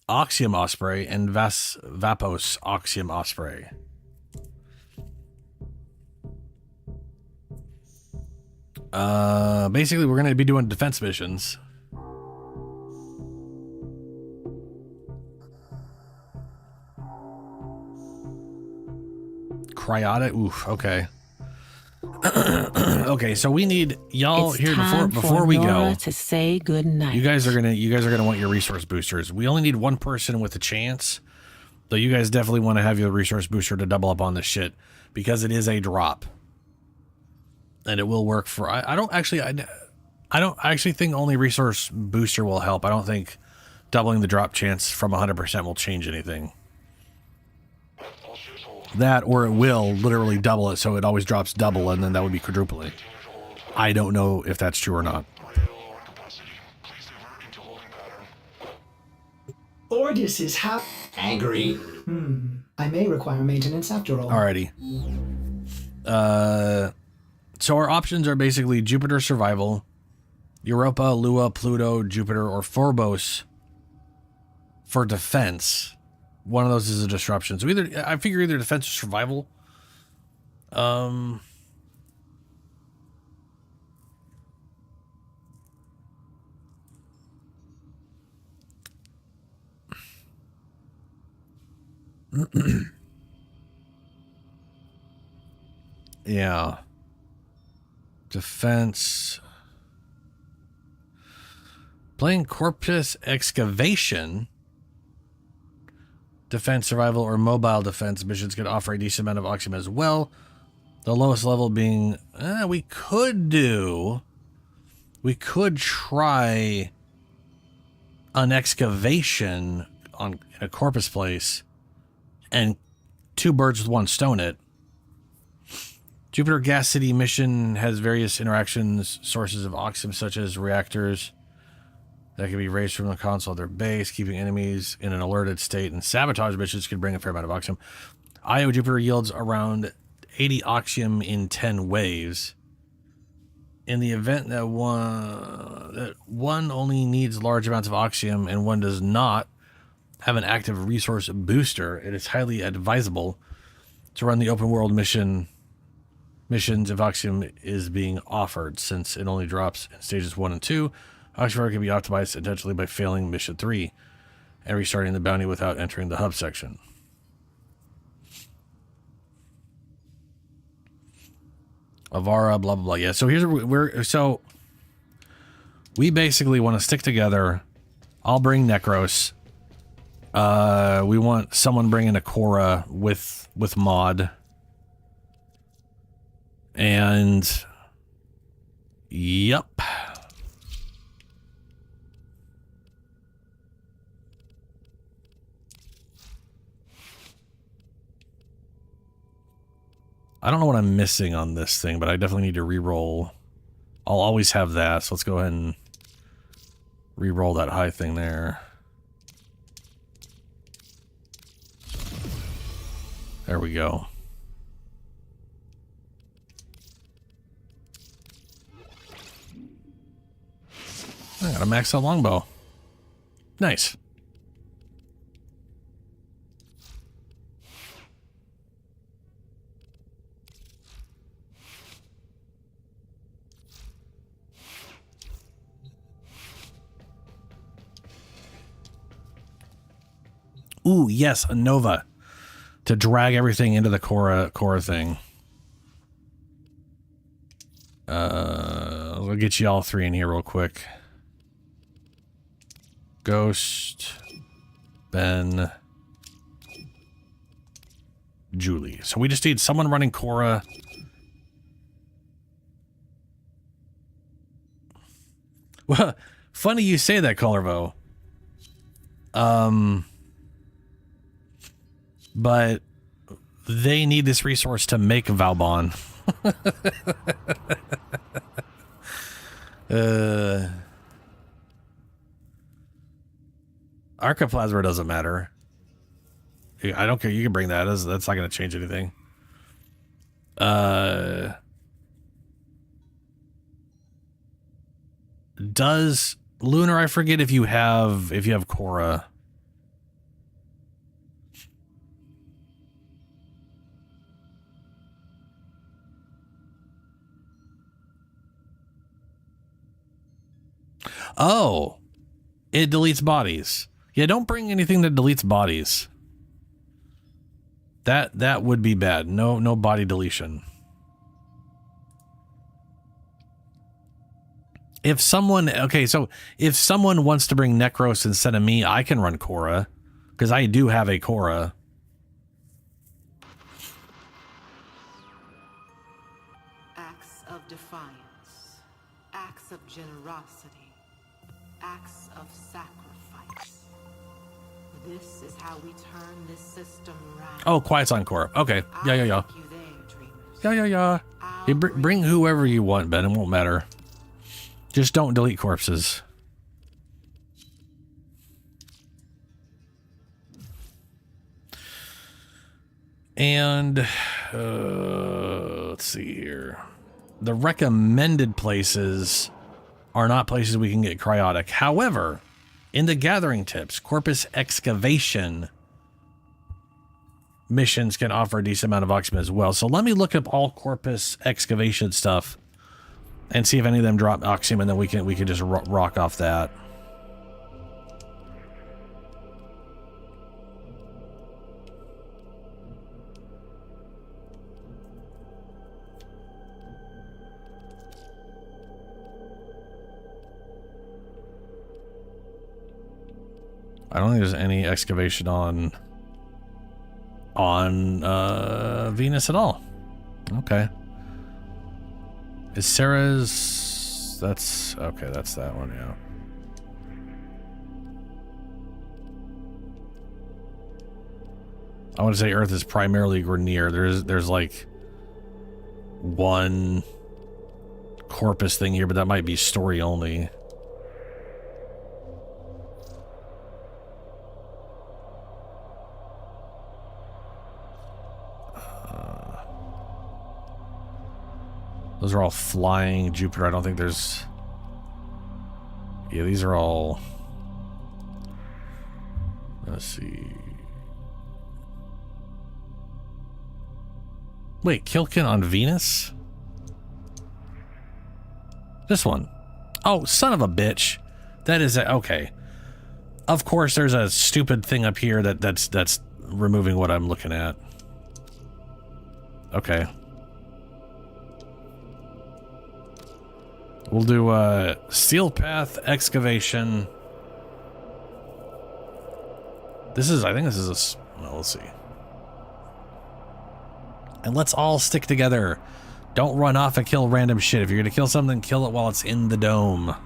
Oxium Osprey, and Vapos Oxium Osprey. Basically we're going to be doing defense missions. Cryotic, oof, okay. Okay, so we need y'all here before we go to say good night. You guys are gonna want your resource boosters. We only need one person with a chance, though. You guys definitely want to have your resource booster to double up on this shit, because it is a drop, and it will work for. I don't actually think only resource booster will help. I don't think doubling the drop chance from 100% will change anything. That, or it will literally double it, so it always drops double, and then that would be quadrupling. I don't know if that's true or not. Ordis is angry. I may require maintenance after all. Alrighty. So our options are basically Jupiter Survival, Europa, Lua, Pluto, Jupiter, or Phobos for defense. One of those is a disruption. So I figure either defense or survival. Yeah. Defense. Playing Corpus Excavation, defense, survival, or mobile defense missions can offer a decent amount of oxygen as well. The lowest level being, we could try an excavation in a Corpus place and 2 birds with 1 stone it. Jupiter Gas City mission has various interactions, sources of oxygen such as reactors that can be raised from the console of their base, keeping enemies in an alerted state, and sabotage missions can bring a fair amount of oxygen. Io Jupiter yields around 80 oxygen in 10 waves. In the event that one only needs large amounts of oxygen and one does not have an active resource booster, it is highly advisable to run the open world missions if oxygen is being offered, since it only drops in stages 1 and 2. Oxygen can be optimized intentionally by failing mission 3 and restarting the bounty without entering the hub section. Avara, blah, blah, blah. Yeah, so here's where we basically want to stick together. I'll bring Necros. We want someone bringing a Cora with mod. And yep. I don't know what I'm missing on this thing, but I definitely need to re-roll. I'll always have that, so let's go ahead and re-roll that high thing there. There we go. I got a maxed out longbow. Nice. Ooh, yes, a Nova to drag everything into the Cora thing. We'll get you all 3 in here real quick. Ghost, Ben, Julie. So we just need someone running Cora. Well, funny you say that, Colorvo. But they need this resource to make Valbon. Archiplasma doesn't matter. I don't care. You can bring that. That's not going to change anything. Does Lunar? I forget if you have Cora. Oh, it deletes bodies. Yeah, don't bring anything that deletes bodies. That would be bad. No body deletion. If someone wants to bring Necros instead of me, I can run Cora, because I do have a Cora. Acts of defiance, acts of generosity, acts of sacrifice. This is how we turn this system around. Oh, Quiet's on Cora. Okay. Yeah. Hey, bring whoever you want, Ben. It won't matter. Just don't delete corpses. And let's see here. The recommended places are not places we can get cryotic. However, in the gathering tips, Corpus Excavation missions can offer a decent amount of oxygen as well. So let me look up all Corpus Excavation stuff and see if any of them drop oxygen, and then we can just rock off that. I don't think there's any excavation on Venus at all. Okay. Is Sarah's... That's... Okay, that's that one, yeah. I want to say Earth is primarily Grenier. There's like one corpus thing here, but that might be story only. Those are all flying Jupiter. I don't think there's... Yeah, these are all... Let's see... Wait, Kilkin on Venus? This one. Oh, son of a bitch. That is a... Okay. Of course, there's a stupid thing up here that's removing what I'm looking at. Okay. We'll do steel path excavation. This is, I think this is a, well, let's see. And let's all stick together. Don't run off and kill random shit. If you're gonna kill something, kill it while it's in the dome.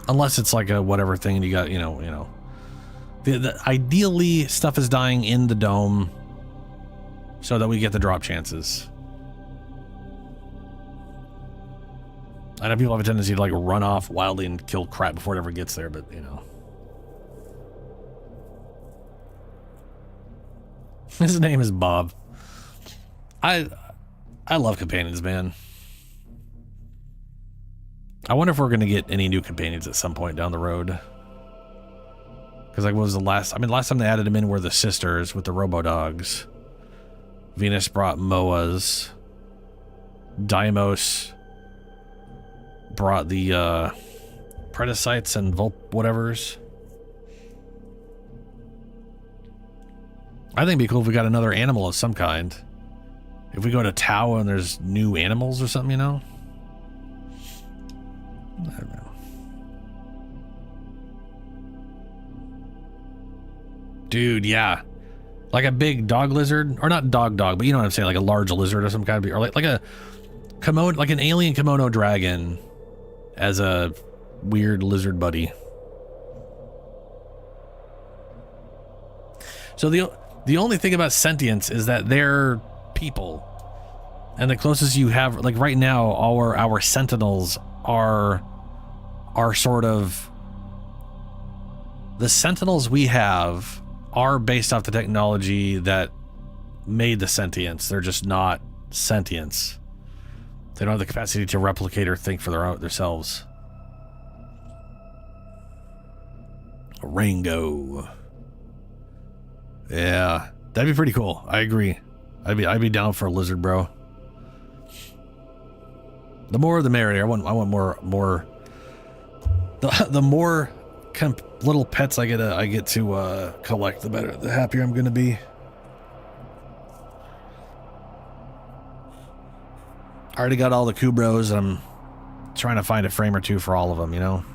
Unless it's like a whatever thing and you got, you know. Ideally, stuff is dying in the dome so that we get the drop chances. I know people have a tendency to like run off wildly and kill crap before it ever gets there, but you know. His name is Bob. I love companions, man. I wonder if we're gonna get any new companions at some point down the road. Because like, what was the last? I mean, last time they added them in were the sisters with the robo dogs. Venus brought Moas. Deimos brought the Predicites and whatevers. I think it'd be cool if we got another animal of some kind. If we go to Tau and there's new animals or something, you know? I don't know. Dude, yeah. Like a big dog lizard, or not dog, but you know what I'm saying, like a large lizard or some kind of, or like a Komodo, like an alien Komodo dragon as a weird lizard buddy. So the only thing about sentience is that they're people, and the closest you have, like right now, our sentinels are sort of, the sentinels we have are based off the technology that made the sentience. They're just not sentience. They don't have the capacity to replicate or think for themselves. Rango. Yeah, that'd be pretty cool. I agree. I'd be down for a lizard, bro. The more the merrier. I want more. The more little pets I get to collect, the better. The happier I'm gonna be. I already got all the Kubros, and I'm trying to find a frame or two for all of them, you know?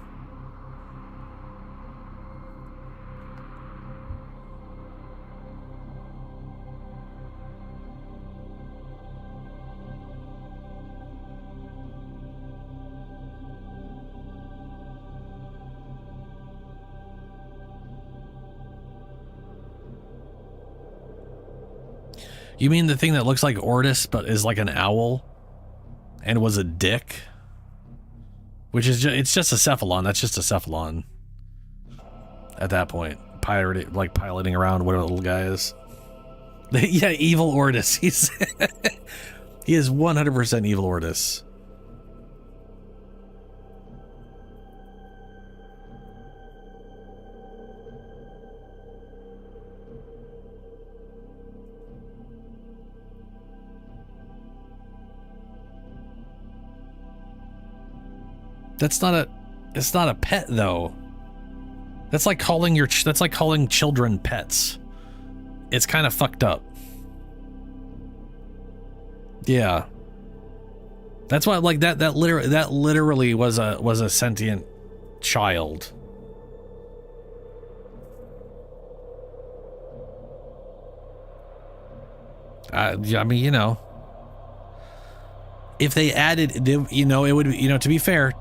You mean the thing that looks like Ortis, but is like an owl? And was a dick? Which is it's just a cephalon. That's just a cephalon. At that point. Piloting around whatever the little guy is. Yeah, evil Ortis. He is 100% evil Ortis. It's not a pet though. That's like calling children pets. It's kind of fucked up. Yeah. That's why like that literally was a sentient child. I mean, you know, if they added, you know, it would, you know, to be fair,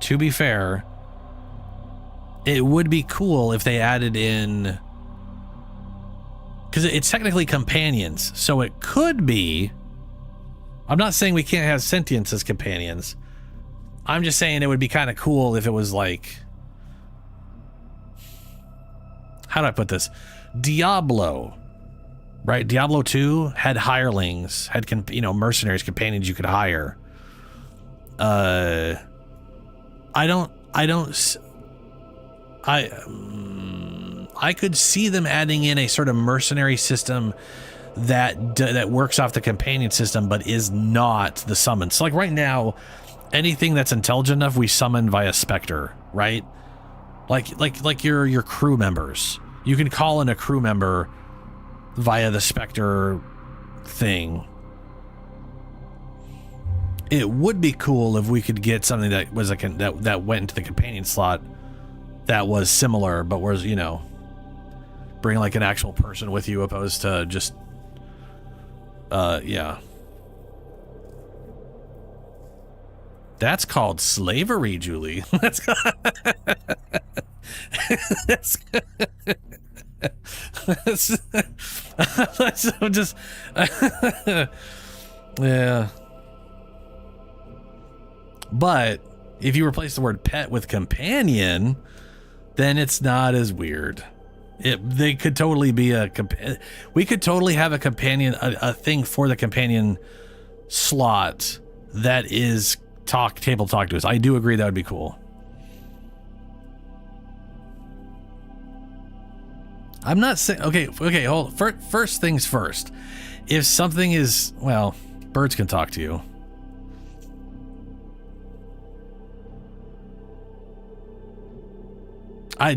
it would be cool if they added in, because it's technically companions, so it could be. I'm not saying we can't have sentience as companions. I'm just saying it would be kind of cool if it was like, how do I put this? Diablo, right? Diablo 2 had hirelings, had, you know, mercenaries, companions you could hire. I could see them adding in a sort of mercenary system that works off the companion system, but is not the summon. So like right now, anything that's intelligent enough, we summon via Spectre, right? Like your crew members. You can call in a crew member via the Spectre thing. It would be cool if we could get something that was that went into the companion slot that was similar, but was, you know, bring like an actual person with you opposed to just yeah. That's called slavery, Julie. That's just yeah. But if you replace the word pet with companion, then it's not as weird. They could totally be we could totally have a companion, a thing for the companion slot that is table talk to us. I do agree that would be cool. I'm not saying, okay, hold. First things first. If something is, well, birds can talk to you.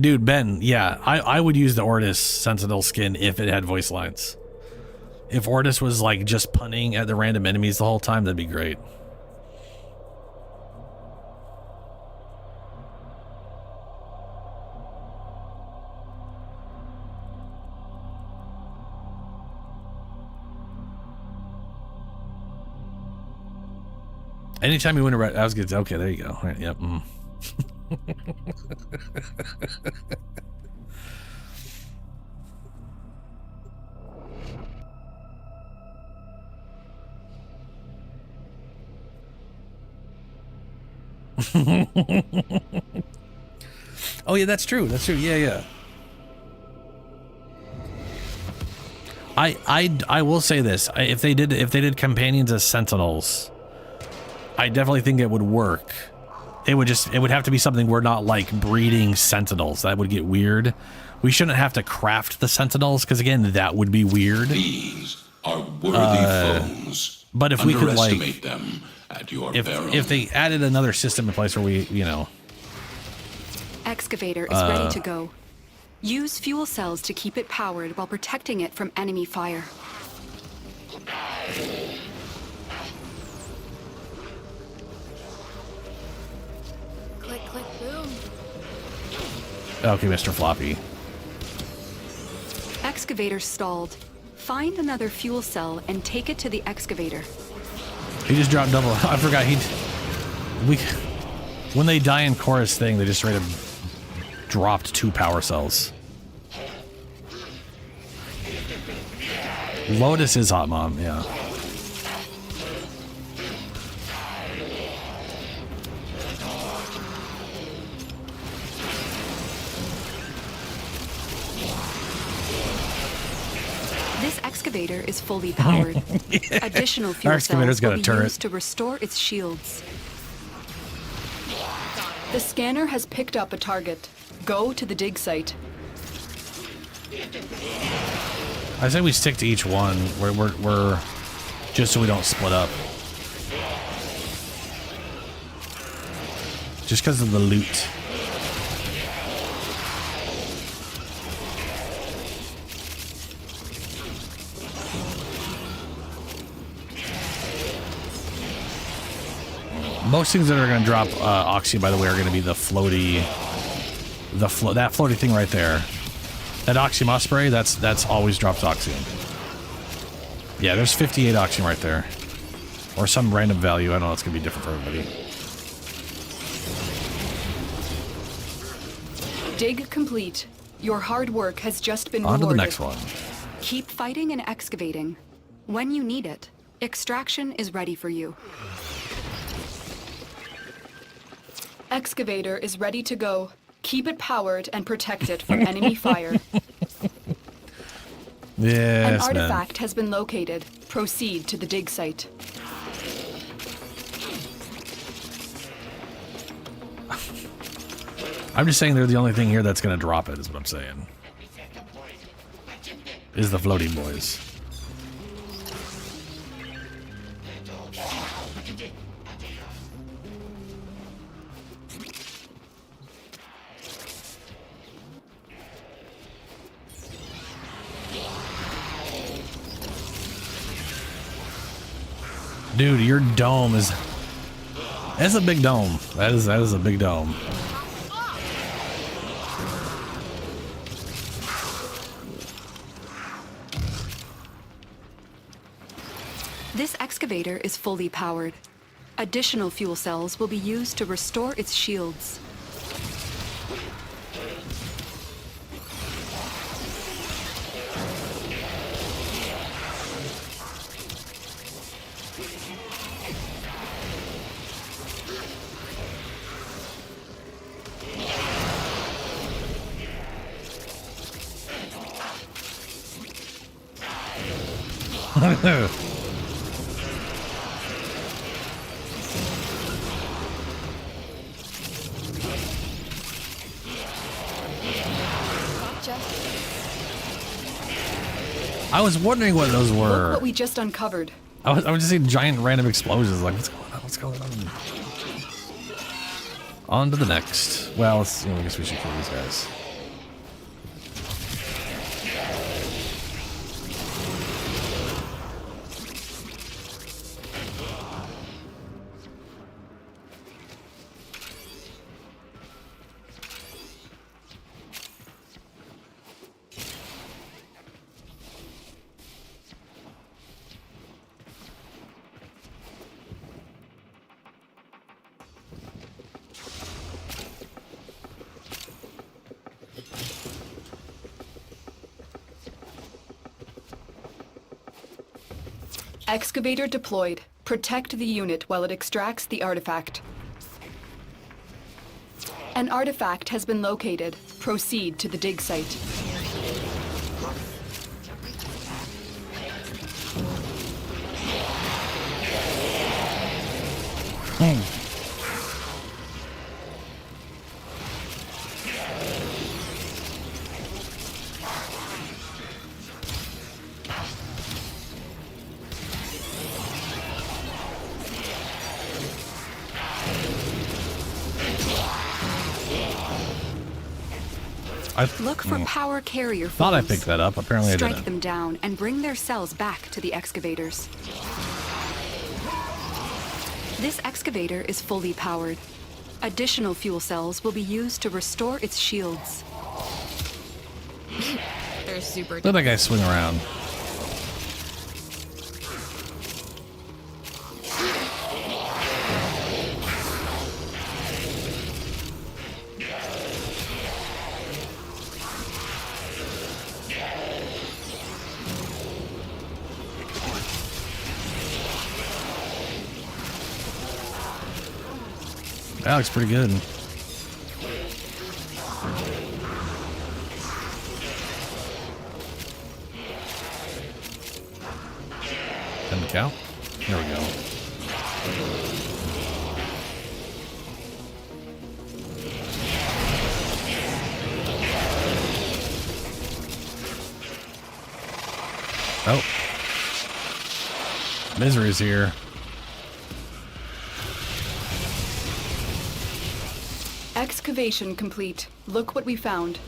Dude, Ben, yeah, I would use the Ortis Sentinel skin if it had voice lines. If Ortis was like just punning at the random enemies the whole time, that'd be great. Anytime you win a red, I was good. Okay, there you go. All right, yep. Oh yeah, that's true. That's true. Yeah. I will say this. If they did companions as sentinels, I definitely think it would work. It would have to be something we're not like breeding sentinels. That would get weird. We shouldn't have to craft the sentinels because again, that would be weird. These are worthy foes. But if we could like them at your peril. If they added another system in place where we, you know. Excavator is ready to go. Use fuel cells to keep it powered while protecting it from enemy fire. Click, click, boom. Okay, Mr. Floppy. Excavator stalled. Find another fuel cell and take it to the excavator. He just dropped double. I forgot when they die in chorus thing, they just straight up dropped 2 power cells. Lotus is hot mom, yeah. This excavator is fully powered. Additional fuel cells will be used to restore its shields. The scanner has picked up a target. Go to the dig site. I say we stick to each one. We're just so we don't split up. Just because of the loot. Most things that are going to drop Oxy, by the way, are going to be the floaty that floating thing right there. That oxy moss spray, that's always drops oxygen. Yeah, there's 58 oxygen right there. Or some random value. I don't know, it's gonna be different for everybody. Dig complete. Your hard work has just been rewarded. On to the next one. Keep fighting and excavating. When you need it, extraction is ready for you. Excavator is ready to go. Keep it powered and protect it from enemy fire. Yes, An artifact has been located. Proceed to the dig site. I'm just saying they're the only thing here that's gonna drop it, is what I'm saying. Is the floating boys. Dude, your dome is... That's a big dome. That is a big dome. This excavator is fully powered. Additional fuel cells will be used to restore its shields. I was wondering what those were. Look what we just uncovered. I was just seeing giant random explosions. Like, what's going on? What's going on? On to the next. Well, I guess we should kill these guys. Excavator deployed. Protect the unit while it extracts the artifact. An artifact has been located. Proceed to the dig site. Look for power carrier thought I forms. picked that up. Apparently I didn't. Strike them down and bring their cells back to the excavators. This excavator is fully powered. Additional fuel cells will be used to restore its shields. They're super. Let that guy swing around. That looks pretty good. And the cow. There we go. Oh. Misery's here. Excavation complete. Look what we found.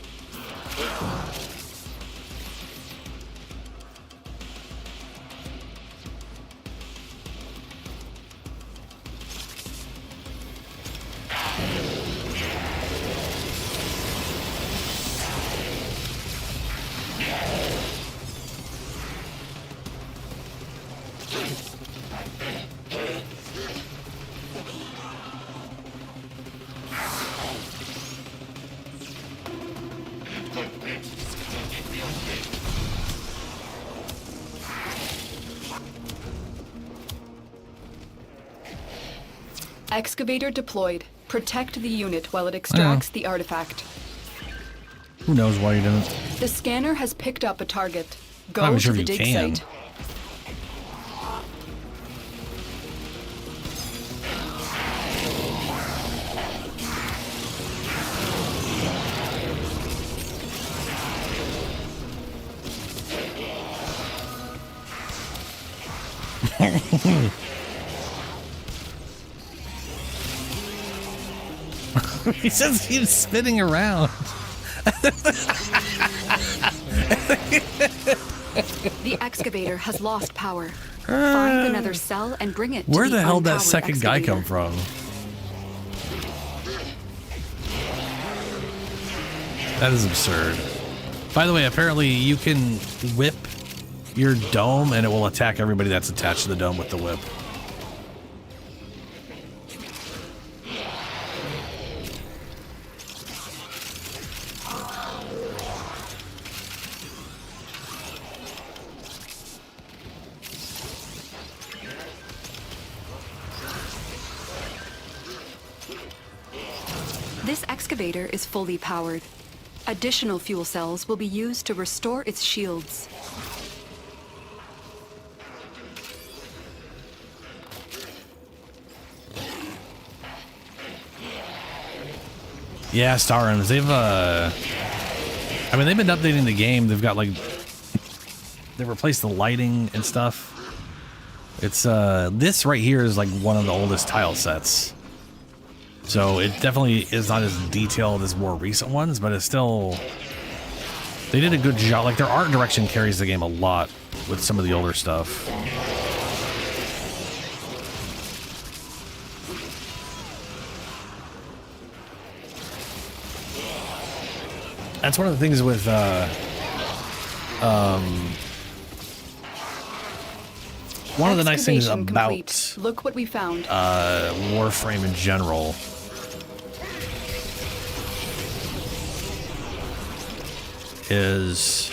Excavator deployed. Protect the unit while it extracts the artifact. Who knows why you didn't? The scanner has picked up a target. Go I'm not to sure the if you dig can. site. He says he's spinning around. The excavator has lost power. Find another cell and bring it Where to the hell did that unpowered second guy excavator. come from? That is absurd. By the way, apparently you can whip your dome and it will attack everybody that's attached to the dome with the whip. This excavator is fully powered. Additional fuel cells will be used to restore its shields. Yeah, Star Realms, they've I mean, they've been updating the game. They've got like they replaced the lighting and stuff. It's this right here is like one of the oldest tile sets. So it definitely is not as detailed as more recent ones, but it's still, they did a good job. Like their art direction carries the game a lot with some of the older stuff. That's one of the things with one of the nice things Excavation about complete. Look what we found. Warframe in general is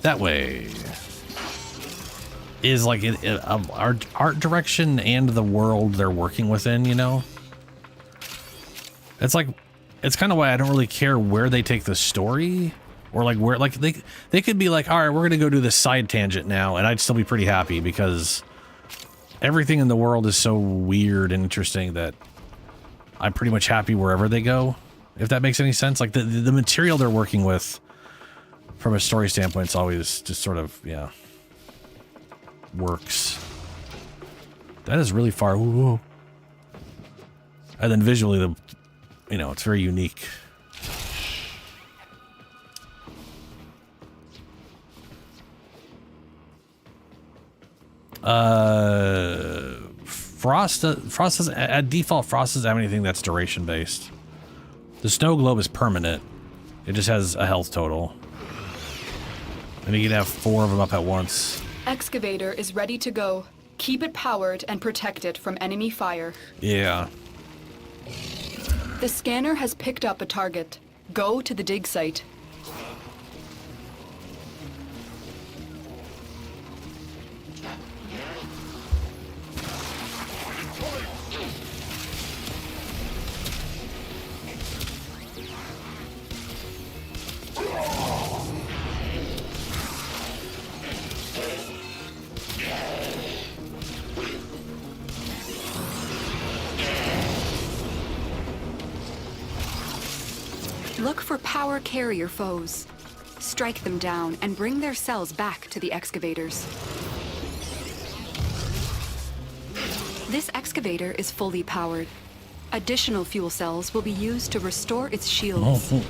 that way is like art direction and the world they're working within, you know. It's like, it's kind of why I don't really care where they take the story, or like where, like they could be like, all right, we're gonna go do this side tangent now, and I'd still be pretty happy because everything in the world is so weird and interesting that I'm pretty much happy wherever they go, if that makes any sense. Like the material they're working with from a story standpoint, it's always just sort of, yeah, works. That is really far. Ooh. And then visually, you know, it's very unique. Frost does, at default, Frost doesn't have anything that's duration based. The snow globe is permanent. It just has a health total. And you can have 4 of them up at once. Excavator is ready to go. Keep it powered and protect it from enemy fire. Yeah. The scanner has picked up a target. Go to the dig site. Look for power carrier foes. Strike them down and bring their cells back to the excavators. This excavator is fully powered. Additional fuel cells will be used to restore its shields. Oh.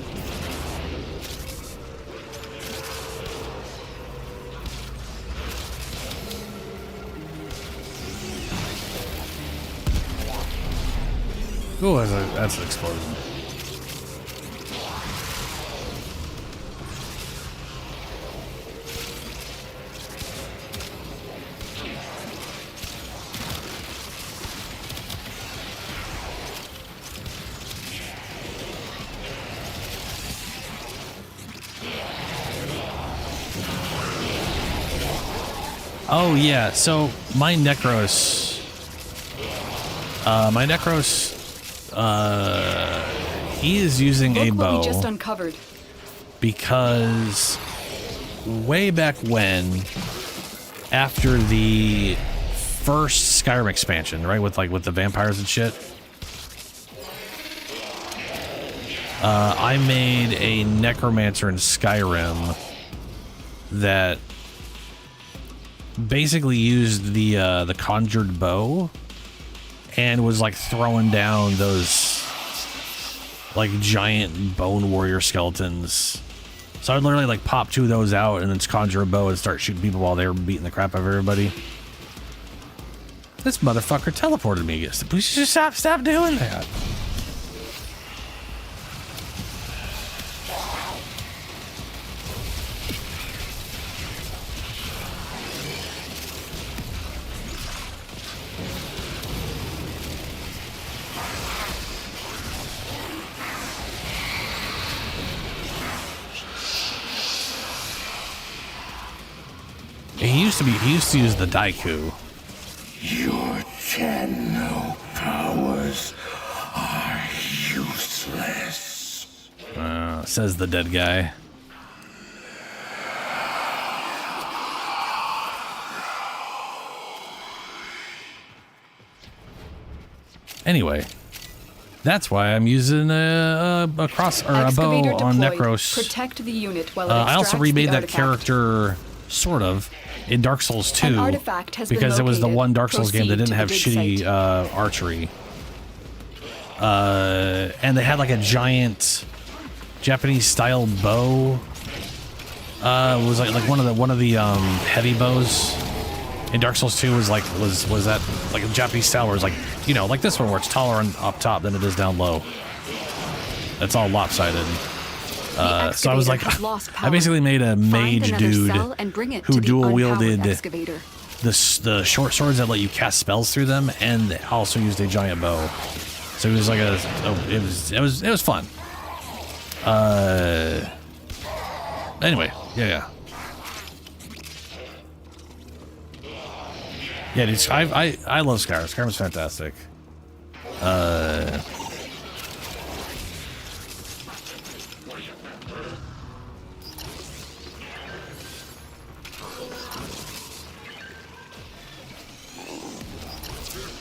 Oh, that's an explosion. Oh yeah, so my Necros, he is using a bow. What we just uncovered. Because way back when, after the first Skyrim expansion, right, with the vampires and shit, I made a necromancer in Skyrim that basically used the conjured bow and was like throwing down those like giant bone warrior skeletons. So I'd literally like pop 2 of those out and then conjure a bow and start shooting people while they were beating the crap out of everybody. This motherfucker teleported me. We should just stop doing that. He used to use the Daiku. Your Tenno powers are useless. Says the dead guy. Anyway, that's why I'm using a cross or a bow on Necros. Protect the unit while it I also remade that artifact. Character, sort of, in Dark Souls 2 because it was the located. one Dark Souls game that didn't have shitty site. archery. And they had like a giant Japanese style bow. It was like one of the heavy bows in Dark Souls 2 was that like a Japanese style where it's like, you know, like this one where it's taller up top than it is down low. It's all lopsided. So I was like, I basically made a mage dude who dual wielded the short swords that let you cast spells through them, and also used a giant bow. So it was like it was fun. Anyway, yeah. Yeah, dude, I love Skyrim. Skyrim's fantastic.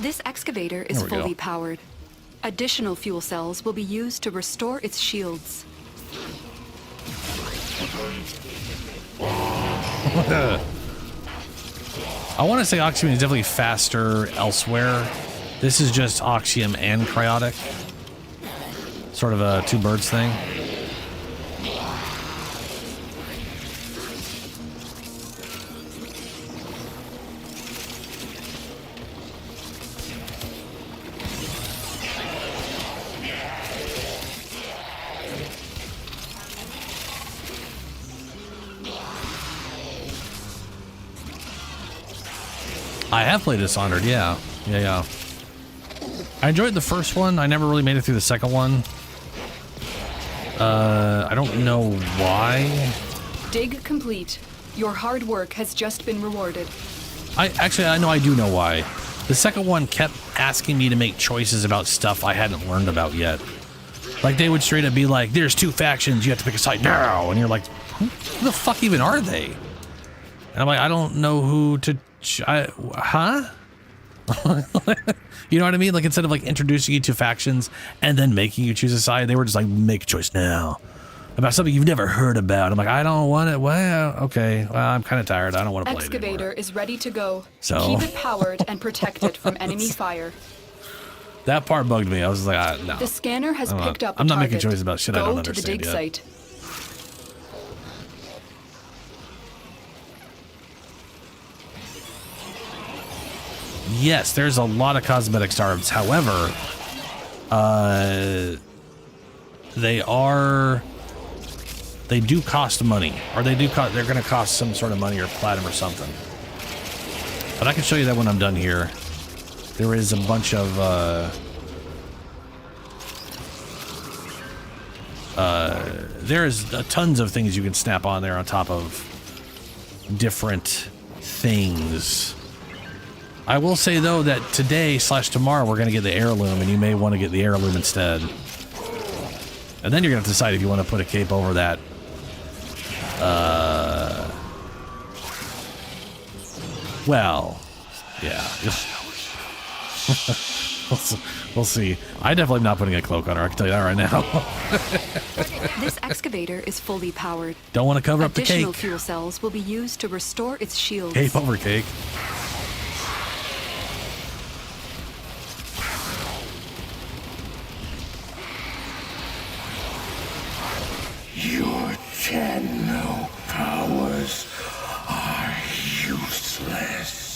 This excavator is fully powered. Additional fuel cells will be used to restore its shields. I want to say Oxium is definitely faster elsewhere. This is just Oxium and Cryotic. Sort of a two birds thing. I have played Dishonored, yeah. I enjoyed the first one. I never really made it through the second one. I don't know why. Dig complete. Your hard work has just been rewarded. I know I do know why. The second one kept asking me to make choices about stuff I hadn't learned about yet. Like, they would straight up be like, there's 2 factions, you have to pick a side now. And you're like, who the fuck even are they? And I'm like, I don't know who to... huh? You know what I mean? Like, instead of like introducing you to factions and then making you choose a side, they were just like, make a choice now about something you've never heard about. I'm like, I don't want it. Well, okay. Well, I'm kind of tired. I don't want to play it anymore. Excavator is ready to go. So keep it powered and protect it from enemy fire. That part bugged me. I was like, no. The scanner has picked up a I'm not target. making choices about shit I don't Go to the understand dig yet. site. Yes, there's a lot of cosmetic starbs. However, They do cost money, or they're going to cost some sort of money or platinum or something. But I can show you that when I'm done here. There is a bunch of there is tons of things you can snap on there on top of different things. I will say though that today/tomorrow we're going to get the heirloom, and you may want to get the heirloom instead. And then you're going to decide if you want to put a cape over that. Well, yeah. We'll see. I definitely am not putting a cloak on her, I can tell you that right now. This excavator is fully powered. Don't want to cover up the cake. Additional fuel cells will be used to restore its shields. Cape over cake. Your Tenno powers are useless.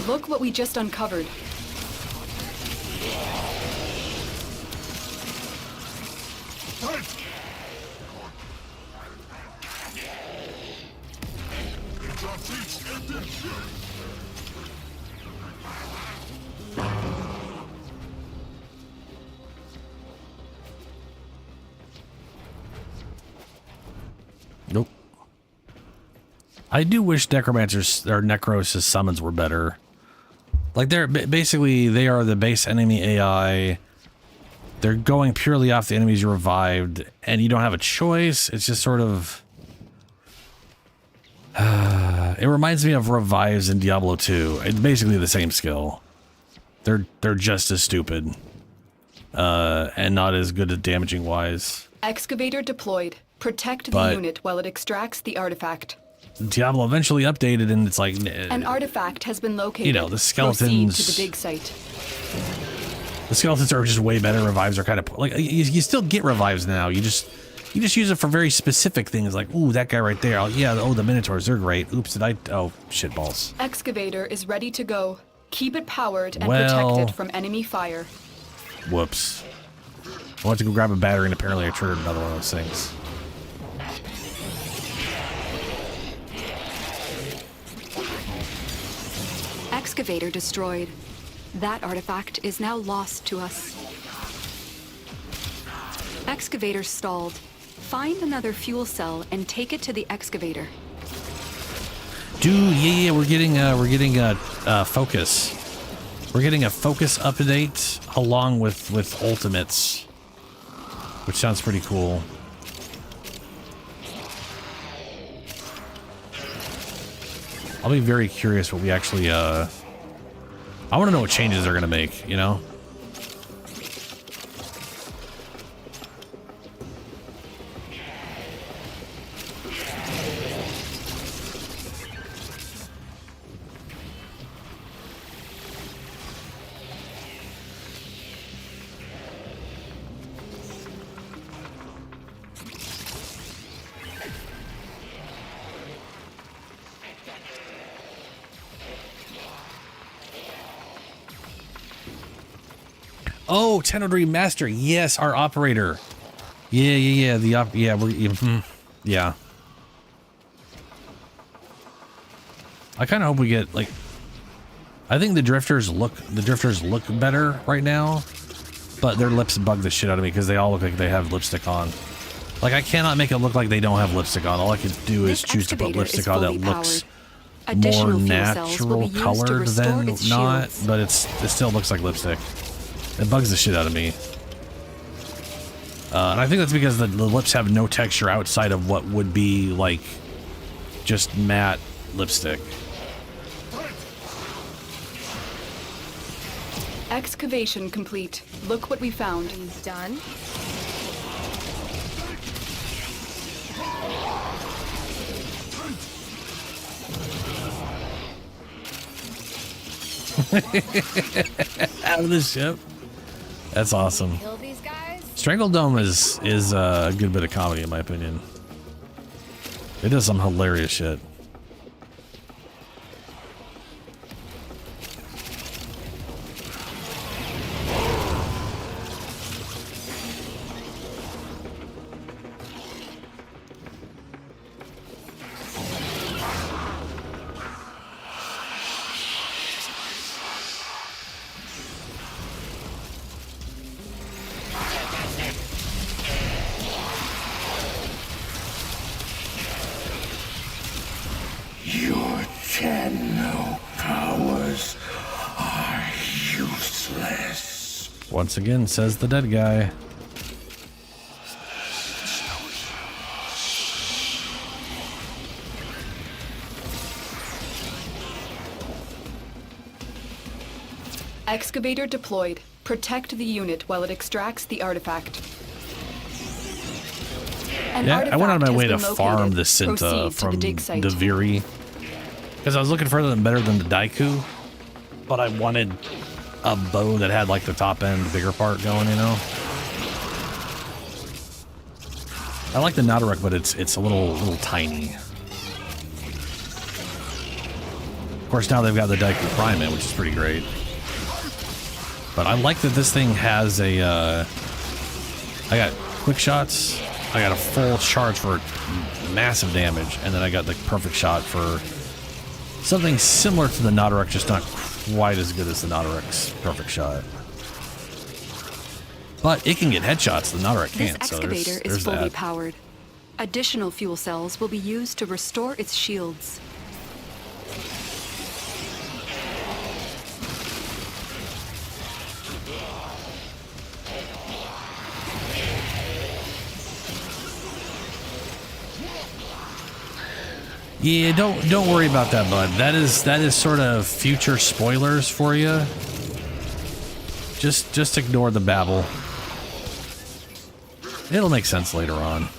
Look what we just uncovered. Nope. I do wish necromancers or necros' summons were better. Like they're basically they are the base enemy AI. They're going purely off the enemies you revived, and you don't have a choice. It's just sort of. It reminds me of revives in Diablo 2. It's basically the same skill. They're just as stupid, and not as good at damaging wise. Excavator deployed. Protect the unit while it extracts the artifact. Diablo eventually updated, and it's like an artifact has been located. You know, the skeletons. Proceed to the dig site. The skeletons are just way better. Revives are kind of like you still get revives now. You just use it for very specific things, like ooh, that guy right there. The Minotaurs, they're great. Oops, did I? Oh, shit balls. Excavator is ready to go. Keep it powered and protected from enemy fire. Whoops. I went to go grab a battery, and apparently I triggered another one of those things. Excavator destroyed. That artifact is now lost to us. Excavator stalled. Find another fuel cell and take it to the excavator. Dude, yeah, we're getting a focus. We're getting a focus update along with ultimates, which sounds pretty cool. I'll be very curious what we actually, I want to know what changes they're going to make, you know? Oh, Tenno Master. Yes, our operator. Yeah. Yeah. I kind of hope we get like. I think the drifters look better right now, but their lips bug the shit out of me because they all look like they have lipstick on. Like I cannot make it look like they don't have lipstick on. All I can do is choose to put lipstick on that looks more natural colored than not, but it still looks like lipstick. It bugs the shit out of me. And I think that's because the lips have no texture outside of what would be like just matte lipstick. Excavation complete. Look what we found. He's done. Out of the ship. That's awesome. Kill these guys? Strangledome is a good bit of comedy in my opinion. It does some hilarious shit. Your Tenno powers are useless. Once again, says the dead guy. Excavator deployed. Protect the unit while it extracts the artifact. Yeah, I went out of my way to farm the Synta from the Viri. Because I was looking for them better than the Daiku. But I wanted a bow that had like the top end, bigger part going, you know? I like the Nautilus, but it's a little tiny. Of course, now they've got the Daiku Prime in, which is pretty great. But I like that this thing has a, I got quick shots, I got a full charge for massive damage, and then I got the perfect shot for something similar to the Nautilus, just not quite as good as the Nautilus perfect shot. But it can get headshots, the Nautilus can't, This so excavator there's is fully that. powered. Additional fuel cells will be used to restore its shields. Yeah, don't worry about that, bud. That is sort of future spoilers for you. Just ignore the babble. It'll make sense later on.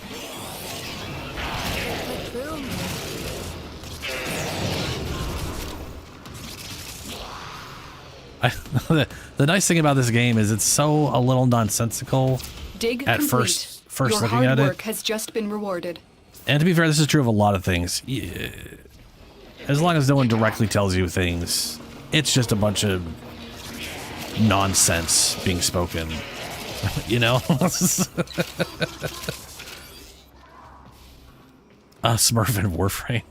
The nice thing about this game is it's so a little nonsensical Dig at complete. first Your looking hard at work it. has just been rewarded. And to be fair, this is true of a lot of things. Yeah. As long as no one directly tells you things, it's just a bunch of nonsense being spoken. You know? Smurf and Warframe.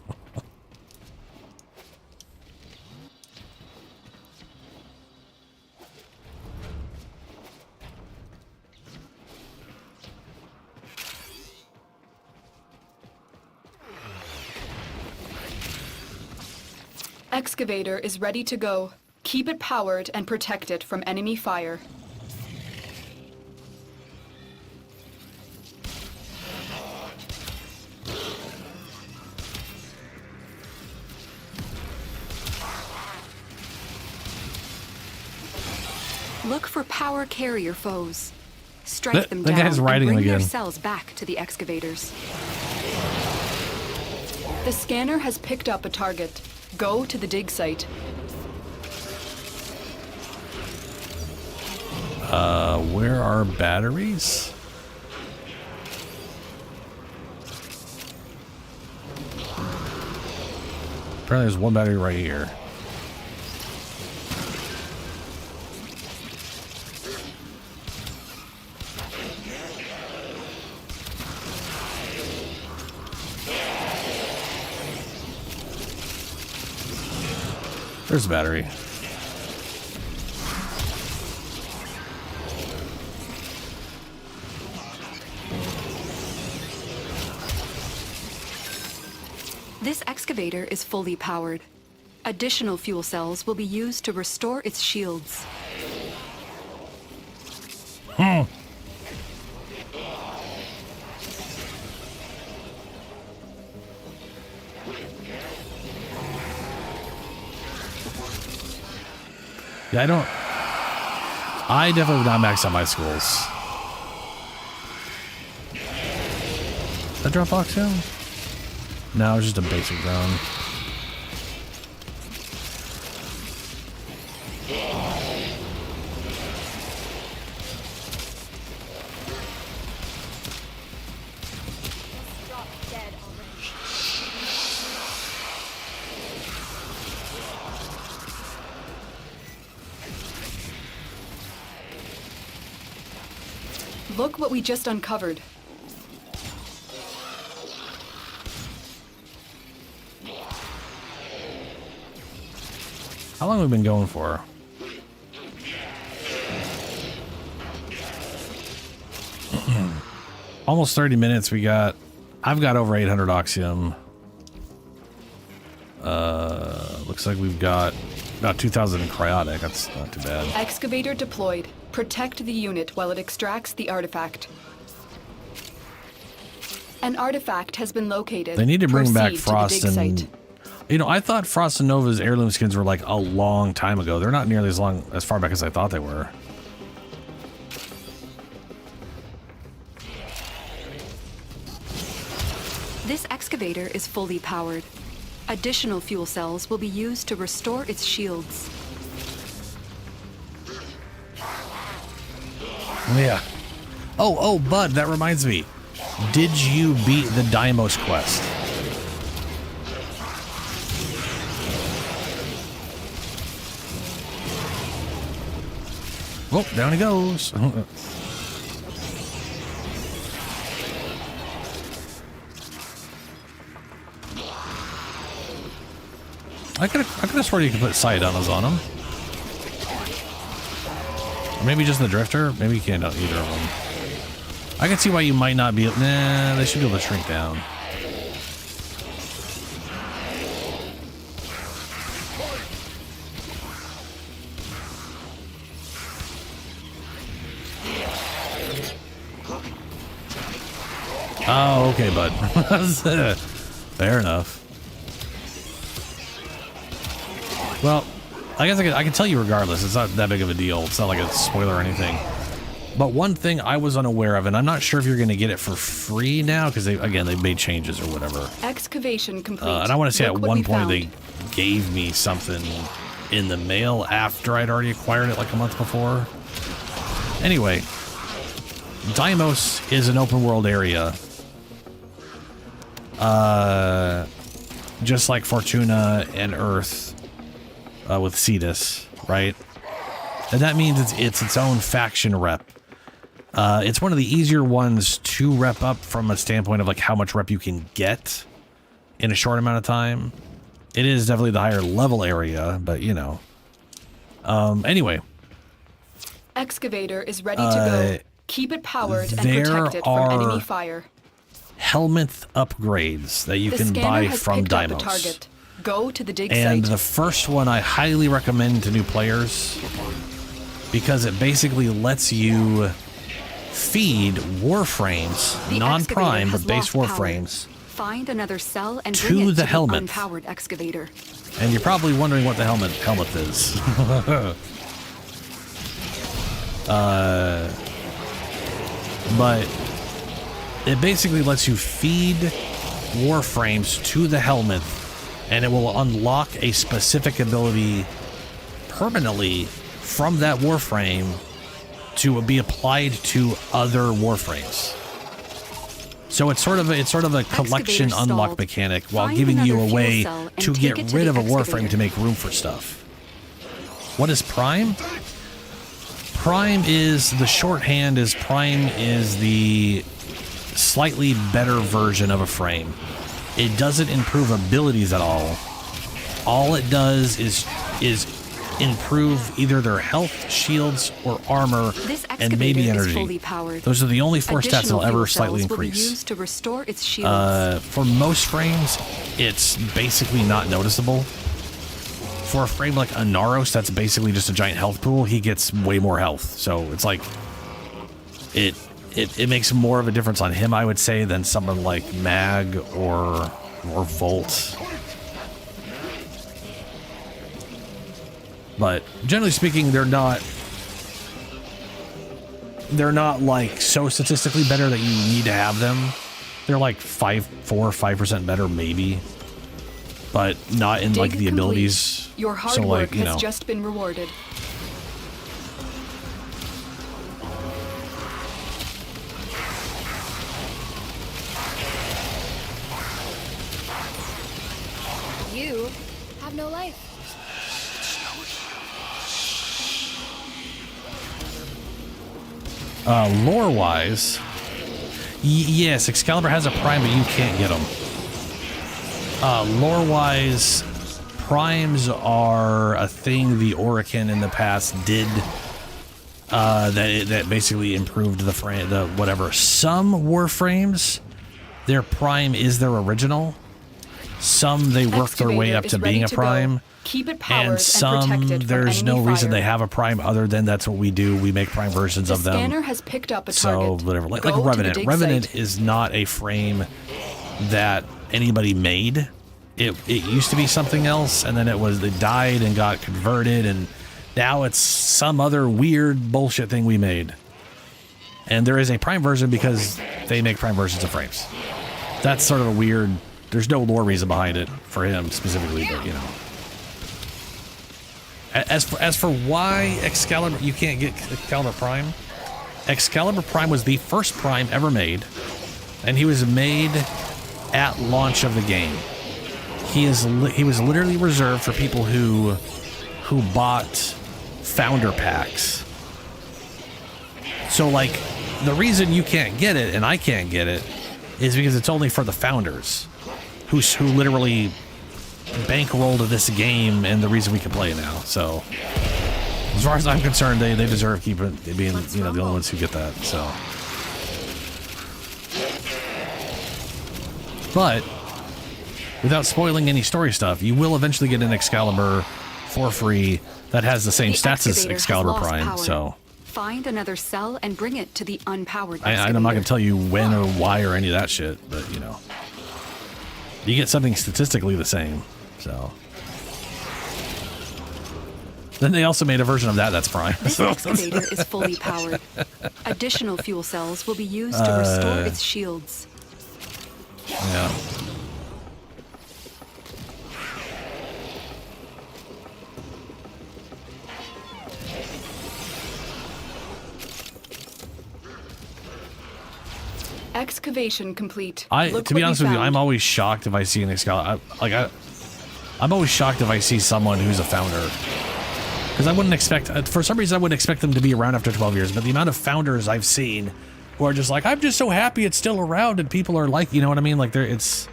Excavator is ready to go. Keep it powered and protect it from enemy fire. Look for power carrier foes. Strike them The down guy's riding and bring again. their cells back to the excavators. The scanner has picked up a target. Go to the dig site. Where are batteries? Apparently there's one battery right here. There's a battery. This excavator is fully powered. Additional fuel cells will be used to restore its shields. Yeah, I definitely would not max out my schools. That drop box down? No, it's just a basic drone. Look what we just uncovered. How long have we been going for? Almost 30 minutes. I've got over 800 oxium. Looks like we've got about 2,000 in cryotic. That's not too bad. Excavator deployed. Protect the unit while it extracts the artifact. An artifact has been located. They need to bring back Proceed Frost to the dig and... site. You know, I thought Frost and Nova's heirloom skins were like a long time ago. They're not nearly as far back as I thought they were. This excavator is fully powered. Additional fuel cells will be used to restore its shields. Yeah. Oh, Bud, that reminds me. Did you beat the Deimos quest? Oh, down he goes. I could have sworn you could put Psyodonos on him. Or maybe just the Drifter. Maybe you can't do either of them. I can see why you might not be... Nah, they should be able to shrink down. Oh, okay, bud. Fair enough. Well, I guess I can tell you regardless. It's not that big of a deal. It's not like a spoiler or anything. But one thing I was unaware of, and I'm not sure if you're going to get it for free now, because they've made changes or whatever. Excavation complete. And I want to say Look at what one we point found. they gave me something in the mail after I'd already acquired it like a month before. Anyway, Deimos is an open world area. Just like Fortuna and Earth with Cetus, right? And that means it's its own faction rep. It's one of the easier ones to rep up from a standpoint of like how much rep you can get in a short amount of time. It is definitely the higher level area, but you know. Anyway. Excavator is ready to go. Keep it powered and protect it from enemy fire. Helmet upgrades that you can buy from Deimos. Target. Go to the dig and site. the first one I highly recommend to new players because it basically lets you feed Warframes, non-prime but base Warframes, find another cell and to bring it the to helmet. The unpowered excavator. And you're probably wondering what the helmet is. But it basically lets you feed Warframes to the helmet, and it will unlock a specific ability permanently from that Warframe to be applied to other Warframes. So it's sort of a collection unlock mechanic while giving you a way to get rid of a Warframe to make room for stuff. What is Prime? Prime is the shorthand is Prime is the slightly better version of a frame. It doesn't improve abilities at all. All it does is improve either their health, shields, or armor, and maybe energy. Those are the only four stats that'll ever slightly increase. To restore its shields. For most frames, it's basically not noticeable. For a frame like Anaros, that's basically just a giant health pool. He gets way more health, so it's like it makes more of a difference on him, I would say, than someone like Mag or Volt. But generally speaking, they're not like so statistically better that you need to have them. They're like 5% better maybe, but not in like the abilities. Your hard so like, work you know, has just been rewarded. You have no life. Lore-wise, yes, Excalibur has a prime, but you can't get them. Lore-wise, primes are a thing the Orakin in the past did that basically improved the frame, the whatever. Some Warframes, their prime is their original. Some they work their way up to being a prime. Keep it powered And some, there's no reason they have a prime other than that's what we do. We make prime versions of them. The scanner has picked up a target. So whatever, like Revenant. Revenant is not a frame that anybody made. It used to be something else, and then it died and got converted, and now it's some other weird bullshit thing we made. And there is a prime version because they make prime versions of frames. That's sort of a weird. There's no lore reason behind it for him specifically, but you know. As for why Excalibur, you can't get Excalibur Prime. Excalibur Prime was the first Prime ever made, and he was made at launch of the game. He was literally reserved for people who bought founder packs. So like the reason you can't get it and I can't get it is because it's only for the founders who literally bankrolled this game and the reason we can play it now. So as far as I'm concerned, they deserve being the only ones who get that. So, but without spoiling any story stuff, you will eventually get an Excalibur for free that has the same stats as Excalibur Prime. Power. So find another cell and bring it to the unpowered. I'm not going to tell you when or why or any of that shit, but you know, you get something statistically the same. So then they also made a version of that's Prime. This excavator is fully powered. Additional fuel cells will be used to restore its shields. Yeah. Excavation complete. To be honest with you, I'm always shocked if I see an Excalibur. I'm always shocked if I see someone who's a founder. Because I wouldn't expect, for some reason, I wouldn't expect them to be around after 12 years. But the amount of founders I've seen who are just like, I'm just so happy it's still around, and people are like, you know what I mean? Like, it's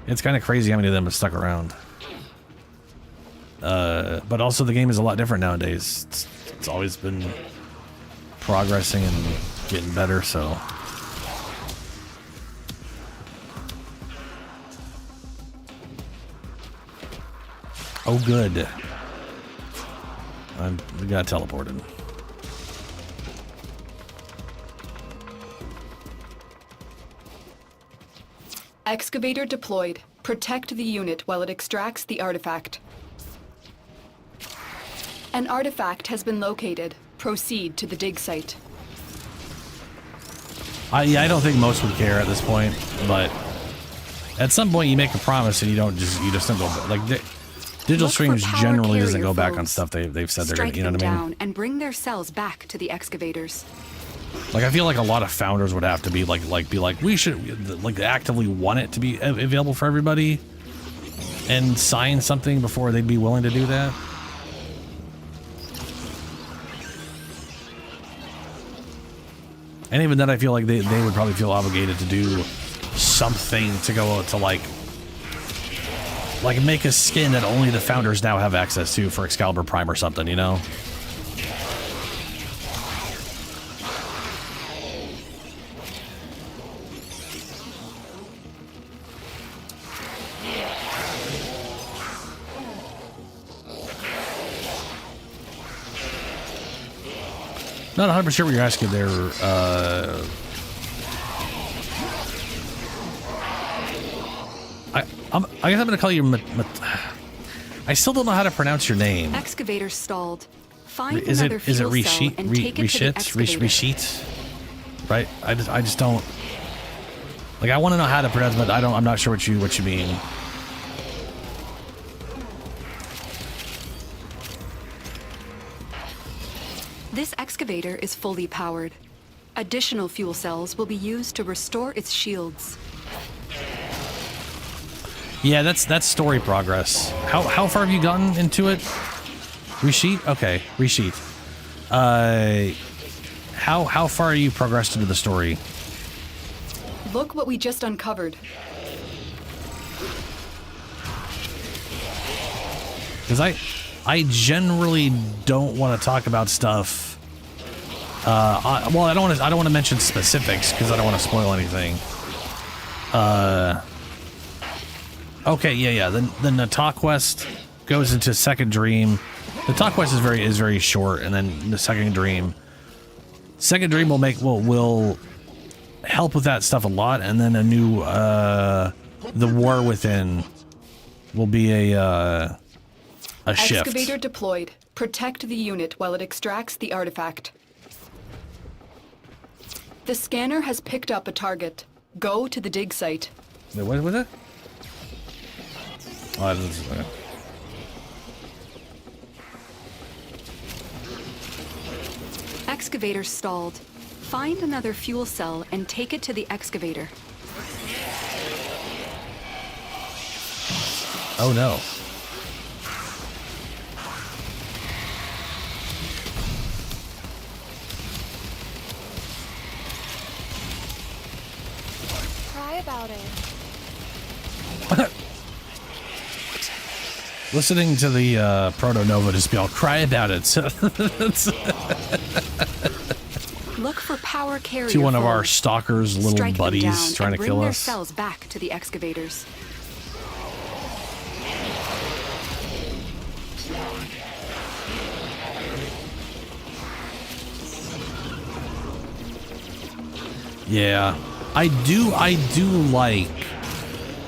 kind of crazy how many of them have stuck around. But also the game is a lot different nowadays. It's always been progressing and getting better, so. Oh, good. We got teleported. Excavator deployed. Protect the unit while it extracts the artifact. An artifact has been located. Proceed to the dig site. I don't think most would care at this point, but at some point you make a promise and you just don't go like Digital Streams generally doesn't go back on stuff they've said they're gonna, you know what I mean? Down and bring their cells back to the excavators. Like I feel like a lot of founders would have to be like we should like actively want it to be available for everybody and sign something before they'd be willing to do that. And even then I feel like they would probably feel obligated to do something to go to like make a skin that only the founders now have access to for Excalibur Prime or something, you know? Not 100% sure what you're asking there. I guess I'm going to call you. I still don't know how to pronounce your name. Excavator stalled. Find is it resheet? Resheet? Right? I just don't. Like I want to know how to pronounce, but I'm not sure what you mean. This excavator is fully powered. Additional fuel cells will be used to restore its shields. Yeah, that's story progress. How far have you gotten into it? Resheet? Okay, resheet. how far are you progressed into the story? Look what we just uncovered. Because I generally don't want to talk about stuff. Well, I don't want to mention specifics because I don't want to spoil anything. Okay, yeah. The Nata quest goes into Second Dream. The Nata quest is very short, and then the Second Dream. Second Dream will help with that stuff a lot, and then a new the War Within will be a shift. Excavator deployed. Protect the unit while it extracts the artifact. The scanner has picked up a target. Go to the dig site. Wait, what was it? Oh, this is okay. Excavator stalled. Find another fuel cell and take it to the excavator. Oh no. Cry about it. Listening to the Proto Nova just be all cry about it. So Look for power carrier. to one of our foes. stalkers' little Strike them buddies down trying and to kill bring their us. cells back to the excavators. Yeah, I do like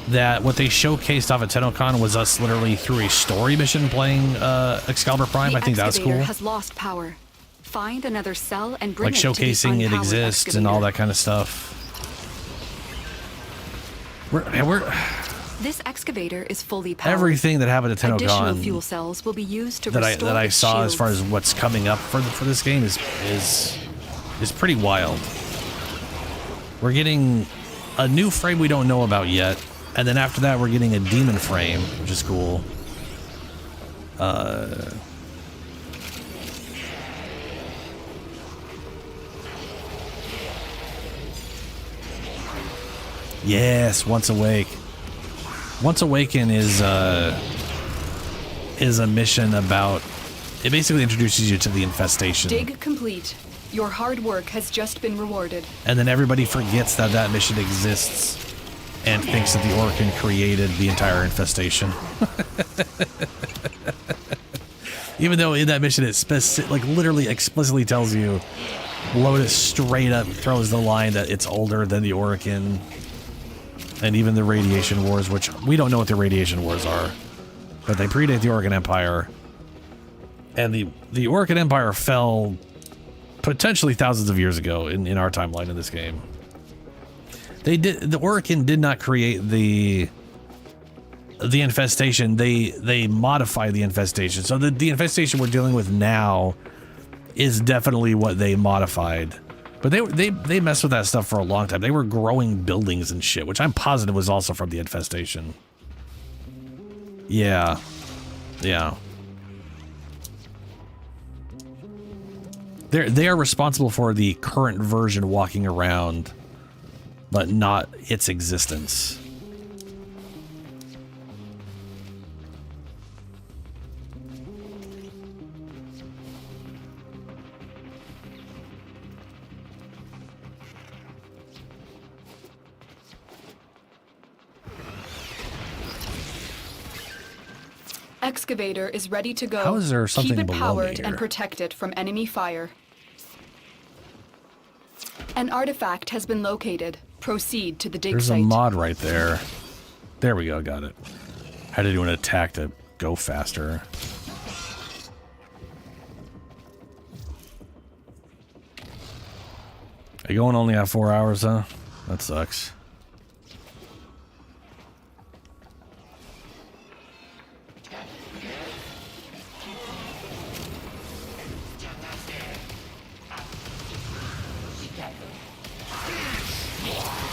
that what they showcased off at Tennocon was us literally through a story mission playing Excalibur Prime. The I think that's excavator cool. has lost power. Find another cell and bring Like it to the showcasing it unpowered exists and all excavator. that kind of stuff. This excavator is fully powered. Everything that happened at Additional Tennocon fuel cells will be used to that restore I its saw as far shields. as what's coming up for this game is pretty wild. We're getting a new frame we don't know about yet, and then after that we're getting a demon frame, which is cool. Yes, Once Awake. Once Awaken is a mission about. It basically introduces you to the infestation. Dig complete. Your hard work has just been rewarded. And then everybody forgets that mission exists and thinks that the Orkin created the entire infestation. Even though in that mission it literally explicitly tells you, Lotus straight up throws the line that it's older than the Orkin and even the Radiation Wars, which we don't know what the Radiation Wars are, but they predate the Orkin Empire. And the Orkin Empire fell potentially thousands of years ago in our timeline in this game. The Orkin did not create the infestation. They modify the infestation. So the infestation we're dealing with now is definitely what they modified. But they messed with that stuff for a long time. They were growing buildings and shit, which I'm positive was also from the infestation. Yeah. Yeah. They are responsible for the current version walking around, but not its existence. Excavator is ready to go. How is there something Keep it below me powered here? and protect it from enemy fire. An artifact has been located. Proceed to the dig There's site. a mod right there. There we go, got it. Had to do an attack to go faster. Are you going only at 4 hours, huh? That sucks.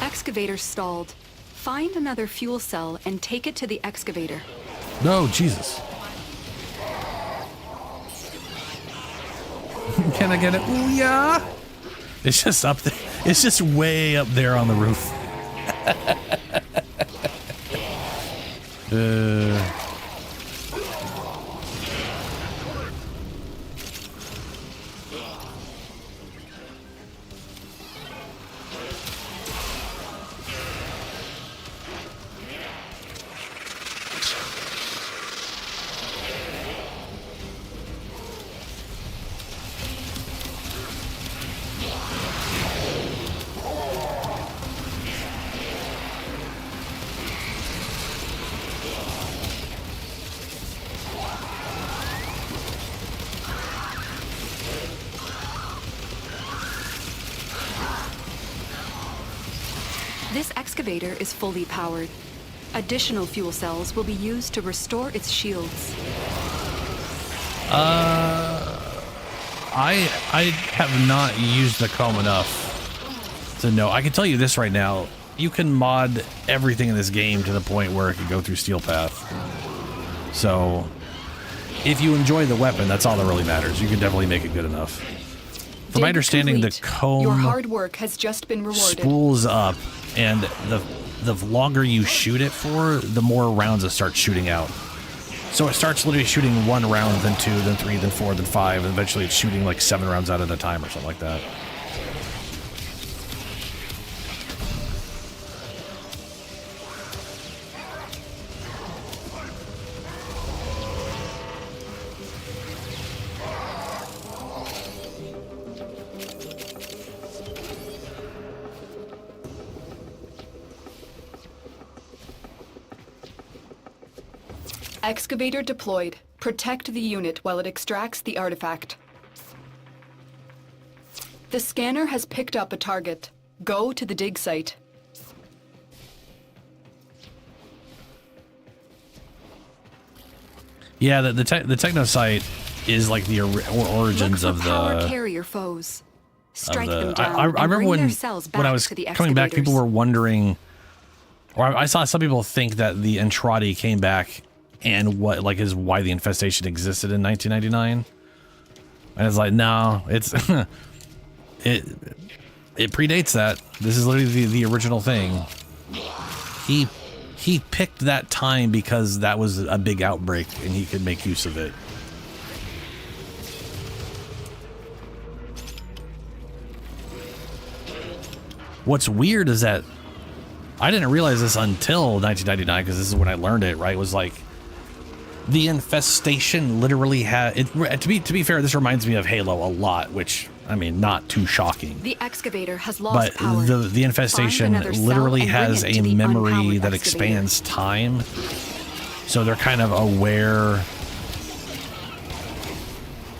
Excavator stalled. Find another fuel cell and take it to the excavator. No, Jesus. Can I get it? Ooh, yeah. It's just up there. It's just way up there on the roof. This excavator is fully powered. Additional fuel cells will be used to restore its shields. I have not used the comb enough to know. I can tell you this right now. You can mod everything in this game to the point where it can go through Steel Path. So, if you enjoy the weapon, that's all that really matters. You can definitely make it good enough. From my understanding, the comb Your hard work has just been rewarded. spools up, and the longer you shoot it for, the more rounds it starts shooting out. So it starts literally shooting 1 round, then 2, then 3, then 4, then 5, and eventually it's shooting like 7 rounds out at a time or something like that. Excavator deployed. Protect the unit while it extracts the artifact. The scanner has picked up a target. Go to the dig site. Yeah, the techno site is like the origins Look for of power the carrier foes. Strike of the, them down I and remember bring when their cells back I was to the coming back, people excavators. were wondering, or I saw some people think that the Entrati came back and what like is why the infestation existed in 1999, and it's like no, it's it predates that. This is literally the original thing. He picked that time because that was a big outbreak and he could make use of it. What's weird is that I didn't realize this until 1999, because this is when I learned it, right? It was like the infestation literally had it. To be fair, this reminds me of Halo a lot, which I mean, not too shocking. The excavator has lost But power. the infestation Find another cell literally and bring has it to a the memory unpowered that excavator. expands time. So they're kind of aware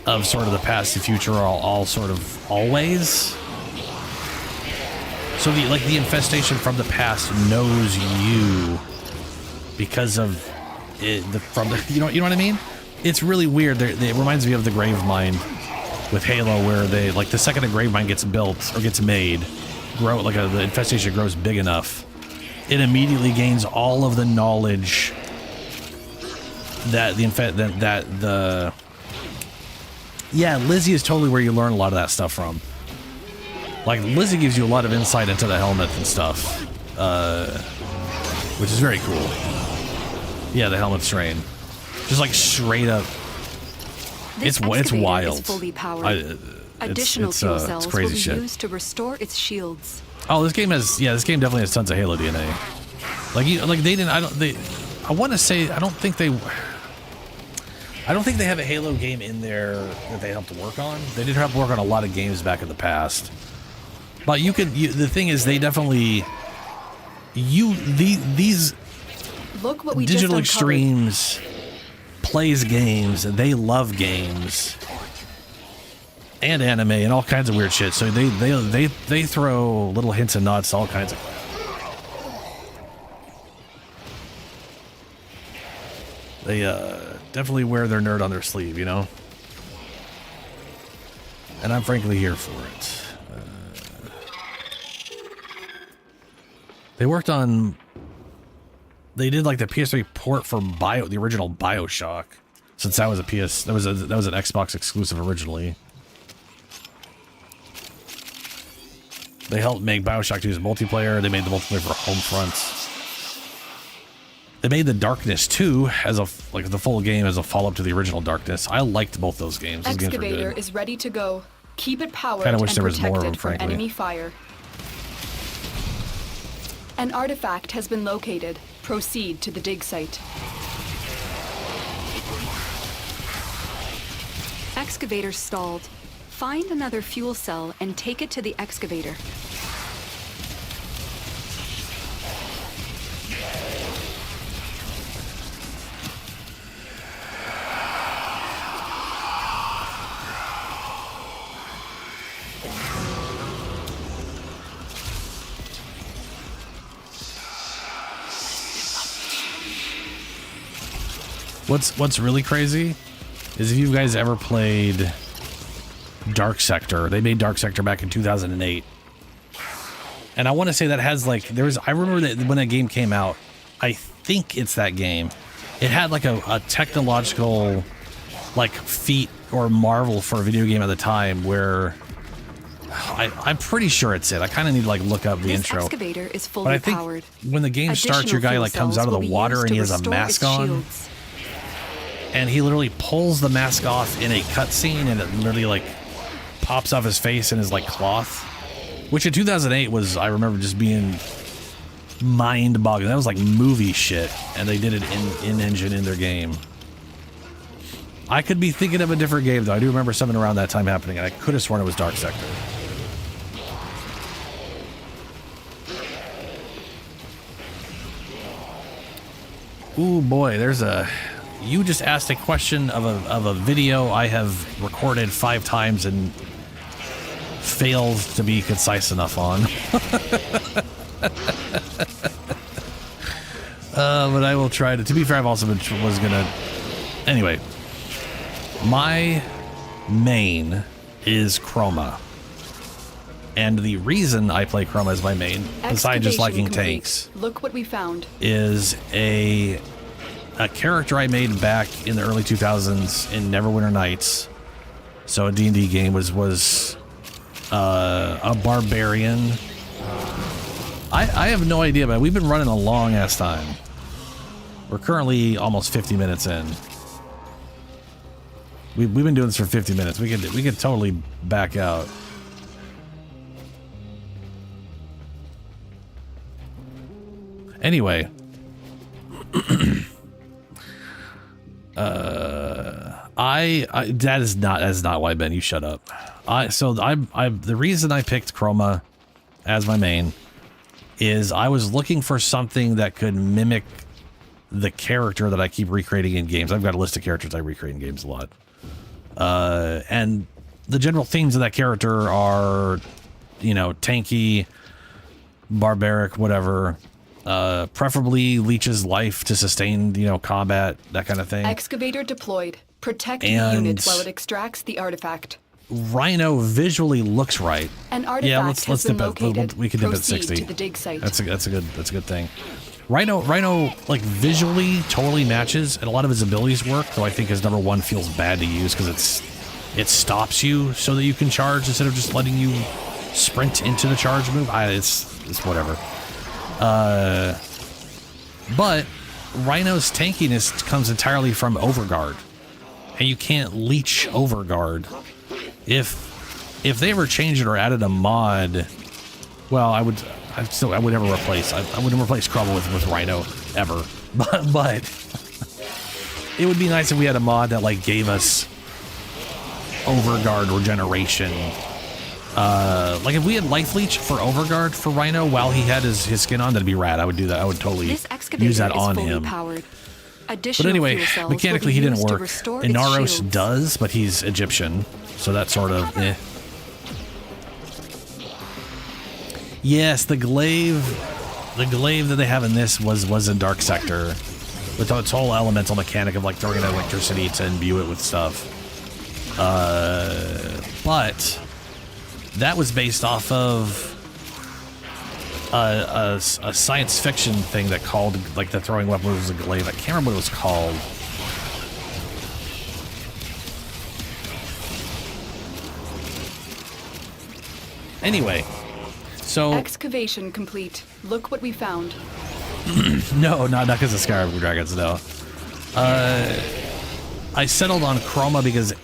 of sort of the past and future all sort of always. So the infestation from the past knows you because of it, you know what I mean? It's really weird. It reminds me of the Gravemind with Halo, where they like the second a Gravemind gets built or gets made, the infestation grows big enough, it immediately gains all of the knowledge that Lizzie is totally where you learn a lot of that stuff from. Like, Lizzie gives you a lot of insight into the helmet and stuff, which is very cool. Yeah, the helmet strain. Just like straight up. This It's excavator wild. is fully powered. Additional fuel cells will crazy be shit. used to restore its shields. Oh, this game definitely has tons of Halo DNA. I want to say, I don't think they have a Halo game in there that they helped work on. They did help work on a lot of games back in the past. But the thing is, they definitely, these Look what we Digital just uncovered. Extremes plays games, they love games and anime and all kinds of weird shit. So they throw little hints and nods to all kinds of. They definitely wear their nerd on their sleeve, you know? And I'm frankly here for it. They worked on... They did like the PS3 port for the original BioShock, since that was that was an Xbox exclusive originally. They helped make Bioshock 2's multiplayer. They made the multiplayer for Homefront. They made the Darkness 2 as a the full game as a follow-up to the original Darkness. I liked both those games. Those games were Excavator good. is ready to go. Keep it powered Kinda wish and there was more of protected them, from frankly. enemy fire. An artifact has been located. Proceed to the dig site. Excavator stalled. Find another fuel cell and take it to the excavator. What's really crazy is if you guys ever played Dark Sector. They made Dark Sector back in 2008. And I want to say that has I remember that when that game came out, I think it's that game. It had like a technological feat or marvel for a video game at the time where I'm pretty sure it's it. I kind of need to look up the This intro. excavator is fully But I think powered. when the game starts, your guy Additional comes fuel out of the cells will water be and he used has to a restore mask its on. shields. And he literally pulls the mask off in a cutscene, and it literally pops off his face and his cloth, which in 2008 was, I remember just being mind-boggling. That was movie shit, and they did it in engine in their game. I could be thinking of a different game though. I do remember something around that time happening, and I could have sworn it was Dark Sector. Ooh boy, you just asked a question of a video I have recorded 5 times and failed to be concise enough on. But I will try to be fair, I've also was gonna... Anyway, my main is Chroma. And the reason I play Chroma as my main, besides just liking tanks, Look what we found. is a character I made back in the early 2000s in Neverwinter Nights. So a D&D game was a barbarian. I have no idea, but we've been running a long ass time. We're currently almost 50 minutes in. We've been doing this for 50 minutes. We could totally back out. Anyway, that is not why, Ben, you shut up. The reason I picked Chroma as my main is I was looking for something that could mimic the character that I keep recreating in games. I've got a list of characters I recreate in games a lot. And the general themes of that character are, tanky, barbaric, whatever. Preferably leeches life to sustain, combat, that kind of thing. Excavator deployed. Protect And the unit while it extracts the artifact. Rhino visually looks right. An artifact Yeah, let's has been dip it. located. We can dip at Proceed 60. to the dig site. That's a good thing. Rhino visually totally matches, and a lot of his abilities work. Though I think his number 1 feels bad to use because it stops you so that you can charge instead of just letting you sprint into the charge move. It's whatever. But Rhino's tankiness comes entirely from Overguard, and you can't leech Overguard. If they ever changed it or added a mod, well, I would never replace. I wouldn't replace Chroma with Rhino ever. But it would be nice if we had a mod that gave us Overguard regeneration. If we had life leech for Overguard for Rhino while he had his skin on, that'd be rad. I would do that. I would totally use that on him. Powered. But anyway, mechanically he didn't work. Inaros does, but he's Egyptian, so that sort of Yes, the glaive that they have in this was in Dark Sector, with its whole elemental mechanic of throwing in electricity to imbue it with stuff. But that was based off of a science fiction thing that called the throwing weapon was a glaive. I can't remember what it was called. Anyway, So excavation complete. Look what we found. No, not because of Skyrim Dragons, no. I settled on Chroma because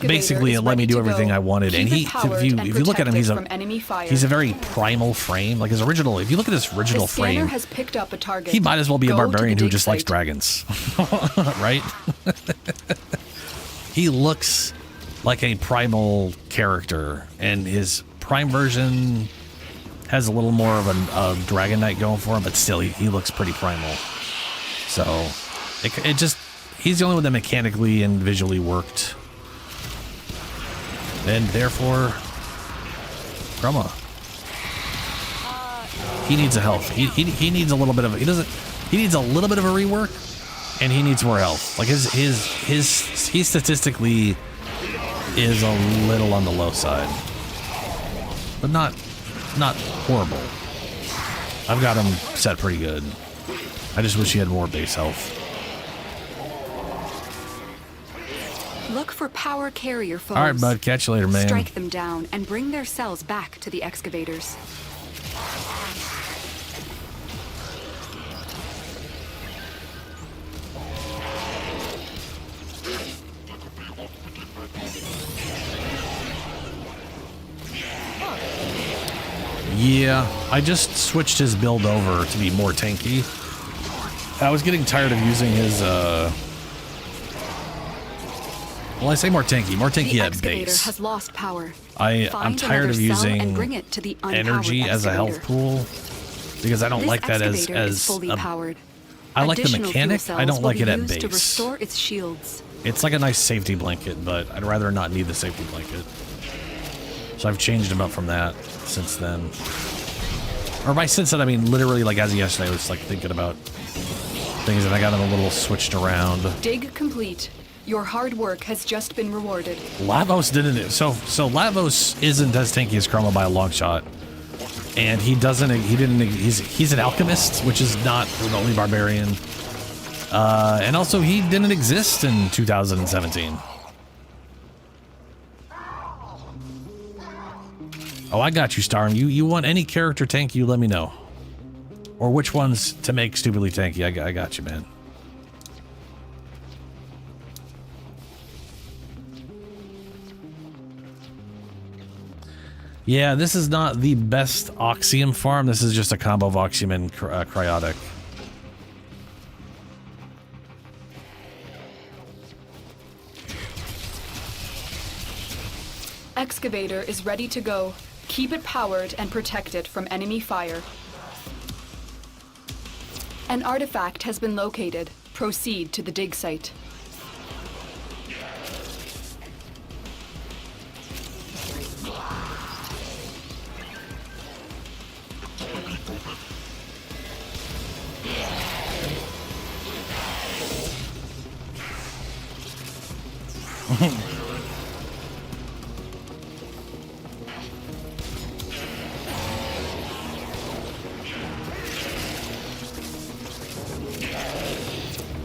basically it let me do everything I wanted. And if you look at him, he's a very primal frame. Like his original, if you look at his original frame, has picked up a target. he might as well be a barbarian who just likes dragons, right? He looks like a primal character, and his prime version has a little more of a Dragon Knight going for him, but still he looks pretty primal. So it just, he's the only one that mechanically and visually worked, and therefore Chroma, he needs a health. He needs a little bit of, he needs a little bit of a rework, and he needs more health. Like he statistically is a little on the low side, but not horrible. I've got him set pretty good. I just wish he had more base health. Look for power carrier foes. All right, bud. Catch you later, man. Strike them down and bring their cells back to the excavators. Yeah, I just switched his build over to be more tanky. I was getting tired of using his, well, I say more tanky at base. Has lost power. I'm tired of using energy as a health pool because I don't like that as I like the mechanic. I don't like it at base. To restore its shields. It's like a nice safety blanket, but I'd rather not need the safety blanket. So I've changed him up from that since then. Or by since then, I mean literally like as of yesterday, I was like thinking about things and I got them a little switched around. Dig complete. Your hard work has just been rewarded. Lavos didn't. So Lavos isn't as tanky as Chroma by a long shot, and he's an alchemist, which is not remotely barbarian. And also he didn't exist in 2017. Oh, I got you, Starm. You want any character tanky, you let me know. Or which ones to make stupidly tanky. I got you, man. Yeah, this is not the best Oxium farm. This is just a combo of Oxium and Cryotic. Excavator is ready to go. Keep it powered and protect it from enemy fire. An artifact has been located. Proceed to the dig site.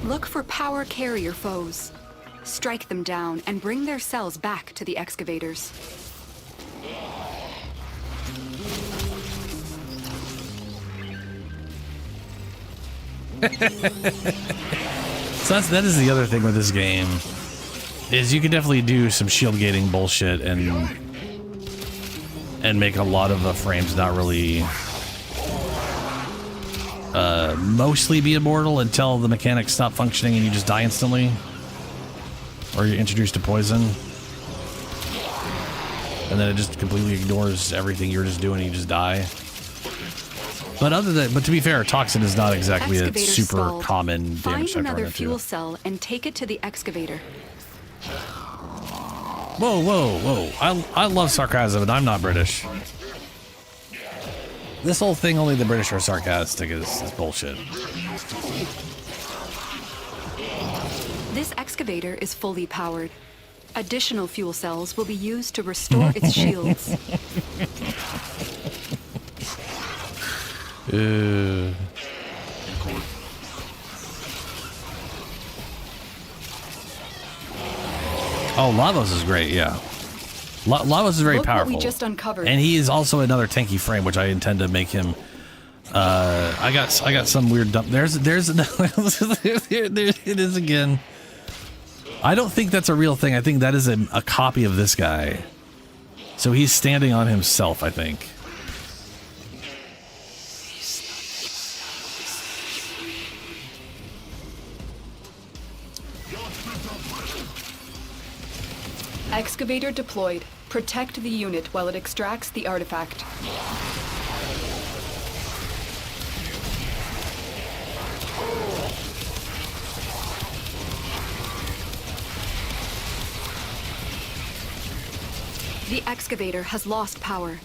Look for power carrier foes. Strike them down and bring their cells back to the excavators. So that is the other thing with this game, is you can definitely do some shield gating bullshit and make a lot of the frames not really mostly be immortal until the mechanics stop functioning and you just die instantly, or you're introduced to poison, and then it just completely ignores everything you're just doing and you just die. But to be fair, toxin is not exactly a super common damage type to run into. Find another fuel cell and take it to the excavator. Whoa, whoa, whoa! I love sarcasm, and I'm not British. This whole thing, only the British are sarcastic, is bullshit. This excavator is fully powered. Additional fuel cells will be used to restore its shields. Oh, Lavos is great, yeah. Lavos is very Look powerful. what we just uncovered. And he is also another tanky frame, which I intend to make him. I got some weird dump. There's another. There it is again. I don't think that's a real thing. I think that is a copy of this guy. So he's standing on himself, I think. Excavator deployed. Protect the unit while it extracts the artifact. The excavator has lost power.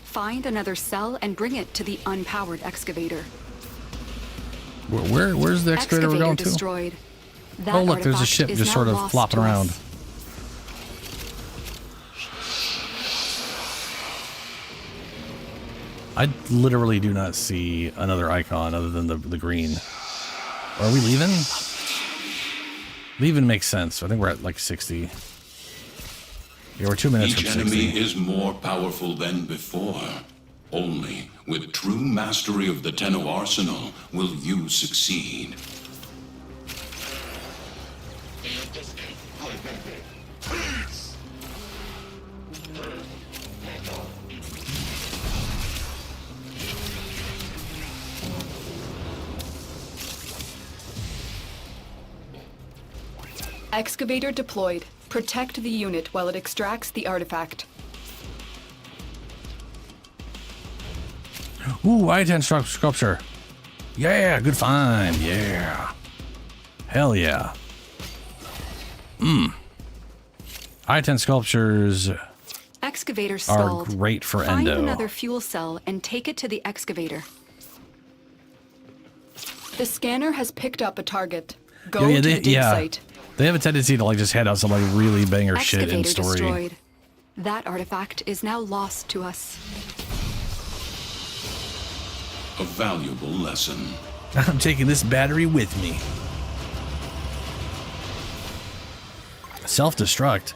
Find another cell and bring it to the unpowered excavator. Where's the excavator we're going to? Destroyed. That Oh, look, there's a ship just sort of flopping around. I literally do not see another icon other than the green. Are we leaving? Leaving makes sense. I think we're at like 60. Yeah, we're 2 minutes from 60. Each enemy is more powerful than before. Only with true mastery of the Tenno arsenal will you succeed. Excavator deployed. Protect the unit while it extracts the artifact. Ooh, I-10 sculpture. Yeah, good find. Yeah. Hell yeah. I-10 sculptures Excavator are stalled. great for Find endo. another fuel cell and take it to the excavator. The scanner has picked up a target. Go to the dig site. They have a tendency to like just head out some like really banger shit in Excavator story. destroyed. That artifact is now lost to us. A valuable lesson. I'm taking this battery with me. Self-destruct.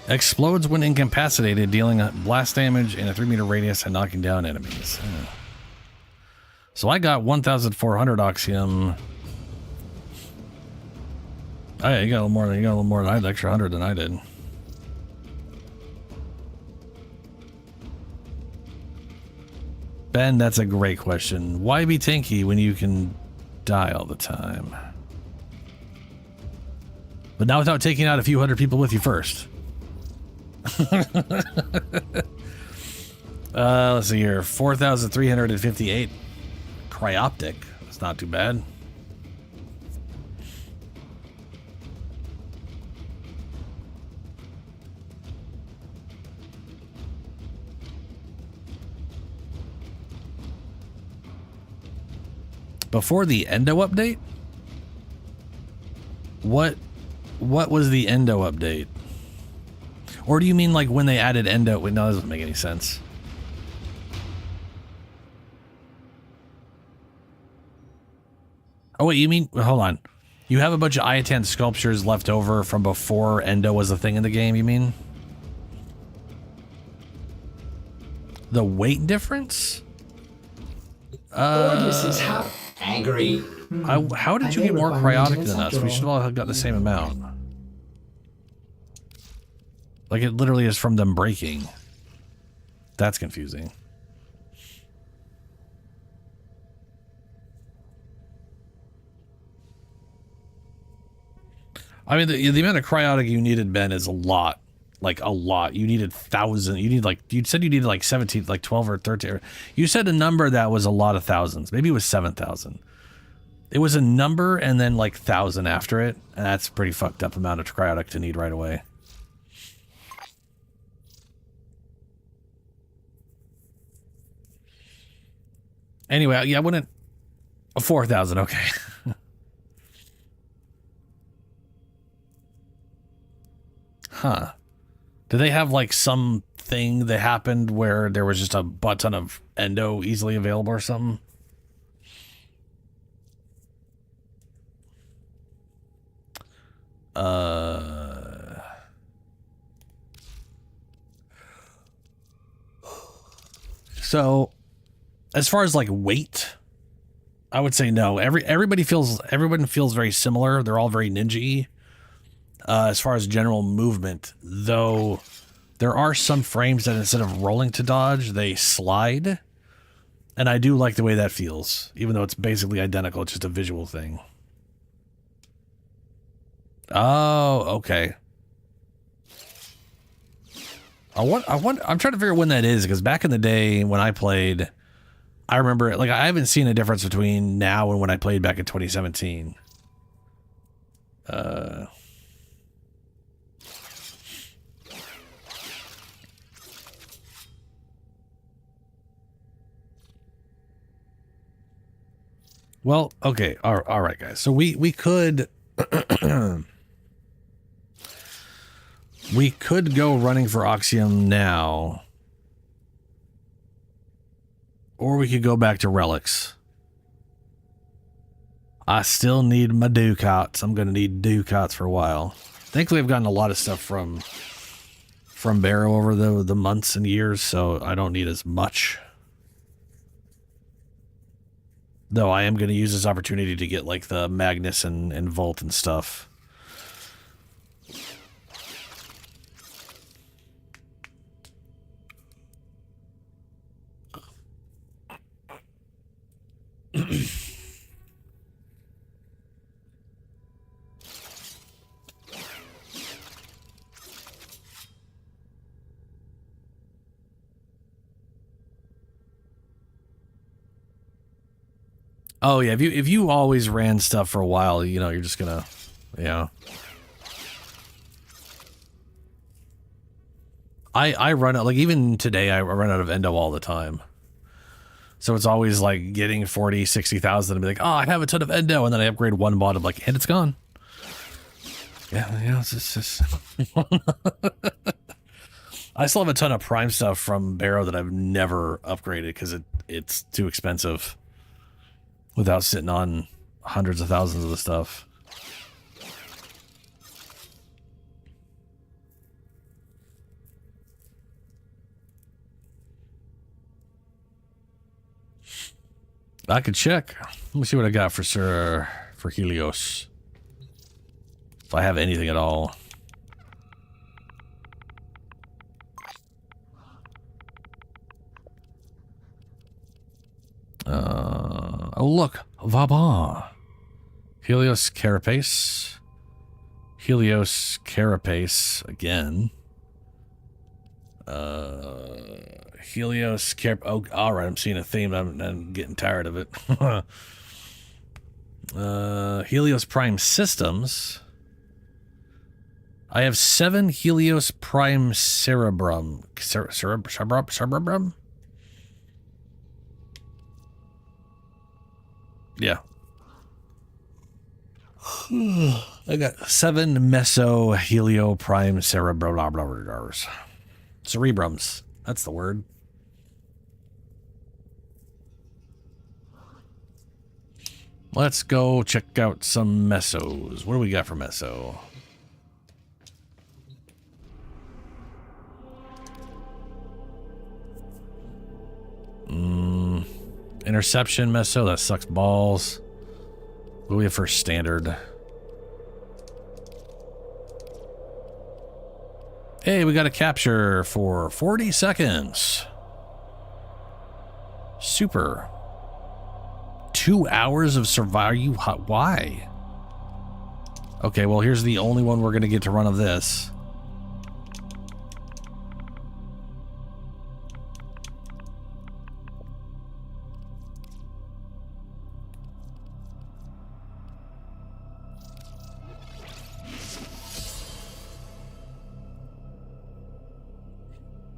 Explodes when incapacitated, dealing blast damage in a 3-meter radius and knocking down enemies. So I got 1,400 Oxium. Oh yeah, you got a little more. You got a little more than I had, extra 100 than I did. Ben, that's a great question. Why be tanky when you can die all the time? But not without taking out a few hundred people with you first. Let's see here. 4,358 cryoptic. That's not too bad. Before the endo update? What was the endo update? Or do you mean like when they added endo? Wait, no, that doesn't make any sense. Oh wait, you mean, hold on. You have a bunch of I-10 sculptures left over from before endo was a thing in the game, you mean? The weight difference? This is how angry. How did you get more cryotic than us? We should all have got the same amount. Like it literally is from them breaking. That's confusing. I mean, the amount of cryotic you needed, Ben, is a lot. Like a lot. You needed 1,000. You need like, you said you needed like 17, like 12 or 13. You said a number that was a lot of thousands. Maybe it was 7,000. It was a number and then like 1,000 after it. And that's a pretty fucked up amount of cryotic to need right away. Anyway, yeah, I wouldn't. 4,000, okay. Huh. Do they have like some thing that happened where there was just a butt ton of endo easily available or something? So, as far as like weight, I would say no. Everyone feels very similar. They're all very ninja-y. As far as general movement, though, there are some frames that instead of rolling to dodge, they slide. And I do like the way that feels, even though it's basically identical. It's just a visual thing. Oh, okay. I'm trying to figure out when that is, because back in the day when I played, I remember, like, I haven't seen a difference between now and when I played back in 2017. Well, okay, all right, guys. So we could we could go running for Oxium now, or we could go back to relics. I still need my Ducats. I'm gonna need Ducats for a while. Thankfully, I've gotten a lot of stuff from Barrow over the months and years, so I don't need as much. Though I am going to use this opportunity to get like the Magnus and Volt and stuff. Oh yeah, if you always ran stuff for a while, you know, you're just gonna, yeah. I run out, like even today I run out of endo all the time. So it's always like getting 40, 60,000 and be like, oh, I have a ton of endo, and then I upgrade one mod, I'm like, and it's gone. Yeah, it's just I still have a ton of prime stuff from Barrow that I've never upgraded because it's too expensive. Without sitting on hundreds of thousands of the stuff. I could check. Let me see what I got for Helios. If I have anything at all. Oh look, Vaba. Helios Carapace. Helios Carapace again. Helios oh, alright, I'm seeing a theme. I'm getting tired of it. Helios Prime Systems. I have 7 Helios Prime Cerebrum. Cerebrum? Yeah. I got 7 Meso Helio Prime Cerebrums. Cerebrums. That's the word. Let's go check out some Mesos. What do we got for Meso? Interception Meso, that sucks balls. What do we have for standard? Hey, we got a capture for 40 seconds. Super. 2 hours of survival. Why? Okay, well, here's the only one we're going to get to run of this.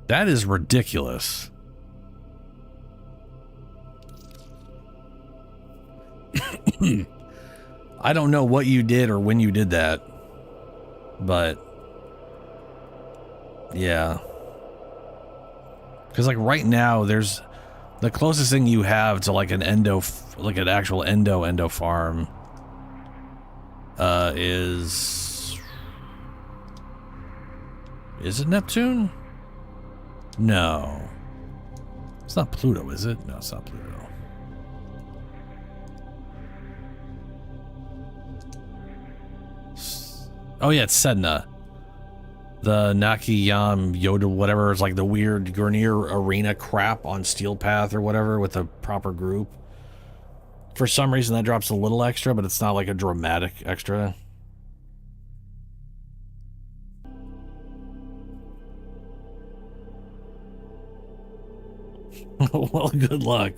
That is ridiculous. I don't know what you did or when you did that, but yeah. Because like right now, there's the closest thing you have to like an endo, like an actual endo farm, is it Neptune? No. It's not Pluto, is it? No, it's not Pluto. Oh yeah, it's Sedna. The Nakayam Yoda whatever is like the weird Gurneer arena crap on Steel Path or whatever with a proper group. For some reason that drops a little extra, but it's not like a dramatic extra. Well, good luck.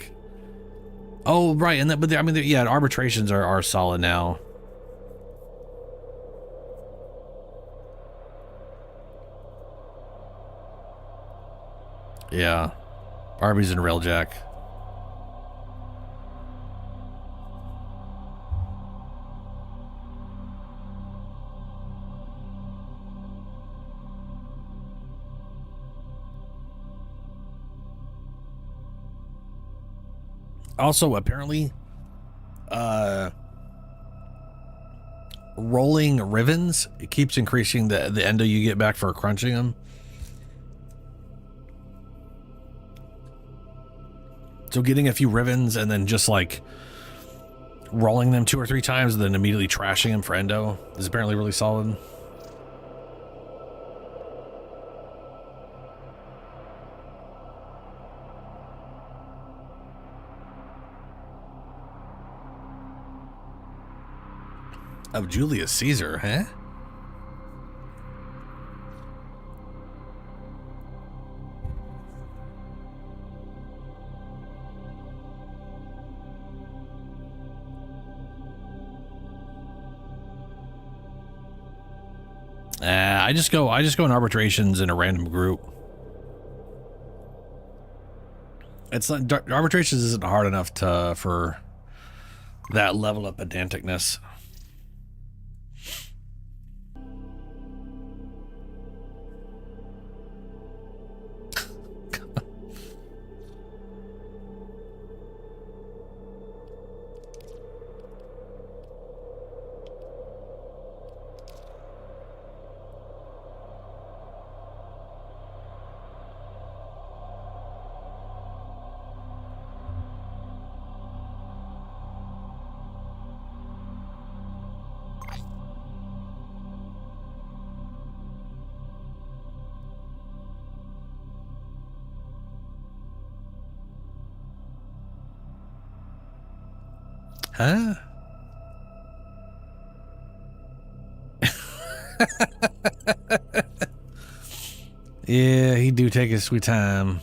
Oh, right, and that, but I mean, yeah, arbitrations are solid now. Yeah, Arby's and Railjack. Also, apparently, rolling Rivens, it keeps increasing the endo you get back for crunching them. So getting a few Rivens and then just like rolling them 2 or 3 times and then immediately trashing them for endo is apparently really solid. Of Julius Caesar, huh? I just go in arbitrations in a random group. It's not, arbitrations isn't hard enough for that level of pedanticness. Huh? Yeah, he do take his sweet time.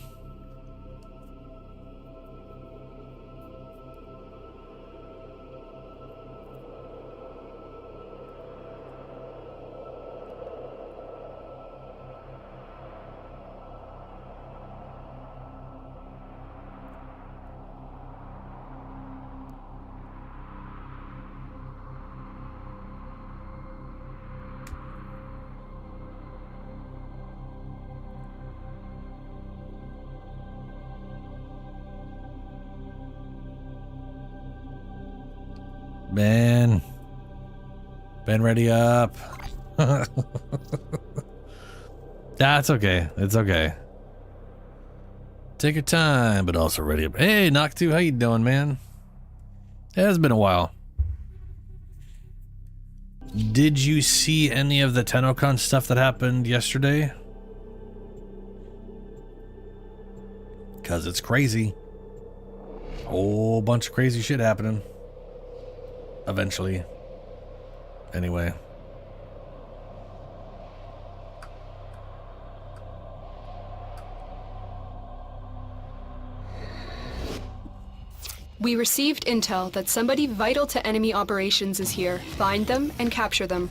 Ben, ready up. That's okay. It's okay. Take your time, but also ready up. Hey, Noctu, how you doing, man? It has been a while. Did you see any of the Tennocon stuff that happened yesterday? Because it's crazy. Whole bunch of crazy shit happening. Eventually. Anyway. We received intel that somebody vital to enemy operations is here. Find them and capture them.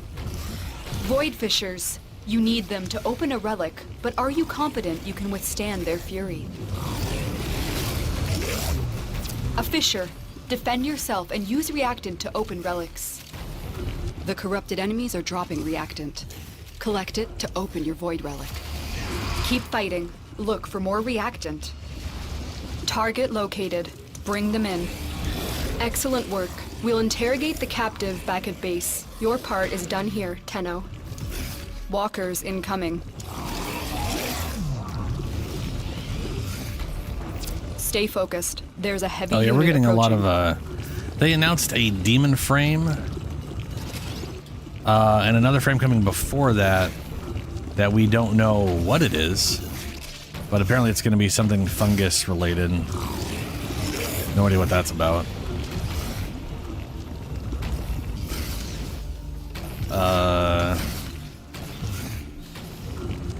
Void fissures. You need them to open a relic, but are you confident you can withstand their fury? A fissure. Defend yourself and use reactant to open relics. The corrupted enemies are dropping reactant. Collect it to open your void relic. Keep fighting. Look for more reactant. Target located. Bring them in. Excellent work. We'll interrogate the captive back at base. Your part is done here, Tenno. Walkers incoming. Stay focused. There's a heavy Oh yeah, unit we're getting approaching. a lot of they announced a demon frame and another frame coming before that we don't know what it is, but apparently it's going to be something fungus related. No idea what that's about.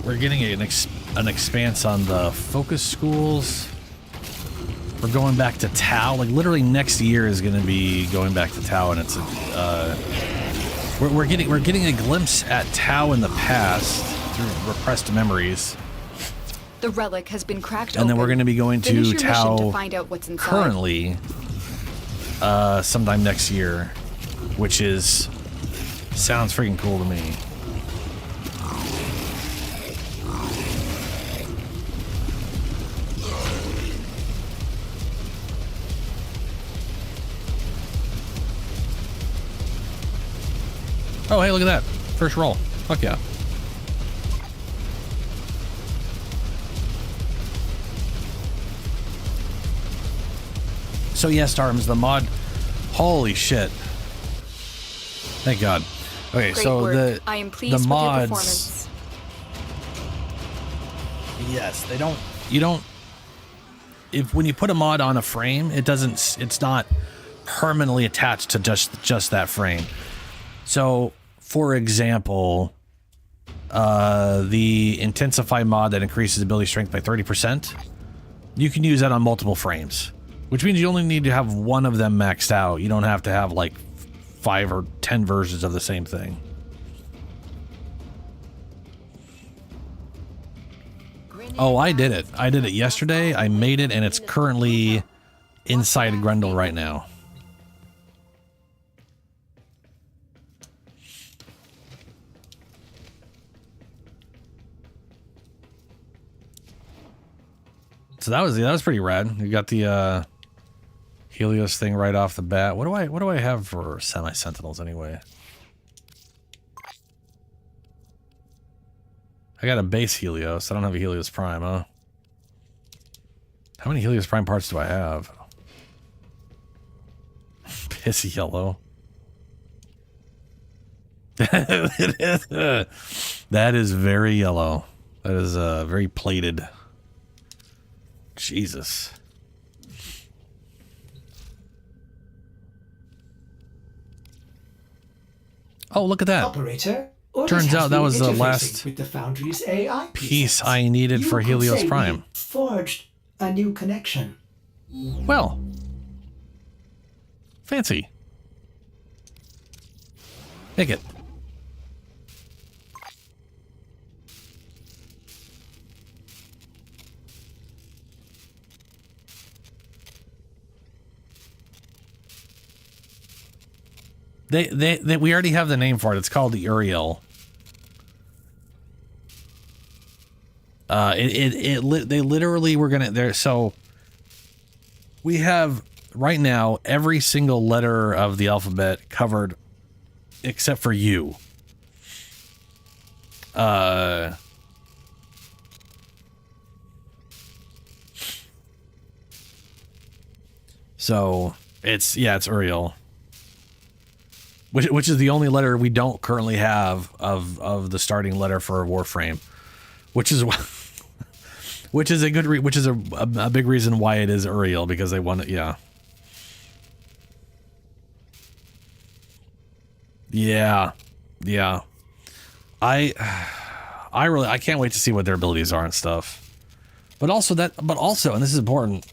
We're getting an expanse on the focus schools. We're going back to Tau. Like literally next year is going to be going back to Tau, and it's we're getting a glimpse at Tau in the past through repressed memories. The relic has been cracked and open. then we're going to be going Finish to your Tau mission to find out what's inside. currently sometime next year, which is sounds freaking cool to me. Oh, hey, look at that. First roll. Fuck yeah. So, yes, Arms, the mod. Holy shit. Thank God. Okay, Great so work. I am pleased the with your mods. performance. Yes, they don't. You don't. If when you put a mod on a frame, it doesn't. It's not permanently attached to just that frame. So, for example, the Intensify mod that increases ability strength by 30%, you can use that on multiple frames, which means you only need to have one of them maxed out. You don't have to have like 5 or 10 versions of the same thing. Oh, I did it. I did it yesterday. I made it, and it's currently inside Grendel right now. So that was pretty rad. You got the Helios thing right off the bat. What do I have for semi-sentinels anyway? I got a base Helios. I don't have a Helios Prime, huh? How many Helios Prime parts do I have? Pissy yellow. That is very yellow. That is very plated. Jesus. Oh, look at that. Operator, Turns out that was the interfacing last with the Foundry's AI piece I needed for Helios Prime. Forged a new connection. Well, fancy. Make it. We already have the name for it. It's called the Uriel. They literally were gonna there. So we have right now every single letter of the alphabet covered, except for U. So it's Uriel. Which is the only letter we don't currently have of the starting letter for Warframe, which is a big reason why it is Uriel, because they want it. Yeah. I can't wait to see what their abilities are and stuff. But also, and this is important,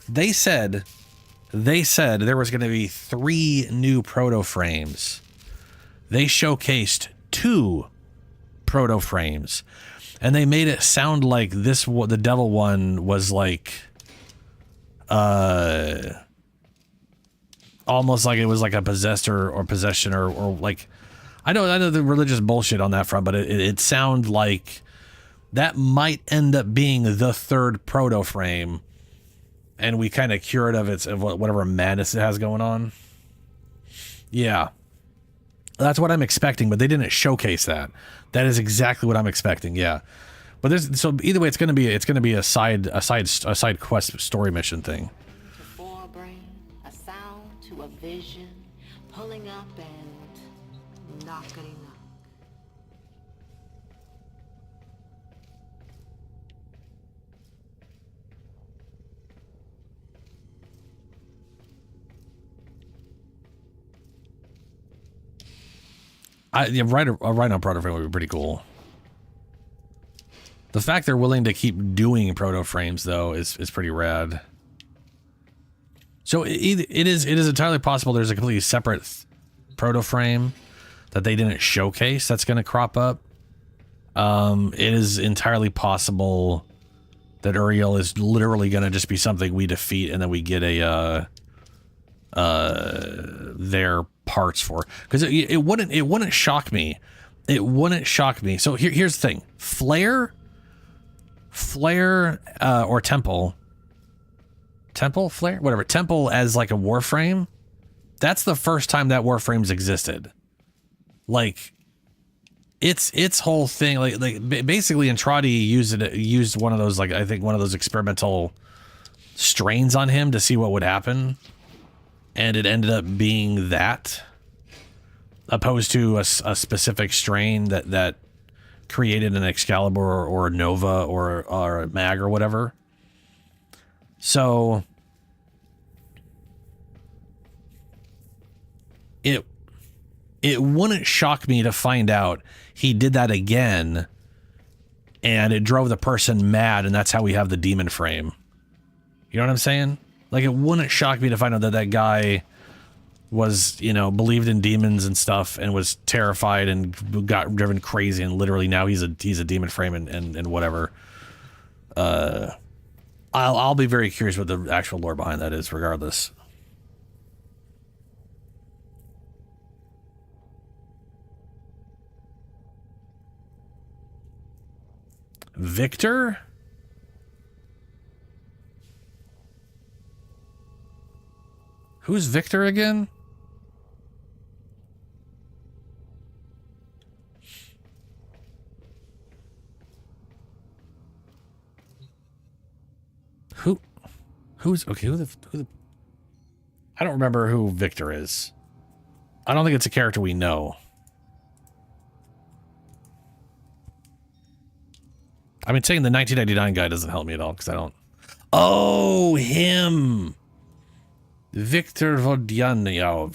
they said there was going to be 3 new proto frames. They showcased 2 proto frames, and they made it sound like the devil one was like, almost like it was like a possessor or possession or like, I know the religious bullshit on that front, but it sounded like that might end up being the 3rd proto frame. And we kind of cure it of whatever madness it has going on. Yeah. That's what I'm expecting, but they didn't showcase that. That is exactly what I'm expecting, yeah. But there's so either way, it's gonna be a side quest story mission thing. Forebrain, a sound to a vision, pulling up and knockety knock. Right now, proto frame would be pretty cool. The fact they're willing to keep doing proto frames though is pretty rad. So it is entirely possible there's a completely separate proto frame that they didn't showcase that's going to crop up. It is entirely possible that Uriel is literally going to just be something we defeat and then we get a their parts for, because it wouldn't shock me. It wouldn't shock me. So here's the thing: Flare or Temple Flare, whatever. Temple as like a Warframe. That's the first time that Warframe's existed. Like its whole thing, like basically Entradi used one of those, like I think one of those experimental strains on him to see what would happen, and it ended up being that, opposed to a specific strain that created an Excalibur or a Nova or a Mag or whatever. So it wouldn't shock me to find out he did that again and it drove the person mad, and that's how we have the demon frame. You know what I'm saying? Like, it wouldn't shock me to find out that guy was, you know, believed in demons and stuff and was terrified and got driven crazy, and literally now he's a demon frame and whatever. I'll be very curious what the actual lore behind that is regardless. Victor? Who's Victor again? Who's okay? Who the? I don't remember who Victor is. I don't think it's a character we know. I mean, saying the 1999 guy doesn't help me at all because I don't. Oh, him. Victor Vodyanyo.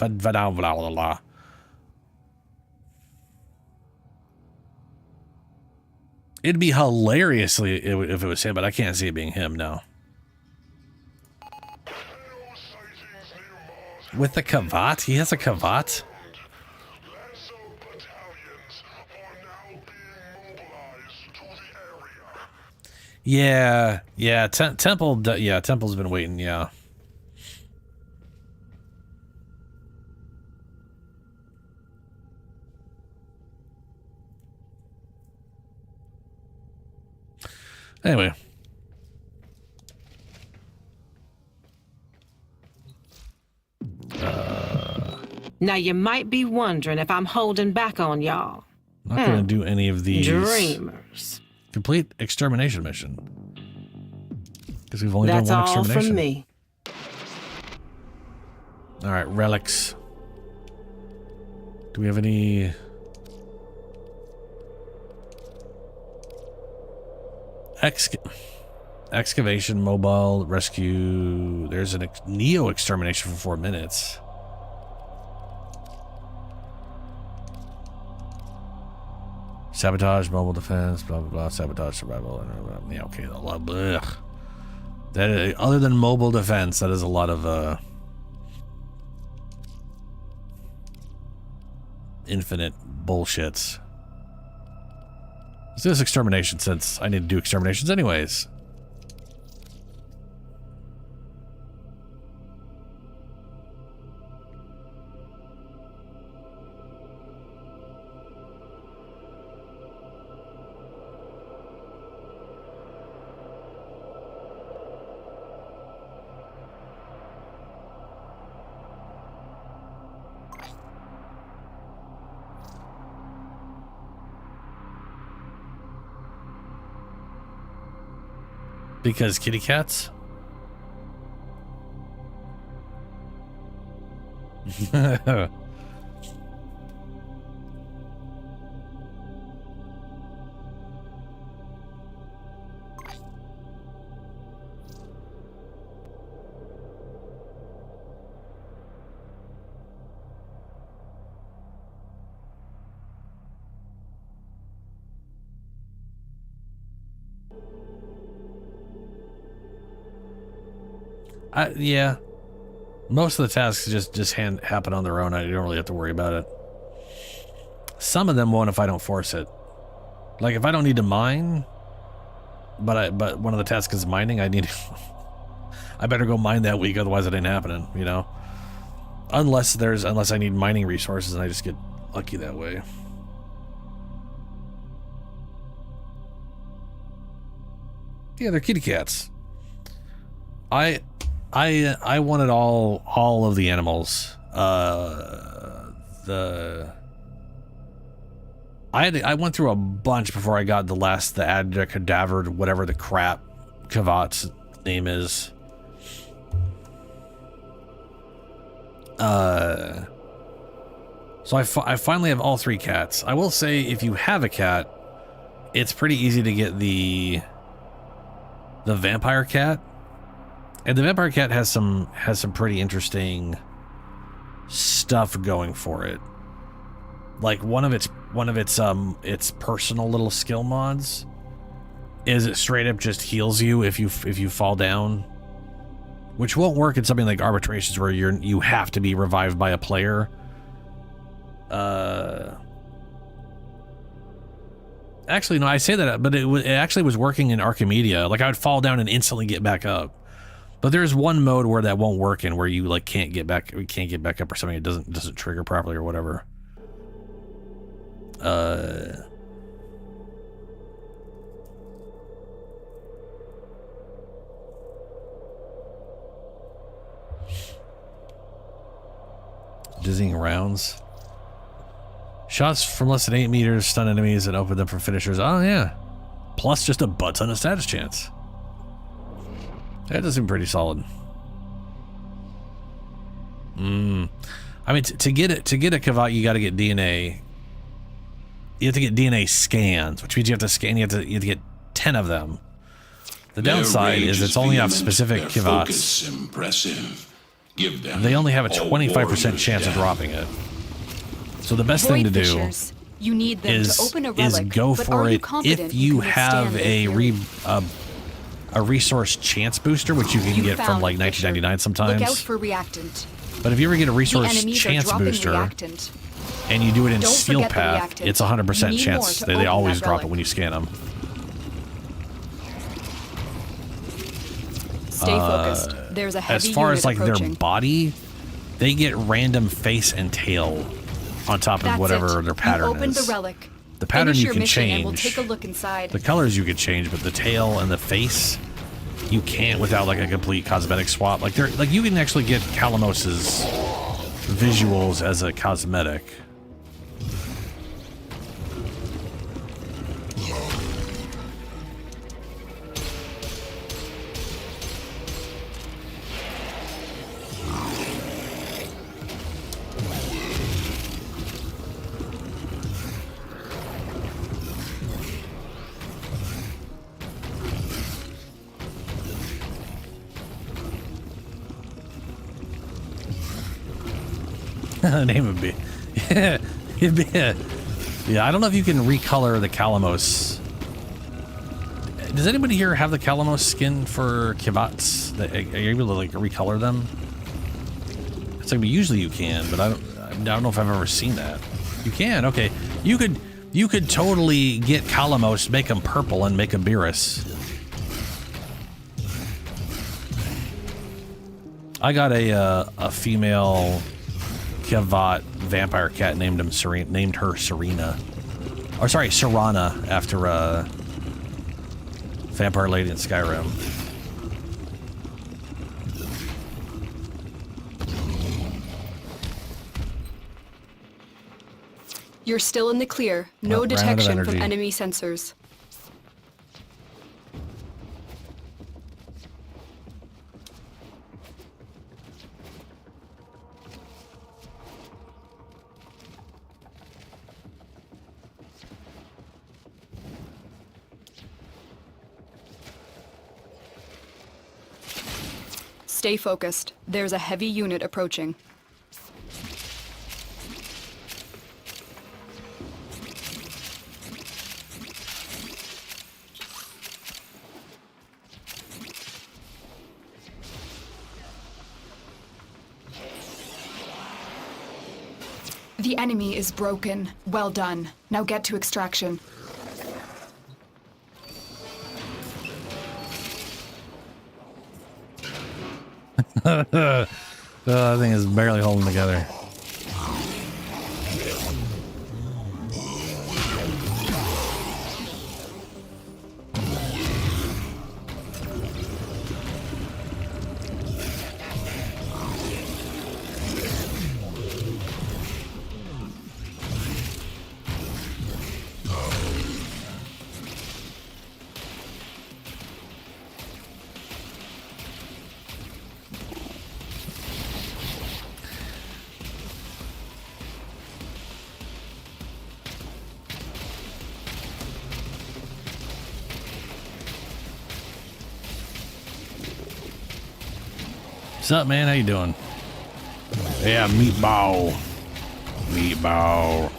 It'd be hilariously if it was him, but I can't see it being him now. With the Kavat? He has a Kavat? Yeah, Temple's been waiting, yeah. Anyway. Now you might be wondering if I'm holding back on y'all. Not gonna do any of these. Dreamers. Complete extermination mission. Because we've only That's done one all extermination. from me. All right, relics. Do we have any? Excavation, mobile, rescue. There's a Neo extermination for 4 minutes. Sabotage, mobile defense, blah blah blah. Sabotage, survival. Yeah, okay. A lot. Ugh. That is, other than mobile defense, that is a lot of infinite bullshits. Let's do this extermination since I need to do exterminations anyways. Because kitty cats? Yeah. Most of the tasks just happen on their own. I don't really have to worry about it. Some of them won't if I don't force it. Like if I don't need to mine, but one of the tasks is mining, I need I better go mine that week, otherwise it ain't happening, you know? Unless I need mining resources and I just get lucky that way. Yeah, they're kitty cats. I wanted all of the animals. I went through a bunch before I got the Adra Cadaver, whatever the crap Kavat's name is. So I finally have all 3 cats. I will say, if you have a cat, it's pretty easy to get the vampire cat. And the vampire cat has some pretty interesting stuff going for it. Like one of its personal little skill mods is it straight up just heals you if you fall down, which won't work in something like Arbitrations where you have to be revived by a player. Actually, no, I say that, but it actually was working in Archimedia. Like I would fall down and instantly get back up. But there's one mode where that won't work in, where you like can't get back up or something. It doesn't trigger properly or whatever. Dizzying rounds. Shots from less than 8 meters stun enemies and open them for finishers. Oh yeah. Plus just a butt ton of status chance. That does seem pretty solid. I mean, to get a Kavat, you got to get DNA. You have to get DNA scans, which means you have to scan. You have to get 10 of them. The downside is it's only off specific Kavats. They only have a 25% chance of dropping it. So the best thing to do you need them is to open a relic, go for it if you have a resource chance booster, which you can get from like 1999 sometimes. Look out for reactant. But if you ever get a resource chance booster reactant. and you do it in Don't Steel forget the Path, reactant. it's 100% chance. to They open always that drop relic. it when you scan them. Stay focused. There's a heavy As far unit as like approaching. their body, they get random face and tail on top of That's whatever it. their pattern you opened is. the relic. The pattern Finish you your can mission and we'll change. take a look inside. The colors you could change, but the tail and the face, you can't without like a complete cosmetic swap. Like you can actually get Kalimos's visuals as a cosmetic. Name would be, yeah, it'd be yeah. I don't know if you can recolor the Kalimos. Does anybody here have the Kalimos skin for Kivats? Are you able to like recolor them? It's like usually you can, but I don't know if I've ever seen that. You can, okay. You could totally get Kalimos, make them purple, and make a Beerus. I got a female Kavat vampire cat named her Serena. Or sorry, Serana, after Vampire Lady in Skyrim. You're still in the clear. No Round of detection from energy. enemy sensors. Stay focused. There's a heavy unit approaching. The enemy is broken. Well done. Now get to extraction. That thing is barely holding together. What's up, man? How you doing? Yeah, meatball. Meatball.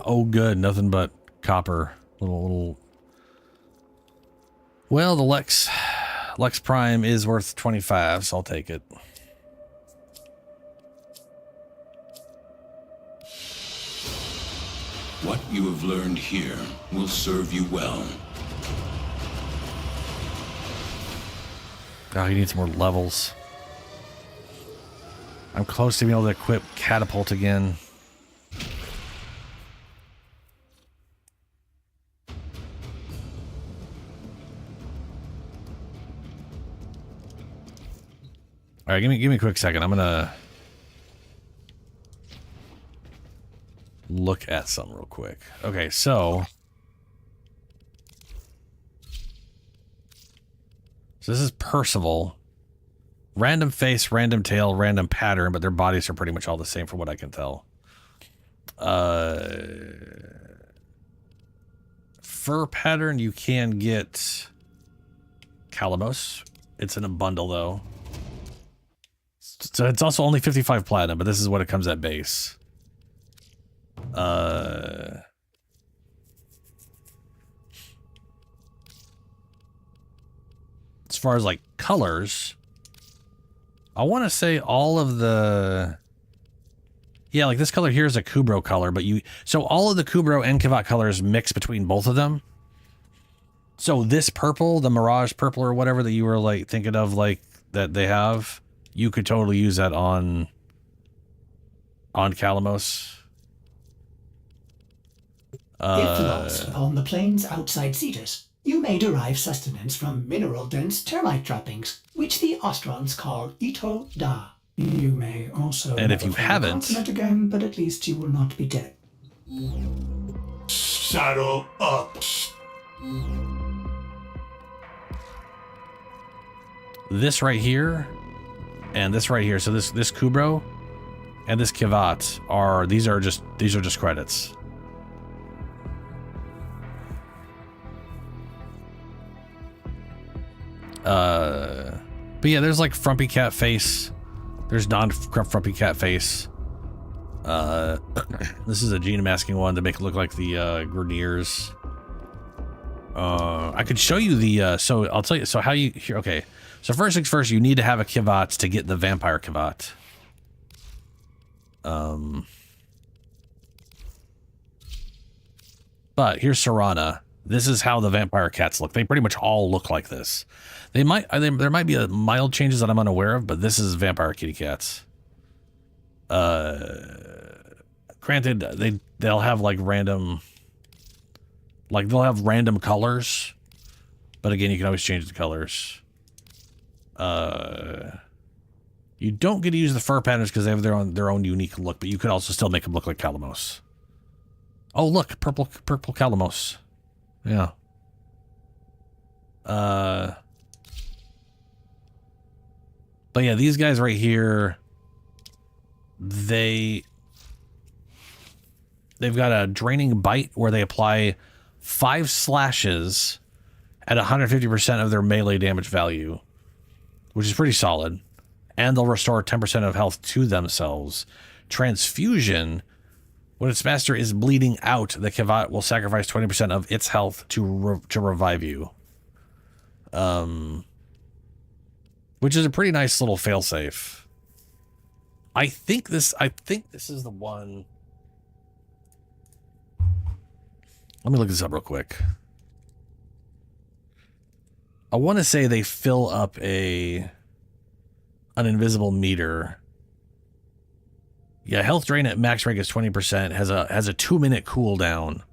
Oh, good. Nothing but copper. Little. Well, the Lex Prime is worth 25, so I'll take it. What you have learned here will serve you well. Oh, you need some more levels. I'm close to being able to equip catapult again. All right, give me a quick second. I'm gonna look at something real quick. Okay, so this is Percival. Random face, random tail, random pattern, but their bodies are pretty much all the same from what I can tell. Fur pattern, you can get Calamos. It's in a bundle though. So it's also only 55 platinum, but this is what it comes at base. As far as like colors, I want to say all of the, yeah, like this color here is a Kubro color, but so all of the Kubro and Kivat colors mix between both of them. So this purple, the Mirage purple or whatever that you were like thinking of, like that they have, you could totally use that on Calamos. If lost upon the plains outside Cetus, you may derive sustenance from mineral-dense termite droppings, which the Ostrons call Ito Da. You may also and if you haven't, continent again, but at least you will not be dead. Saddle up. This right here and this right here, so this Kubro and this Kivat are these are just credits. But yeah, there's like Frumpy Cat Face. There's non-Frumpy Cat Face. This is a gene masking one to make it look like the Greniers. I could show you the so I'll tell you so how you here. Okay, so first things first, you need to have a Kivat to get the Vampire Kivat. But here's Serana. This is how the vampire cats look. They pretty much all look like this. There might be a mild changes that I'm unaware of, but this is vampire kitty cats. Granted, they'll have like random, they'll have random colors, but again, you can always change the colors. You don't get to use the fur patterns because they have their own unique look, but you could also still make them look like Calamos. Oh, look, purple Calamos. Yeah. But yeah, these guys right here, they've got a draining bite where they apply 5 slashes at 150% of their melee damage value, which is pretty solid. And they'll restore 10% of health to themselves. Transfusion, when its master is bleeding out, the Kavat will sacrifice 20% of its health to revive you. Which is a pretty nice little failsafe. I think this is the one. Let me look this up real quick. I want to say they fill up an invisible meter. Yeah, health drain at max rank is 20%. Has a 2-minute cooldown.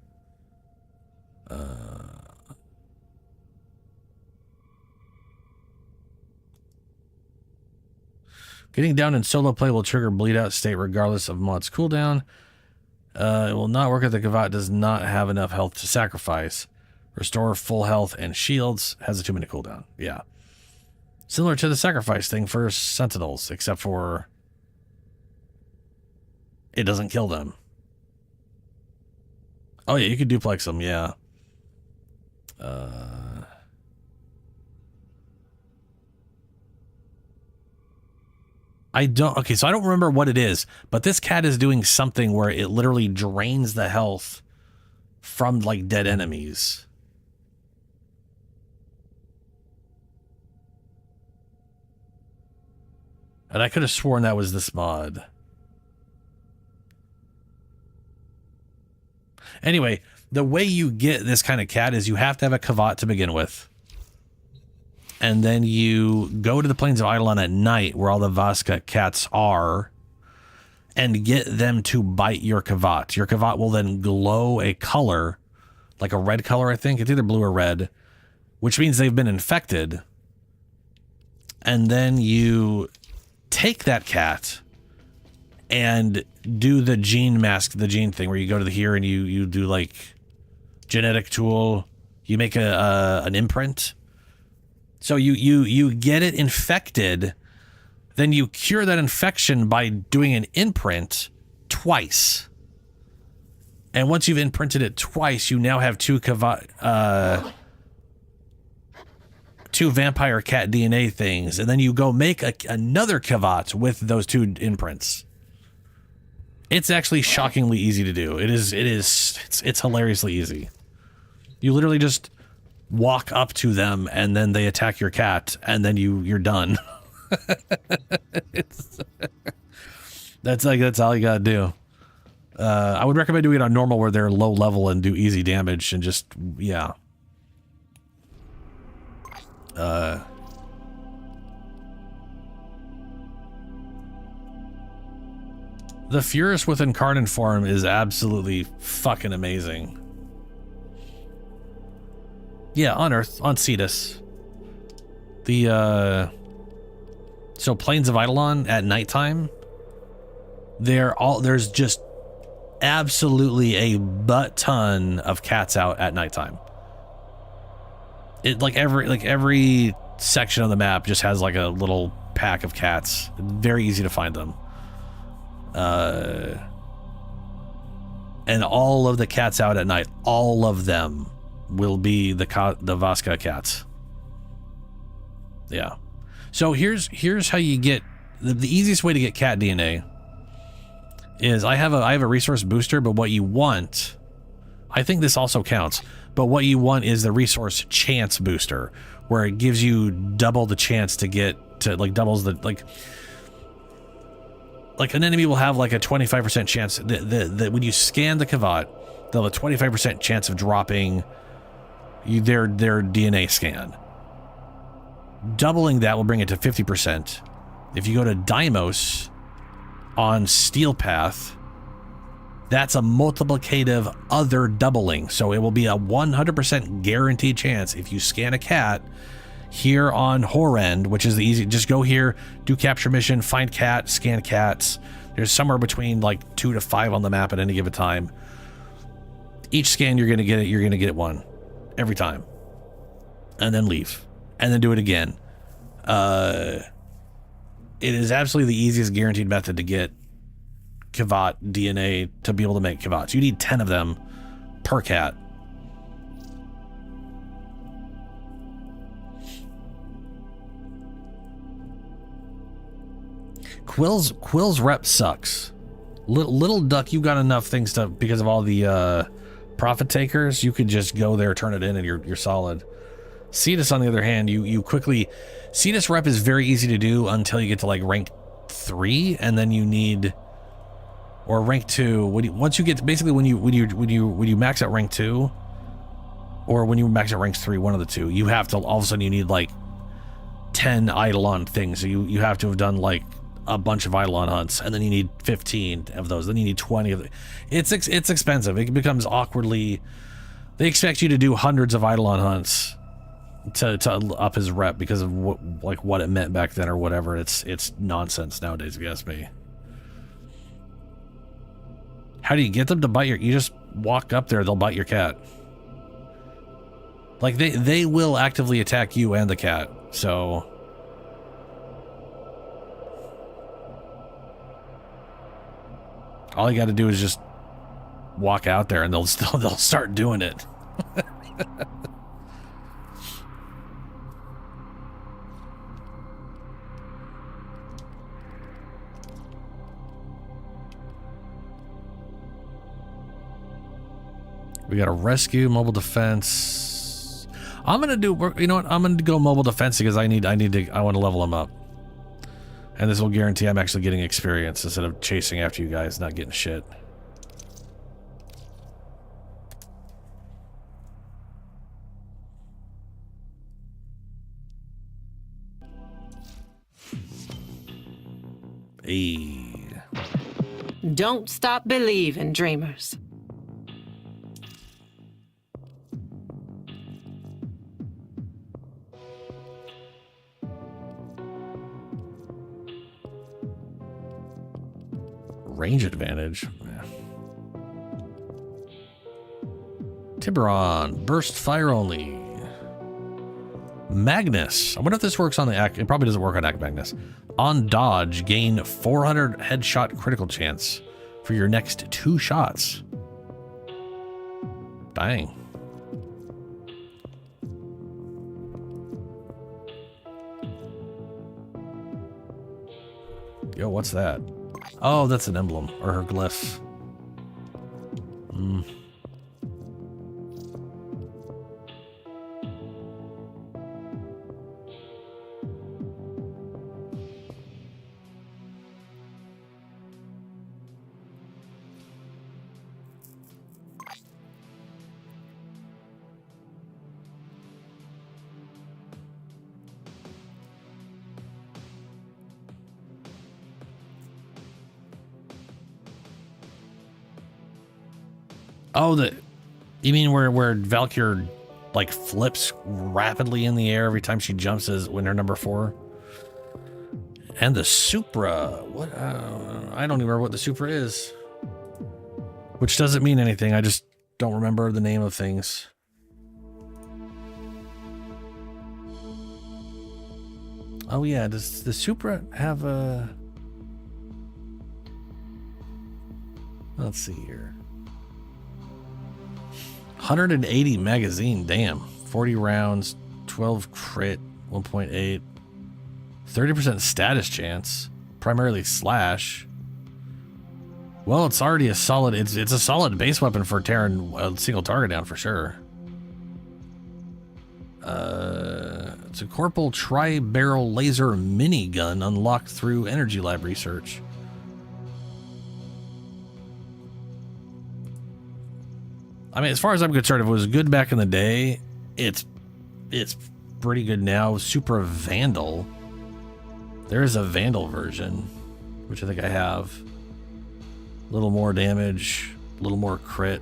Getting down in solo play will trigger bleed out state regardless of mod's cooldown. It will not work if the Kavat does not have enough health to sacrifice. Restore full health and shields. Has a 2-minute cooldown. Yeah. Similar to the sacrifice thing for sentinels, except for it doesn't kill them. Oh yeah, you could duplex them, yeah. Okay, so I don't remember what it is, but this cat is doing something where it literally drains the health from, like, dead enemies. And I could have sworn that was this mod. Anyway, the way you get this kind of cat is you have to have a Kavat to begin with. And then you go to the Plains of Eidolon at night, where all the Vaska cats are, and get them to bite your Kavat. Your Kavat will then glow a color, like a red color, I think. It's either blue or red, which means they've been infected. And then you take that cat and do the gene mask, the gene thing, where you go to the here and you do like genetic tool. You make an imprint. So you get it infected, then you cure that infection by doing an imprint twice. And once you've imprinted it twice, you now have two vampire cat DNA things, and then you go make another Kavat with those 2 imprints. It's actually shockingly easy to do. It's hilariously easy. You literally just walk up to them and then they attack your cat and then you're done. That's all you gotta do. I would recommend doing it on normal where they're low level and do easy damage and just, yeah. The Furus with incarnate form is absolutely fucking amazing. Yeah, on Earth, on Cetus. So Plains of Eidolon at nighttime, there's just absolutely a butt ton of cats out at nighttime. It every section of the map just has like a little pack of cats. Very easy to find them. And all of the cats out at night, all of them will be the Vaska cats. Yeah. So here's how you get the easiest way to get cat DNA is I have a resource booster, but what you want, I think this also counts, but what you want is the resource chance booster, where it gives you double the chance to get to, like, doubles the, like an enemy will have like a 25% chance that when you scan the Kavat, they'll have a 25% chance of dropping their DNA scan. Doubling that will bring it to 50%. If you go to Deimos on Steel Path, that's a multiplicative other doubling. So it will be a 100% guaranteed chance if you scan a cat here on Horrend, which is the easy, just go here, do capture mission, find cat, scan cats. There's somewhere between like 2 to 5 on the map at any given time. Each scan you're gonna get it one every time. And then leave. And then do it again. It is absolutely the easiest guaranteed method to get Kivat DNA to be able to make Kivats. You need 10 of them per cat. Quill's rep sucks. Little Duck, you got enough things to, because of all the profit takers, you could just go there, turn it in, and you're solid. Cetus, on the other hand, you quickly, Cetus rep is very easy to do until you get to like rank 3, and then you need, or rank 2. Once you get, basically when you max out rank 2, or when you max out rank 3, one of the two, you have to, all of a sudden you need like 10 Eidolon things. So you have to have done like a bunch of Eidolon hunts, and then you need 15 of those. Then you need 20 of them. It's expensive. It becomes awkwardly. They expect you to do hundreds of Eidolon hunts to up his rep because of what it meant back then or whatever. It's nonsense nowadays, if you ask me. How do you get them to bite you just walk up there, they'll bite your cat. Like they will actively attack you and the cat. So all you got to do is just walk out there, and they'll start doing it. We got a rescue, mobile defense. I'm gonna do. You know what? I'm gonna go mobile defense because I want to level them up. And this will guarantee I'm actually getting experience instead of chasing after you guys, not getting shit. Hey. Don't stop believing, dreamers. Range advantage. Yeah. Tiburon, burst fire only. Magnus. I wonder if this works on the Act. It probably doesn't work on Act Magnus. On dodge, gain 400 headshot critical chance for your next 2 shots. Dang. Yo, what's that? Oh, that's an emblem, or her glyph. Oh, you mean where Valkyr like flips rapidly in the air every time she jumps as when they're number 4? And the Supra, what? I don't even remember what the Supra is. Which doesn't mean anything. I just don't remember the name of things. Oh yeah, does the Supra have a? Let's see here. 180 magazine, damn. 40 rounds, 12 crit, 1.8. 30% status chance, primarily slash. Well, it's already a solid, it's a solid base weapon for tearing a single target down for sure. It's a Corporal Tri-Barrel Laser Minigun unlocked through Energy Lab research. I mean, as far as I'm concerned, if it was good back in the day, it's pretty good now. Super Vandal. There is a Vandal version, which I think I have. A little more damage, a little more crit.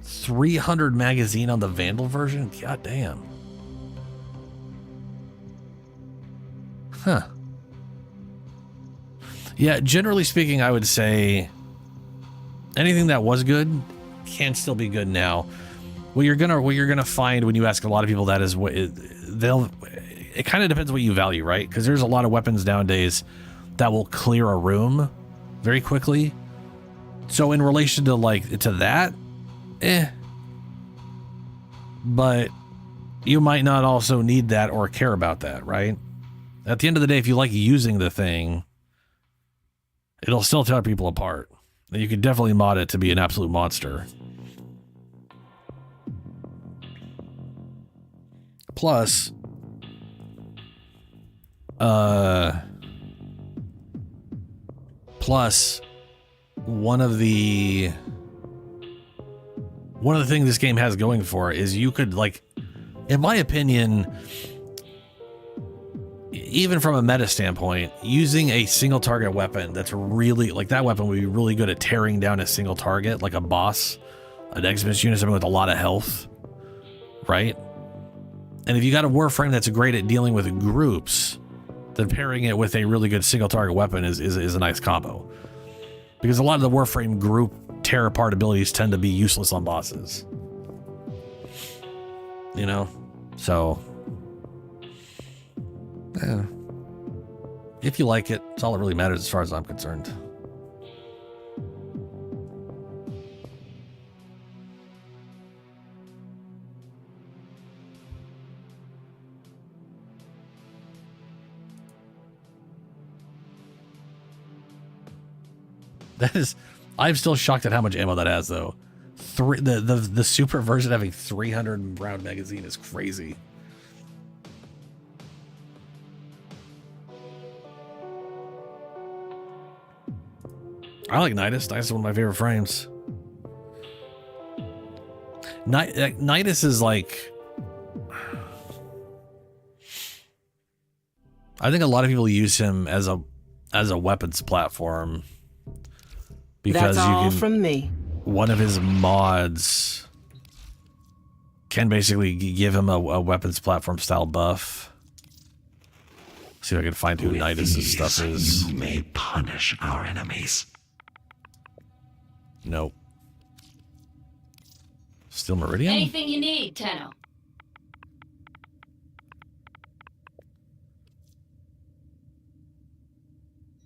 300 magazine on the Vandal version? God damn. Huh. Yeah, generally speaking, I would say anything that was good can still be good now. What you're gonna find when you ask a lot of people that is it kind of depends what you value, right? Because there's a lot of weapons nowadays that will clear a room very quickly. So in relation to that, but you might not also need that or care about that, right? At the end of the day, if you like using the thing, it'll still tear people apart. And you can definitely mod it to be an absolute monster. Plus, one of the things this game has going for it is you could, like, in my opinion, even from a meta standpoint, using a single target weapon that's really, like, that weapon would be really good at tearing down a single target, like a boss, an exhibition unit, something with a lot of health, right? And if you got a Warframe that's great at dealing with groups, then pairing it with a really good single target weapon is a nice combo. Because a lot of the Warframe group tear apart abilities tend to be useless on bosses. You know? So, yeah. If you like it, it's all that really matters as far as I'm concerned. That is, I'm still shocked at how much ammo that has, though. The super version having 300 round magazine is crazy. I like Nidus. Nidus is one of my favorite frames. Nidus is like, I think a lot of people use him as a weapons platform. Because that's all you can, from me. One of his mods can basically give him a weapons platform style buff. See if I can find who Nidus' stuff is. You may punish our enemies. Nope. Still Meridian? Anything you need, Tenno.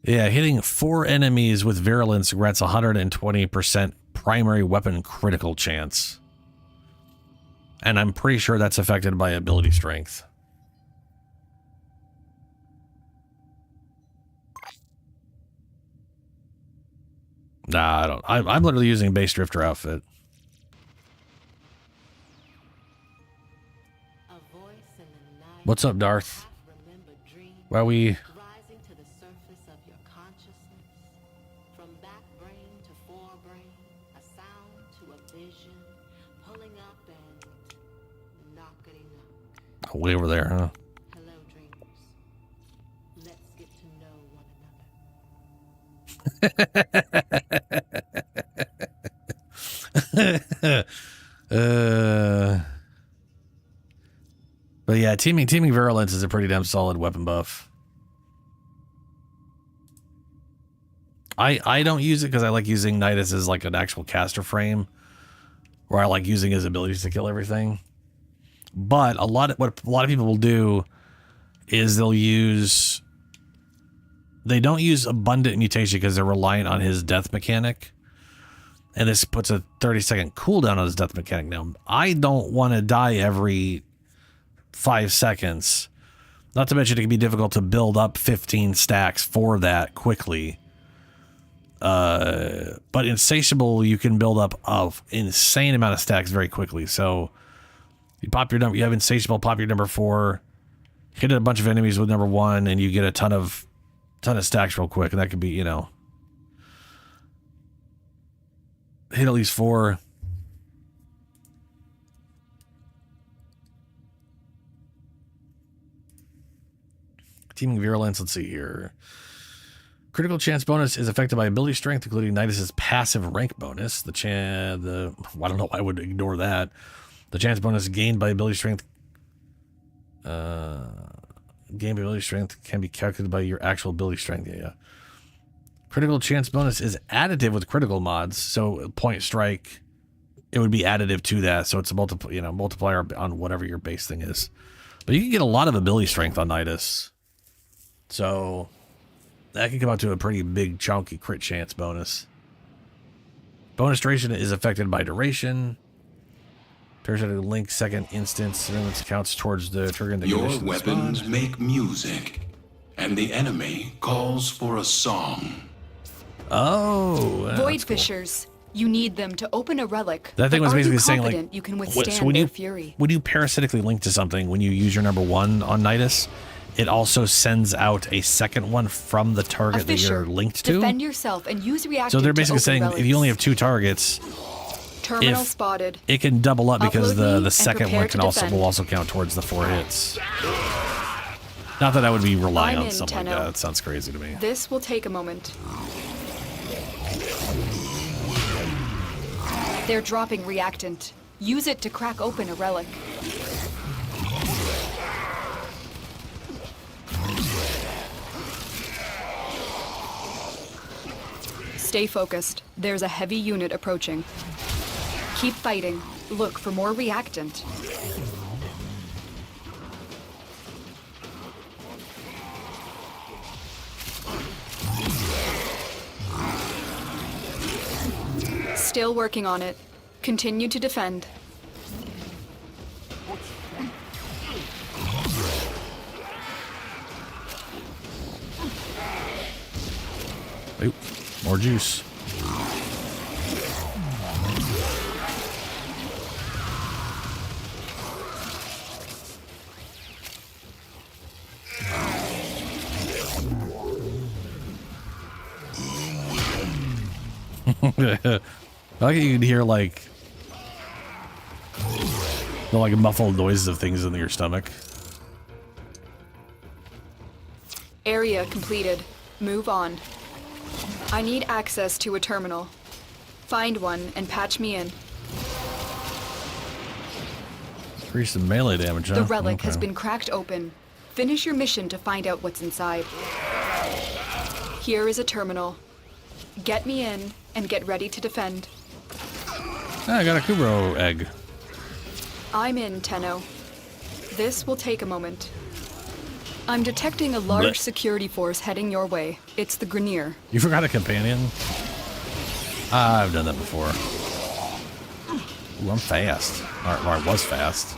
Yeah, hitting 4 enemies with virulence grants 120% primary weapon critical chance. And I'm pretty sure that's affected by ability strength. Nah, I don't. I'm literally using base drifter outfit. What's up, Darth? Why we... Way over there, huh? Hello, dreamers. Let's get to know one another. But yeah, teaming virulence is a pretty damn solid weapon buff. I don't use it because I like using Nidus as like an actual caster frame, where I like using his abilities to kill everything. But what a lot of people will do is they don't use abundant mutation because they're reliant on his death mechanic. And this puts a 30-second cooldown on his death mechanic. Now, I don't want to die every 5 seconds. Not to mention it can be difficult to build up 15 stacks for that quickly. But Insatiable, you can build up an insane amount of stacks very quickly. So you pop your number, you have Insatiable, pop your number 4, hit a bunch of enemies with number 1, and you get a ton of stacks real quick. And that could be, you know, hit at least 4. Teaming virulence, let's see here. Critical chance bonus is affected by ability strength, including Nidus' passive rank bonus. I don't know why I would ignore that. The chance bonus gained by ability strength can be calculated by your actual ability strength. Yeah. Critical chance bonus is additive with critical mods. So point strike, it would be additive to that. So it's a multiplier on whatever your base thing is. But you can get a lot of ability strength on Nidus. So That can come out to a pretty big chunky crit chance bonus. Bonus duration is affected by duration. Tertiary link second instance surveillance counts towards the triggering the Your condition weapons spawn. make music, and the enemy calls for a song. Oh, Void fissures. You need them to open a relic. that thing but was are basically you saying like, confident you can withstand so when their you fury? when you parasitically link to something, when you use your number 1 on Nidus, it also sends out a second one from the target that you're linked to. Defend yourself and use reactant. So they're basically to saying open if you only have 2 targets, terminal if spotted. it can double up because Upload me the and second prepare one to can also defend. will also count towards the 4 hits. Not that I would be relying I'm on in, something like Tenno. that. That sounds crazy to me. This will take a moment. They're dropping reactant. Use it to crack open a relic. Stay focused. There's a heavy unit approaching. Keep fighting. Look for more reactant. Still working on it. Continue to defend. Oop, more juice. I like you can hear like the like muffled noises of things in your stomach. Area completed. Move on. I need access to a terminal. Find one and patch me in. Increase the melee damage, huh? The relic has Okay. been cracked open. Finish your mission to find out what's inside. Here is a terminal. Get me in and get ready to defend. Ah, I got a Kubro egg. I'm in, Tenno. This will take a moment. I'm detecting a large Blech. security force heading your way. It's the Grenier. You forgot a companion? Ah, I've done that before. Ooh, I'm fast. Or I was fast.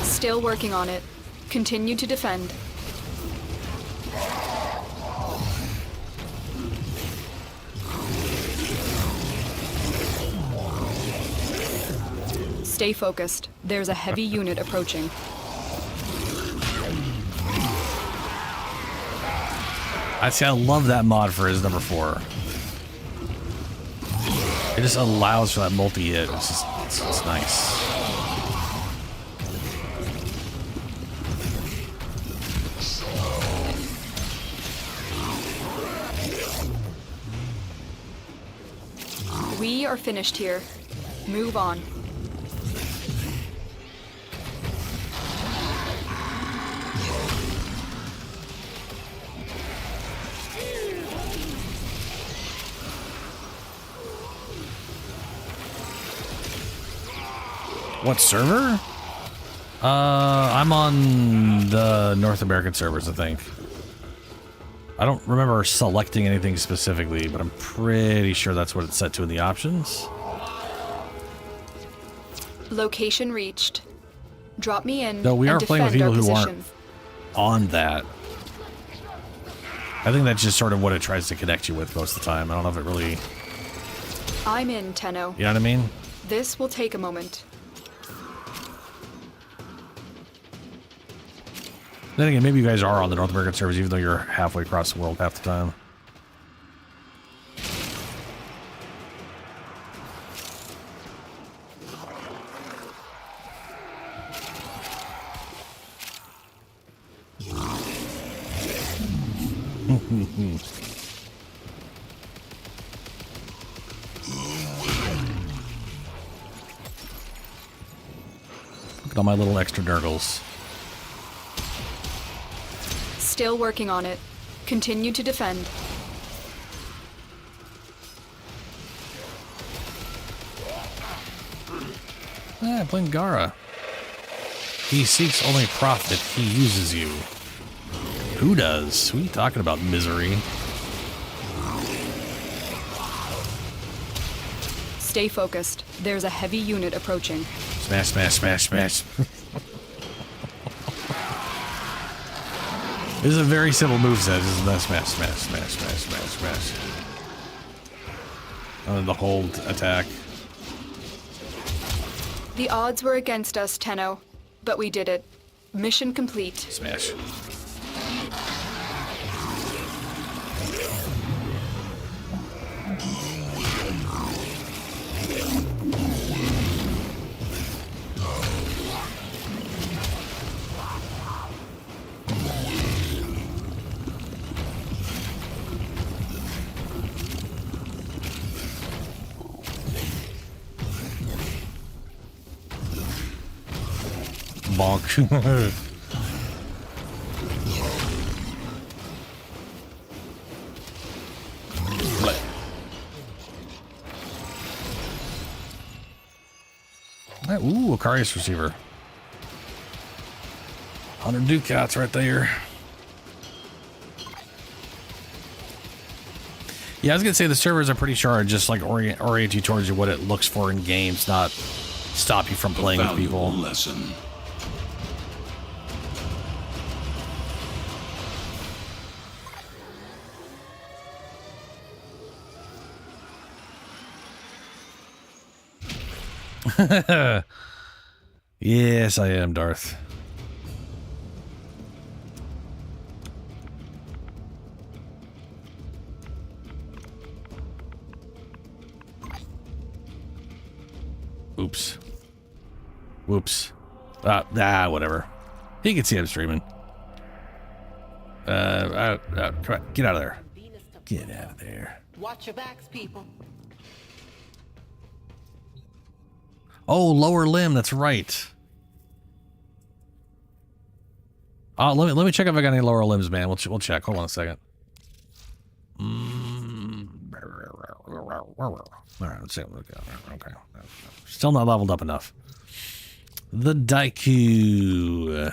Still working on it. Continue to defend. Stay focused. There's a heavy unit approaching. I see. I love that mod for his number 4. It just allows for that multi-hit. It's just it's nice. We are finished here. Move on. What server? I'm on the North American servers, I think. I don't remember selecting anything specifically, but I'm pretty sure that's what it's set to in the options. Location reached. Drop me in. No, we and are playing with defend people our who position. aren't on that. I think that's just sort of what it tries to connect you with most of the time. I don't know if it really... I'm in, Tenno. You know what I mean? This will take a moment. Then again, maybe you guys are on the North American servers, even though you're halfway across the world half the time. at all my little extra nurgles. Still working on it. Continue to defend. Playing Gara. He seeks only profit. He uses you. Who does? Who are you talking about, misery? Stay focused. There's a heavy unit approaching. Smash, smash, smash, smash. This is a very simple moveset. This is smash, smash, smash, smash, smash, smash. The hold attack. The odds were against us, Tenno, but we did it. Mission complete. Smash. Bonk. Ooh, Akarius receiver. 100 Ducats right there. Yeah, I was gonna say the servers are pretty sure just like orient you towards what it looks for in games, not stop you from playing with people. Lesson. Yes, I am, Darth. Oops. Whoops. Whatever. He can see I'm streaming. Come on, get out of there. Get out of there. Watch your backs, people. Oh, lower limb. That's right. Let me check if I got any lower limbs, man. We'll check. Hold on a second. All right, let's see. Okay. Still not leveled up enough. The Daiku.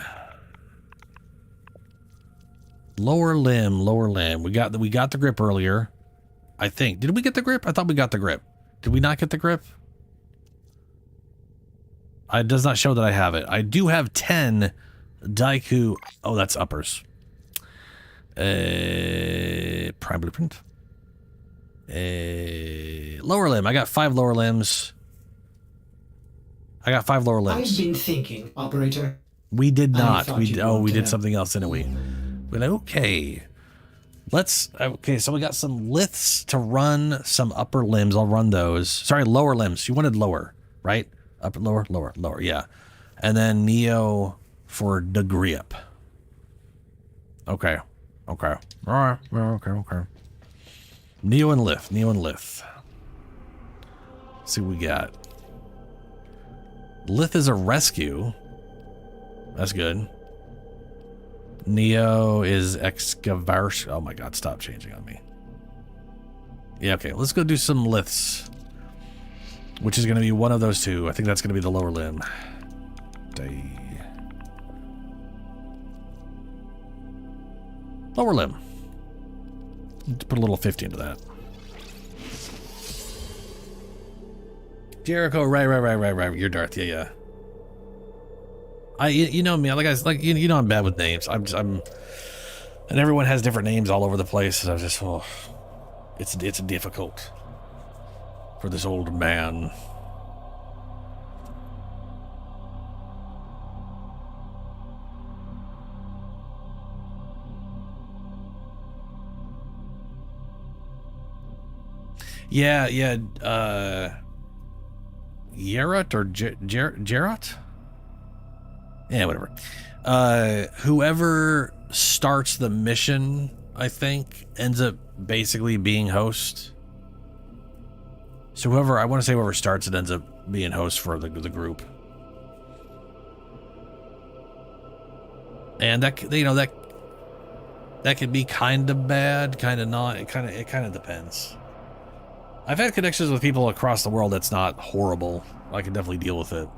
Lower limb. We got the grip earlier. I think. Did we get the grip? I thought we got the grip. Did we not get the grip? It does not show that I have it. I do have 10 Daiku. Oh, that's uppers. Prime blueprint. Lower limb. I got 5 lower limbs. I've been thinking, operator. We did not. We did something else, didn't we? We're like, okay. So we got some liths to run, some upper limbs. I'll run those. Sorry, lower limbs. You wanted lower, right? Upper, lower, yeah. And then Neo for the grip. Okay. All right. Okay. Neo and Lith. Let's see what we got. Lith is a rescue. That's good. Neo is excavation. Oh my god, stop changing on me. Yeah, okay. Let's go do some liths. Which is going to be one of those two. I think that's going to be the lower limb. Lower limb. Put a little 50 into that. Jericho, right. You're Darth, yeah. You know me, you know I'm bad with names. I'm, and everyone has different names all over the place. So I just, it's difficult for this old man. Yeah. Yarat or Jarat? Yeah, whatever. Whoever starts the mission, I think, ends up basically being host. So whoever starts it ends up being host for the group. And that, you know, that could be kind of bad, kind of not. It kind of depends. I've had connections with people across the world that's not horrible. I can definitely deal with it.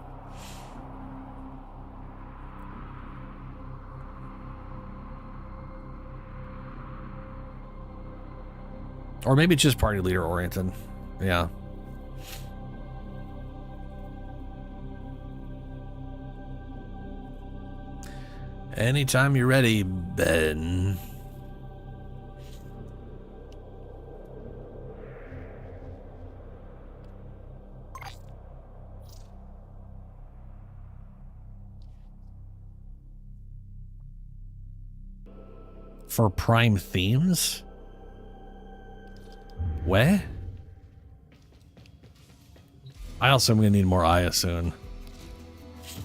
Or maybe it's just party leader oriented. Yeah. Anytime you're ready, Ben. For prime themes? Where? I also am gonna need more Aya soon.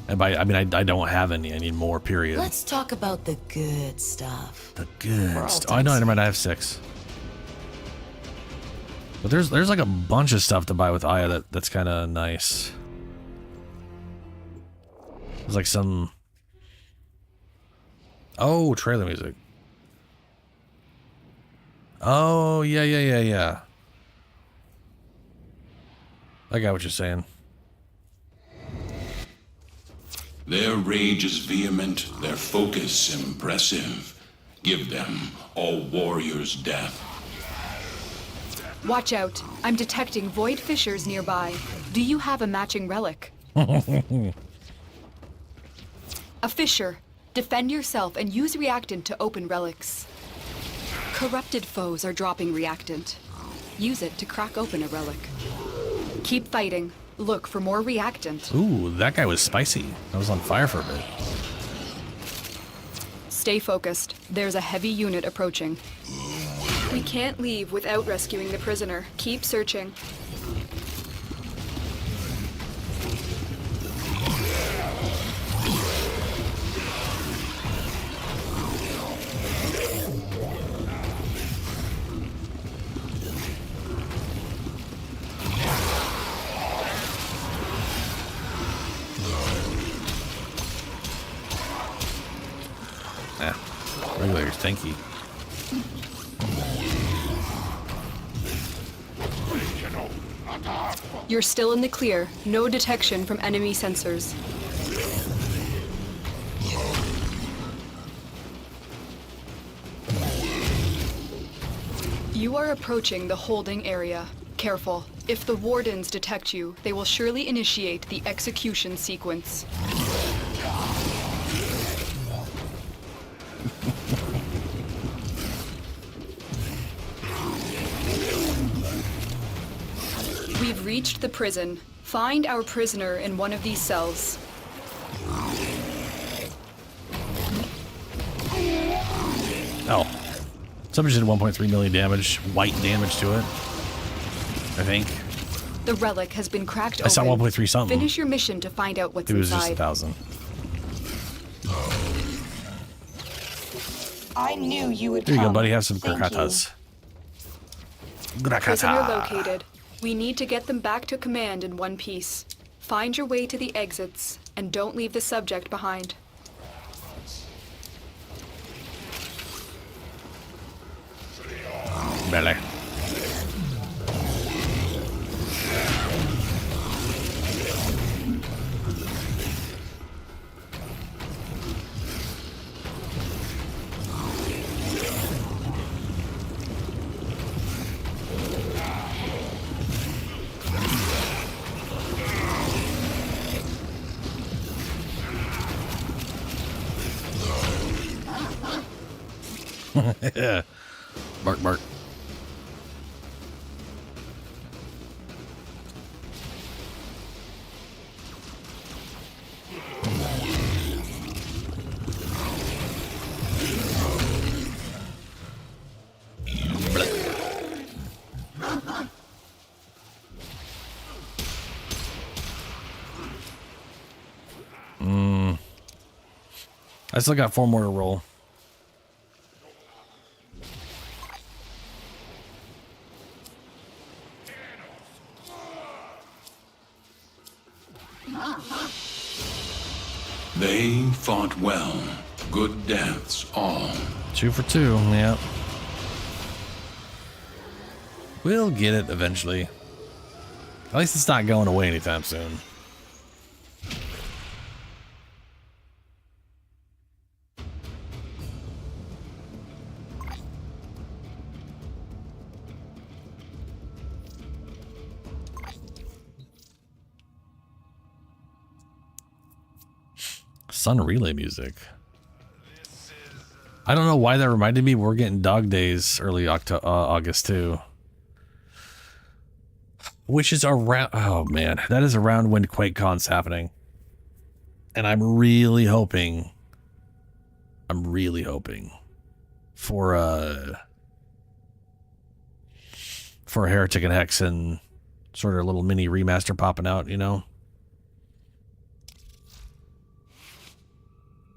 And by I mean I don't have any. I need more. Period. Let's talk about the good stuff. The good stuff. Oh no, never mind. I have 6. But there's like a bunch of stuff to buy with Aya that's kind of nice. There's like some. Oh, trailer music. Oh yeah. I got what you're saying. Their rage is vehement, their focus impressive. Give them all warriors' death. Watch out. I'm detecting void fissures nearby. Do you have a matching relic? A fissure. Defend yourself and use reactant to open relics. Corrupted foes are dropping reactant. Use it to crack open a relic. Keep fighting. Look for more reactant. Ooh, that guy was spicy. I was on fire for a bit. Stay focused. There's a heavy unit approaching. We can't leave without rescuing the prisoner. Keep searching. Regulators, tanky. You're still in the clear. No detection from enemy sensors. You are approaching the holding area. Careful. If the wardens detect you, they will surely initiate the execution sequence. We've reached the prison. Find our prisoner in one of these cells. Oh. Somebody did 1.3 million damage, white damage to it. I think. The relic has been cracked I saw open. 1.3 something. Finish your mission to find out what's It was inside. just 1,000. I knew you would Here you come. go, buddy. Have some Thank grakatas. Prisoner Grakata. located. We need to get them back to command in one piece. Find your way to the exits, and don't leave the subject behind. Belly. Bark, bark. I still got 4 more to roll. They fought well. Good deaths, all. 2 for 2, yeah. We'll get it eventually. At least it's not going away anytime soon. Sun relay music. I don't know why that reminded me we're getting dog days early August too. Which is around, oh man, that is around when QuakeCon's happening. And I'm really hoping for Heretic and Hex and sort of a little mini remaster popping out, you know?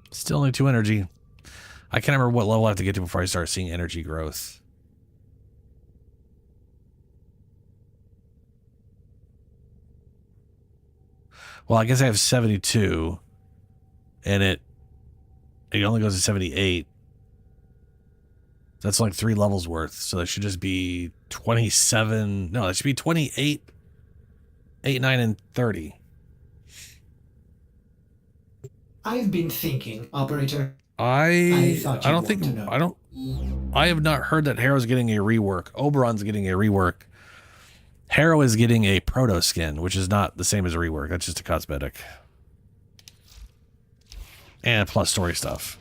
Still only 2 energy. I can't remember what level I have to get to before I start seeing energy growth. Well, I guess I have 72, and it only goes to 78. That's like 3 levels worth, so that should just be 27. No, that should be 28, 8, 9, and 30. I've been thinking, Operator. I have not heard that Harrow's getting a rework. Oberon's getting a rework. Harrow is getting a proto skin, which is not the same as a rework. That's just a cosmetic. And plus story stuff.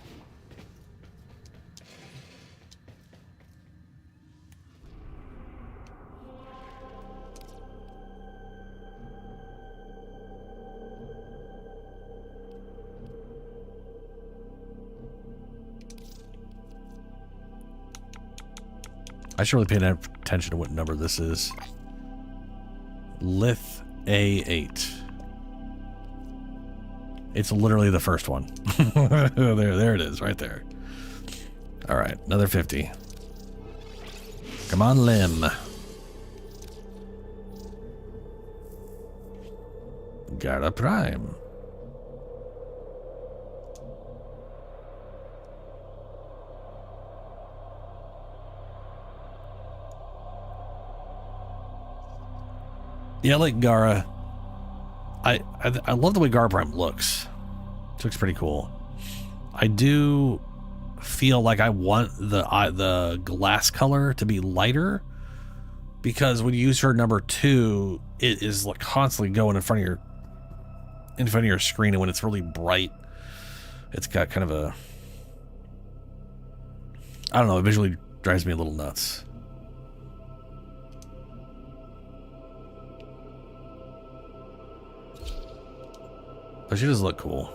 I should really pay attention to what number this is. Lith A8. It's literally the first one. there it is, right there. All right, another 50. Come on, Lim. Got a prime. Yeah, like Gara. I love the way Gara Prime looks. It looks pretty cool. I do feel like I want the glass color to be lighter, because when you use her number 2, it is like constantly going in front of your screen, and when it's really bright, it's got kind of a, I don't know, it visually drives me a little nuts. But she does look cool.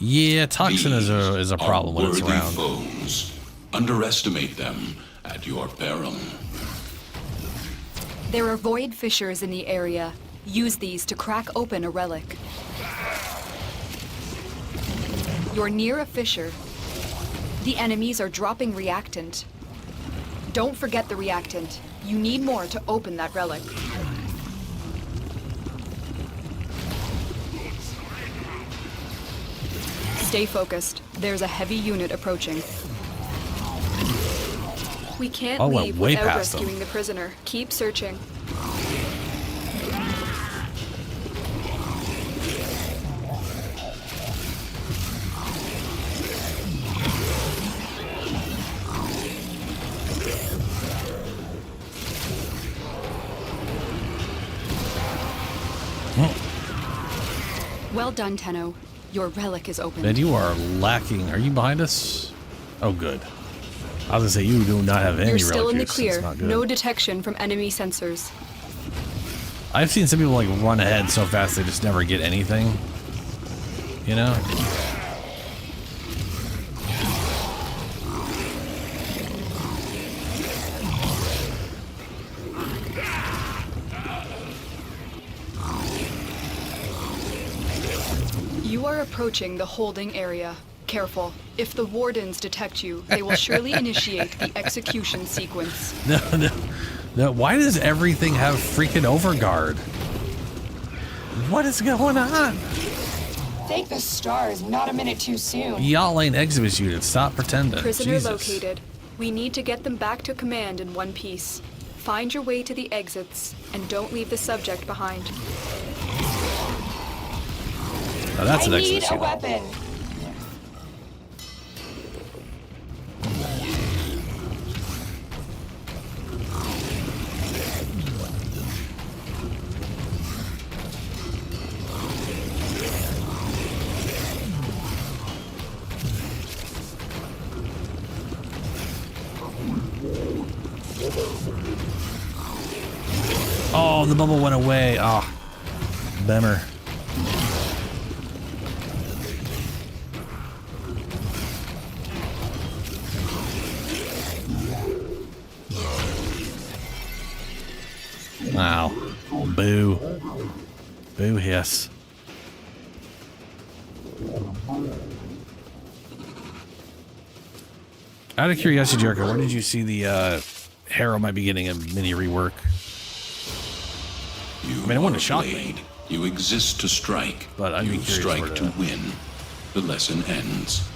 Yeah, toxin is a problem when it's around. Foes. Underestimate them at your peril. There are void fissures in the area. Use these to crack open a relic. You're near a fissure. The enemies are dropping reactant. Don't forget the reactant. You need more to open that relic. Stay focused. There's a heavy unit approaching. We can't leave without rescuing the prisoner. Keep searching. Well done, Tenno. Your relic is open. Man, you are lacking. Are you behind us? Oh, good. I was gonna say, you do not have any relic. You're still in the use. clear. Not good. No detection from enemy sensors. I've seen some people like run ahead so fast they just never get anything. You know? You are approaching the holding area. Careful. If the wardens detect you, they will surely initiate the execution sequence. No. Why does everything have freaking overguard? What is going on? Thank the stars, not a minute too soon. Y'all ain't exhibit units. Stop pretending. Prisoner Jesus. located. We need to get them back to command in one piece. Find your way to the exits, and don't leave the subject behind. Oh, that's an I exhibit need a unit. weapon. Oh, the bubble went away. Oh, bummer. Wow. Boo. Boo hiss. Out of curiosity, Jericho, where did you see the Harrow might be getting a mini rework? I mean, it wouldn't have shocked me. You exist to strike. But I'd be You curious strike where to win. The lesson ends.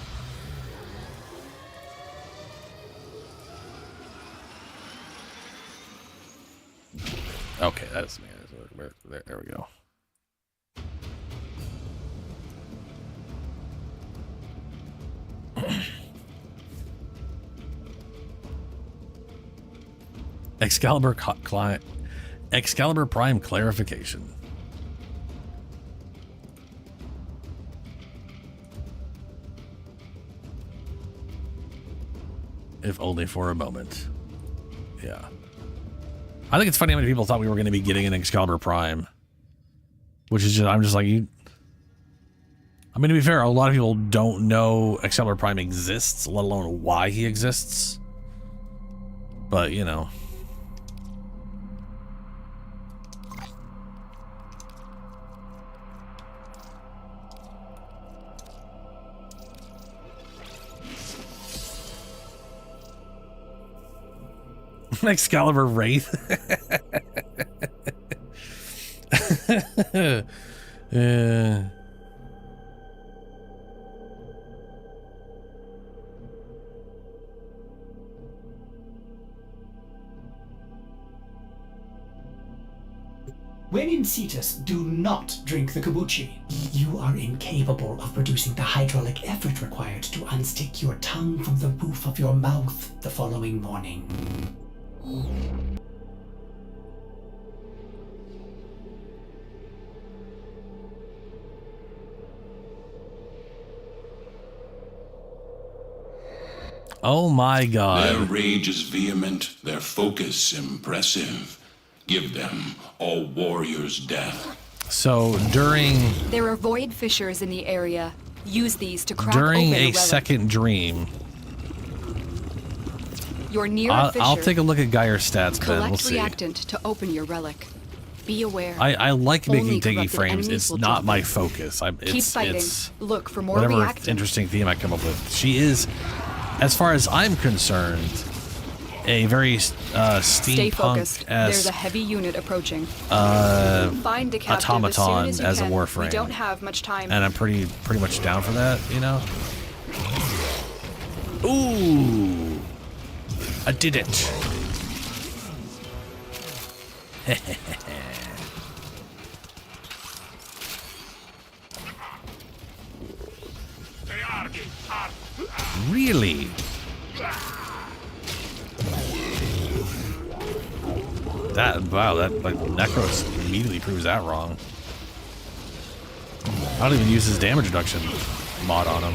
Okay, that's me. There we go. Excalibur client. Excalibur Prime clarification. If only for a moment. Yeah. I think it's funny how many people thought we were going to be getting an Excalibur Prime. Which is just, I'm just like, you... I mean, to be fair, a lot of people don't know Excalibur Prime exists, let alone why he exists. But, you know... Excalibur Wraith. When in Cetus, do not drink the kombucha. You are incapable of producing the hydraulic effort required to unstick your tongue from the roof of your mouth the following morning. Oh my God. Their rage is vehement, their focus impressive. Give them all warriors' death. So during... There are void fissures in the area. Use these to crack during open a relic. second dream... You're near a fissure. I'll take a look at Geyer's stats, Ben. Collect We'll see. reactant to open your relic. Be aware. I like Only making tanky corrupted frames. enemies It's will not drop my them. focus. Keep fighting. It's Look for more whatever reactant. interesting theme I come up with. She is, as far as I'm concerned, a very Stay focused. There's a steampunk-esque heavy unit approaching. Find DUCATS automaton as, soon as a you can. Warframe. We don't have much time. And I'm pretty much down for that, you know? Ooh! I did it! Really? Wow, that like Necros immediately proves that wrong. I don't even use his damage reduction mod on him.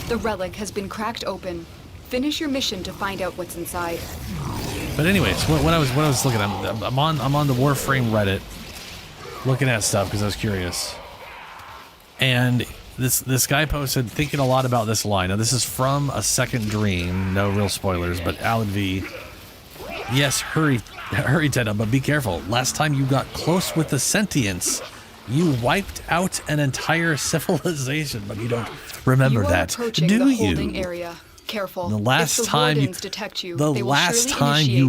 The relic has been cracked open. Finish your mission to find out what's inside. But anyways, when I was looking, I'm on the Warframe Reddit, looking at stuff because I was curious. And this guy posted thinking a lot about this line. Now this is from a second dream, no real spoilers, but Alan V Yes, hurry, Tenno, but be careful. Last time you got close with the sentience, you wiped out an entire civilization, but you don't remember that, do you? Area. Careful. The last time you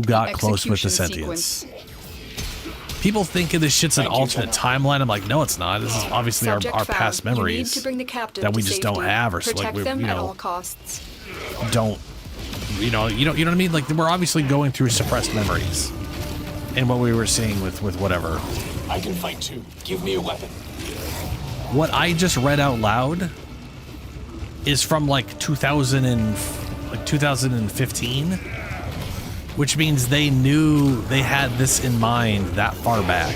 got close with the sentience. People think this shit's an alternate timeline. I'm like, no, it's not. This is obviously our past memories that we just don't have, or so, like, we, you know, don't. You know what I mean? Like, we're obviously going through suppressed memories, and what we were seeing with whatever. I can fight too. Give me a weapon. What I just read out loud is from like 2015, which means they knew they had this in mind that far back.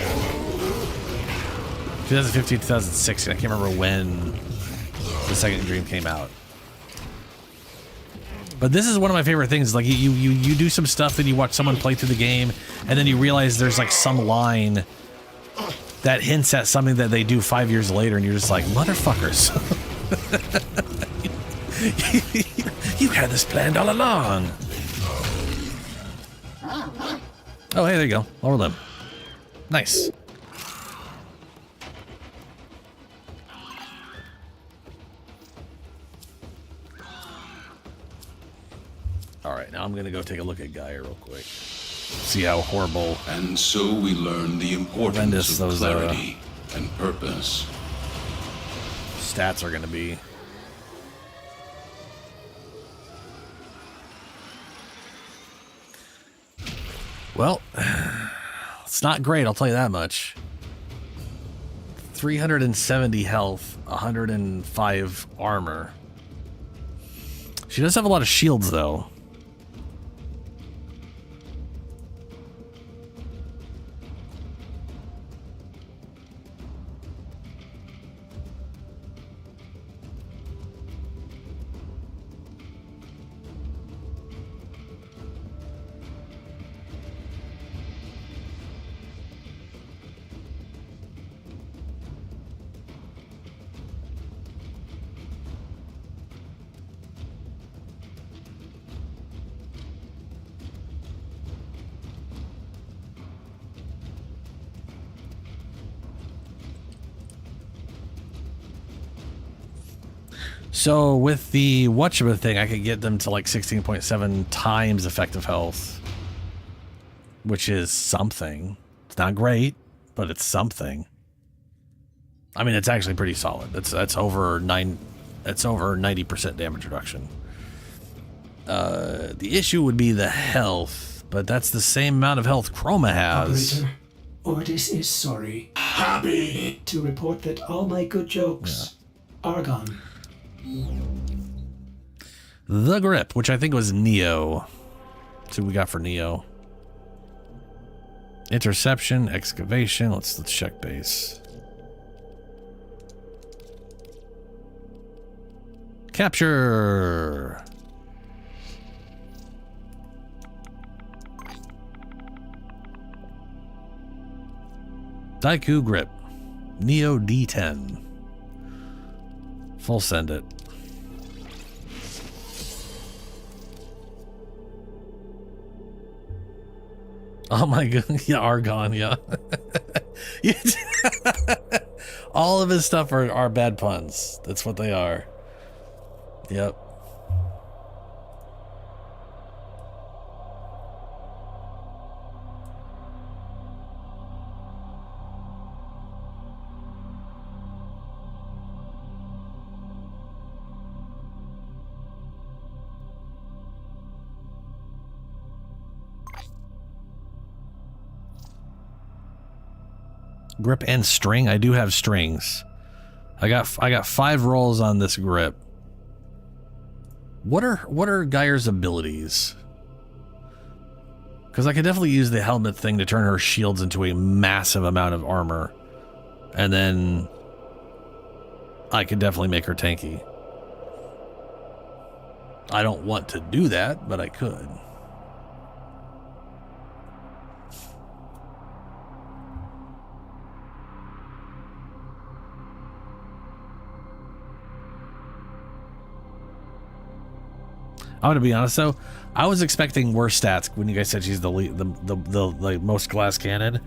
2015, 2016. I can't remember when the second Dream came out. But this is one of my favorite things. Like, you do some stuff, then you watch someone play through the game, and then you realize there's like some line that hints at something that they do 5 years later, and you're just like, motherfuckers. You had this planned all along. Oh, hey, there you go. Lower limb. Nice. Alright, now I'm going to go take a look at Gaia real quick. See how horrible. And so we learn the importance of clarity and purpose. Stats are going to be. Well, it's not great, I'll tell you that much. 370 health, 105 armor. She does have a lot of shields, though. So with the whatchamacallit thing, I could get them to like 16.7 times effective health, which is something. It's not great, but it's something. I mean, it's actually pretty solid. That's over 90% damage reduction. The issue would be the health, but that's the same amount of health Chroma has. Operator, Ordis is sorry. Happy to report that all my good jokes are gone. The grip, which I think was Neo. Let's see what we got for Neo. Interception, excavation. Let's check base. Capture. Daiku grip. Neo D10. Full send it. Oh my god, yeah, Argon, yeah. All of his stuff are bad puns. That's what they are. Yep. Grip and string. I do have strings. I got 5 rolls on this grip. What are Geyer's abilities? Because I could definitely use the helmet thing to turn her shields into a massive amount of armor, and then I could definitely make her tanky. I don't want to do that, but I could. I'm gonna be honest though, I was expecting worse stats when you guys said she's the like most glass cannon.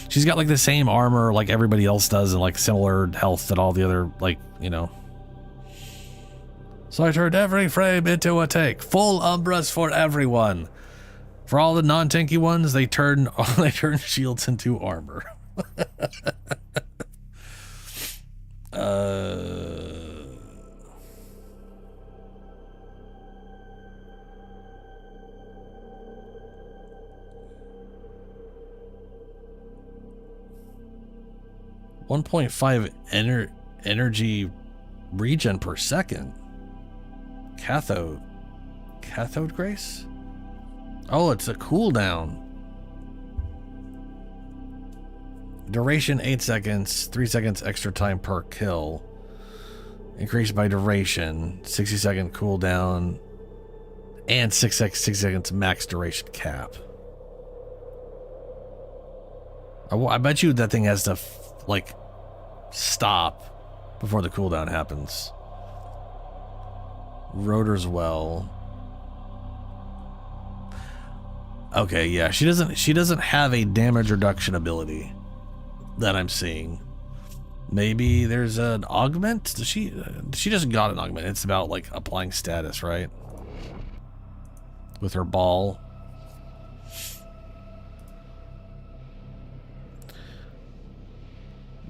She's got like the same armor like everybody else does and like similar health that all the other, like, you know. So I turned every frame into a tank. Full Umbras for everyone. For all the non-tanky ones, they turn shields into armor. 1.5 energy regen per second. Cathode grace? Oh, it's a cooldown. Duration 8 seconds, 3 seconds extra time per kill. Increased by duration, 60-second cooldown, and 6 seconds max duration cap. I bet you that thing has to like stop before the cooldown happens. Rotor's well. Okay, yeah, she doesn't have a damage reduction ability that I'm seeing. Maybe there's an augment. She just got an augment. It's about like applying status, right? With her ball.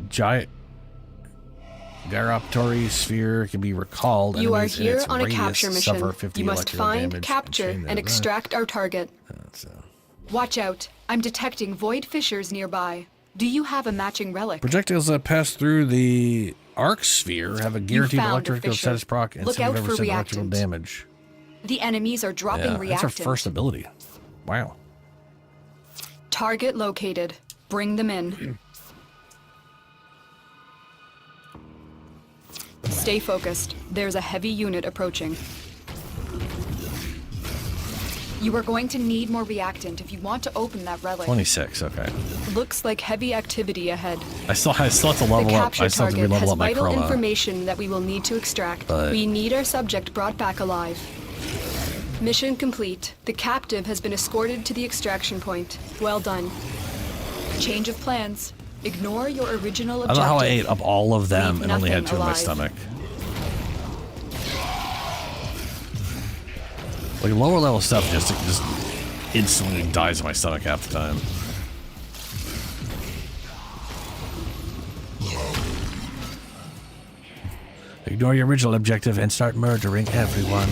Giant Gyroptory sphere can be recalled. You are here on a capture mission. You must find, capture, and extract our target. Watch out. I'm detecting void fissures nearby. Do you have a matching relic? Projectiles that pass through the arc sphere have a guaranteed electrical status proc and 75% electrical damage. The enemies are dropping reactant. That's her first ability. Wow. Target located. Bring them in. Stay focused. There's a heavy unit approaching. You are going to need more reactant if you want to open that relic. 26, okay. Looks like heavy activity ahead. I still have to level up. I still have to re-level up my Vital Chroma. information that we will need to extract. But we need our subject brought back alive. Mission complete. The captive has been escorted to the extraction point. Well done. Change of plans. Ignore your original objective. I don't know how I ate up all of them and only had 2 in my stomach. Like lower level stuff just instantly dies in my stomach half the time. Ignore your original objective and start murdering everyone.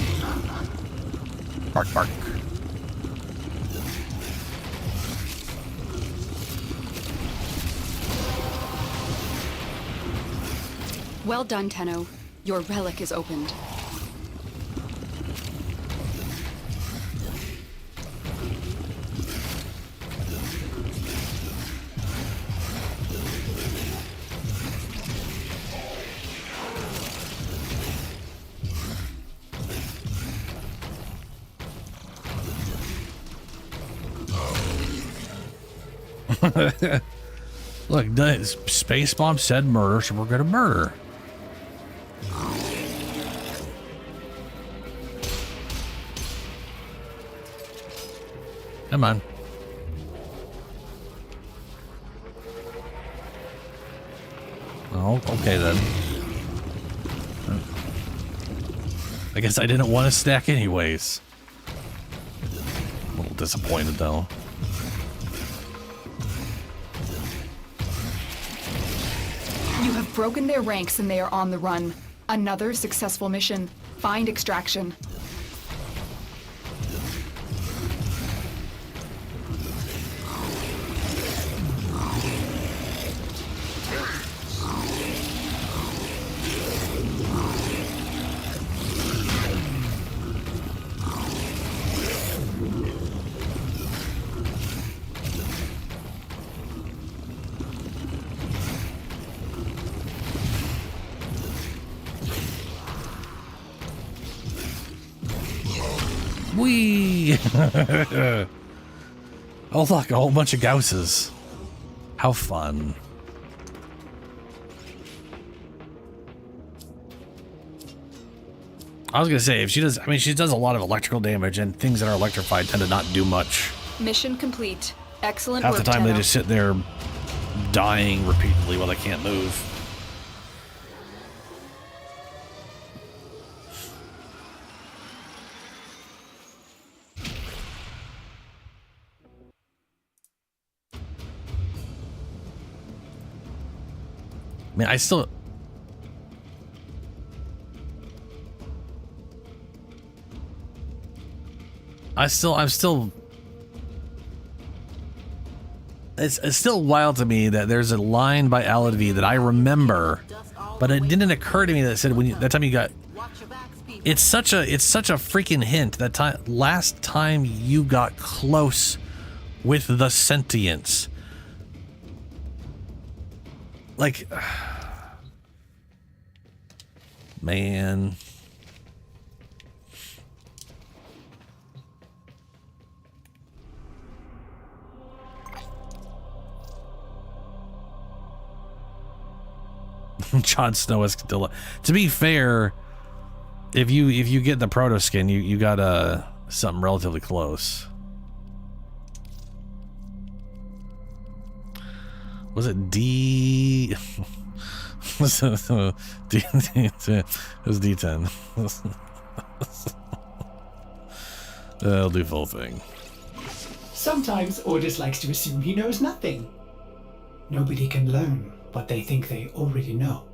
Bark, bark. Well done, Tenno. Your relic is opened. Look, the Space Bomb said murder, so we're gonna murder. Come on. Oh, okay then. I guess I didn't want to stack anyways. A little disappointed though. You have broken their ranks and they are on the run. Another successful mission. Find extraction. Whee! Oh look, a whole bunch of Gausses. How fun. I was gonna say, if she does, I mean, she does a lot of electrical damage, and things that are electrified tend to not do much. Mission complete. Excellent Half work, the time they Tenno. just sit there dying repeatedly while they can't move. I mean, I'm still it's still wild to me that there's a line by Aladvi that I remember, but it didn't occur to me that it said that time you got. It's such a freaking hint that last time you got close with the sentience. Like, man. Jon Snow is still. To be fair, if you get the proto skin, you got something relatively close. Was it D? It was D10. I'll do full thing. Sometimes Ordis likes to assume he knows nothing. Nobody can learn what they think they already know.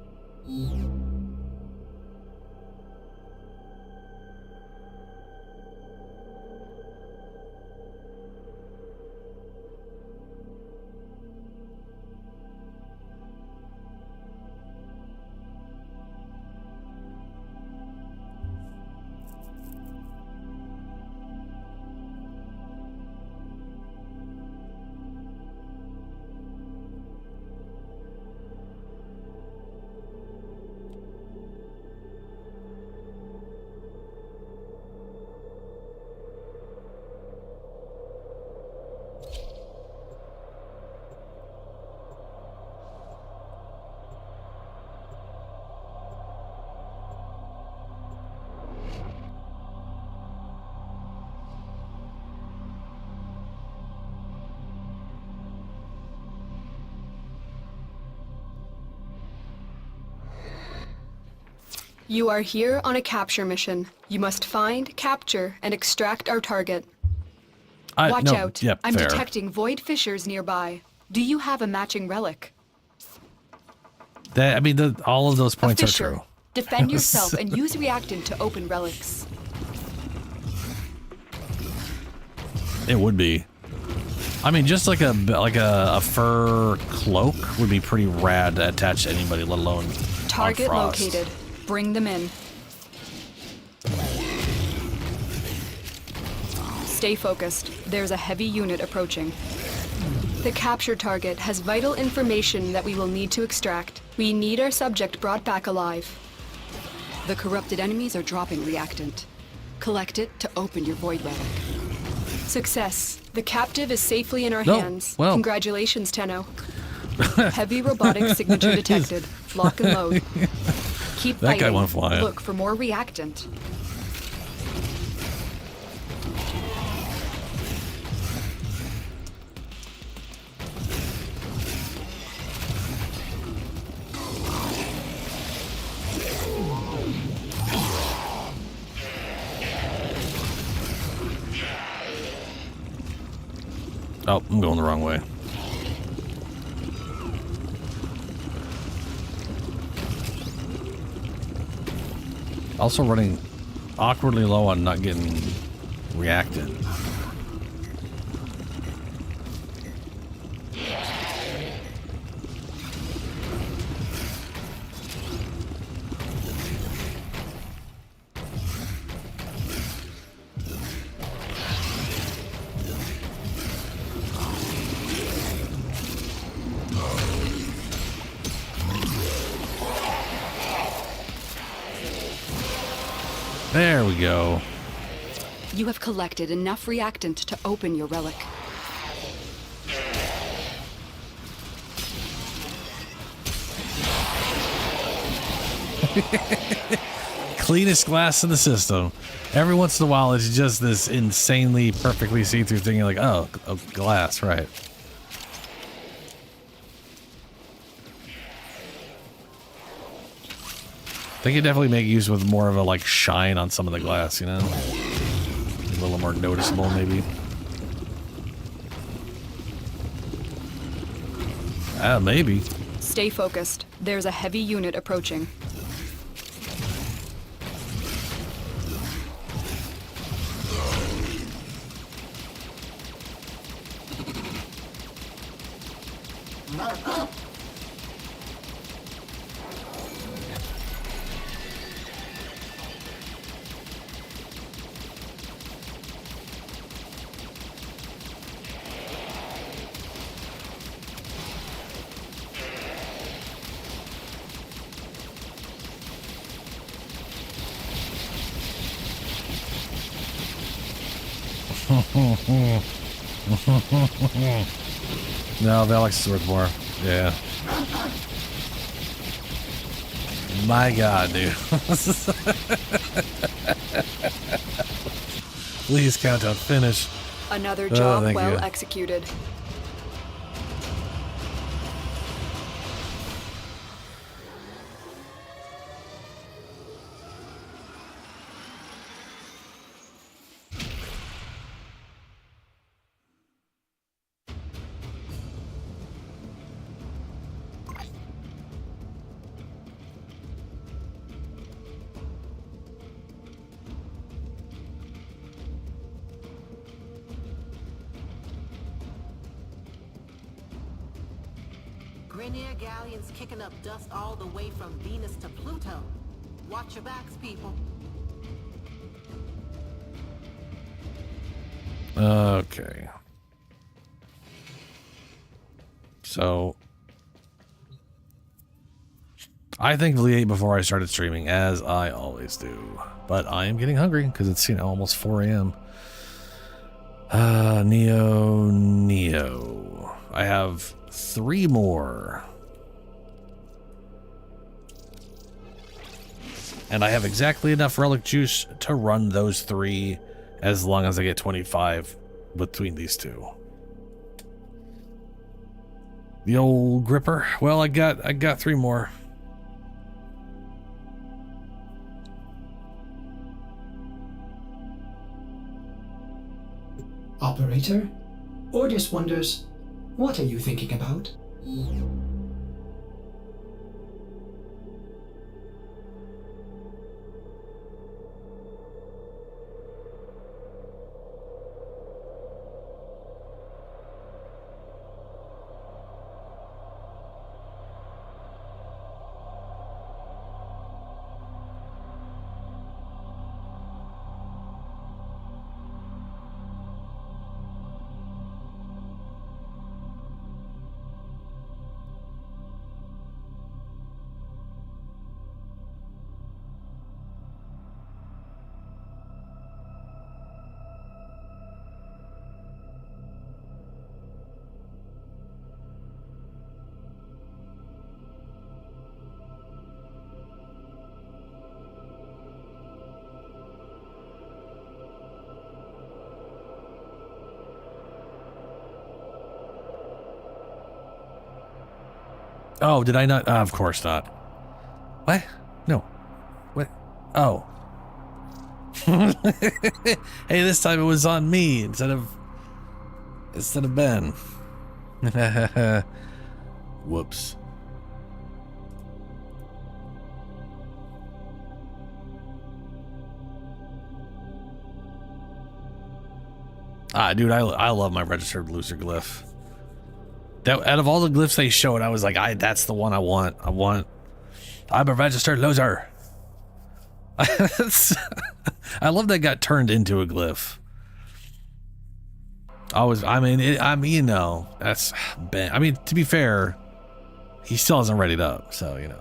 You are here on a capture mission. You must find, capture, and extract our target. Watch out. Yep, I'm fair. detecting void fissures nearby. Do you have a matching relic? I mean, all of those points A are fissure. true. Defend yourself and use reactant to open relics. It would be. I mean, just like a fur cloak would be pretty rad to attach to anybody, let alone Target on frost. located. Bring them in. Stay focused. There's a heavy unit approaching. The capture target has vital information that we will need to extract. We need our subject brought back alive. The corrupted enemies are dropping reactant. Collect it to open your void relic. Success. The captive is safely in our hands. Well. Congratulations, Tenno. Heavy robotic signature detected. Lock and load. Keep That fighting. guy went flying. Look for more reactant. Oh, I'm going the wrong way. Also running awkwardly low on not getting reacted. There we go. You have collected enough reactant to open your relic. cleanest glass in the system. Every once in a while, it's just this insanely perfectly see-through thing. You're like, oh, glass, right. They could definitely make use with more of a like shine on some of the glass, you know? A little more noticeable, maybe. Maybe. Stay focused. There's a heavy unit approaching. No, Valix is worth more. Yeah. My God, dude. Please count on finish. Another job well you. executed. Grenier galleons kicking up dust all the way from Venus to Pluto. Watch your backs, people. Okay. So, I thankfully ate before I started streaming, as I always do. But I am getting hungry because it's, almost 4 a.m. Neo. I have 3 more. And I have exactly enough relic juice to run those 3 as long as I get 25 between these 2. The old gripper. Well, I got 3 more. Operator? Ordis wonders, what are you thinking about? Oh, did I not? Of course not. What? No. What? Oh. Hey, this time it was on me instead of Ben. Whoops. Dude, I love my registered loser glyph. That, out of all the glyphs they showed, I was like, that's the one I want. I'm a registered loser. I love that got turned into a glyph. That's Ben. I mean, to be fair, he still hasn't readied up, so, it's...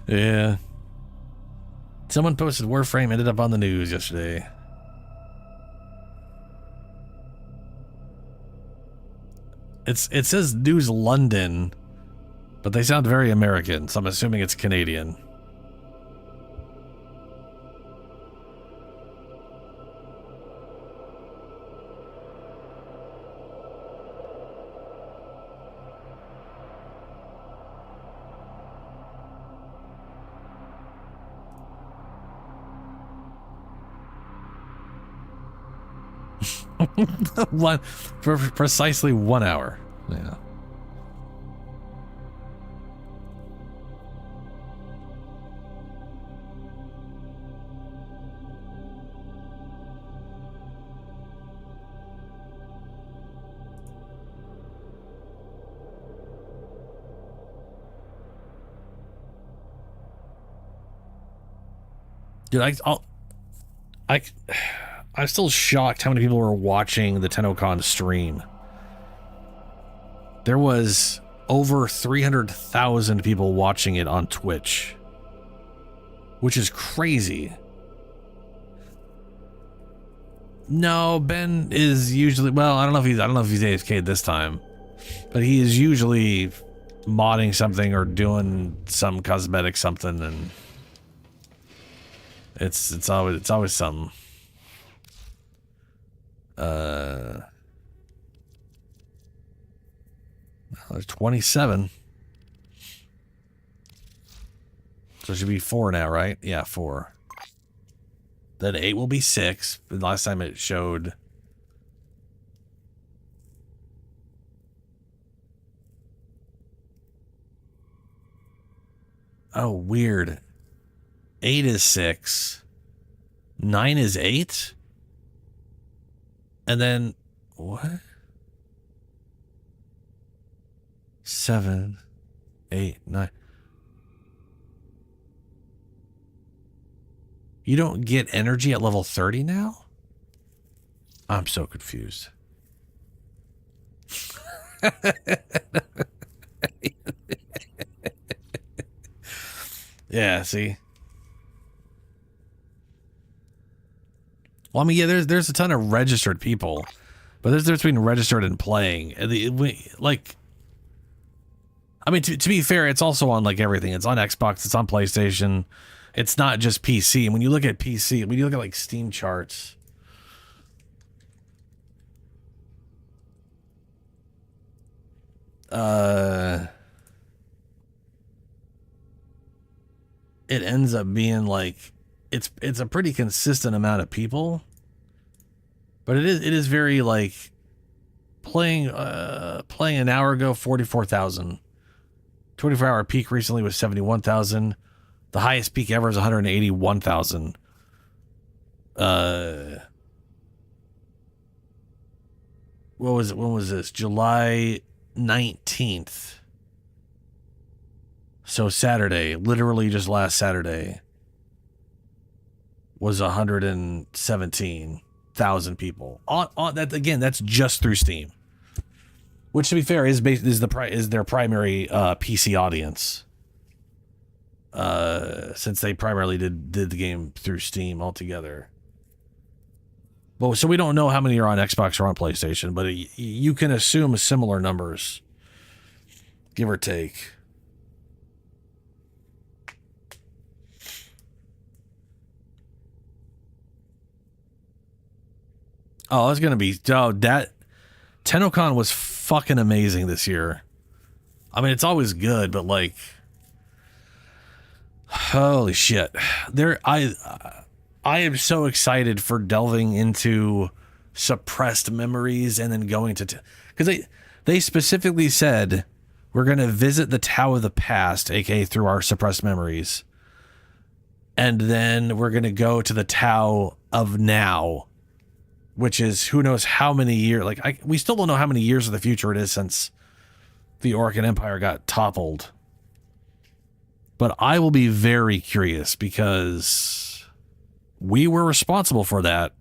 Yeah. Someone posted Warframe ended up on the news yesterday. It says News London, but they sound very American, so I'm assuming it's Canadian. For precisely 1 hour. Yeah. Dude, I'm still shocked how many people were watching the Tennocon stream. There was over 300,000 people watching it on Twitch, which is crazy. No, Ben is usually, well, I don't know if he's AFK this time, but he is usually modding something or doing some cosmetic something, and it's always something. There's 27. So it should be 4 now, right? Yeah, 4. Then 8 will be 6. The last time it showed. Oh, weird. 8 is 6. 9 is 8? And then, what? 7, 8, 9. You don't get energy at level 30 now? I'm so confused. Yeah, see? Well, I mean, yeah, there's a ton of registered people, but there's between registered and playing. Like, I mean, to be fair, it's also on like everything. It's on Xbox, it's on PlayStation. It's not just PC. And when you look at PC, when you look at like Steam charts, it ends up being like it's a pretty consistent amount of people, but it is very like playing an hour ago 44,000, 24-hour peak recently was 71,000, the highest peak ever is 181,000. What was it? When was this? July 19th. So Saturday, literally just last Saturday, was 117,000 people. On that, again, that's just through Steam, which, to be fair, is their primary PC audience, since they primarily did the game through Steam altogether. But so we don't know how many are on Xbox or on PlayStation, but you can assume similar numbers, give or take. Oh, it's gonna be that Tennocon was fucking amazing this year. I mean, it's always good, but like, holy shit! I am so excited for delving into suppressed memories and then going to, because they specifically said we're gonna visit the Tau of the Past, aka through our suppressed memories, and then we're gonna go to the Tau of Now, which is who knows how many years. Like, we still don't know how many years of the future it is since the Orcan Empire got toppled. But I will be very curious because we were responsible for that.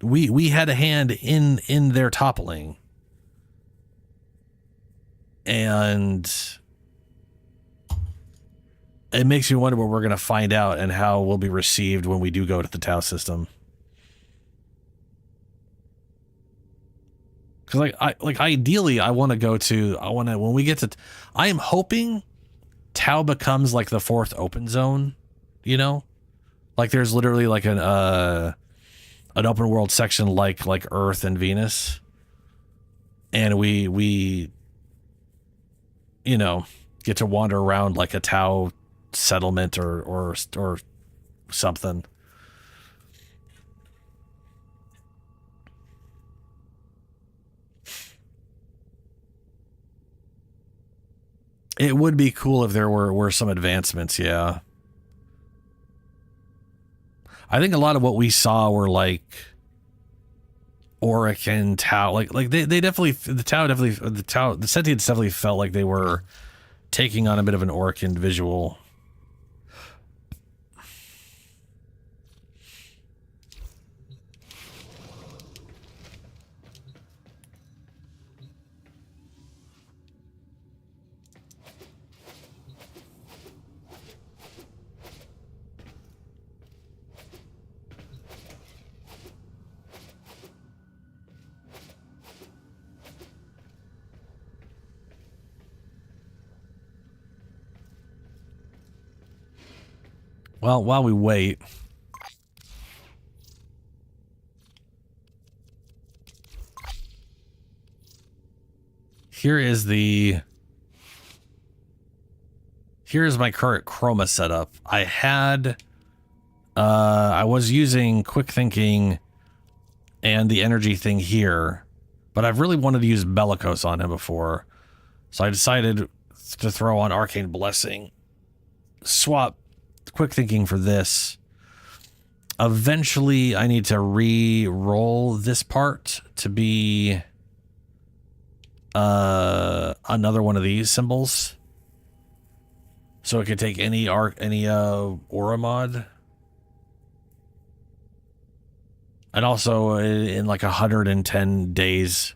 We had a hand in their toppling. And it makes me wonder what we're going to find out and how we'll be received when we do go to the Tau system. Because ideally, I want to go to, when we get to, I am hoping Tau becomes like the 4th open zone, you know? Like there's literally like an open world section like Earth and Venus. And we you know, get to wander around like a Tau settlement or something. It would be cool if there were some advancements, yeah. I think a lot of what we saw were like Auric and Tau. Like they definitely, the Sentients definitely felt like they were taking on a bit of an Aurican visual. Well, while we wait, here's my current Chroma setup. I was using quick thinking and the energy thing here, but I've really wanted to use Bellicose on him before, so I decided to throw on Arcane Blessing, swap quick thinking for this. Eventually I need to re-roll this part to be another one of these symbols, so it could take any aura mod. And also in like 110 days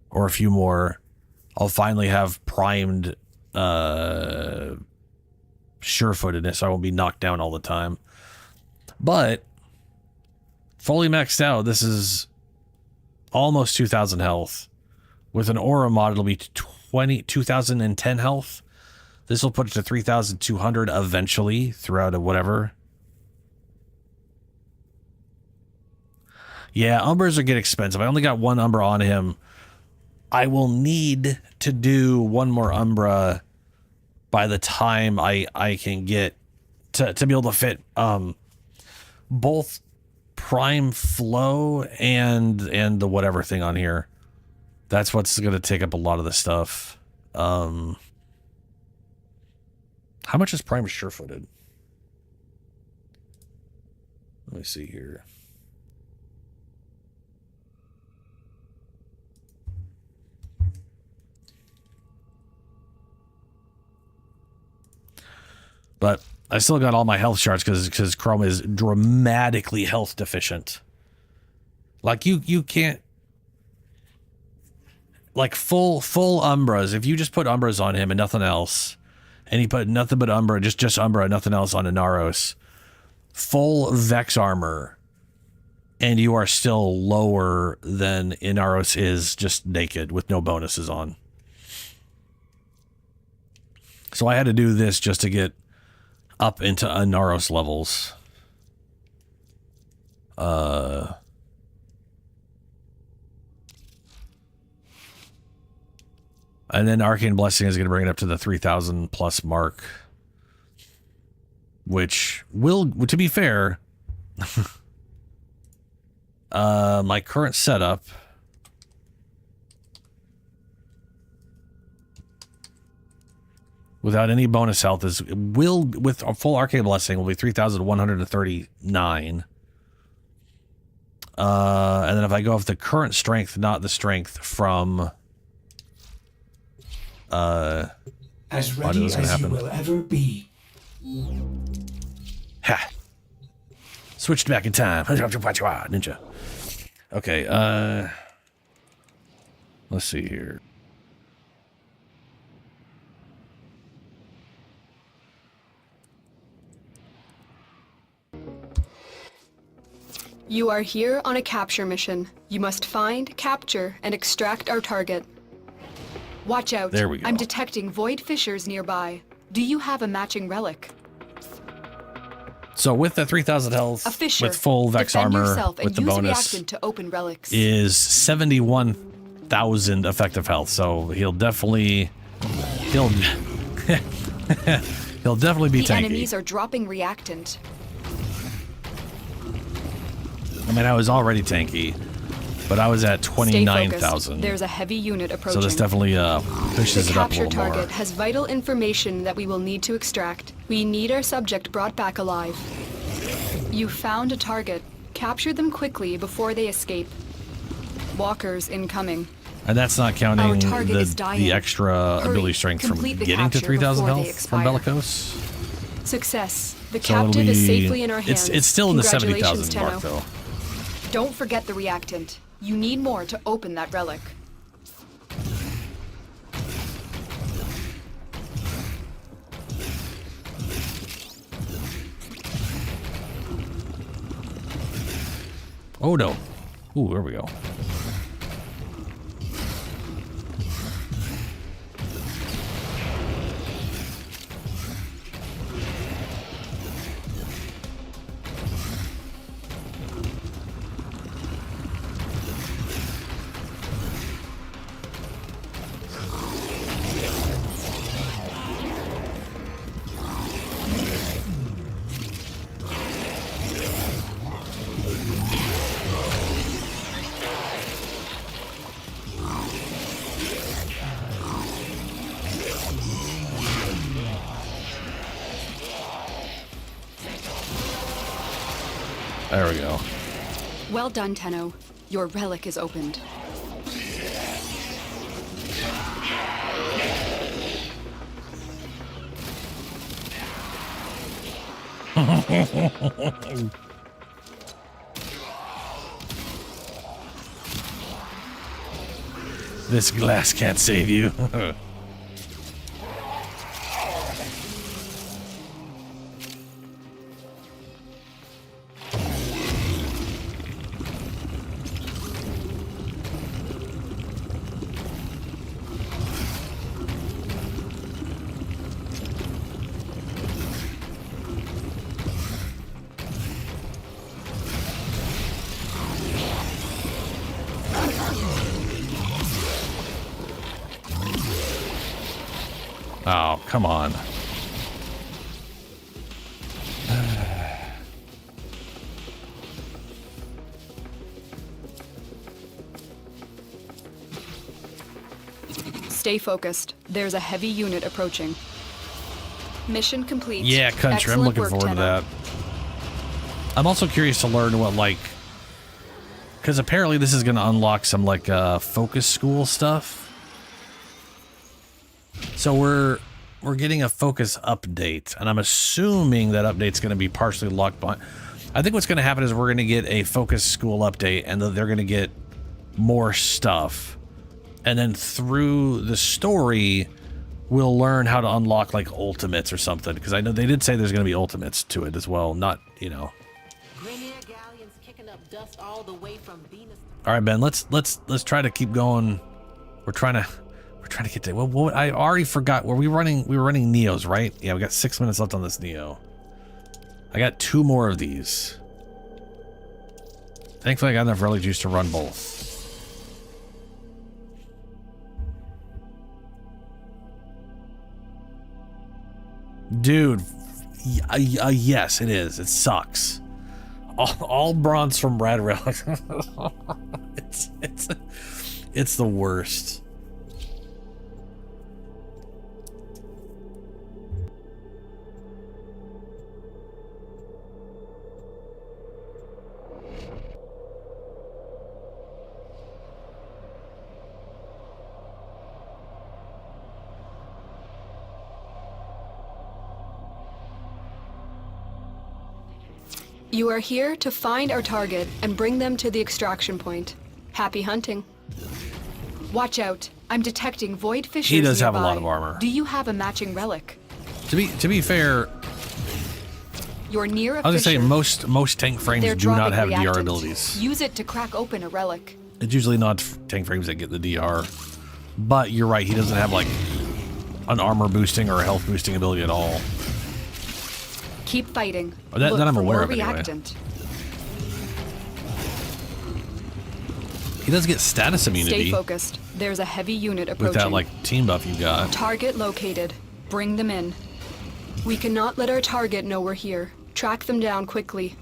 or a few more, I'll finally have primed sure-footedness, so I won't be knocked down all the time. But fully maxed out, this is almost 2,000 health. With an aura mod, it'll be 2,010 health. This will put it to 3,200 eventually throughout a whatever. Yeah, Umbras are get expensive. I only got one Umbra on him. I will need to do one more Umbra by the time I can get to be able to fit both Prime Flow and the whatever thing on here. That's what's going to take up a lot of the stuff. How much is Prime Sure-Footed? Let me see here. But I still got all my health shards because Chroma is dramatically health deficient. Like you can't, like full Umbras. If you just put Umbras on him and nothing else, and he put nothing but Umbra, just Umbra, nothing else on Inaros, full Vex armor, and you are still lower than Inaros is just naked with no bonuses on. So I had to do this just to get up into Inaros levels. And then Arcane Blessing is going to bring it up to the 3,000 plus mark. Which will, to be fair, my current setup without any bonus health with a full Arcane Blessing will be 3,139. And then if I go off the current strength, not the strength from as ready as you will ever be. Ha! Switched back in time. Ninja. Okay, let's see here. You are here on a capture mission. You must find, capture, and extract our target. Watch out. There we go. I'm detecting void fissures nearby. Do you have a matching relic? So with the 3,000 health, A fissure. with full Vex Defend armor, yourself and with the use bonus, reactant to open relics. is 71,000 effective health. So he'll definitely, he'll definitely be the tanky. enemies are dropping reactant. I mean, I was already tanky, but I was at Stay 29,000. focused. There's a heavy unit approaching. So this definitely pushes the it up a capture little more. target has vital information that we will need to extract. We need our subject brought back alive. You found a target. Capture them quickly before they escape. Walkers incoming. And that's not counting Our target is dying. the extra Hurry, ability strength from complete the getting to capture 3,000 before they health from expire. Bellicose. Success. The So it'll captive is be- safely in our hands. It's still in the Congratulations, 70,000 mark, Tenno. though. Don't forget the reactant. You need more to open that relic. Oh no. Ooh, there we go. There we go. Well done, Tenno. Your relic is opened. This glass can't save you. Oh, come on. Stay focused. There's a heavy unit approaching. Mission complete. Yeah, country. Excellent I'm looking work, forward to Tenno. that. I'm also curious to learn what, like, because apparently this is going to unlock some, like, focus school stuff. So we're getting a focus update, and I'm assuming that update's going to be partially locked behind. I think what's going to happen is we're going to get a focus school update, and they're going to get more stuff. And then through the story, we'll learn how to unlock, like, ultimates or something. Because I know they did say there's going to be ultimates to it as well. Not, you know. All right, Ben. Let's try to keep going. We're trying to get to. Well, I already forgot. We were running Neos, right? Yeah, we got 6 minutes left on this Neo. I got 2 more of these. Thankfully, I got enough Relic juice to run both. Dude, yes, it is. It sucks. All bronze from Rad Relic. it's the worst. You are here to find our target and bring them to the extraction point. Happy hunting. Watch out. I'm detecting void fissures He does have a nearby. lot of armor. Do you have a matching relic? To be fair, You're near a I was fissure. gonna say most tank frames They're do not dropping have DR reactant. abilities. Use it to crack open a relic. It's usually not tank frames that get the DR. But you're right, he doesn't have like an armor boosting or a health boosting ability at all. Keep fighting. That Look I'm for aware more of anyway. reactant. He does get status immunity Stay focused. There's a heavy unit with approaching. that like team buff you got. Target located. Bring them in. We cannot let our target know we're here. Track them down quickly.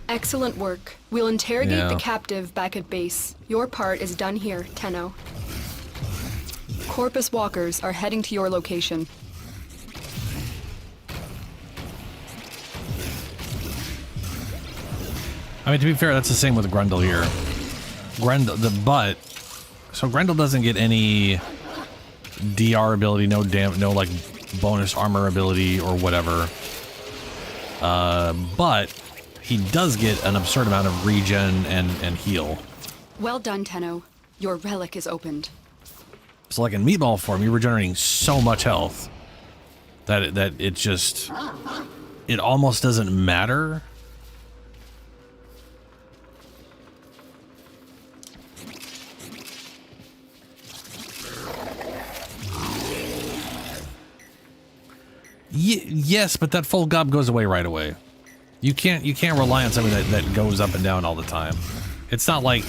Excellent work. We'll interrogate the captive back at base. Your part is done here, Tenno. Corpus walkers are heading to your location. I mean, to be fair, that's the same with Grendel here. Grendel, so Grendel doesn't get any DR ability, no like bonus armor ability or whatever. But he does get an absurd amount of regen and heal. Well done, Tenno. Your relic is opened. So like in meatball form, you're regenerating so much health that it almost doesn't matter. Yes, but that full gob goes away right away. You can't rely on something that goes up and down all the time. It's not like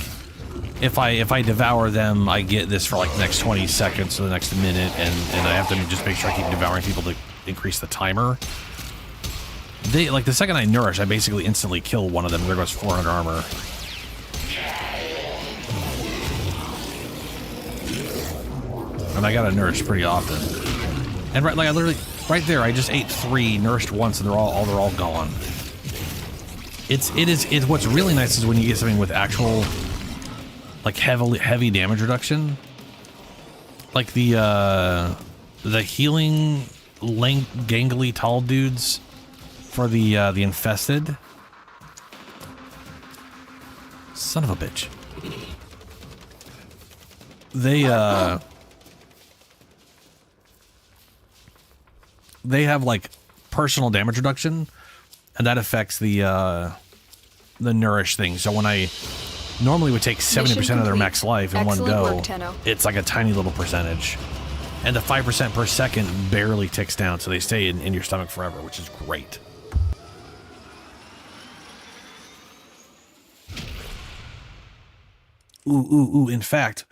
if I devour them, I get this for like the next 20 seconds or the next minute, and I have to just make sure I keep devouring people to increase the timer. They like the second I nourish, I basically instantly kill one of them. There goes 400 armor. And I gotta nourish pretty often. And right, like I literally. Right there, I just ate 3, nourished once, and they're all gone. It's what's really nice is when you get something with actual, like heavy damage reduction, like the healing gangly tall dudes for the infested. Son of a bitch. They have like personal damage reduction, and that affects the nourish thing. So when I normally would take 70% of their max life in one go, it's like a tiny little percentage. And the 5% per second barely ticks down, so they stay in your stomach forever, which is great. Ooh. In fact,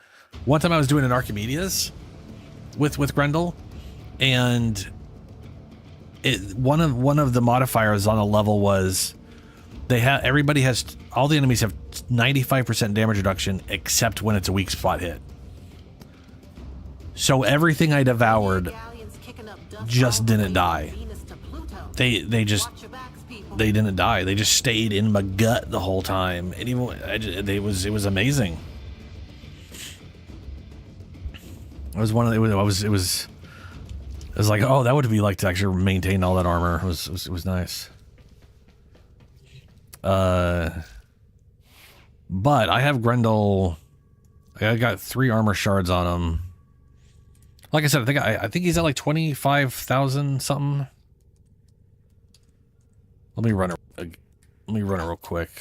one time I was doing an Archimedes with Grendel, and one of the modifiers on a level was all the enemies have 95% damage reduction except when it's a weak spot hit. So everything I devoured just didn't die. They didn't die. They just stayed in my gut the whole time. And even it was amazing. It was like, oh, that would be like to actually maintain all that armor. It was nice. But I have Grendel. I got 3 armor shards on him. Like I said, I think he's at like 25,000 something. Let me run it real quick.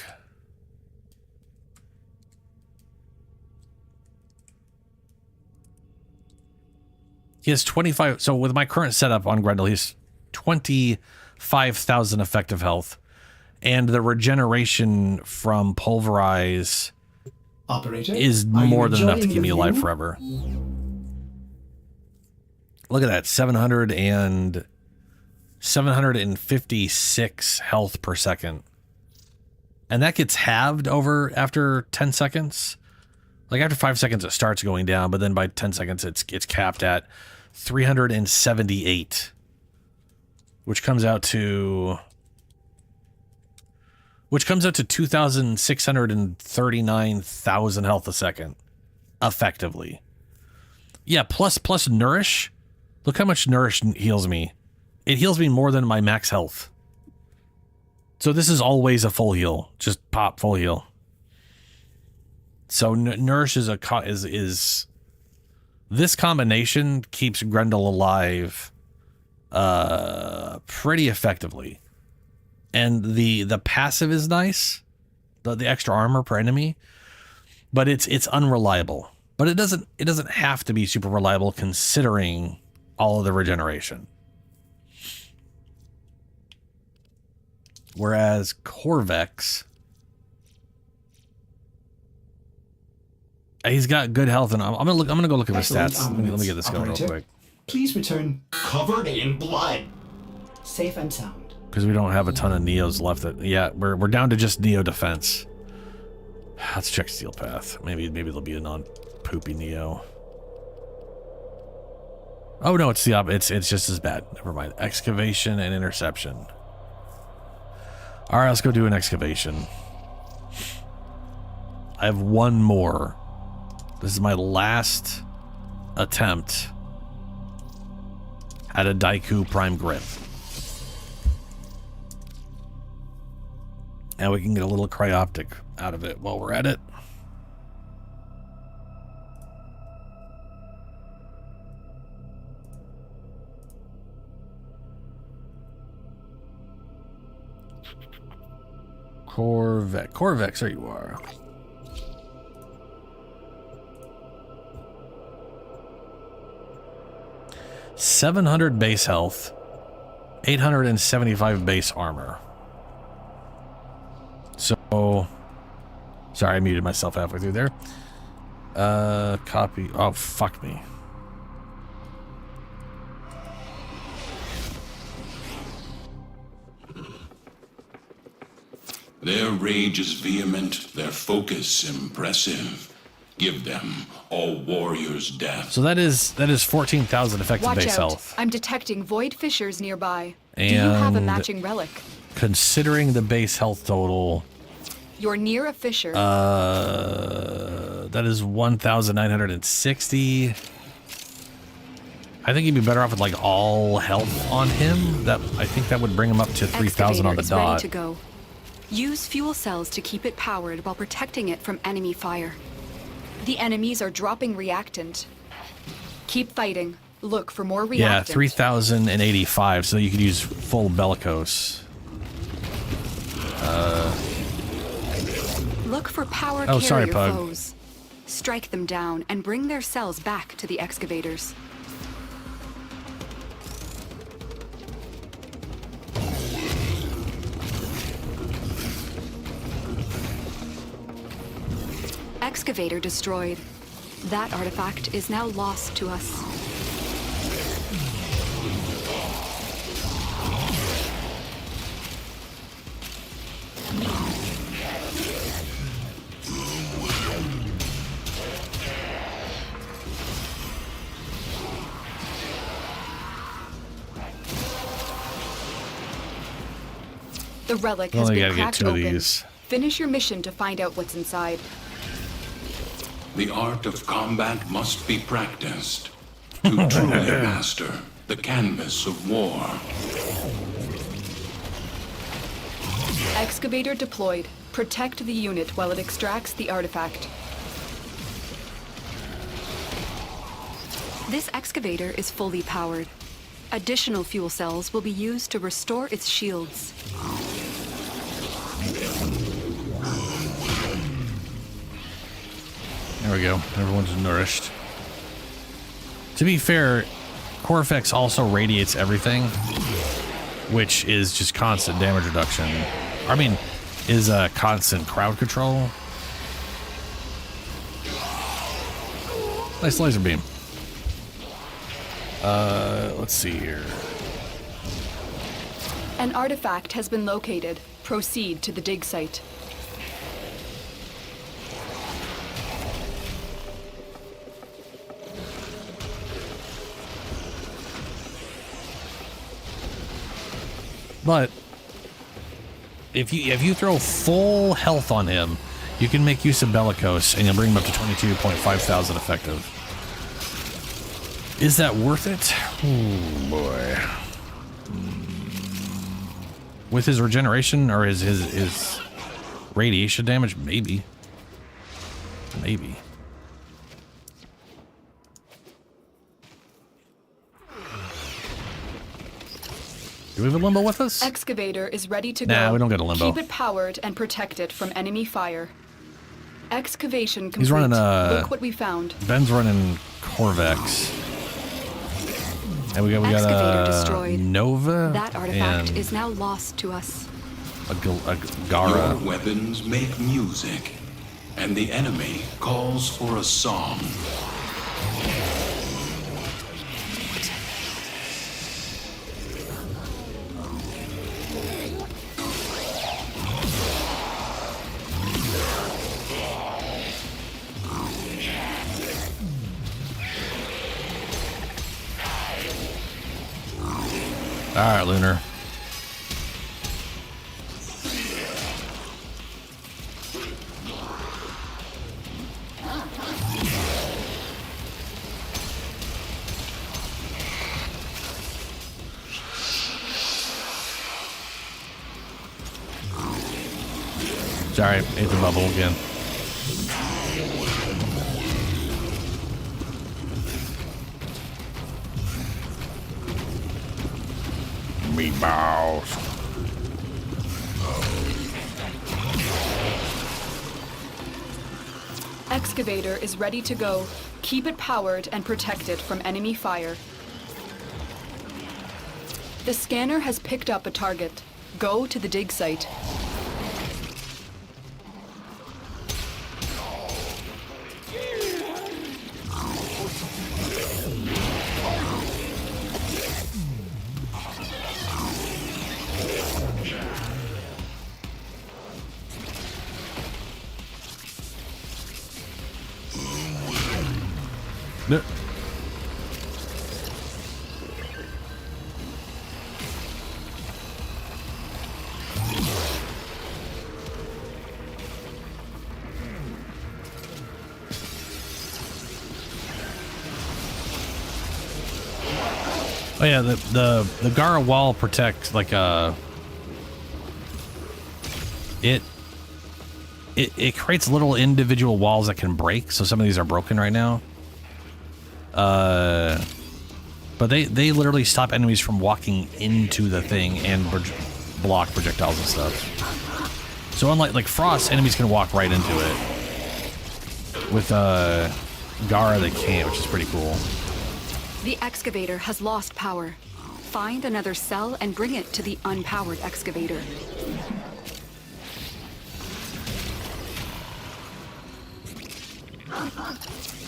He has 25. So with my current setup on Grendel, he's 25,000 effective health, and the regeneration from pulverize is more than enough to keep me alive forever. Look at that, 756 health per second, and that gets halved after 10 seconds. Like after 5 seconds, it starts going down, but then by 10 seconds, it's capped at 378, which comes out to 2,639,000 health a second, effectively. Yeah, plus nourish. Look how much nourish heals me. It heals me more than my max health. So this is always a full heal. Just pop full heal. So nourish is this combination keeps Grendel alive pretty effectively. and the passive is nice, the extra armor per enemy, but it's unreliable. But it doesn't have to be super reliable considering all of the regeneration. Whereas Corvex, he's got good health, and I'm gonna go look at his stats. Let me get this going real quick. Please return covered in blood, safe and sound. Because we don't have a ton of Neos left. We're down to just Neo defense. Let's check Steel Path. Maybe there'll be a non-poopy Neo. Oh no, it's the it's just as bad. Never mind. Excavation and interception. All right, let's go do an excavation. I have one more. This is my last attempt at a Daiku Prime Grip. And we can get a little cryoptic out of it while we're at it. Corvex, there you are. $700 base health, 875 base armor. So, sorry, I muted myself halfway through there. Copy. Oh, fuck me. Their rage is vehement, their focus impressive. Give them all warriors' death. So that is 14,000 effective Watch base out. health. I'm detecting void fissures nearby. And do you have a matching relic? Considering the base health total, You're near a fissure. that is 1,960. I think he'd be better off with like all health on him. I think that would bring him up to 3,000 on the Excavator is ready dot. to go. Use fuel cells to keep it powered while protecting it from enemy fire. The enemies are dropping reactant. Keep fighting. Look for more Yeah, reactant. 3,085, so you could use full bellicose. Look for power Oh, carrier sorry, Pug. foes. Strike them down and bring their cells back to the excavators. Excavator destroyed. That artifact is now lost to us. The relic We has only been gotta get cracked 2 of open. these. Finish your mission to find out what's inside. The art of combat must be practiced to truly master the canvas of war. Excavator deployed. Protect the unit while it extracts the artifact. This excavator is fully powered. Additional fuel cells will be used to restore its shields. There we go. Everyone's nourished. To be fair, Corvex also radiates everything, which is just constant damage reduction. I mean, is constant crowd control. Nice laser beam. Let's see here. An artifact has been located. Proceed to the dig site. But if you throw full health on him, you can make use of bellicose and you'll bring him up to 22,500 effective. Is that worth it? Oh boy. With his regeneration or his radiation damage, maybe. Maybe. Do Do we have a limbo with us? Excavator is ready to go. Nah, we don't get a limbo. Keep it powered and protect it from enemy fire. Excavation complete. He's running Look what we found. Ben's running Corvex. And we got Excavator a destroyed. Nova. That artifact and is now lost to us. a Gara. Your weapons make music, and the enemy calls for a song. All right, Lunar. Sorry, ate the bubble again. Meatballs. Excavator is ready to go. Keep it powered and protect it from enemy fire. The scanner has picked up a target. Go to the dig site. No. Oh yeah, the Gara wall protects like it creates little individual walls that can break, so some of these are broken right now. But they literally stop enemies from walking into the thing and block projectiles and stuff. So unlike like Frost, enemies can walk right into it. With Gara they can't, which is pretty cool. The excavator has lost power. Find another cell and bring it to the unpowered excavator.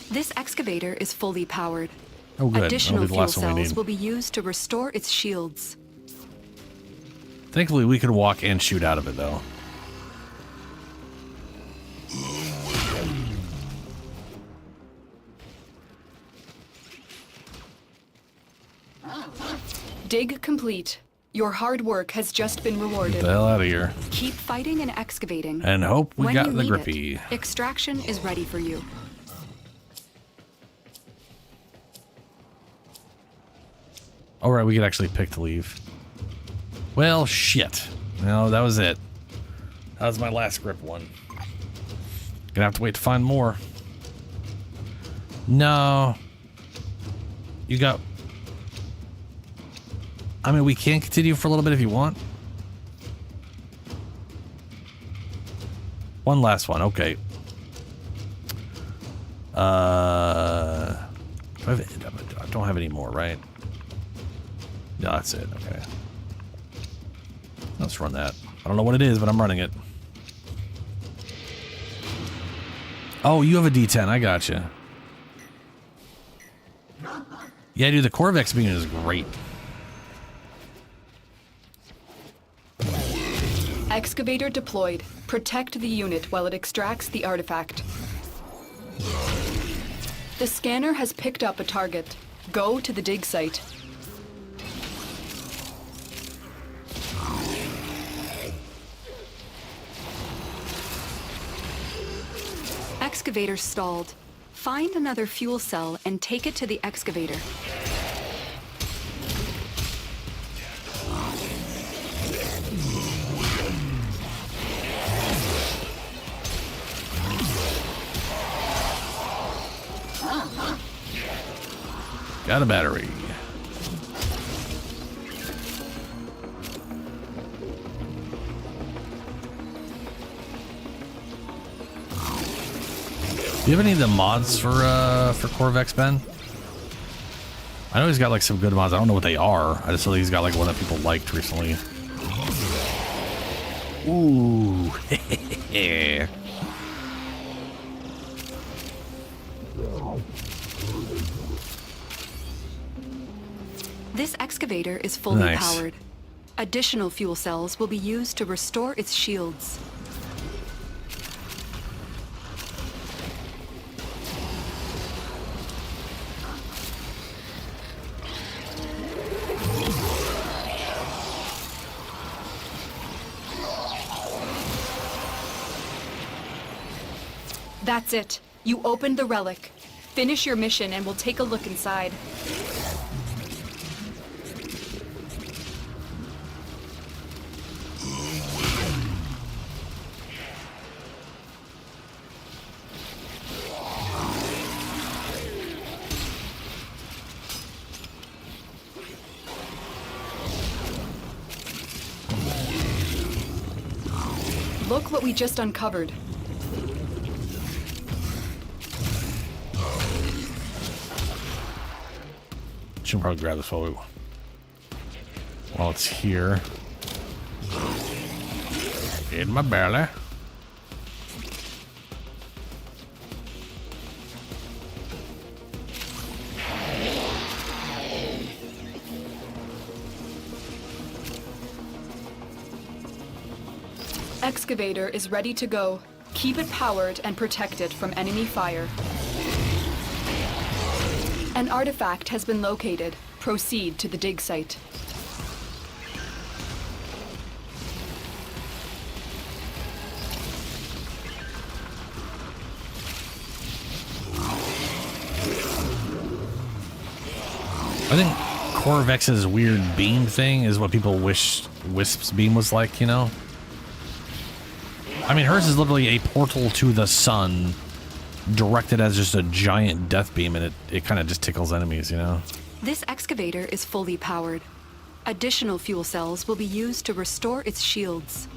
This excavator is fully powered. Oh, good. Additional fuel last one we cells need. will be used to restore its shields. Thankfully, we could walk and shoot out of it, though. Dig complete. Your hard work has just been rewarded. Get the hell out of here. Keep fighting and excavating. And hope we When got you the need grippy. it, extraction is ready for you. All right, we could actually pick to leave. Well, shit. No, that was it. That was my last grip one. Gonna have to wait to find more. No. You got... I mean, we can continue for a little bit if you want. One last one, okay. I don't have any more, right? No, that's it, okay. Let's run that. I don't know what it is, but I'm running it. Oh, you have a D10, I gotcha. Yeah, dude, the Corvex beam is great. Excavator deployed. Protect the unit while it extracts the artifact. The scanner has picked up a target. Go to the dig site. Excavator stalled. Find another fuel cell and take it to the excavator. Got a battery. Do you have any of the mods for Corvex, Ben? I know he's got like some good mods. I don't know what they are. I just know he's got like one that people liked recently. Ooh. This excavator is fully Nice. powered. Additional fuel cells will be used to restore its shields. That's it. You opened the relic. Finish your mission and we'll take a look inside. Look what we just uncovered. Should probably grab this while it's here. In my belly. Excavator is ready to go. Keep it powered and protected from enemy fire. An artifact has been located. Proceed to the dig site. I think Corvex's weird beam thing is what people wish Wisp's beam was like, you know? I mean, hers is literally a portal to the sun, directed as just a giant death beam, and it kind of just tickles enemies, you know? This excavator is fully powered. Additional fuel cells will be used to restore its shields.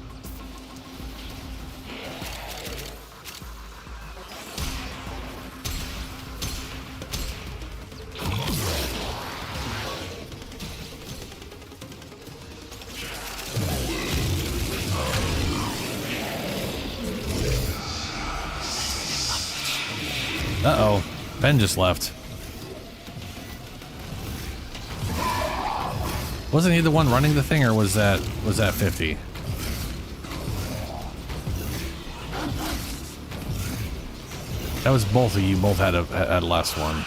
Uh-oh. Ben just left. Wasn't he the one running the thing, or was that 50? That was both of you. Both had a last one.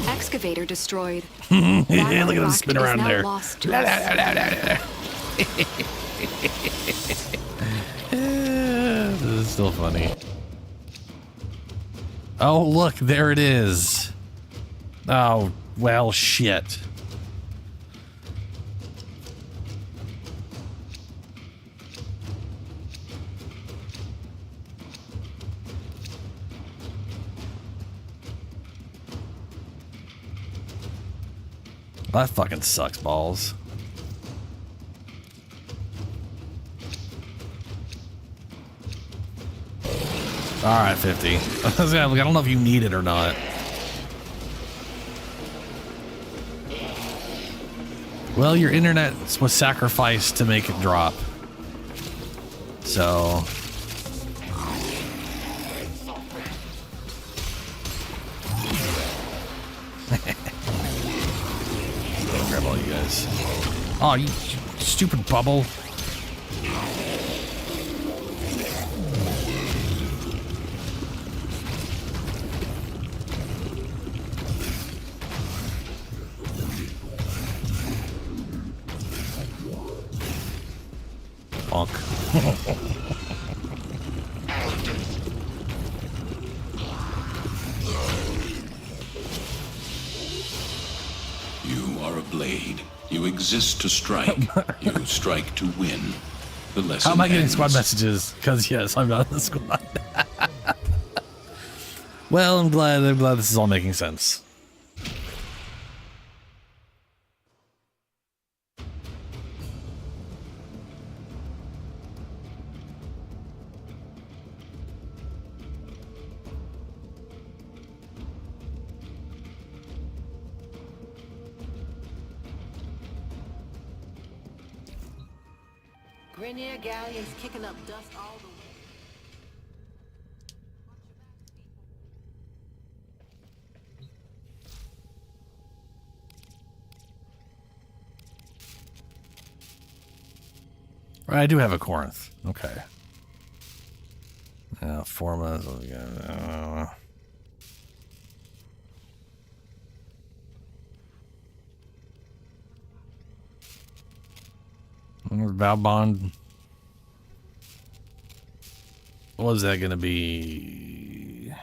Excavator destroyed. Look at him spin around there. This is still funny. Oh, look, there it is. Oh, well, shit. That fucking sucks balls. Alright, 50. I don't know if you need it or not. Well, your internet was sacrificed to make it drop. So... grab all you guys. Oh, you stupid bubble. You are a blade. You exist to strike. You strike to win. The lesson How am I getting ends. squad messages? Because yes, I'm not in the squad. Well, I'm glad this is all making sense. Grenier galleons kicking up dust all the way. I do have a Corinth. Okay. Forma. Val Bond. What was that going to be?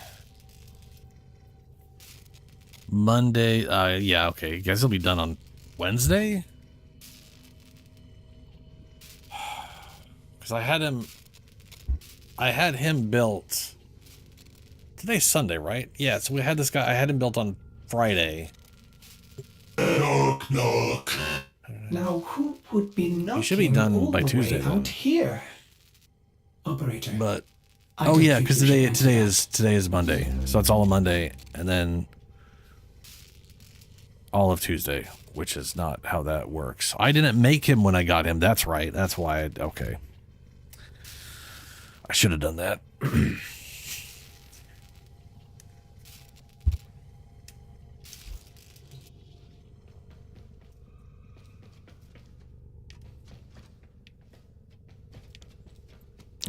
Monday. Yeah, okay. You guys will be done on Wednesday? Because I had him built. Today's Sunday, right? Yeah, so we had this guy. I had him built on Friday. Knock, knock. Now, who would be knocking He should be done all by the Tuesday way then. out here? Operator. But I oh don't yeah, think because you should answer today is Monday, so it's all of Monday, and then all of Tuesday, which is not how that works. I didn't make him when I got him. That's right. That's why. Okay, I should have done that.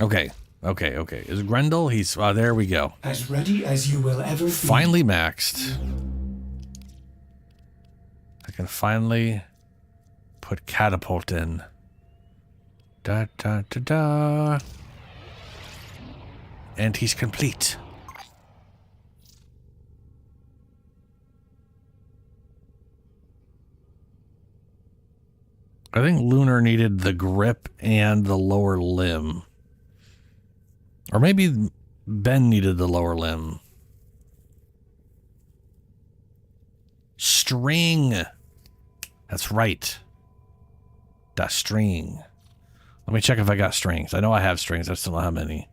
Okay. Is Grendel? He's there we go. As ready as you will ever be. Finally maxed. I can finally put catapult in. Da da da da. And he's complete. I think Lunar needed the grip and the lower limb. Or maybe Ben needed the lower limb. String. That's right. Da string. Let me check if I got strings. I know I have strings. I still don't know how many.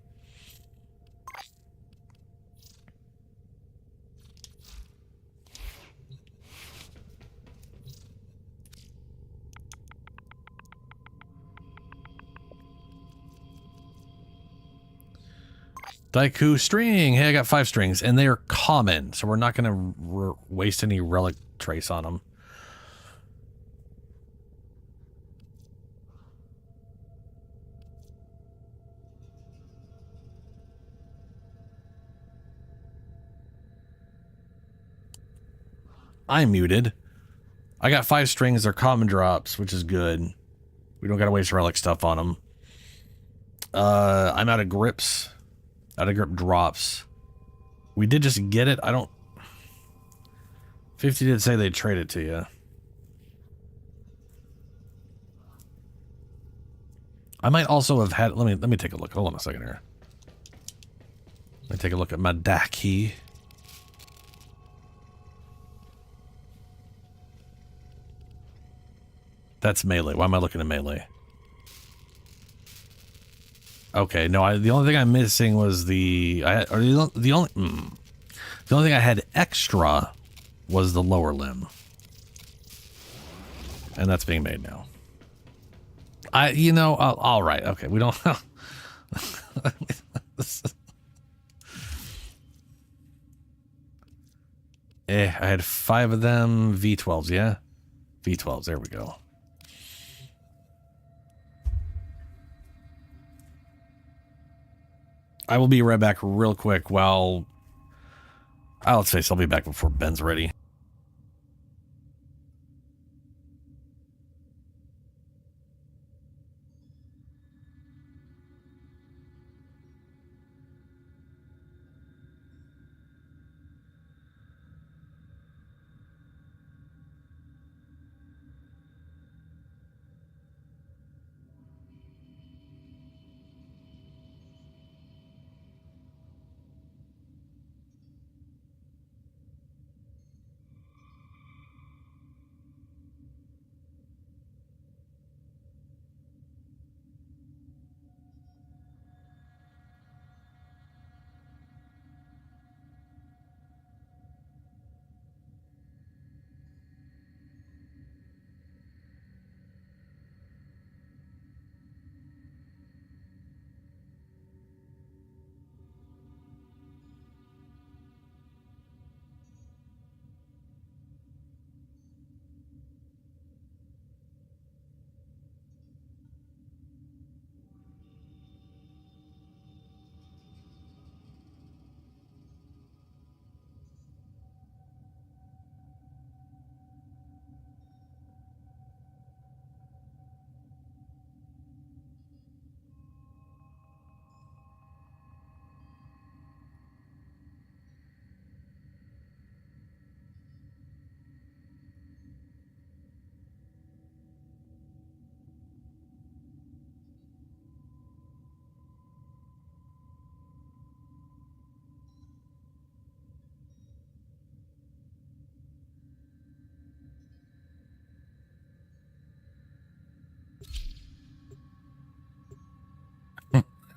Daiku string. Hey, I got 5 strings, and they are common, so we're not going to waste any relic trace on them. I'm muted. I got 5 strings. They're common drops, which is good. We don't got to waste relic stuff on them. I'm out of grips. Out of grip drops. We did just get it. I don't... 50 did say they'd trade it to you. I might also have had... Let me take a look. Hold on a second here. Let me take a look at my Daki. That's melee. Why am I looking at melee? Okay, no. The only thing I'm missing was the only thing I had extra was the lower limb, and that's being made now. All right. Okay, we don't. I had 5 of them. V12s, yeah. V12s. There we go. I will be right back real quick while... Let's face it, I'll be back before Ben's ready.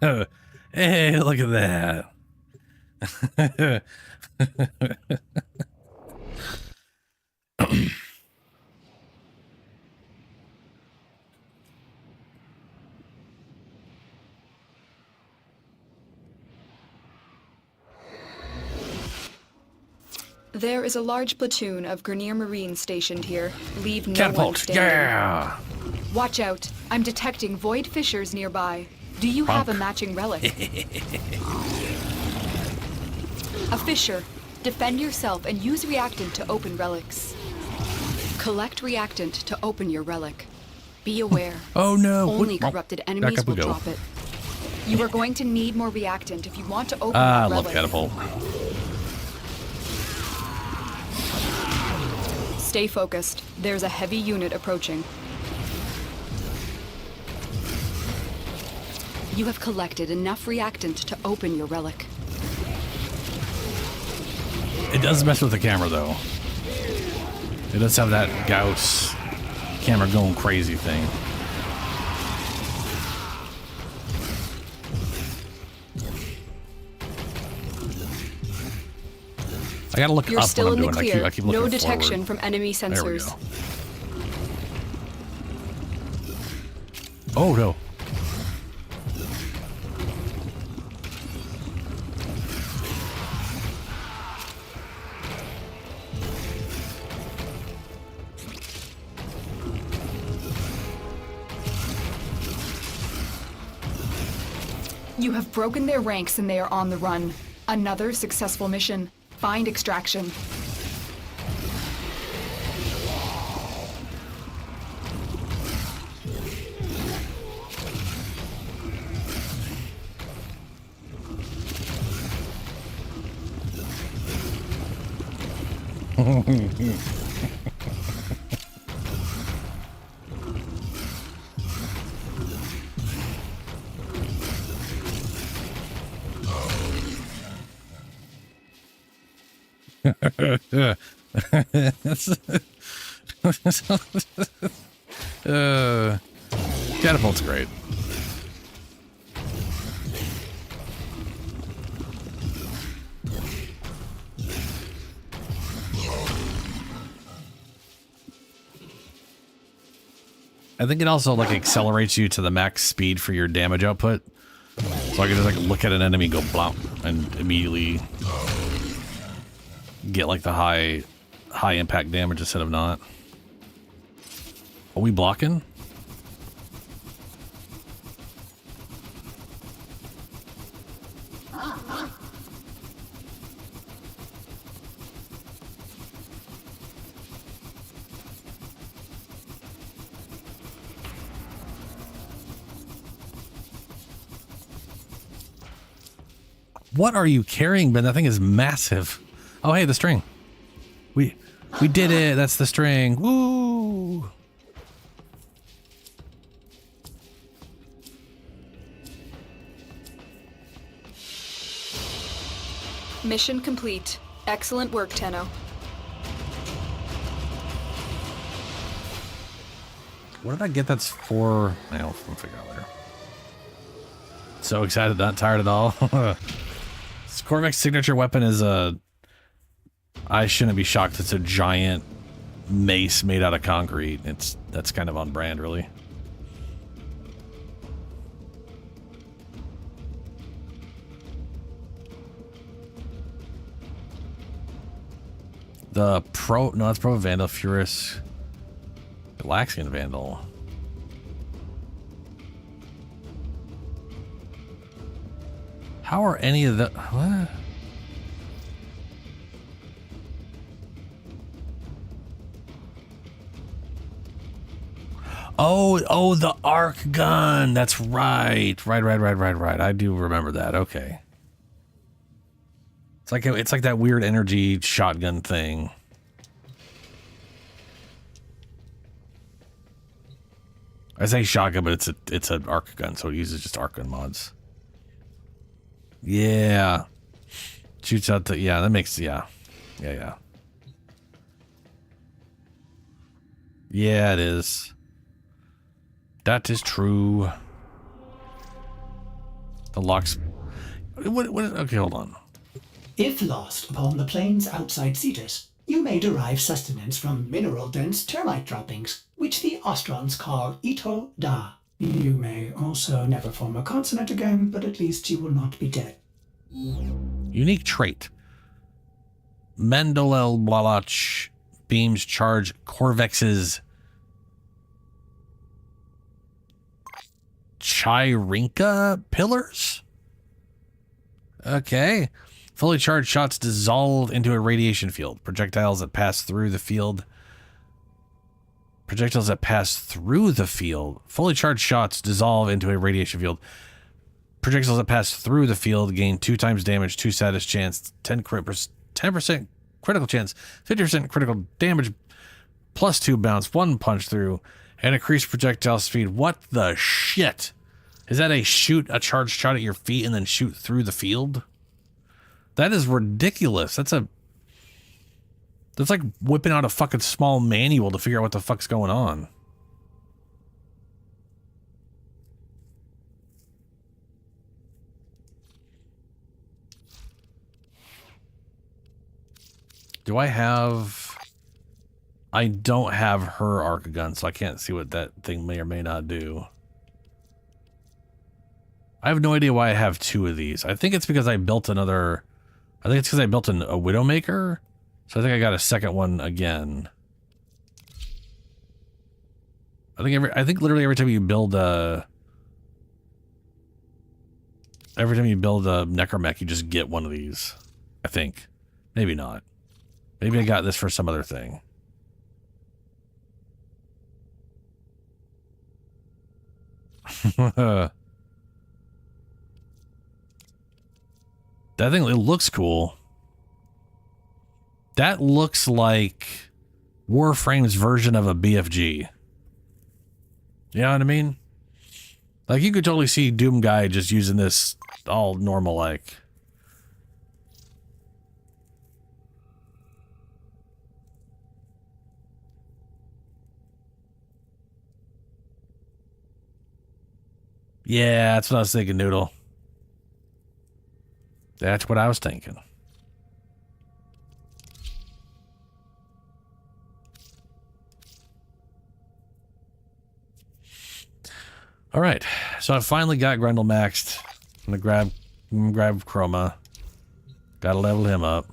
Hey, look at that. There is a large platoon of Grenier Marines stationed here. Leave no one Catapult, standing. yeah! Watch out. I'm detecting void fissures nearby. Do you have a matching relic? A fissure. Defend yourself and use reactant to open relics. Collect reactant to open your relic. Be aware. Oh no! Only corrupted enemies will drop it. You are going to need more reactant if you want to open I that love relic. catapult. Stay focused. There's a heavy unit approaching. You have collected enough reactant to open your relic. It does mess with the camera though. It does have that Gauss camera going crazy thing. I gotta look You're up still when in I'm the doing it. clear. I keep looking No detection forward. from enemy There we sensors. go. Oh no. You have broken their ranks and they are on the run. Another successful mission. Find extraction. Catapult's great. I think it also like accelerates you to the max speed for your damage output. So I can just like look at an enemy and go blop and immediately get like the high impact damage instead of not. Are we blocking? What are you carrying, Ben? That thing is massive. Oh, hey, the string. We did it. That's the string. Woo! Mission complete. Excellent work, Tenno. What did I get that's for? I'll figure out later. So excited, not tired at all. Corvex's signature weapon is a... I shouldn't be shocked. It's a giant mace made out of concrete. That's kind of on brand, really. The Pro... No, that's Pro Vandal, Furious... Galaxian Vandal. How are any of the... What? Oh, the arc gun. That's right. Right. I do remember that. Okay. It's like that weird energy shotgun thing. I say shotgun, but it's an arc gun, so it uses just arc gun mods. Yeah. Shoots out the... Yeah, that makes... Yeah. Yeah. Yeah, it is. That is true. The locks. Okay, hold on. If lost upon the plains outside Cetus, you may derive sustenance from mineral-dense termite droppings, which the Ostrons call Ito Da. You may also never form a consonant again, but at least you will not be dead. Unique trait. Mendolel Blaloch beams charge Corvex's Chirinka pillars? Okay. Fully charged shots dissolve into a radiation field. Projectiles that pass through the field. Fully charged shots dissolve into a radiation field. Projectiles that pass through the field gain 2 times damage, 2 status chance, 10% critical chance, 50% critical damage, plus 2 bounce, 1 punch through, and increased projectile speed. What the shit? Is that a charged shot at your feet and then shoot through the field? That is ridiculous. That's like whipping out a fucking small manual to figure out what the fuck's going on. Do I have... I don't have her arc gun, so I can't see what that thing may or may not do. I have no idea why I have 2 of these. I think it's because I built another... I think it's because I built a Widowmaker. So I think I got a second one again. I think literally every time you build a... Necromech, you just get one of these. I think. Maybe not. Maybe I got this for some other thing. That thing, it looks cool. That looks like Warframe's version of a BFG. You know what I mean? Like, you could totally see Doom Guy just using this all normal like. Yeah, that's what I was thinking, Noodle. That's what I was thinking. All right, so I finally got Grendel maxed. I'm gonna grab Chroma. Gotta level him up.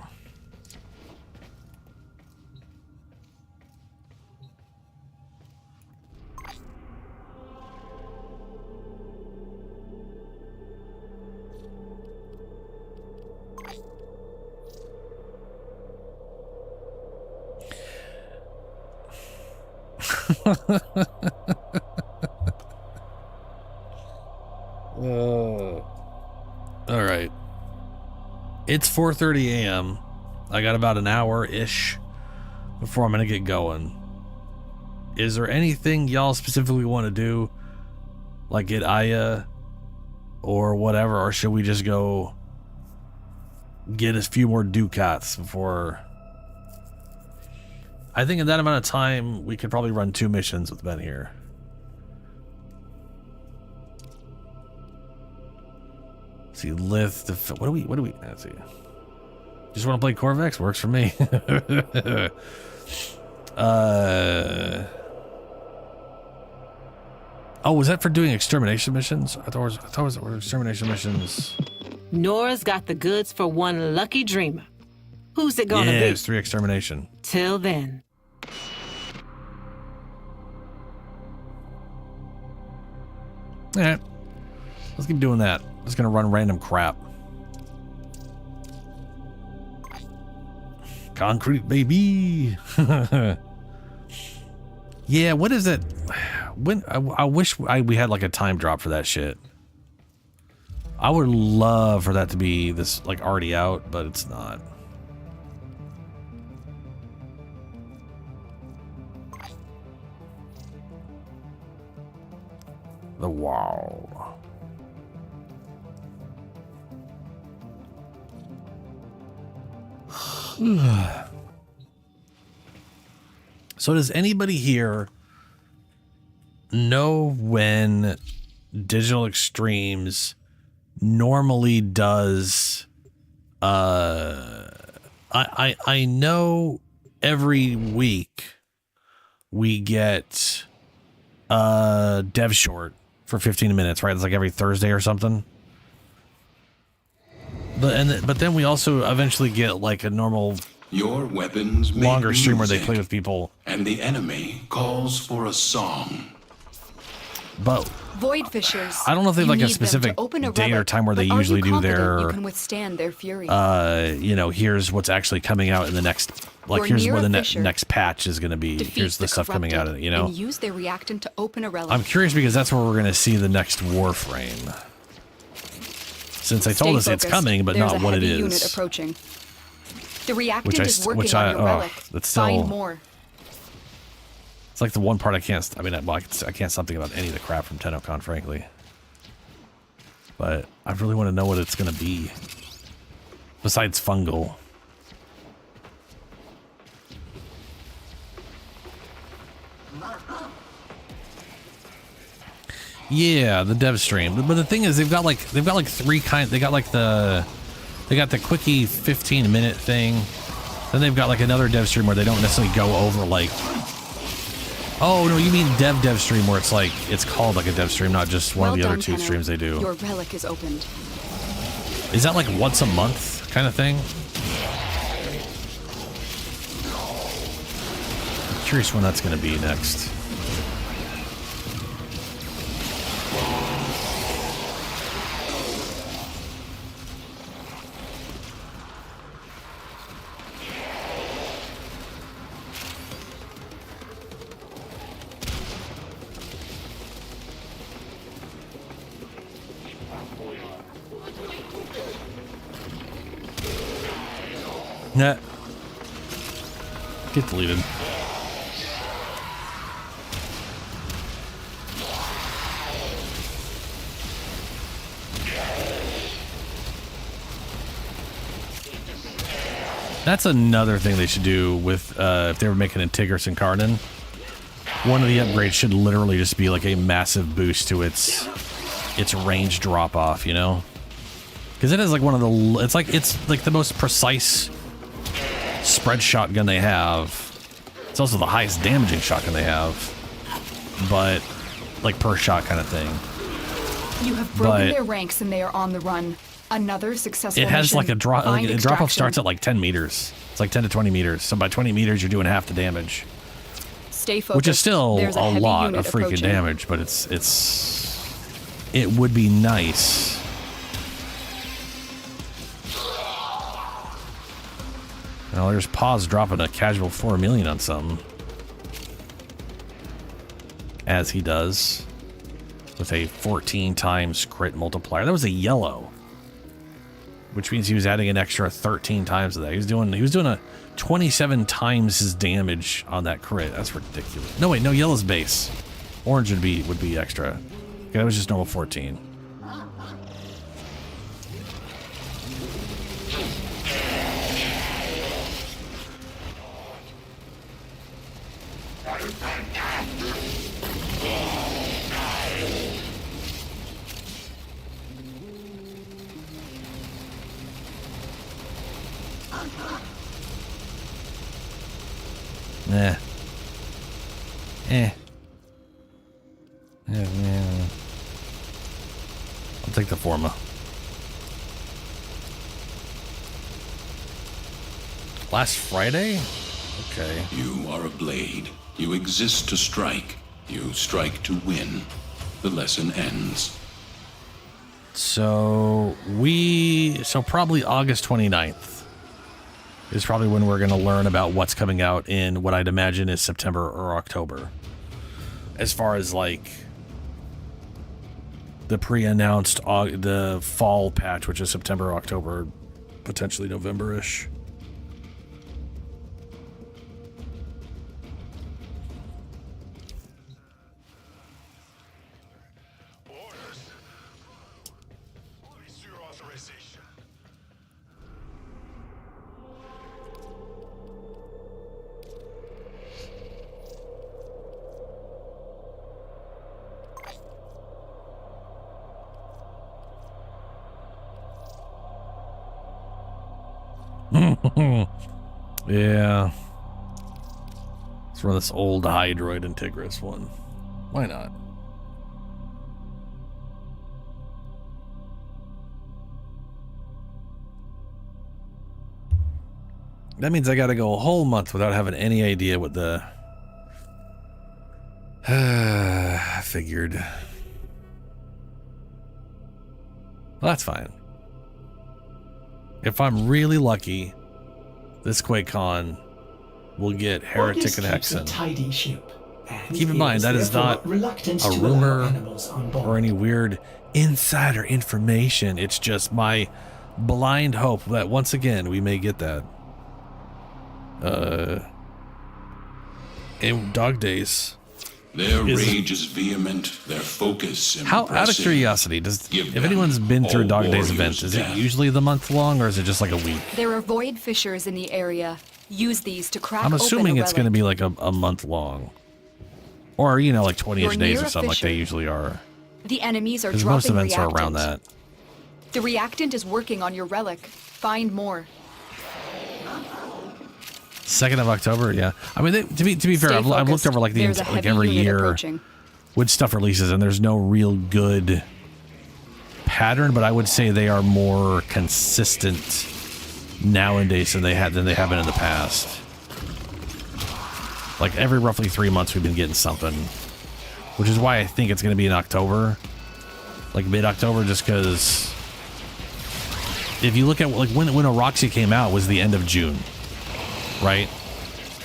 All right. It's 4:30 a.m. I got about an hour-ish before I'm gonna get going. Is there anything y'all specifically want to do? Like get Aya or whatever, or should we just go get a few more Ducats before... I think in that amount of time, we could probably run 2 missions with Ben here. See, lift the... What do we... Let's see. Just want to play Corvex? Works for me. Oh, was that for doing extermination missions? I thought it was extermination missions. Nora's got the goods for one lucky dreamer. Who's it gonna be? Yeah, it's 3 extermination. Till then. Alright. Let's keep doing that. Just gonna run random crap. Concrete, baby! Yeah, what is it? When I wish we had like a time drop for that shit. I would love for that to be this like already out, but it's not. The wall. So does anybody here know when Digital Extremes normally does. I know every week we get dev short for 15 minutes, right? It's like every Thursday or something. But then we also eventually get like a normal Your weapons longer make stream where they music, play with people. and the enemy calls for a song. But Void fissures. I don't know if they have You like a need them to specific open a day or relic, time where they but are you usually do confident their you can withstand their fury. here's what's actually coming out in the next, like Or here's near where a the fissure. next patch is going to be. Defeat Here's the stuff coming out of it, you know. And use their reactant to open a relic. I'm curious because that's where we're going to see the next Warframe. Since they told us it's Stay coming, but focused. not There's what a it heavy is. Unit approaching. The reactant Which I is st- working which on I- your oh, relic. that's still- Find more. It's like the one part I can't. I mean, I can't stop thinking about any of the crap from Tennocon, frankly. But I really want to know what it's going to be. Besides fungal. Yeah, the dev stream. But the thing is, they've got like three kind. They got the quickie 15-minute thing. Then they've got like another dev stream where they don't necessarily go over like. Oh no, you mean dev stream where it's like it's called like a dev stream, not just one of the other two Tenno. streams they do. Your relic is opened. Is that like once a month kind of thing? I'm curious when that's going to be next. Nah. Get deleted. That's another thing they should do with if they were making a Tigris and Carden. One of the upgrades should literally just be like a massive boost to its range drop off, you know? Because it is like one of the it's like the most precise spread shotgun they have. It's also the highest damaging shotgun they have, but like per shot kind of thing. You have broken But- their ranks and they are on the run. Another successful It has mission. like a drop. Find Like, the drop off extraction. starts at like 10 meters. It's like 10 to 20 meters. So by 20 meters, you're doing half the damage, Stay focused. which is still There's a heavy lot unit of freaking approaching. damage. But it would be nice. Now there's Paz dropping a casual 4 million on something, as he does with a 14 times crit multiplier. That was a yellow, which means he was adding an extra 13 times to that. He was doing a 27 times his damage on that crit. That's ridiculous. No wait, no, yellow's base. Orange would be extra. Okay, that was just normal 14. Nah. Yeah. I'll take the forma. Last Friday? Okay. You are a blade. You exist to strike. You strike to win. The lesson ends. So probably August 29th is probably when we're going to learn about what's coming out in what I'd imagine is September or October. As far as like the pre-announced the fall patch, which is September, October, potentially November-ish. Yeah. Let's run this old Hydroid Integris one. Why not? That means I gotta go a whole month without having any idea what the... I figured. Well, that's fine. If I'm really lucky, this QuakeCon will get Heretic and Hexen. Tidy ship. Keep in mind, that is not a rumor or any weird insider information. It's just my blind hope that once again we may get that. In Dog Days. Their rage is vehement, their focus impressive. How, out of curiosity, if anyone's been through a Dog Days event, is it usually the month long or is it just like a week? There are void fissures in the area. Use these to crack I'm assuming open a it's going to relic. be like a month long. Or, you know, like 20-ish You're days near or a something like they fissure. usually are. The enemies are Because dropping most events reactant. are around that. The reactant is working on your relic. Find more. 2nd of October, yeah. I mean, to be fair, Stay I've looked focused. over like There's a heavy every unit year approaching. when stuff releases, and there's no real good pattern, but I would say they are more consistent nowadays than they have been in the past. Like every roughly 3 months, we've been getting something, which is why I think it's going to be in October, like mid-October, just because if you look at like when Oroxia came out was the end of June. Right?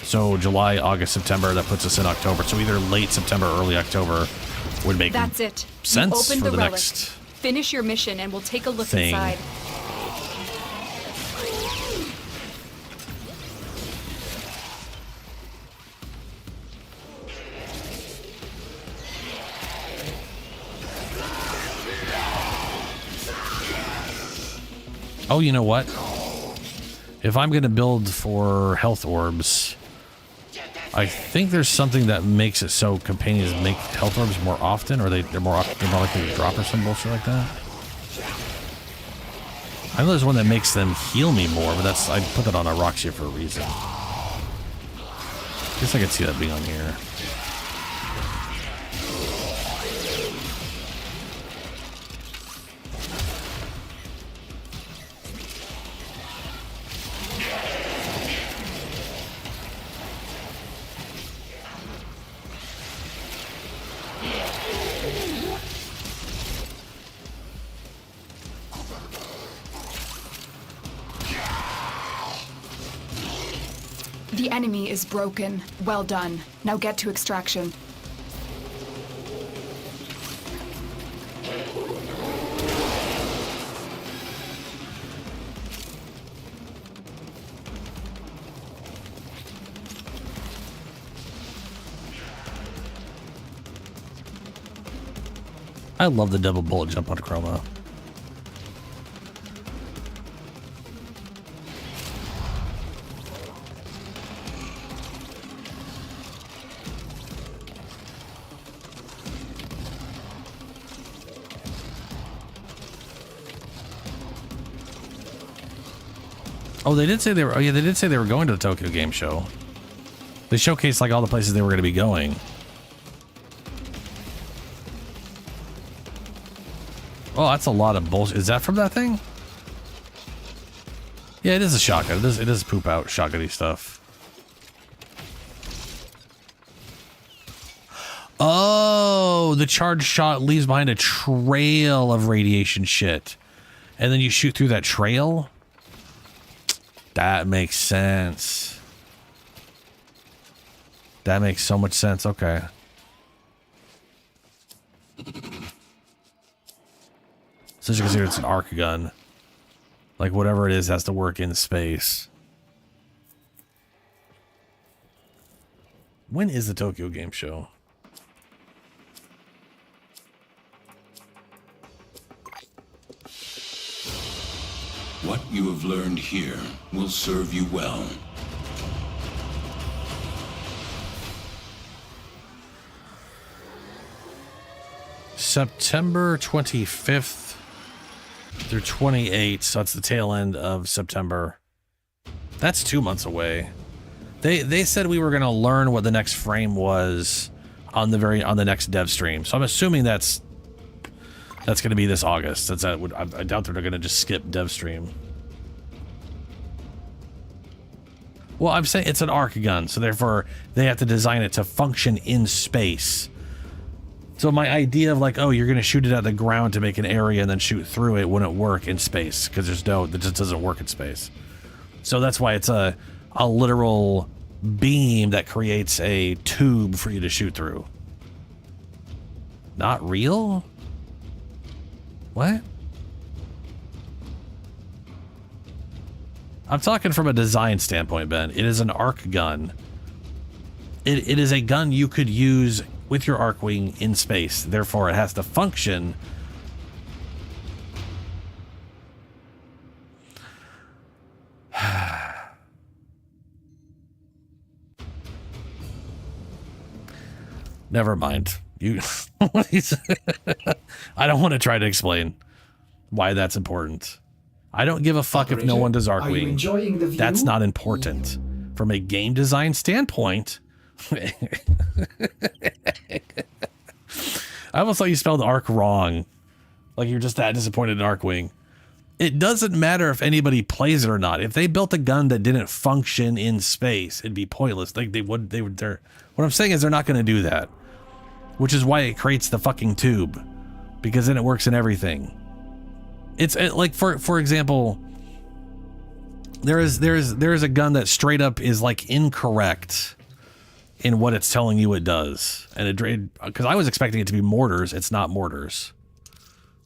So July, August, September, that puts us in October. So either late September or early October would make That's it. sense You opened for the relic. next Finish your mission and we'll take a look thing. inside. Oh, you know what? If I'm going to build for health orbs, I think there's something that makes it so companions make health orbs more often, or they're more likely to drop or some bullshit like that. I know there's one that makes them heal me more, but I put that on Oroxia for a reason. Guess I could see that being on here. The enemy is broken. Well done. Now get to extraction. I love the double bullet jump on Chroma. Oh, they did say they were. Oh, yeah, they did say they were going to the Tokyo Game Show. They showcased like all the places they were going to be going. Oh, that's a lot of bullshit. Is that from that thing? Yeah, it is a shotgun. It is poop out shotgunny stuff. Oh, the charged shot leaves behind a trail of radiation shit, and then you shoot through that trail. That makes sense. That makes so much sense. Okay. So you consider it's an arc gun. Like whatever it is has to work in space. When is the Tokyo Game Show? What you have learned here will serve you well. September 25th through 28th, so that's the tail end of September. That's 2 months away. They said we were going to learn what the next frame was on the next dev stream. So I'm assuming that's going to be this August. I doubt they're going to just skip dev stream. Well, I'm saying it's an arc gun, so therefore they have to design it to function in space. So my idea of like, oh, you're going to shoot it at the ground to make an area and then shoot through it wouldn't work in space because it just doesn't work in space. So that's why it's a literal beam that creates a tube for you to shoot through. Not real? What? I'm talking from a design standpoint, Ben. It is an arc gun. It is a gun you could use with your arc wing in space. Therefore, it has to function. Never mind. You. I don't want to try to explain why that's important. I don't give a fuck Operator, if no one does arc are you wing. enjoying the view? That's not important. From a game design standpoint. I almost thought you spelled arc wrong. Like you're just that disappointed in Arcwing. It doesn't matter if anybody plays it or not. If they built a gun that didn't function in space, it'd be pointless. Like what I'm saying is they're not going to do that. Which is why it creates the fucking tube. Because then it works in everything. It's like for example, there is a gun that straight up is like incorrect in what it's telling you it does. And because I was expecting it to be mortars, it's not mortars.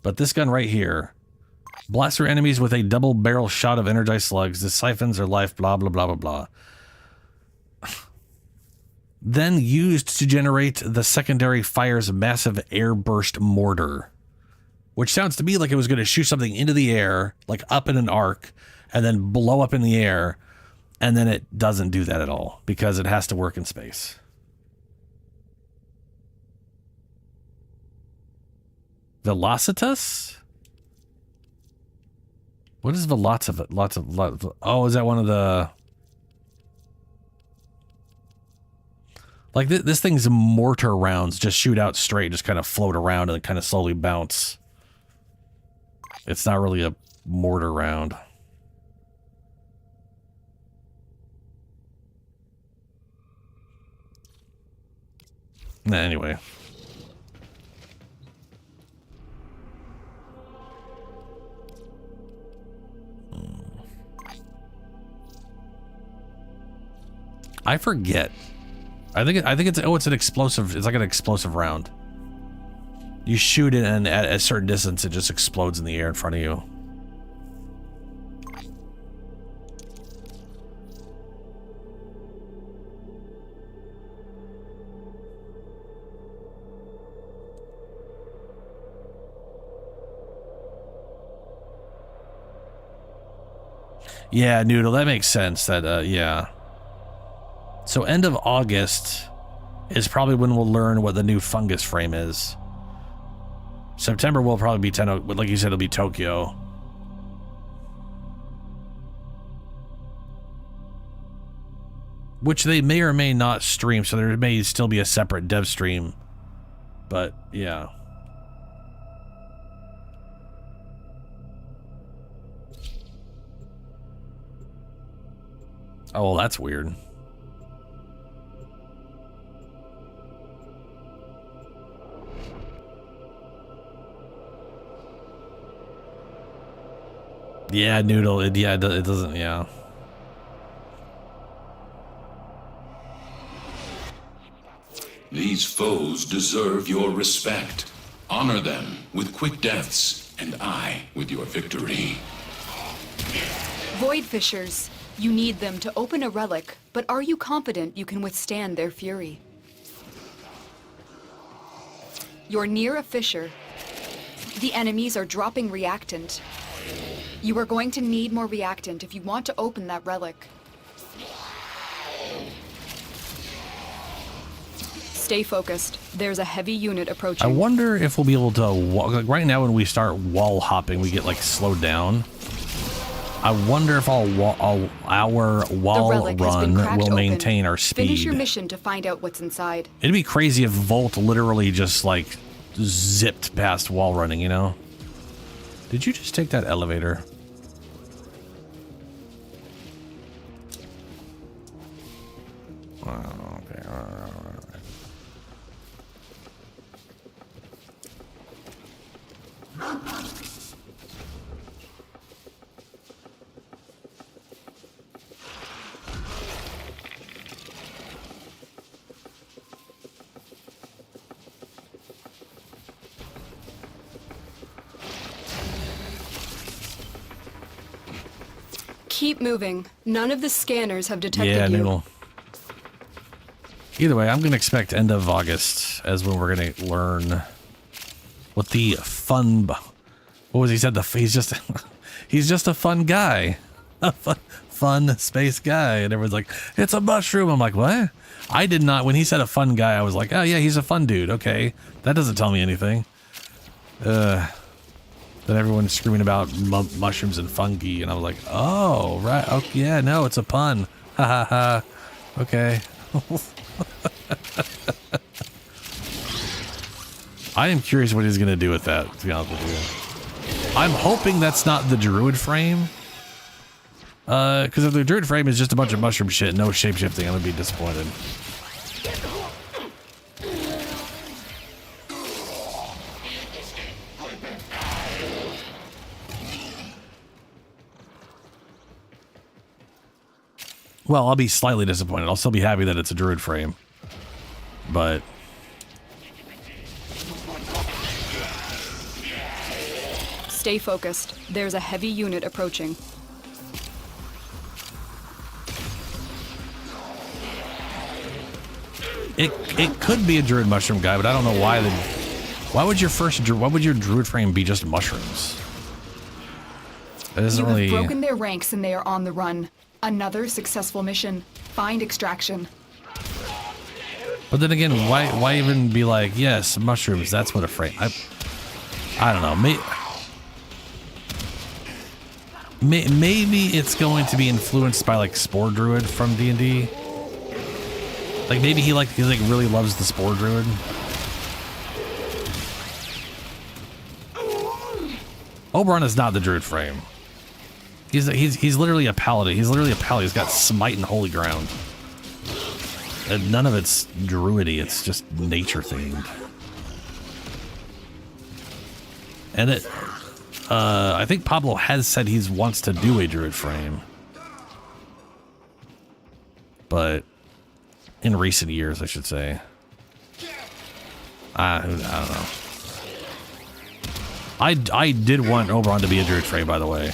But this gun right here, blaster enemies with a double barrel shot of energized slugs. The siphons are life, blah, blah, blah, blah, blah. Then used to generate the secondary fire's massive air burst mortar. Which sounds to me like it was going to shoot something into the air, like up in an arc, and then blow up in the air. And then it doesn't do that at all because it has to work in space. Velocitus? What is Velocitus? Oh, is that one of the... Like this thing's mortar rounds just shoot out straight, just kind of float around and kind of slowly bounce. It's not really a mortar round. Nah, anyway. I forget. I think it's it's an explosive. It's like an explosive round. You shoot it and at a certain distance it just explodes in the air in front of you. Yeah, Noodle, that makes sense. That yeah. So end of August is probably when we'll learn what the new fungus frame is. September will probably be like you said, it'll be Tokyo. Which they may or may not stream, so there may still be a separate dev stream. But yeah. Oh, well, that's weird. Yeah, Noodle. It doesn't. Yeah. These foes deserve your respect. Honor them with quick deaths, and I with your victory. Void fissures. You need them to open a relic, but are you confident you can withstand their fury? You're near a fissure. The enemies are dropping reactant. You are going to need more reactant if you want to open that relic. Stay focused. There's a heavy unit approaching. I wonder if we'll be able to walk. Like right now when we start wall hopping, we get like slowed down. I wonder if our wall run will maintain our speed. Finish your mission to find out what's inside. It'd be crazy if Volt literally just like zipped past wall running, you know? Did you just take that elevator? Oh, okay. Keep moving. None of the scanners have detected you. Yeah, noodle. Either way, I'm going to expect end of August as when we're going to learn what the fun... What was he said? He's just he's just a fun guy. A fun space guy. And everyone's like, it's a mushroom. I'm like, what? I did not... When he said a fun guy, I was like, oh yeah, he's a fun dude. Okay. That doesn't tell me anything. Then everyone's screaming about mushrooms and fungi, and I was like, oh, right. Oh, yeah, no, it's a pun. Ha ha ha. Okay. I am curious what he's going to do with that, to be honest with you. I'm hoping that's not the druid frame. Because if the druid frame is just a bunch of mushroom shit, no shapeshifting, I'm going to be disappointed. Well, I'll be slightly disappointed. I'll still be happy that it's a druid frame. But... Stay focused. There's a heavy unit approaching. It could be a druid mushroom guy, but I don't know why the... Why would your druid frame be just mushrooms? It doesn't You really... have broken their ranks and they are on the run. Another successful mission. Find extraction. But then again, why even be like, yes, mushrooms, that's what a frame... I don't know. Maybe it's going to be influenced by like Spore Druid from D&D. Like maybe he really loves the Spore Druid. Oberon is not the druid frame. He's literally a paladin. He's literally a paladin. He's got smite and holy ground. And none of it's druidy. It's just nature themed. And I think Pablo has said he wants to do a druid frame, but in recent years, I should say. I don't know. I did want Oberon to be a druid frame, by the way.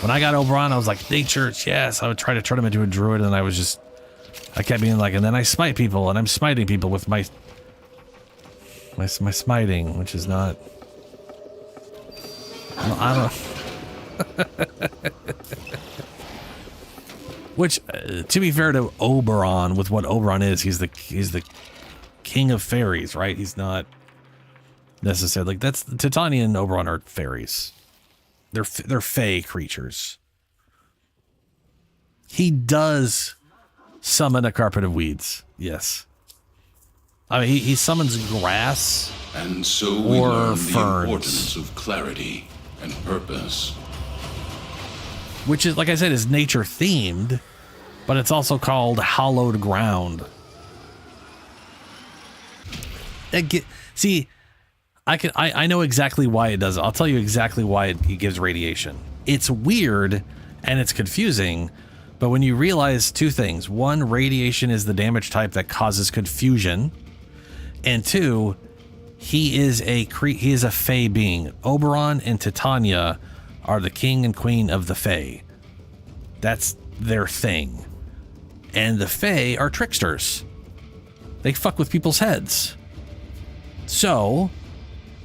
When I got Oberon, I was like, nature, yes. I would try to turn him into a druid, and I kept being like, and then I smite people, and I'm smiting people with my smiting, which is not... I don't... Which, to be fair to Oberon, with what Oberon is, he's the king of fairies, right? He's not necessarily... Like, that's... Titania and Oberon are fairies. They're fey creatures. He does summon a carpet of weeds. Yes. I mean, he summons grass and so we or learn ferns. The importance of clarity and purpose. Which is, like I said, is nature themed, but it's also called hallowed ground. See, I know exactly why it does it. I'll tell you exactly why it gives radiation. It's weird and it's confusing, but when you realize two things: one, radiation is the damage type that causes confusion, and two, he is a fey being. Oberon and Titania are the king and queen of the fey. That's their thing. And the fey are tricksters. They fuck with people's heads. So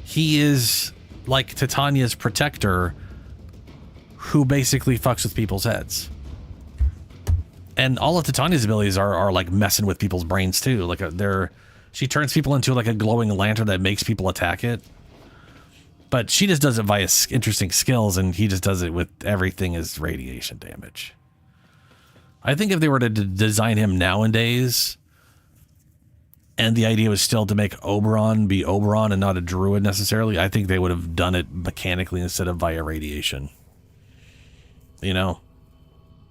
he is like Titania's protector, who basically fucks with people's heads. And all of Titania's abilities are like messing with people's brains too. Like she turns people into like a glowing lantern that makes people attack it. But she just does it via interesting skills, and he just does it with everything as radiation damage. I think if they were to design him nowadays, and the idea was still to make Oberon be Oberon and not a druid necessarily, I think they would have done it mechanically instead of via radiation. You know?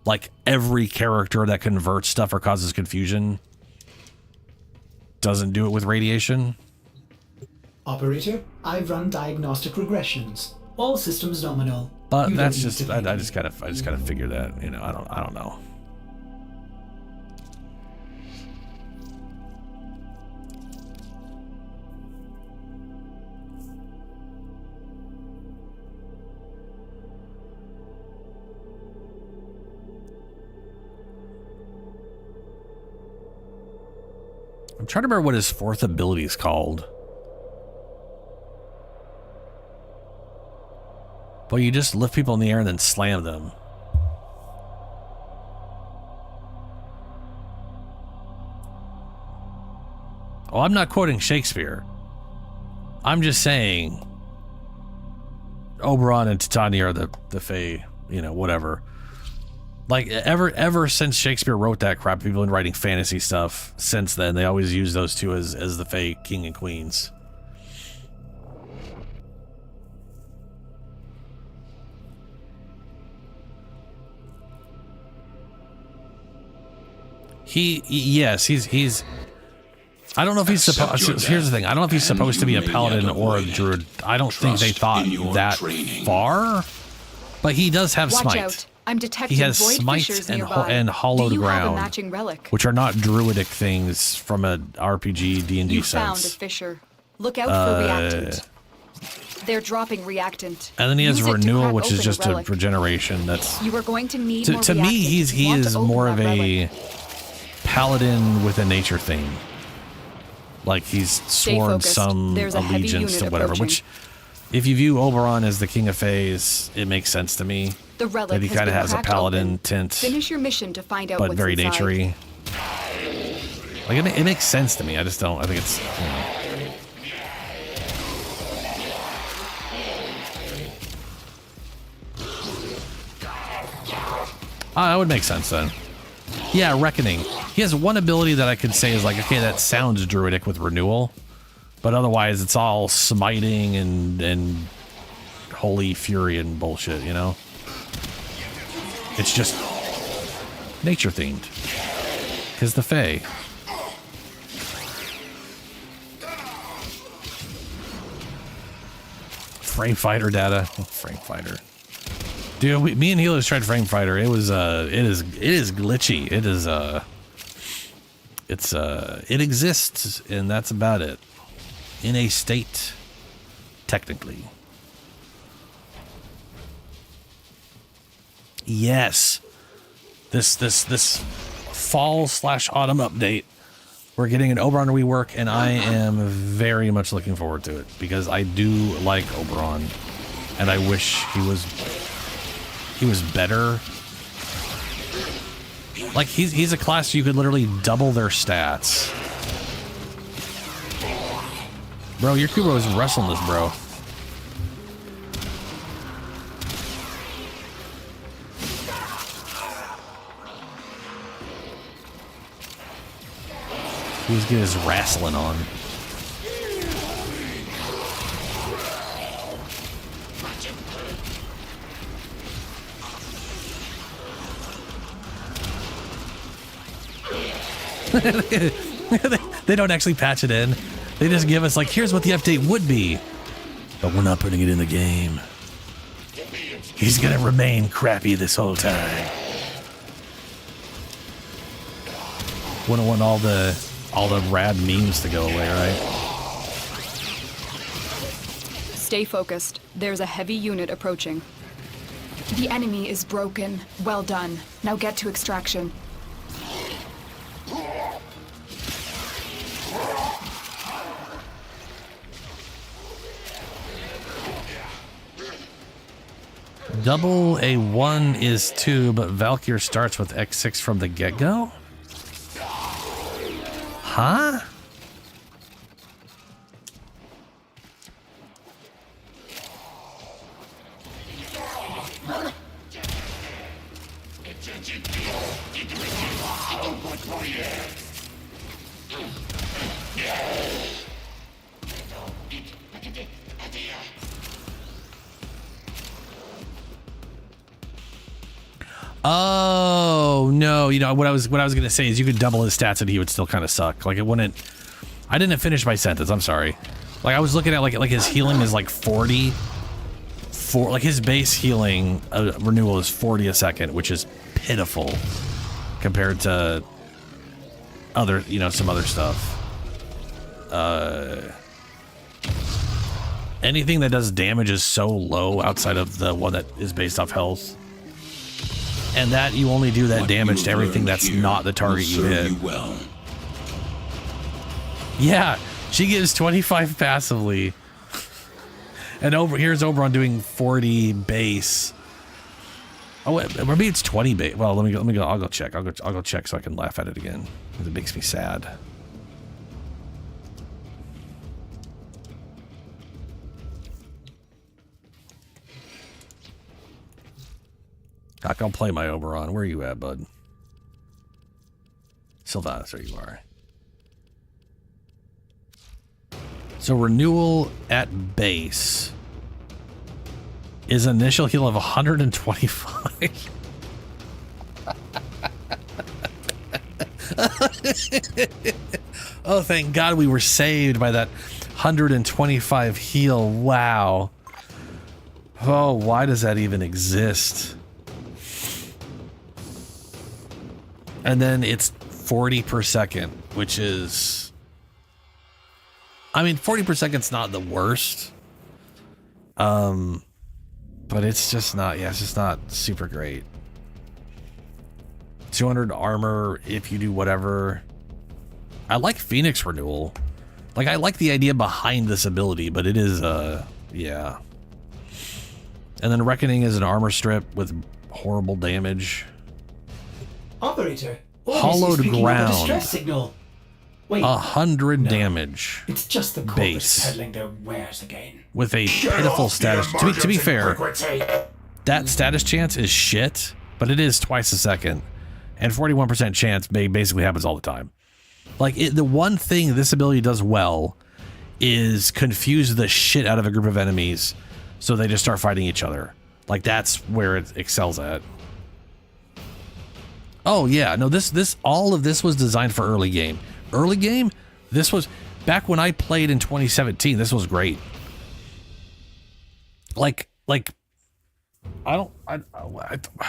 Like every character that converts stuff or causes confusion doesn't do it with radiation. Operator, I've run diagnostic regressions. All systems nominal. But that's just I just gotta figure that, you know, I don't know. I'm trying to remember what his fourth ability is called. Well, you just lift people in the air and then slam them. Oh, I'm not quoting Shakespeare. I'm just saying Oberon and Titania are the Fae, you know, whatever. Like, ever since Shakespeare wrote that crap, people have been writing fantasy stuff since then. They always use those two as the Fae king and queens. He's I don't know if he's supposed. Here's the thing. I don't know if he's supposed to be a paladin or a druid. I don't think they thought that far. But he does have Watch smite. out. I'm detecting He has void smite fissures and nearby. and hollowed Do you have a ground, matching relic? which are not druidic things from a RPG D&D You sense. found a fissure. Look out for reactant. They're dropping reactant. And then he has Use it to renewal, crack which is open just a a relic. regeneration. That's You are going to need more to me. reactant. He Want to is open more that of relic. a paladin with a nature thing. Like he's sworn focused. some There's a heavy allegiance to unit whatever. approaching. Which, if you view Oberon as the king of Faes, it makes sense to me. The relic That he has kind of been has a cracked paladin open. tint, Finish your mission to find out but what's very inside. naturey. Like it makes sense to me. I just don't. I think it's. You know. That would make sense then. Yeah, Reckoning. He has one ability that I could say is like, okay, that sounds druidic with renewal, but otherwise it's all smiting and holy fury and bullshit, you know? It's just nature themed. Because the Fae. Frame Fighter data. Oh, Frame Fighter. Dude, me and Healers tried Frame Fighter. It was it is glitchy. It is it exists, and that's about it. In a state, technically. Yes. This fall/autumn update. We're getting an Oberon rework, and I am very much looking forward to it because I do like Oberon, and I wish he was better. Like he's a class you could literally double their stats. Bro, your Kubo is wrestling this, bro. He was getting his wrestling on. They don't actually patch it in. They just give us like, here's what the update would be, but we're not putting it in the game. He's gonna remain crappy this whole time. Wouldn't want all the rad memes to go away, right? Stay focused. There's a heavy unit approaching. The enemy is broken. Well done. Now get to extraction. Double A1 is 2, but Valkyr starts with X6 from the get-go? Huh? Oh no! You know what I was gonna say is you could double his stats and he would still kind of suck. Like it wouldn't. I didn't finish my sentence. I'm sorry. Like I was looking at like his healing is like 40. Like his base healing renewal is 40 a second, which is pitiful compared to other, you know, some other stuff. Anything that does damage is so low outside of the one that is based off health. And that you only do that damage to everything that's not the target you hit. Yeah, she gives 25 passively. And here's Oberon doing 40 base. Oh, maybe it's 20 base. Well, let me go. I'll go check. I'll go check so I can laugh at it again. It makes me sad. I can play my Oberon. Where are you at, bud? Sylvanas, there you are. So renewal at base is initial heal of 125. Oh, thank God we were saved by that 125 heal. Wow. Oh, why does that even exist? And then it's 40 per second, which is... I mean, 40 per second's not the worst. But it's just not, yeah, it's just not super great. 200 armor if you do whatever. I like Phoenix Renewal. Like, I like the idea behind this ability, but it is, yeah. And then Reckoning is an armor strip with horrible damage. Operator, Hollowed ground. Distress signal. Wait, 100 damage. It's just the corpus peddling their wares again. With a pitiful status. To be fair, that status chance is shit, but it is twice a second. And 41% chance basically happens all the time. Like, the one thing this ability does well is confuse the shit out of a group of enemies so they just start fighting each other. Like, that's where it excels at. Oh, yeah. No, all of this was designed for early game. Early game, this was... Back when I played in 2017, this was great. Like...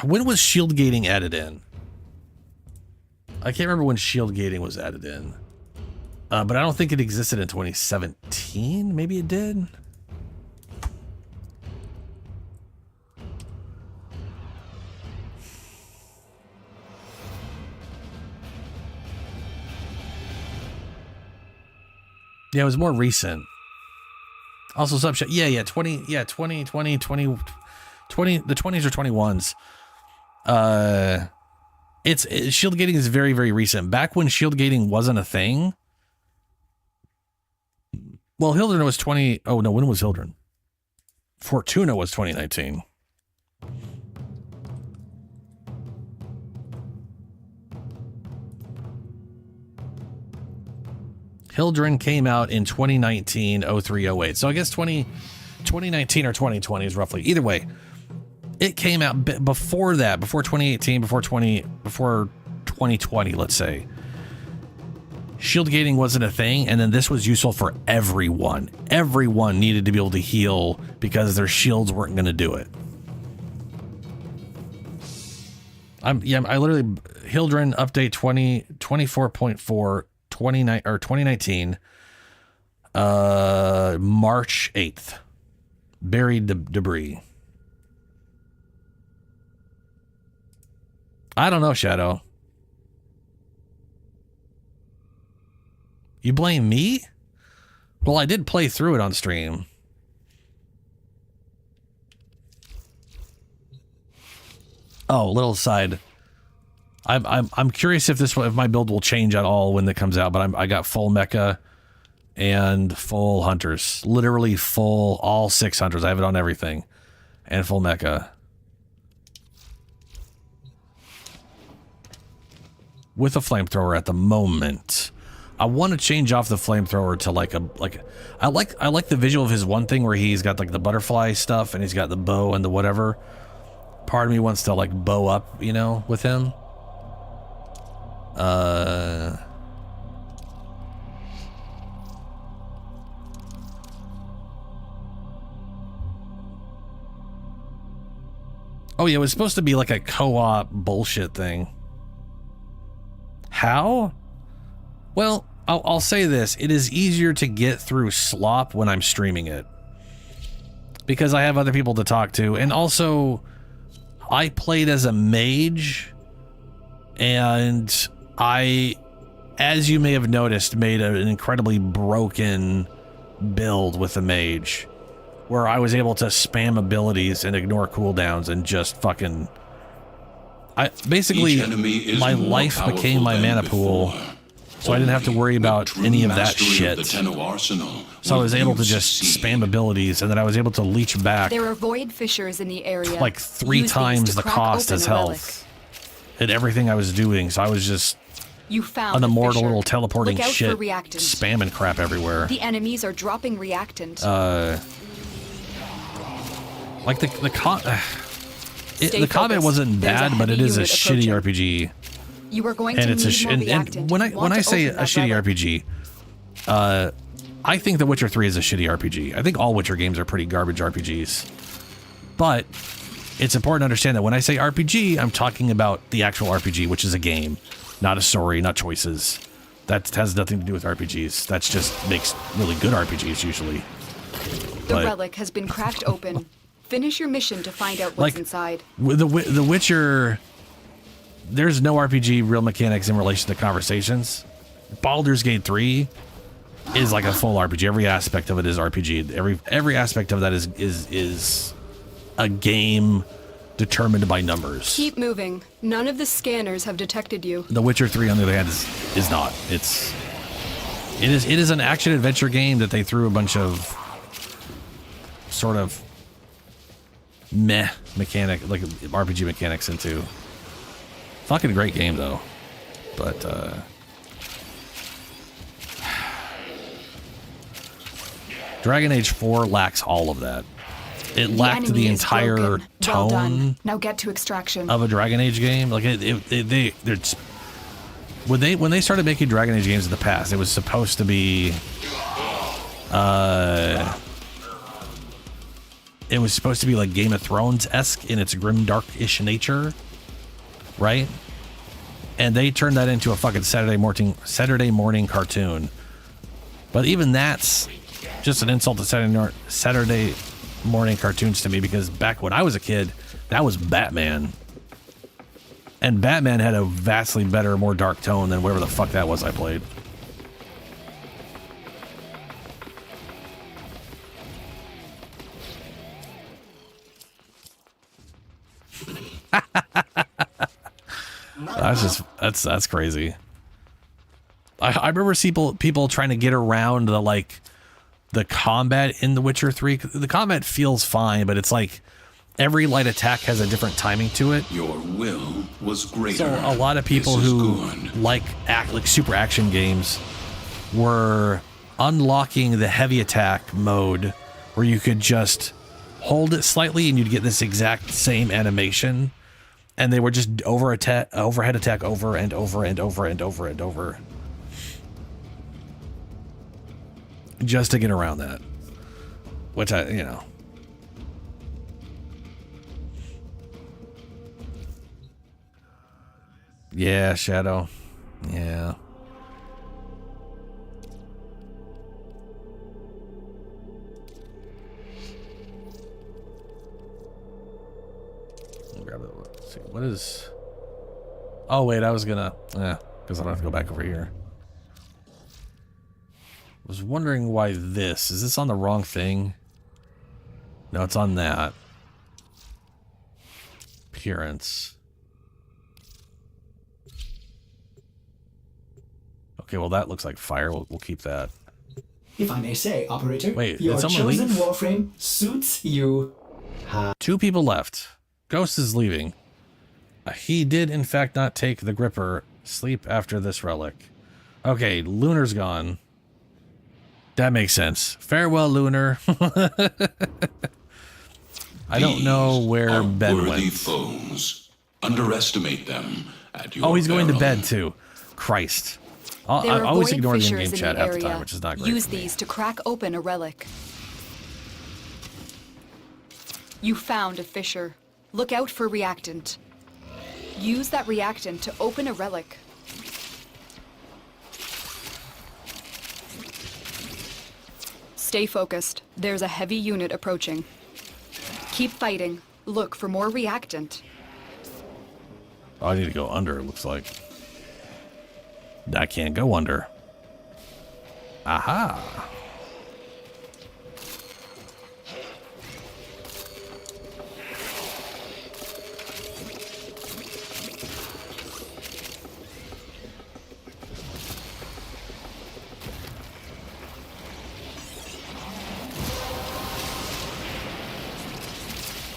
when was shield gating added in? I can't remember when shield gating was added in. But I don't think it existed in 2017. Maybe it did. Yeah, it was more recent. Also, subshot. Yeah, 20, the 20s or 21s. Shield gating is very, very recent. Back when shield gating wasn't a thing. Well, Hildren was 20. Oh, no, when was Hildren? Fortuna was 2019. Hildren came out in 2019, 0308. So I guess 2019 or 2020 is roughly. Either way, it came out before that, before 2018, before 2020, let's say. Shield gating wasn't a thing, and then this was useful for everyone. Everyone needed to be able to heal because their shields weren't going to do it. I literally Hildren update 24.4 2019 March 8th. Buried debris. I don't know, Shadow. You blame me? Well, I did play through it on stream. Oh, little aside. I'm curious if my build will change at all when it comes out, but I got full mecha and full hunters. Literally full, all 6 hunters. I have it on everything. And full mecha. with a flamethrower at the moment. I want to change off the flamethrower to I like the visual of his one thing where he's got like the butterfly stuff and he's got the bow and the whatever. Part of me wants to like bow up, you know, with him. Oh yeah, it was supposed to be like a co-op bullshit thing. How? Well, I'll say this. It is easier to get through slop when I'm streaming it. Because I have other people to talk to. And also, I played as a mage. And I, as you may have noticed, made an incredibly broken build with the mage. Where I was able to spam abilities and ignore cooldowns and just fucking... Basically, my life became my mana pool, so I didn't have to worry about any of that shit. So I was able to just spam abilities, and then I was able to leech back There are void fissures in the area. like 3 times the cost as health and everything I was doing. So I was just You found an immortal fissure. little teleporting Look out shit, for reactants. spamming crap everywhere. The enemies are dropping reactant. Like the Stay combat focused. wasn't There's bad, a but it heavy is a unit shitty approaching. RPG. You are going And to it's need more and reactant. when I You want when I to say open a that shitty relic. RPG, I think The Witcher 3 is a shitty RPG. I think all Witcher games are pretty garbage RPGs. But it's important to understand that when I say RPG, I'm talking about the actual RPG, which is a game, not a story, not choices. That has nothing to do with RPGs. That just makes really good RPGs usually. The relic has been cracked open. Finish your mission to find out what's inside. With the Witcher, there's no RPG real mechanics in relation to conversations. Baldur's Gate 3 is like a full RPG. Every aspect of it is RPG. Every aspect of that is a game determined by numbers. Keep moving. None of the scanners have detected you. The Witcher 3, on the other hand, is not. It is an action adventure game that they threw a bunch of sort of meh mechanic, like RPG mechanics into. Fucking great game though, but Dragon Age 4 lacks all of that. It lacked the entire Well tone done. Now get to extraction. of a Dragon Age game. Like when they started making Dragon Age games in the past, it was supposed to be like Game of Thrones-esque in its grim, dark-ish nature, right? And they turned that into a fucking Saturday morning cartoon. But even that's just an insult to Saturday morning cartoons to me, because back when I was a kid, that was Batman. And Batman had a vastly better, more dark tone than whatever the fuck that was I played. That's crazy. I remember people trying to get around the combat in The Witcher 3. The combat feels fine, but it's like every light attack has a different timing to it. Your will was greater. So a lot of people who like super action games were unlocking the heavy attack mode, where you could just hold it slightly and you'd get this exact same animation, and they were just overhead attack over and over and over and over and over, just to get around that. Which yeah, Shadow. Yeah. Grab it. Let's see. What is... Oh, wait, I was gonna... because I don't have to go back over here. I was wondering why this... Is this on the wrong thing? No, it's on that. Appearance. Okay, well, that looks like fire. We'll keep that. If I may say, operator, wait, your did someone chosen leave? Warframe suits you. 2 people left. Ghost is leaving. He did, in fact, not take the gripper, Sleep after this relic. Okay, Lunar's gone. That makes sense. Farewell, Lunar. I don't know where Ben worthy went. foes. Underestimate them at your Oh, he's going to peril. bed too. Christ. There I are always void ignore the fissures in-game in chat the half the area. time, which is not great. Use for me. these to crack open a relic. You found a fissure. Look out for reactant. Use that reactant to open a relic. Stay focused. There's a heavy unit approaching. Keep fighting. Look for more reactant. Oh, I need to go under, it looks like. I can't go under. Aha.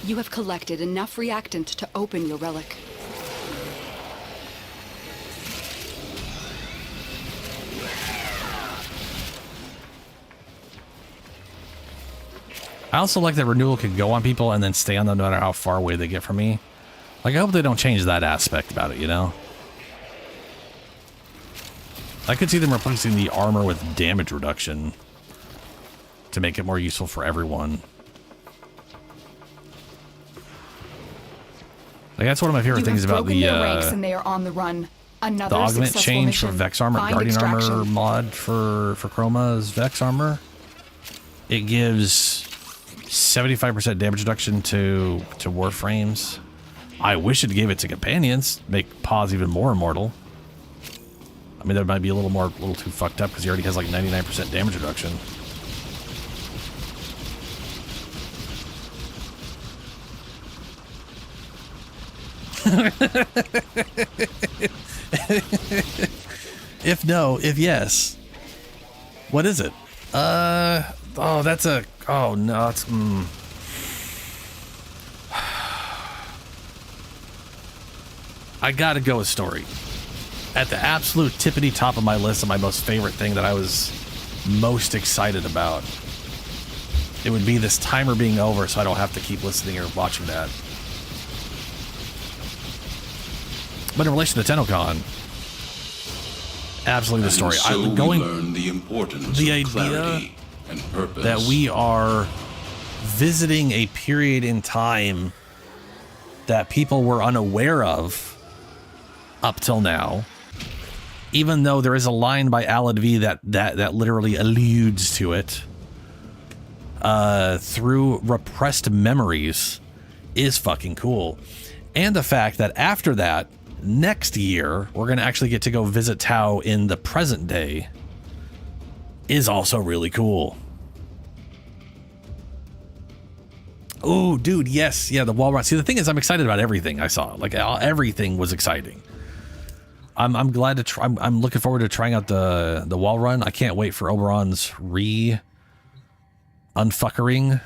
You have collected enough reactant to open your relic. I also like that renewal can go on people and then stay on them no matter how far away they get from me. Like, I hope they don't change that aspect about it, you know? I could see them replacing the armor with damage reduction to make it more useful for everyone. Like, that's one of my favorite things about the ranks and they are on the run. Another the augment successful change mission. for Vex armor, Find Guardian extraction. armor mod for Chroma's Vex armor. It gives 75% damage reduction to Warframes. I wish it gave it to companions, make Paz even more immortal. I mean, that might be a little too fucked up because he already has like 99% damage reduction. If yes, what is it? Oh, that's a, oh no, it's, I gotta go with story. At the absolute tippity top of my list of my most favorite thing that I was most excited about, it would be this timer being over so I don't have to keep listening or watching that. But in relation to Tennocon, absolutely the story. So we learn the importance the of idea clarity and purpose. that we are visiting a period in time that people were unaware of up till now, even though there is a line by Alad V that literally alludes to it through repressed memories, is fucking cool. And the fact that after that, next year, we're going to actually get to go visit Tau in the present day is also really cool. Oh, dude, yes. Yeah, the wall run. See, the thing is, I'm excited about everything I saw. Like, everything was exciting. I'm glad to try. I'm looking forward to trying out the wall run. I can't wait for Oberon's unfuckering.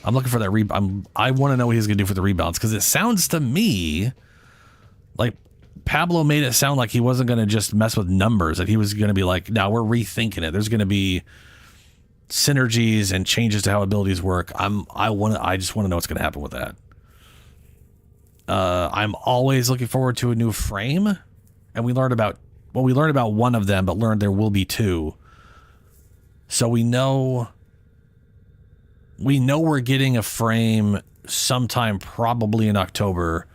I'm looking for that I want to know what he's gonna do for the rebalance, because it sounds to me like Pablo made it sound like he wasn't gonna just mess with numbers, that he was gonna be like, no, we're rethinking it. There's gonna be synergies and changes to how abilities work. I just want to know what's gonna happen with that. I'm always looking forward to a new frame, and we learned about one of them, but learned there will be two. So we know we're getting a frame sometime probably in October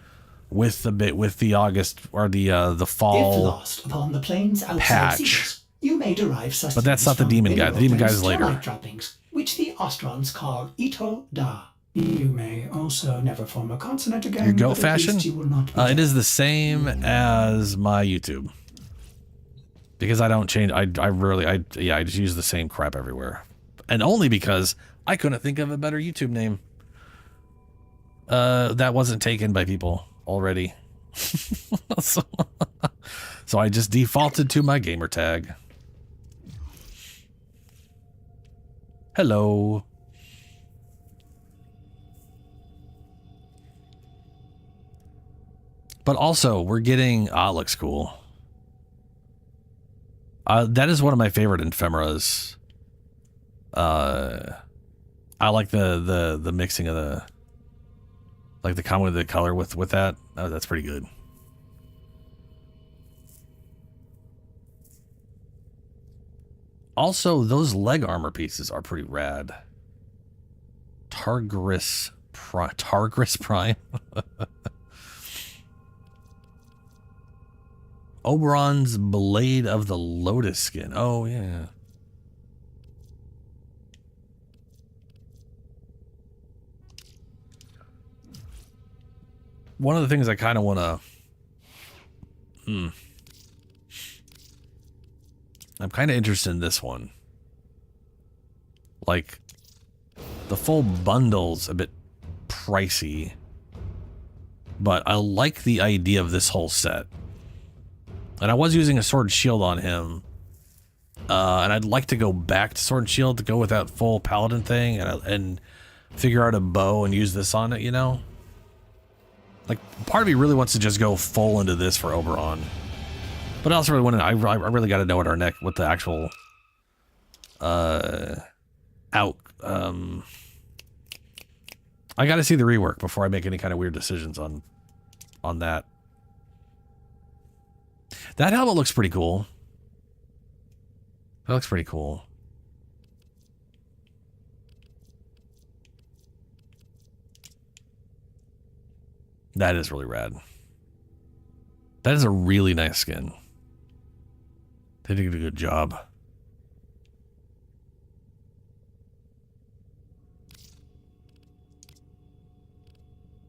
with the August or the fall If lost upon the plains outside patch. Cetus, you may derive sustenance But that's not the from demon guy. The demon guy is later. termite droppings, which the Ostrons call Ito Da. You may also never form a consonant again. Your goat but at least fashion? you will not be It is the same as my YouTube. Because I don't change. I just use the same crap everywhere. And only because I couldn't think of a better YouTube name. That wasn't taken by people already. So I just defaulted to my gamer tag. Hello. But also, we're getting... Ah, it looks cool. That is one of my favorite ephemeras. I like the mixing of the... Like the combo of the color with that. Oh, that's pretty good. Also, those leg armor pieces are pretty rad. Targris Prime. Oberon's Blade of the Lotus Skin. Oh, yeah. One of the things I kind of want to... I'm kind of interested in this one. Like, the full bundle's a bit pricey, but I like the idea of this whole set. And I was using a sword and shield on him, and I'd like to go back to sword and shield to go with that full paladin thing and figure out a bow and use this on it, you know? Like, part of me really wants to just go full into this for Oberon. But I also really want to, I really got to know what the actual, I got to see the rework before I make any kind of weird decisions on that. That helmet looks pretty cool. That looks pretty cool. That is really rad. That is a really nice skin. They did a good job.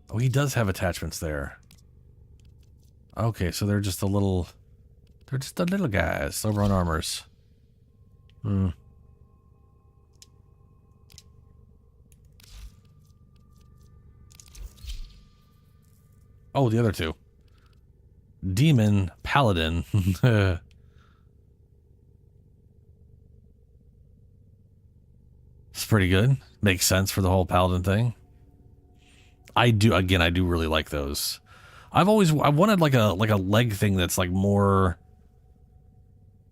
Oh, he does have attachments there. Okay, so they're just the little guys over on armors. Oh, the other two. Demon, Paladin. It's pretty good. Makes sense for the whole Paladin thing. I do really like those. I wanted like a leg thing that's like more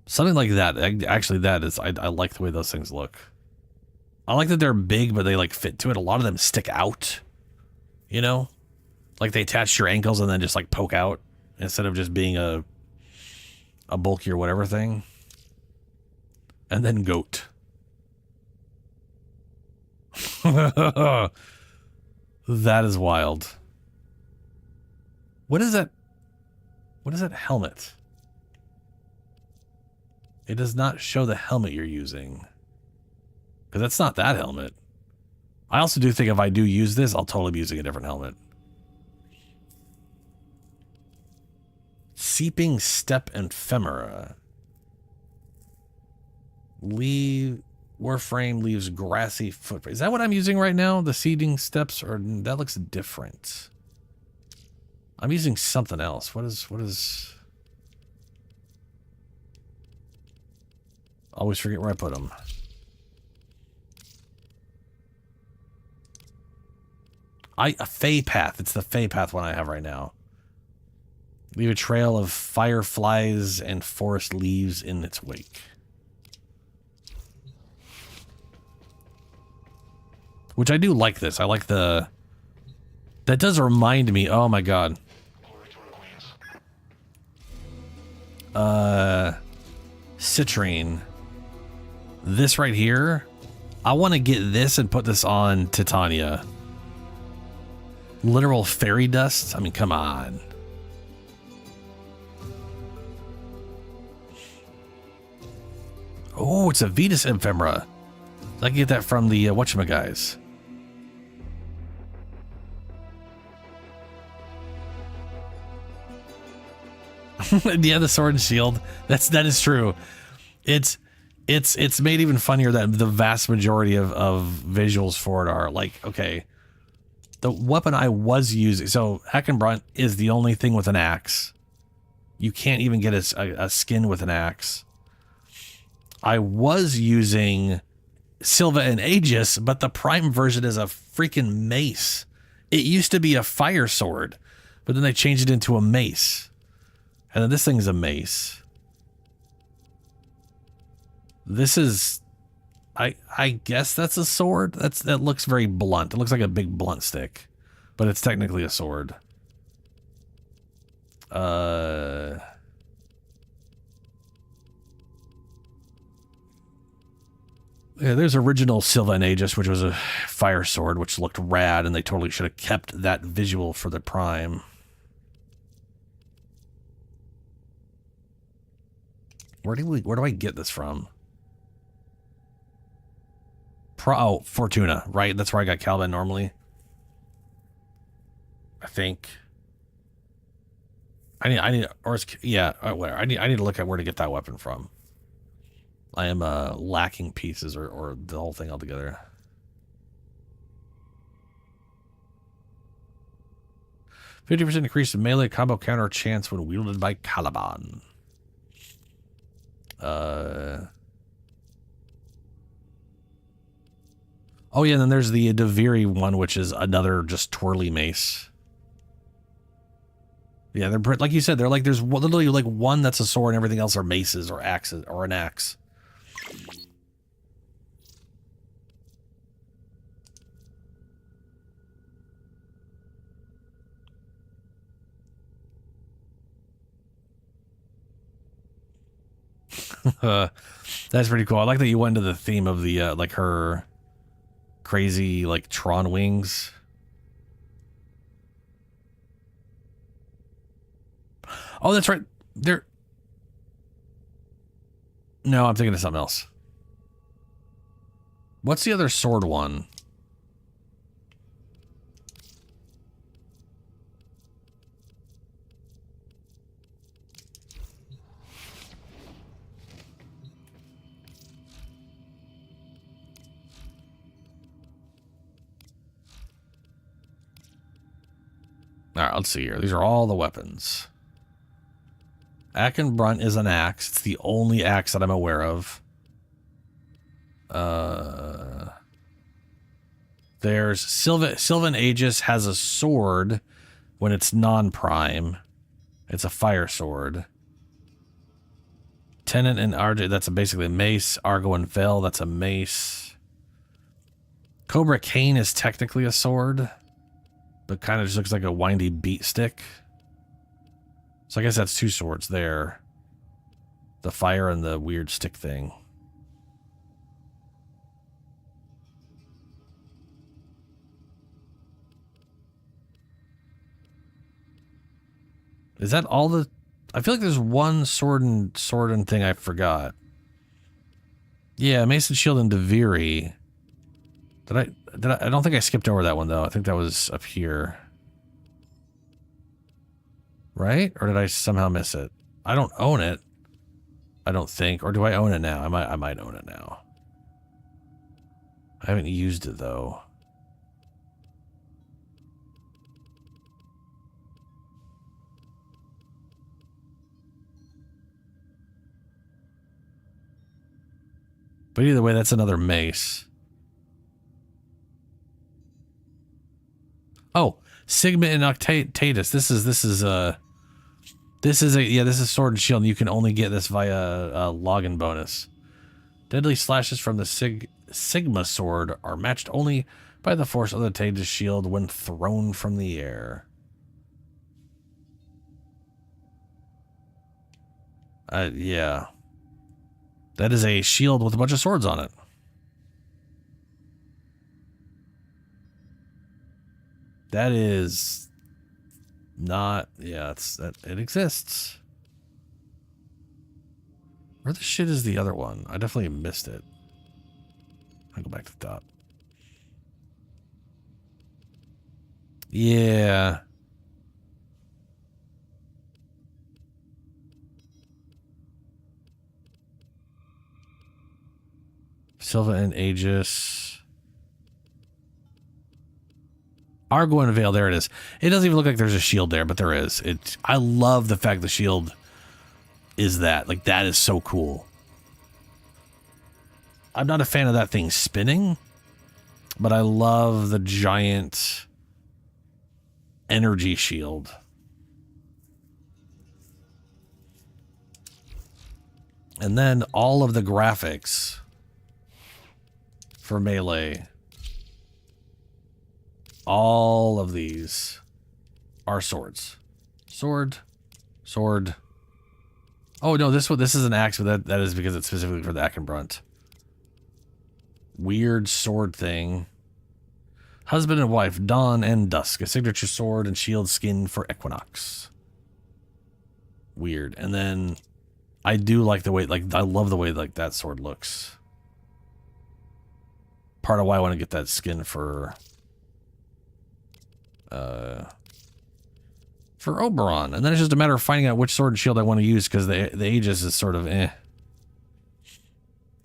something like that. Actually, that is I like the way those things look. I like that they're big, but they like fit to it. A lot of them stick out, you know, like they attach to your ankles and then just like poke out instead of just being a bulky or whatever thing. And then goat. That is wild. What is that? What is that helmet? It does not show the helmet you're using. Because that's not that helmet. I also do think if I do use this, I'll totally be using a different helmet. Seeping Step Ephemera. Warframe leaves grassy footprint. Is that what I'm using right now? The seeding steps? Or that looks different. I'm using something else. What is... Always forget where I put them. A Fey Path. It's the Fey Path one I have right now. Leave a trail of fireflies and forest leaves in its wake. Which I do like this. I like the... That does remind me... Oh my god. Citrine. This right here. I want to get this and put this on Titania. Literal fairy dust? I mean, come on. Oh, it's a Vetus Ephemera. I can get that from the whatchamaguys. Yeah, the sword and shield. That is true. It's made even funnier that the vast majority of visuals for it are like, okay, the weapon I was using, so Hackenbrunt is the only thing with an axe. You can't even get a skin with an axe. I was using Silva and Aegis, but the Prime version is a freaking mace. It used to be a fire sword, But then they changed it into a mace. And then this thing's a mace. This is... I guess that's a sword? That looks very blunt. It looks like a big blunt stick. But it's technically a sword. Yeah, there's original Silva and Aegis, which was a fire sword, which looked rad, and they totally should have kept that visual for the Prime. Where do I get this from? Oh, Fortuna, right? That's where I got Caliban normally. I think. I need, or it's, yeah, whatever. I need to look at where to get that weapon from. I am lacking pieces or the whole thing altogether. %50 increase in melee combo counter chance when wielded by Caliban. Oh yeah, and then there's the Deviri one, which is another just twirly mace. Yeah, they're like you said, they're like there's literally like one that's a sword and everything else are maces or axes or an axe. That's pretty cool. I like that you went into the theme of the like her crazy like Tron wings. Oh, that's right. They're... No, I'm thinking of something else. What's the other sword one? All right, let's see here. These are all the weapons. Akenbrunt is an axe. It's the only axe that I'm aware of. There's Sylvan Aegis has a sword when it's non-prime. It's a fire sword. Tenant and RJ, that's basically a mace. Argo and Vel, that's a mace. Cobra Cane is technically a sword, but kind of just looks like a windy beat stick. So I guess that's two swords there. The fire and the weird stick thing. Is that all the... I feel like there's one sword and thing I forgot. Yeah, Mason Shield and Deviri. I don't think I skipped over that one though. I think that was up here. Right? Or did I somehow miss it? I don't own it. I don't think. Or do I own it now? I might own it now. I haven't used it though. But either way, that's another mace. Oh, Sigma and Octatus. This is Sword and Shield, and you can only get this via a login bonus. Deadly slashes from the Sigma sword are matched only by the force of the Octatus shield when thrown from the air. Yeah. That is a shield with a bunch of swords on it. That is not... Yeah, it exists. Where the shit is the other one? I definitely missed it. I'll go back to the top. Yeah. Silva and Aegis. Argo and Veil, there it is. It doesn't even look like there's a shield there, but there is. I love the fact the shield is that. Like, that is so cool. I'm not a fan of that thing spinning, but I love the giant energy shield. And then all of the graphics for melee, all of these are swords. Sword, sword. Oh no, this is an axe, but that is because it's specifically for the Akenbrunt. Weird sword thing. Husband and wife, dawn and dusk. A signature sword and shield skin for Equinox. Weird. And then I do like the way, like, I love the way like that sword looks. Part of why I want to get that skin for Oberon. And then it's just a matter of finding out which sword and shield I want to use, because the Aegis is sort of eh.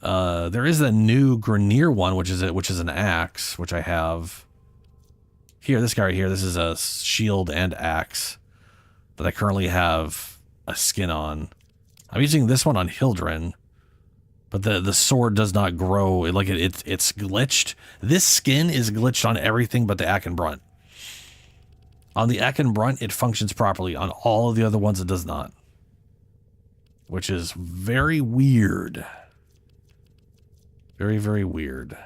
There is a new Grenier one, which is an axe, which I have. Here, this guy right here, this is a shield and axe that I currently have a skin on. I'm using this one on Hildren, but the sword does not grow. It's glitched. This skin is glitched on everything but the Akenbrunt. On the Akenbrunt, it functions properly. On all of the other ones, it does not. Which is very weird. Very, very weird.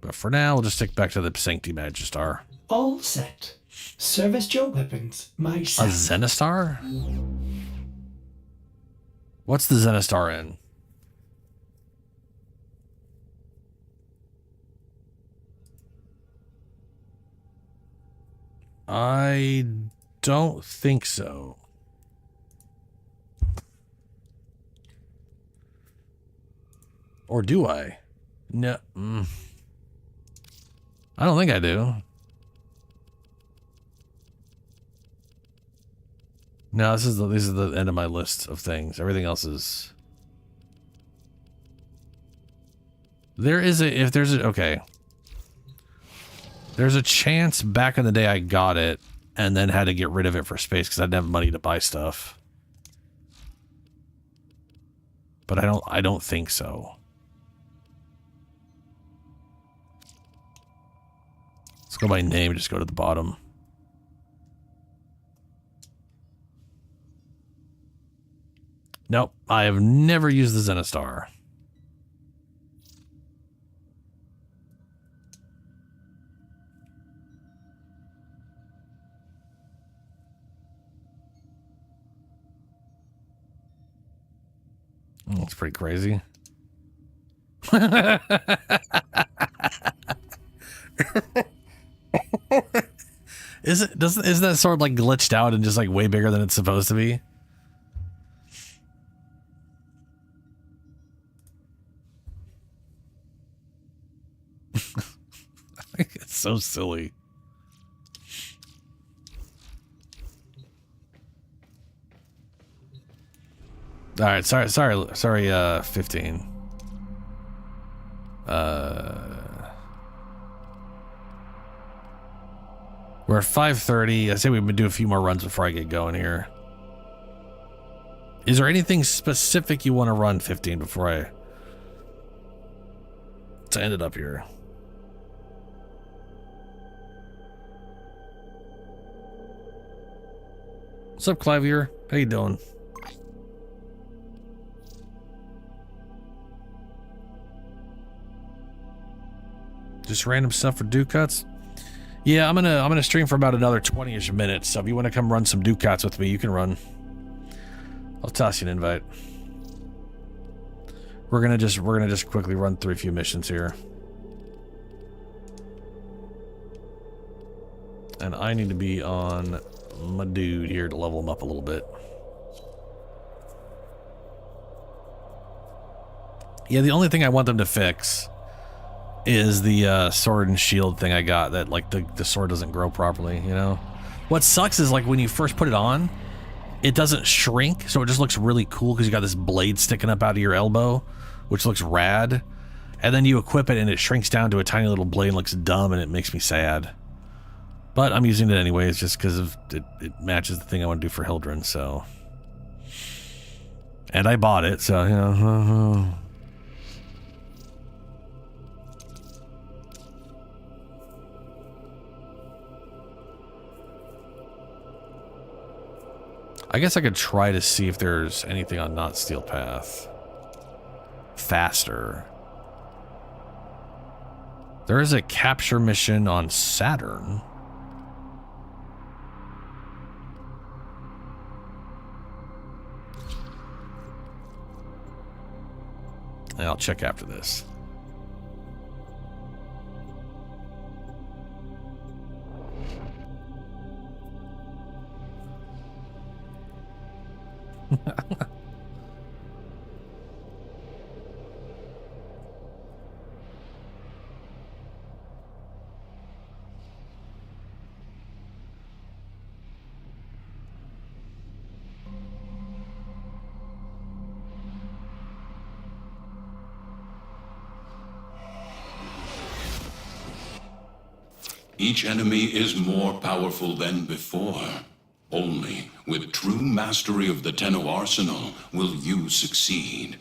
But for now, we'll just stick back to the Sancti Magistar. All set. Service your weapons, my son. A Zenistar? What's the Zenistar in? I don't think so. Or do I? No. I don't think I do. No, this is the end of my list of things. Everything else is. Okay. There's a chance back in the day I got it and then had to get rid of it for space because I didn't have money to buy stuff. But I don't think so. Let's go by name and just go to the bottom. Nope, I have never used the Zenistar. That's pretty crazy. Isn't that sword like glitched out and just like way bigger than it's supposed to be? It's so silly. All right, sorry, 15. We're at 5:30. I say we would do a few more runs before I get going here. Is there anything specific you want to run, 15, before I end it up here? What's up, Clavier? How you doing? Just random stuff for Ducats? Yeah, I'm gonna stream for about another 20-ish minutes. So if you want to come run some Ducats with me, you can run. I'll toss you an invite. We're gonna just quickly run through a few missions here. And I need to be on my dude here to level him up a little bit. Yeah, the only thing I want them to fix is the sword and shield thing I got, that like the sword doesn't grow properly, you know? What sucks is like when you first put it on, it doesn't shrink, so it just looks really cool because you got this blade sticking up out of your elbow, which looks rad. And then you equip it and it shrinks down to a tiny little blade and looks dumb, and it makes me sad. But I'm using it anyways just because it matches the thing I want to do for Hildren, so. And I bought it, so, you know. I guess I could try to see if there's anything on Not Steel Path. Faster. There is a capture mission on Saturn. And I'll check after this. Each enemy is more powerful than before. Only with true mastery of the Tenno arsenal will you succeed.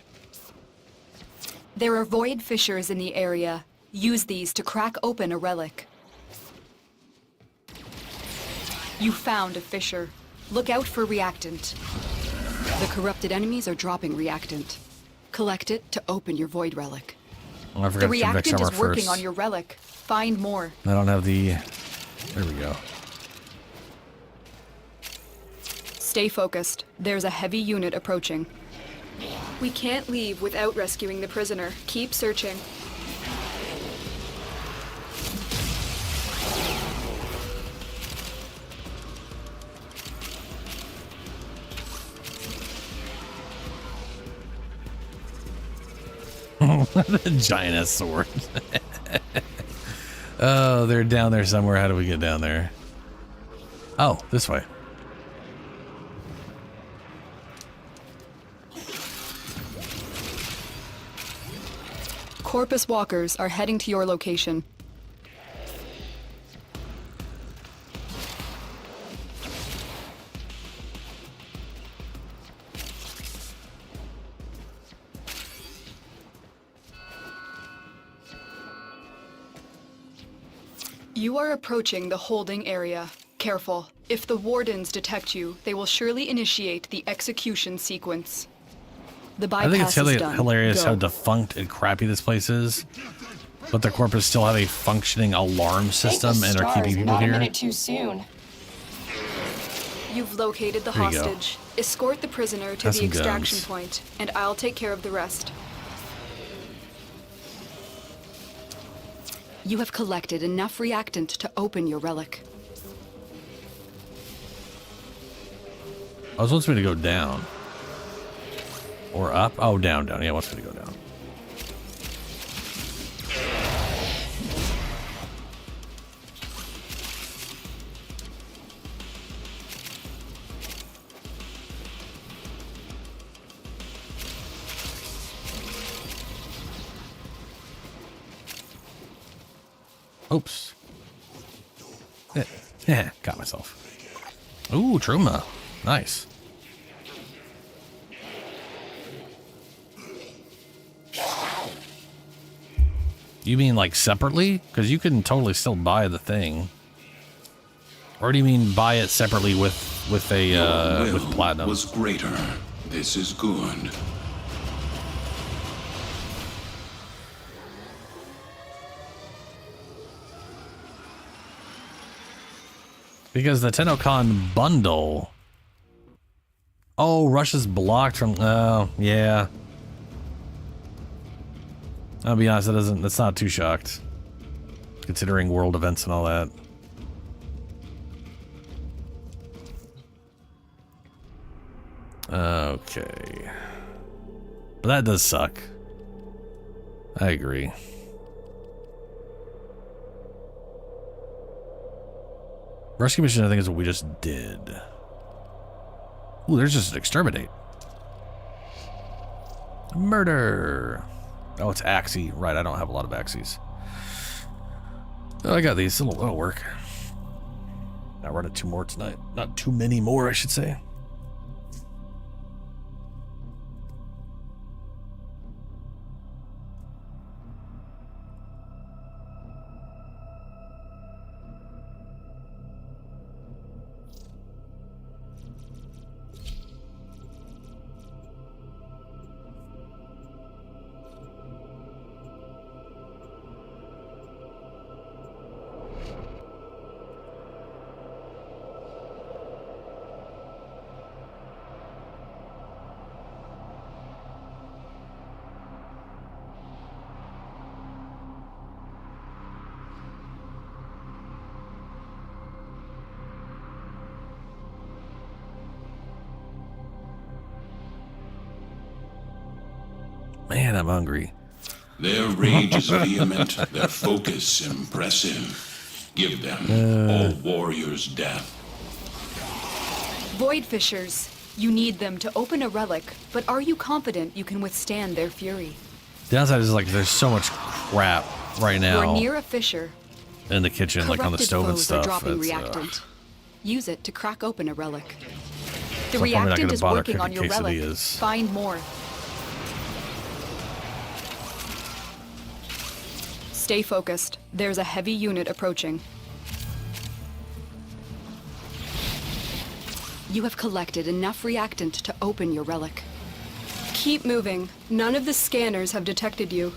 There are void fissures in the area. Use these to crack open a relic. You found a fissure. Look out for reactant. The corrupted enemies are dropping reactant. Collect it to open your void relic. Oh, I The forgot to reactant Vex is armor working first. on your relic. Find more. I don't have the... There we go. Stay focused. There's a heavy unit approaching. We can't leave without rescuing the prisoner. Keep searching. The giant ass sword. Oh, they're down there somewhere. How do we get down there? Oh, this way. Corpus walkers are heading to your location. You are approaching the holding area. Careful. If the wardens detect you, they will surely initiate the execution sequence. The bypass I think it's is done. hilarious Go. how defunct and crappy this place is. But the corpus still have a functioning alarm system and are keeping people not here. a minute too soon. You've located the There you go. hostage. Escort the prisoner to Has the some extraction guns. point, and I'll take care of the rest. You have collected enough reactant to open your relic. Oh, it wants me to go down. Or up? Oh, down, down. Yeah, it wants me to go down. Oops. Yeah, got myself. Ooh, Chroma. Nice. You mean like separately? Because you can totally still buy the thing. Or do you mean buy it separately with a with platinum? Was greater. This is good. Because the Tennocon bundle. Oh, Russia's blocked from. Oh, yeah. I'll be honest, that's not too shocked. Considering world events and all that. Okay. But that does suck. I agree. Rescue mission, I think, is what we just did. Ooh, there's just an exterminate. Murder. Oh, it's Axie. Right, I don't have a lot of Axies. Oh, I got these. It'll work. I run it 2 more tonight. Not too many more, I should say. Man, I'm hungry. Their rage is vehement, their focus impressive. Give them all warriors' death. Void fissures. You need them to open a relic, but are you confident you can withstand their fury? The downside is like there's so much crap right now. You're near a fissure. In the kitchen, like on the stove and foes stuff. Are dropping It's, reactant. Use it to crack open a relic. The So I'm probably not reactant gonna is bother working on your cooking relic. quesadillas. Find more. Stay focused. There's a heavy unit approaching. You have collected enough reactant to open your relic. Keep moving. None of the scanners have detected you.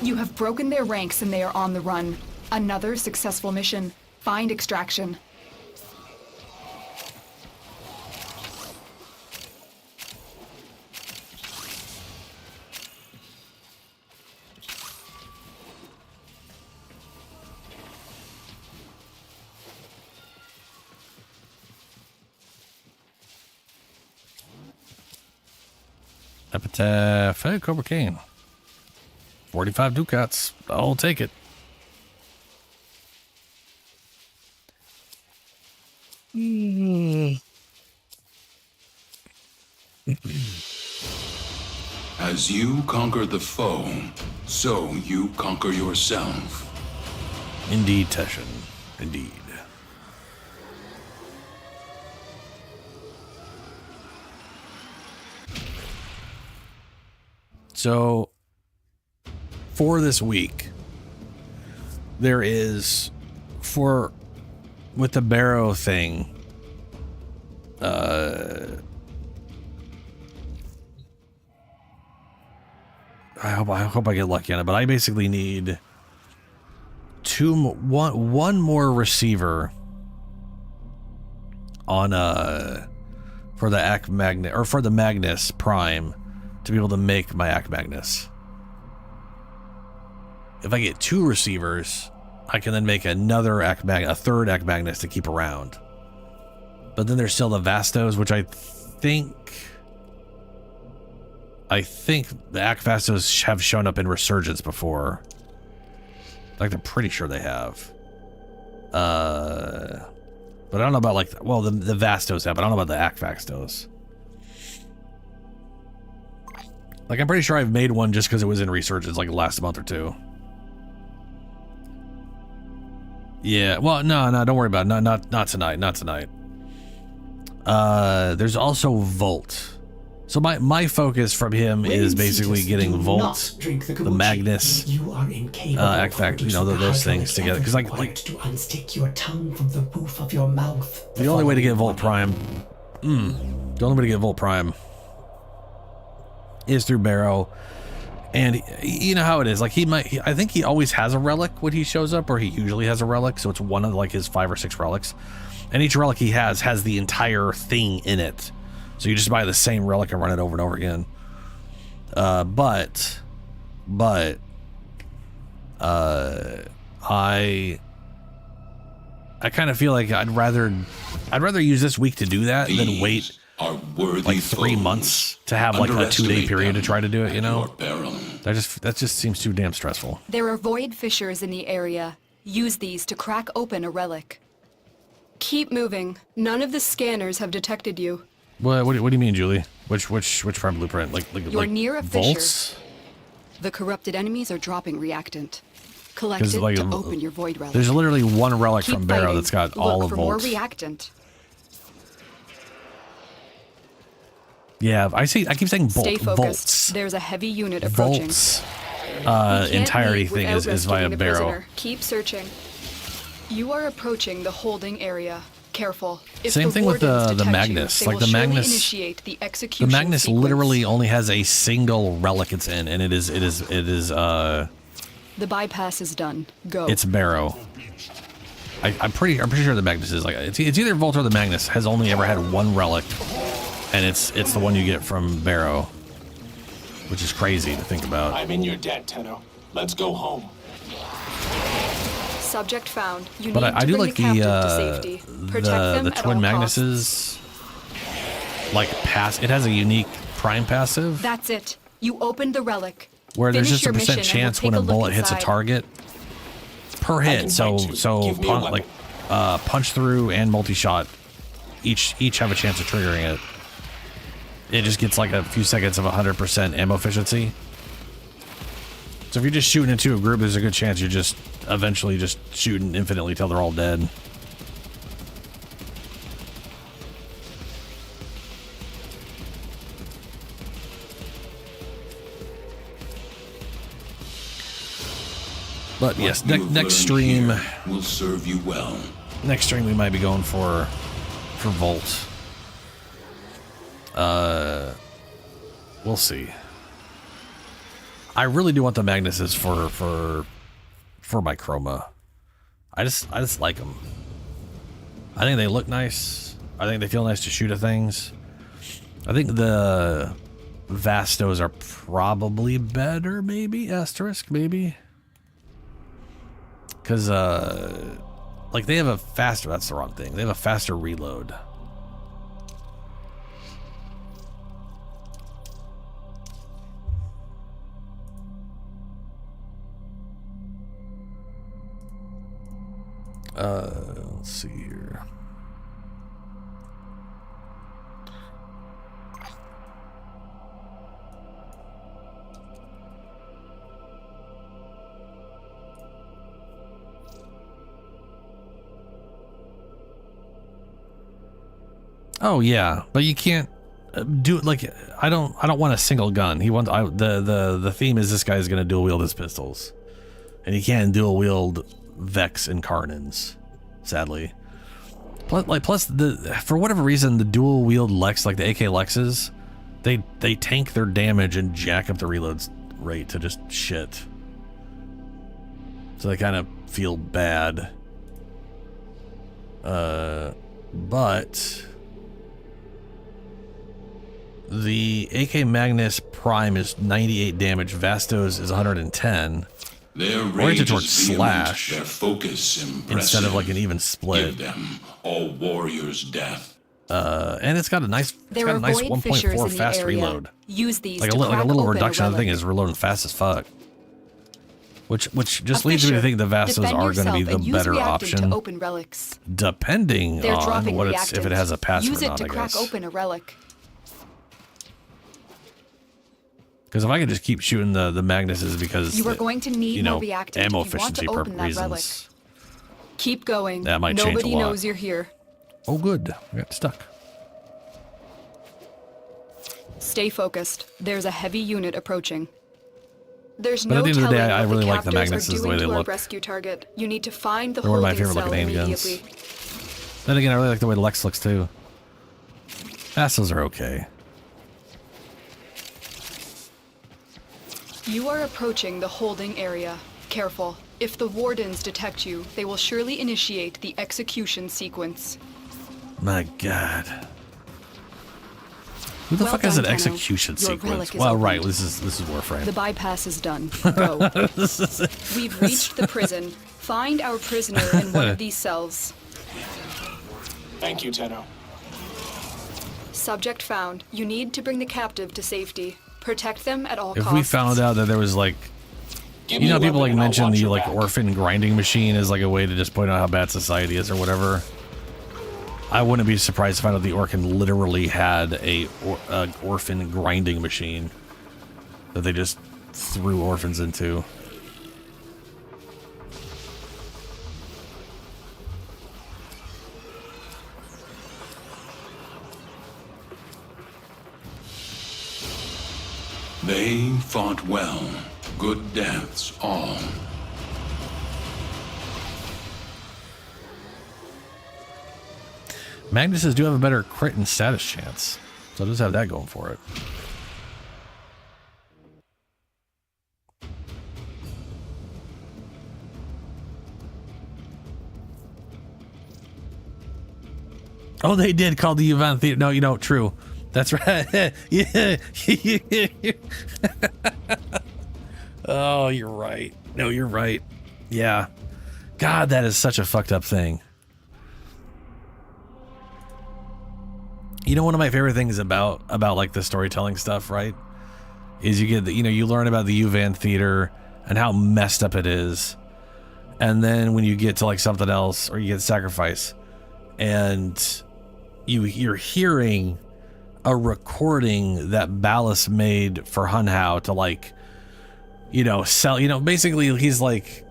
You have broken their ranks and they are on the run. Another successful mission. Find extraction. Epitaph. Hey, Cobra Kane. 45 ducats. I'll take it. As you conquer the foe, so you conquer yourself. Indeed, Teshin. Indeed. So, for this week, there is, with the barrow thing, I hope I get lucky on it, but I basically need one more receiver on for the Ac Magnet, or for the Magnus Prime, to be able to make my Ac Magnus. If I get 2 receivers, I can then make another a third Ac Magnus to keep around. But then there's still the Vastos, which I think the Ac Vastos have shown up in Resurgence before. Like, I'm pretty sure they have. But I don't know about, like, well, the Vastos have, but I don't know about the Ac Vastos. Like, I'm pretty sure I've made one just because it was in Resurgence, like, last month or 2. Yeah, well, no, don't worry about it. Not tonight, not tonight. There's also Volt. So my focus from him is basically getting Volt, the Magnus, those things together. Because like to unstick your tongue from the roof of your mouth. The only way to get Volt Prime, is through Barrow. And you know how it is. Like I think he always has a relic when he shows up, or he usually has a relic. So it's one of like his 5 or 6 relics, and each relic he has the entire thing in it. So you just buy the same relic and run it over and over again. But I kind of feel like I'd rather use this week to do that than wait like 3 months to have like a 2-day period to try to do it, you know? That just seems too damn stressful. There are void fissures in the area. Use these to crack open a relic. Keep moving. None of the scanners have detected you. What do you mean, Julie? Which prime blueprint? You're near a volts? fissure. The corrupted enemies are dropping reactant. Collect it like, to open your void relic. There's literally one relic Keep from Barrow fighting. that's got Look all of for more volts. reactant. Yeah, I keep saying Stay focused. volts. There's a heavy unit approaching. Volts. We can't Entirety leave thing without is via rescuing the Barrow. prisoner. Keep searching. You are approaching the holding area. Careful. If Same the thing with wardens the detect Magnus. You, they Like will the surely Magnus. initiate the execution The Magnus sequence. literally only has a single relic it's in, and it is The bypass is done. Go. It's Barrow. I'm pretty sure the Magnus is like it's either Volt or the Magnus has only ever had one relic, and it's the one you get from Barrow, which is crazy to think about. I'm in your debt, Tenno. Let's go home. Subject found. You But need I to do bring like the captive to safety. Protect them the at twin all Magnuses. Like it has a unique prime passive That's it. You opened the relic. where there's Finish just a your percent mission and chance we'll when a take a look bullet hits a inside. target per hit. So punch through and multi shot each have a chance of triggering it. It just gets like a few seconds of 100% ammo efficiency. So if you're just shooting into a group, there's a good chance you're just eventually just shooting infinitely till they're all dead. But yes, next stream will serve you well. Next stream we might be going for Volt. We'll see. I really do want the Magnuses for my Chroma. I just like them. I think they look nice. I think they feel nice to shoot at things. I think the Vastos are probably better, maybe asterisk, maybe. Because, like, they have a faster... That's the wrong thing. They have a faster reload. Let's see here. Oh yeah, but you can't do it like I don't want a single gun. He wants the theme is this guy's gonna dual wield his pistols, and he can't dual wield Vex and Carnins, sadly. Plus for whatever reason the dual wield Lex, like the AK Lexes, they tank their damage and jack up the reload rate to just shit. So they kind of feel bad. But the AK Magnus Prime is 98 damage. Vastos is 110. Their Oriented rage towards is vehement, slash their focus impressive. instead of like an even split. Give them all warriors' death. And it's got a nice, There are void 1.4 fast reload. Use these Like to a little open reduction. a I think relic. is reloading fast as fuck. Which just leads me to think the Vastos Defend are going to be yourself the and use better reactant option, to open relics. depending They're on dropping what reactant. if it has a passive Use or it not. to I crack guess. open a relic. Because if I could just keep shooting the Magnuses because You are going to need more reactant ammo if you want to efficiency open that relic. reasons. Keep going. That might change a Nobody lot. knows you're here. Oh, good. I got stuck. Stay focused. There's a heavy unit approaching. There's But no at the end of the day, telling I what really the like the captors Magnuses are the way doing they to our look. rescue target. You need to find the They're one of my holding favorite cell looking handguns. immediately. Then again, I really like the way Lex looks too. Vastos are okay. You are approaching the holding area. Careful. If the wardens detect you, they will surely initiate the execution sequence. My God. Who the Well fuck has an done, Tenno. execution Your sequence? relic is Well, opened. right. This is Warframe. The bypass is done. Go. We've reached the prison. Find our prisoner in one of these cells. Thank you, Tenno. Subject found. You need to bring the captive to safety. Protect them at all If costs. we found out that there was like, Give you me know, a people weapon like and I'll mention watch the your like back. orphan grinding machine as like a way to just point out how bad society is or whatever. I wouldn't be surprised to find out the Orphan literally had a orphan grinding machine that they just threw orphans into. They fought well. Good deaths all. Magnuses do have a better crit and status chance, so it does have that going for it. Oh, they did call the Uvan Theater. No, you know, true. That's right. Yeah. Oh, you're right. No, you're right. Yeah. God, that is such a fucked up thing. You know, one of my favorite things about like the storytelling stuff, right? Is you get the, you learn about the Uvan Theater and how messed up it is. And then when you get to like something else, or you get Sacrifice, and you're hearing a recording that Ballas made for Hunhao to like, sell, basically he's like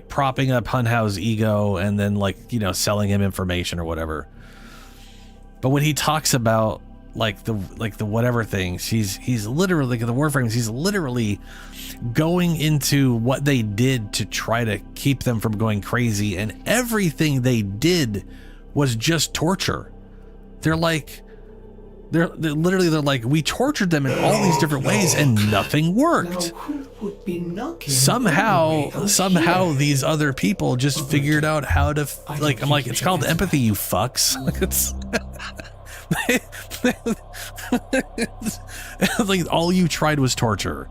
propping up Hunhao's ego and then like, selling him information or whatever. But when he talks about like the whatever things, he's literally, the Warframes, he's literally going into what they did to try to keep them from going crazy, and everything they did was just torture. They're like, we tortured them in all these different ways and nothing worked. Somehow these other people just figured out how to, like, I'm like, it's called empathy, you fucks. Like, it's like all you tried was torture.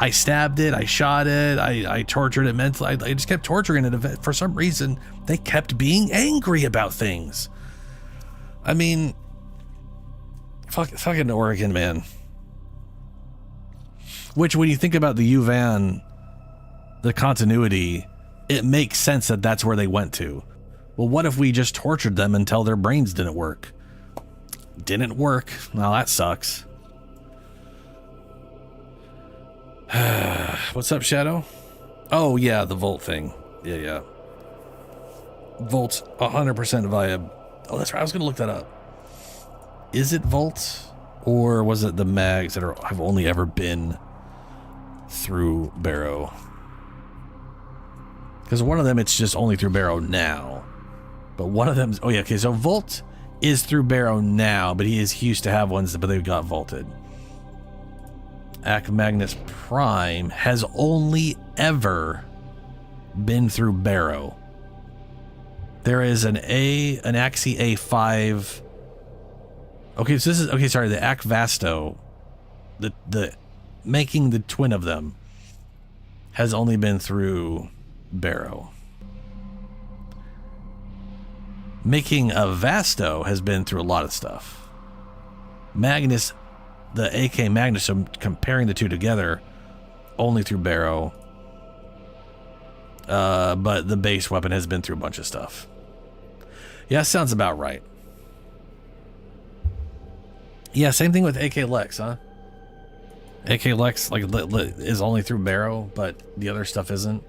I stabbed it, I shot it, I tortured it mentally. I just kept torturing it. For some reason, they kept being angry about things. I mean, fucking Oregon, man. Which, when you think about the Uvan, the continuity, it makes sense that that's where they went to. Well, what if we just tortured them until their brains didn't work? Didn't work. Well, that sucks. What's up, Shadow? Oh, yeah, the Volt thing. Yeah. Volt's 100% vibe. Oh, that's right. I was going to look that up. Is it Volt, or was it the mags that have only ever been through Barrow? Because one of them, it's just only through Barrow now. But one of them, oh yeah, okay, so Volt is through Barrow now, but he used to have ones, but they got vaulted. Ac Magnus Prime has only ever been through Barrow. There is an Axie A5. Okay, so this is, okay, sorry, the Ac Vasto, the making the twin of them, has only been through Barrow. Making a Vasto has been through a lot of stuff. Magnus, the AK Magnus, so comparing the two together, only through Barrow. But the base weapon has been through a bunch of stuff. Yeah, sounds about right. Yeah, same thing with AK Lex, huh? AK Lex is only through Barrow, but the other stuff isn't.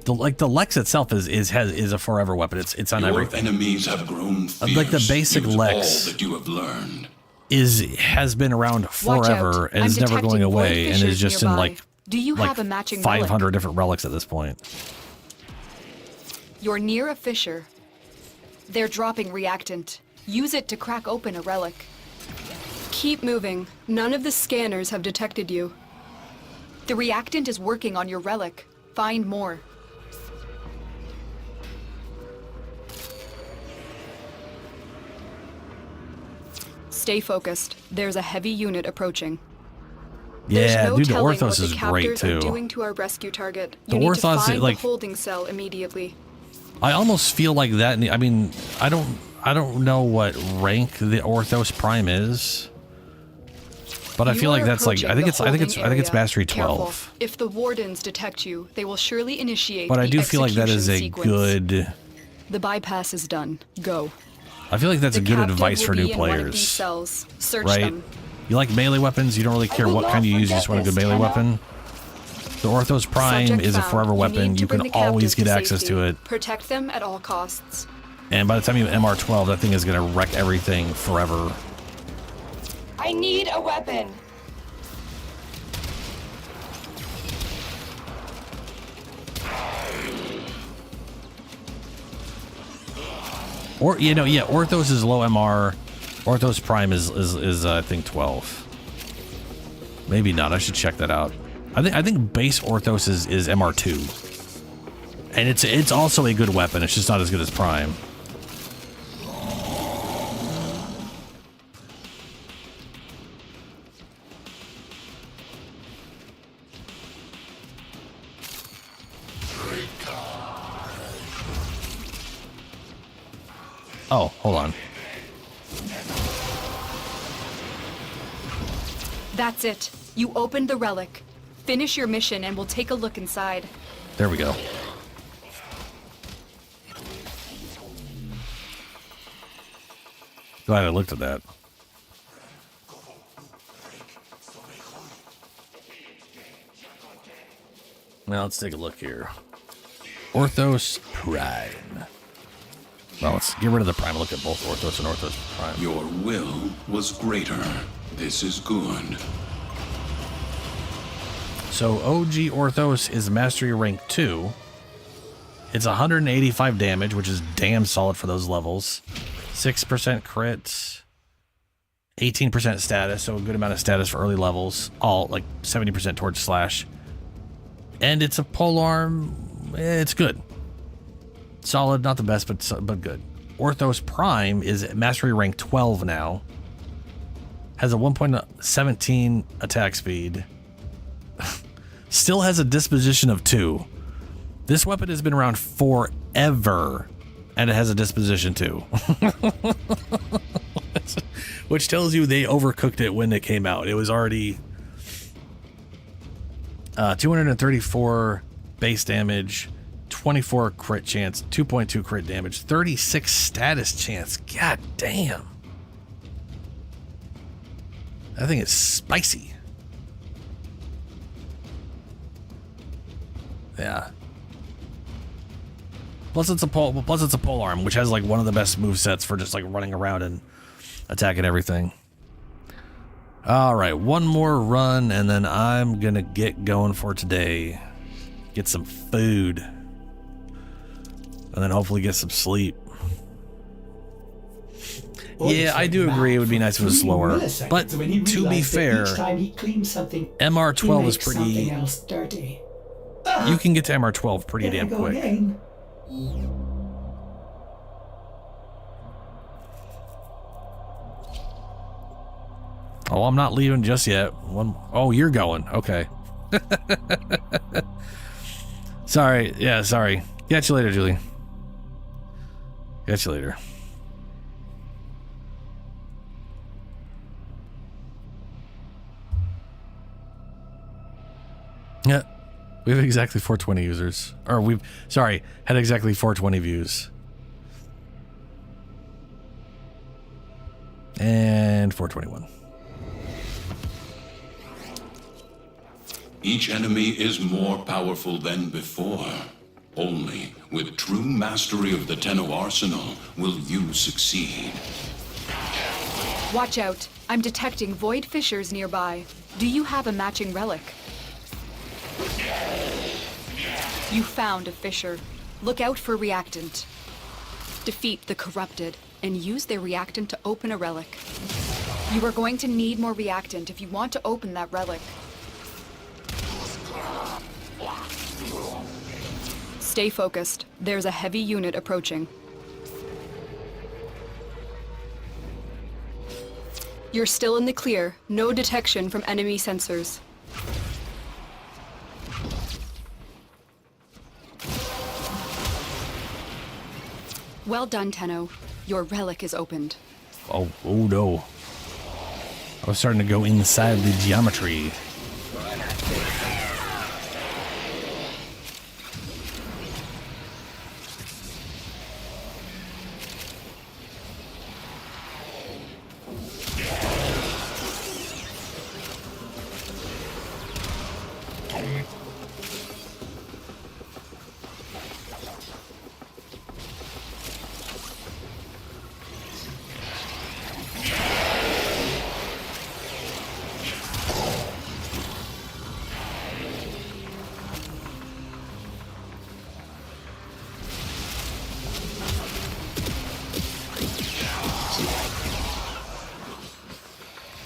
The Lex itself is a forever weapon. It's on everything. Your enemies have grown fierce. Like the basic Lex all that you have learned has been around forever and is never going away, and is just nearby. in like Do you have a matching 500 relic? different relics at this point. You're near a fissure. They're dropping reactant. Use it to crack open a relic. Keep moving. None of the scanners have detected you. The reactant is working on your relic. Find more. Stay focused. There's a heavy unit approaching. There's Yeah, no dude, the telling Orthos what the is great captors are too. doing to our rescue target. The You need to Orthos, find like- the holding cell immediately. I almost feel like that. I mean, I don't know what rank the Orthos Prime is, but I You feel like are that's like approaching the I think it's holding mastery area. 12. Careful. If the wardens detect you, they will surely initiate. But I the do feel like that is a execution sequence. good. The bypass is done. Go. I feel like that's a The good captive advice will for be new in one of these players, cells. Search right? them. You like melee weapons? You don't really care what kind you use. You just want a good melee weapon. The Orthos Prime Subject is a found. forever You weapon. need to You bring can the always captive get to access safety. to it. Protect them at all costs. And by the time you have MR12, that thing is going to wreck everything forever. I need a weapon. Or yeah, Orthos is low MR. Orthos Prime is I think 12. Maybe not. I should check that out. I think base Orthos is MR2. And it's also a good weapon. It's just not as good as Prime. Oh, hold on. That's it. You opened the relic. Finish your mission and we'll take a look inside. There we go. Glad I looked at that. Now let's take a look here. Orthos Prime. Well, let's get rid of the Prime and look at both Orthos and Orthos Prime. Your will was greater. This is good. So OG Orthos is Mastery Rank 2. It's 185 damage, which is damn solid for those levels. 6% crits. 18% status, so a good amount of status for early levels. All like 70% towards slash. And it's a polearm. It's good. Solid, not the best, but good. Orthos Prime is Mastery Rank 12 now. Has a 1.17 attack speed. Still has a disposition of 2. This weapon has been around forever, and it has a disposition 2. Which tells you they overcooked it when it came out. It was already 234 base damage, 24 crit chance, 2.2 crit damage, 36 status chance. God damn. That thing is spicy. Yeah. Plus it's a pole arm, which has like one of the best movesets for just like running around and attacking everything. All right, one more run and then I'm gonna get going for today. Get some food. And then hopefully get some sleep. Yeah, I do agree it would be nice if it was slower. But to be fair, MR12 is pretty... You can get to MR12 pretty damn quick. Oh, I'm not leaving just yet. Oh, you're going. Okay. Sorry. Yeah, sorry. Catch you later, Julie. Catch you later. Yeah. We have exactly 420 users. Or had exactly 420 views. And 421. Each enemy is more powerful than before. Only with true mastery of the Tenno arsenal will you succeed. Watch out. I'm detecting void fissures nearby. Do you have a matching relic? You found a fissure. Look out for reactant. Defeat the corrupted and use their reactant to open a relic. You are going to need more reactant if you want to open that relic. Stay focused. There's a heavy unit approaching. You're still in the clear. No detection from enemy sensors. Well done, Tenno. Your relic is opened. Oh no. I was starting to go inside the geometry.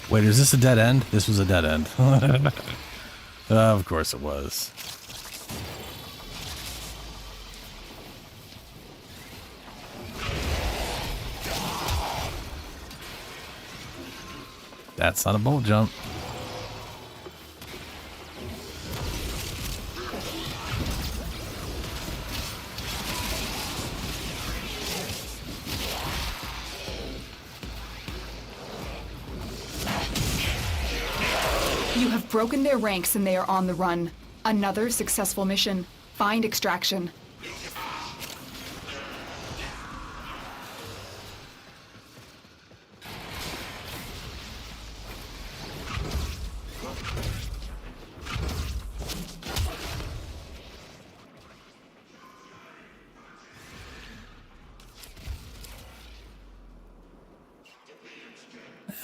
Wait, is this a dead end? This was a dead end. Of course it was. That's not a bolt jump. You have broken their ranks and they are on the run. Another successful mission. Find extraction.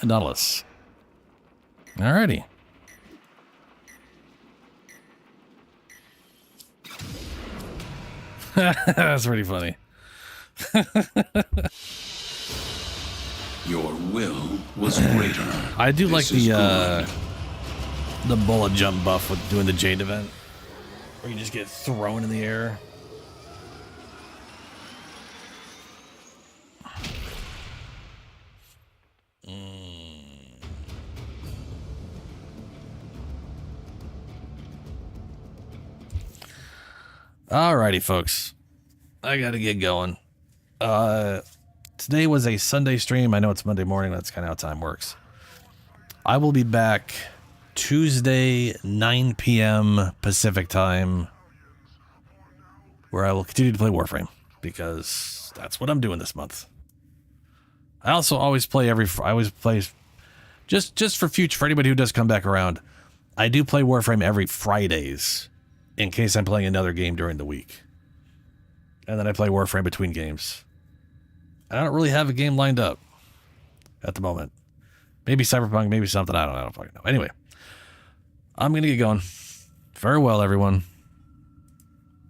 Nautilus. Alrighty. That's pretty funny. Your will was greater. I do like the bullet jump buff with doing the Jade event, where you just get thrown in the air. Alrighty, folks. I gotta get going. Today was a Sunday stream. I know it's Monday morning. That's kind of how time works. I will be back Tuesday, 9 p.m. Pacific time, where I will continue to play Warframe, because that's what I'm doing this month. I also always play just for future, for anybody who does come back around, I do play Warframe every Fridays, in case I'm playing another game during the week. And then I play Warframe between games. I don't really have a game lined up at the moment. Maybe Cyberpunk, maybe something. I don't fucking know. Anyway, I'm going to get going. Farewell, everyone.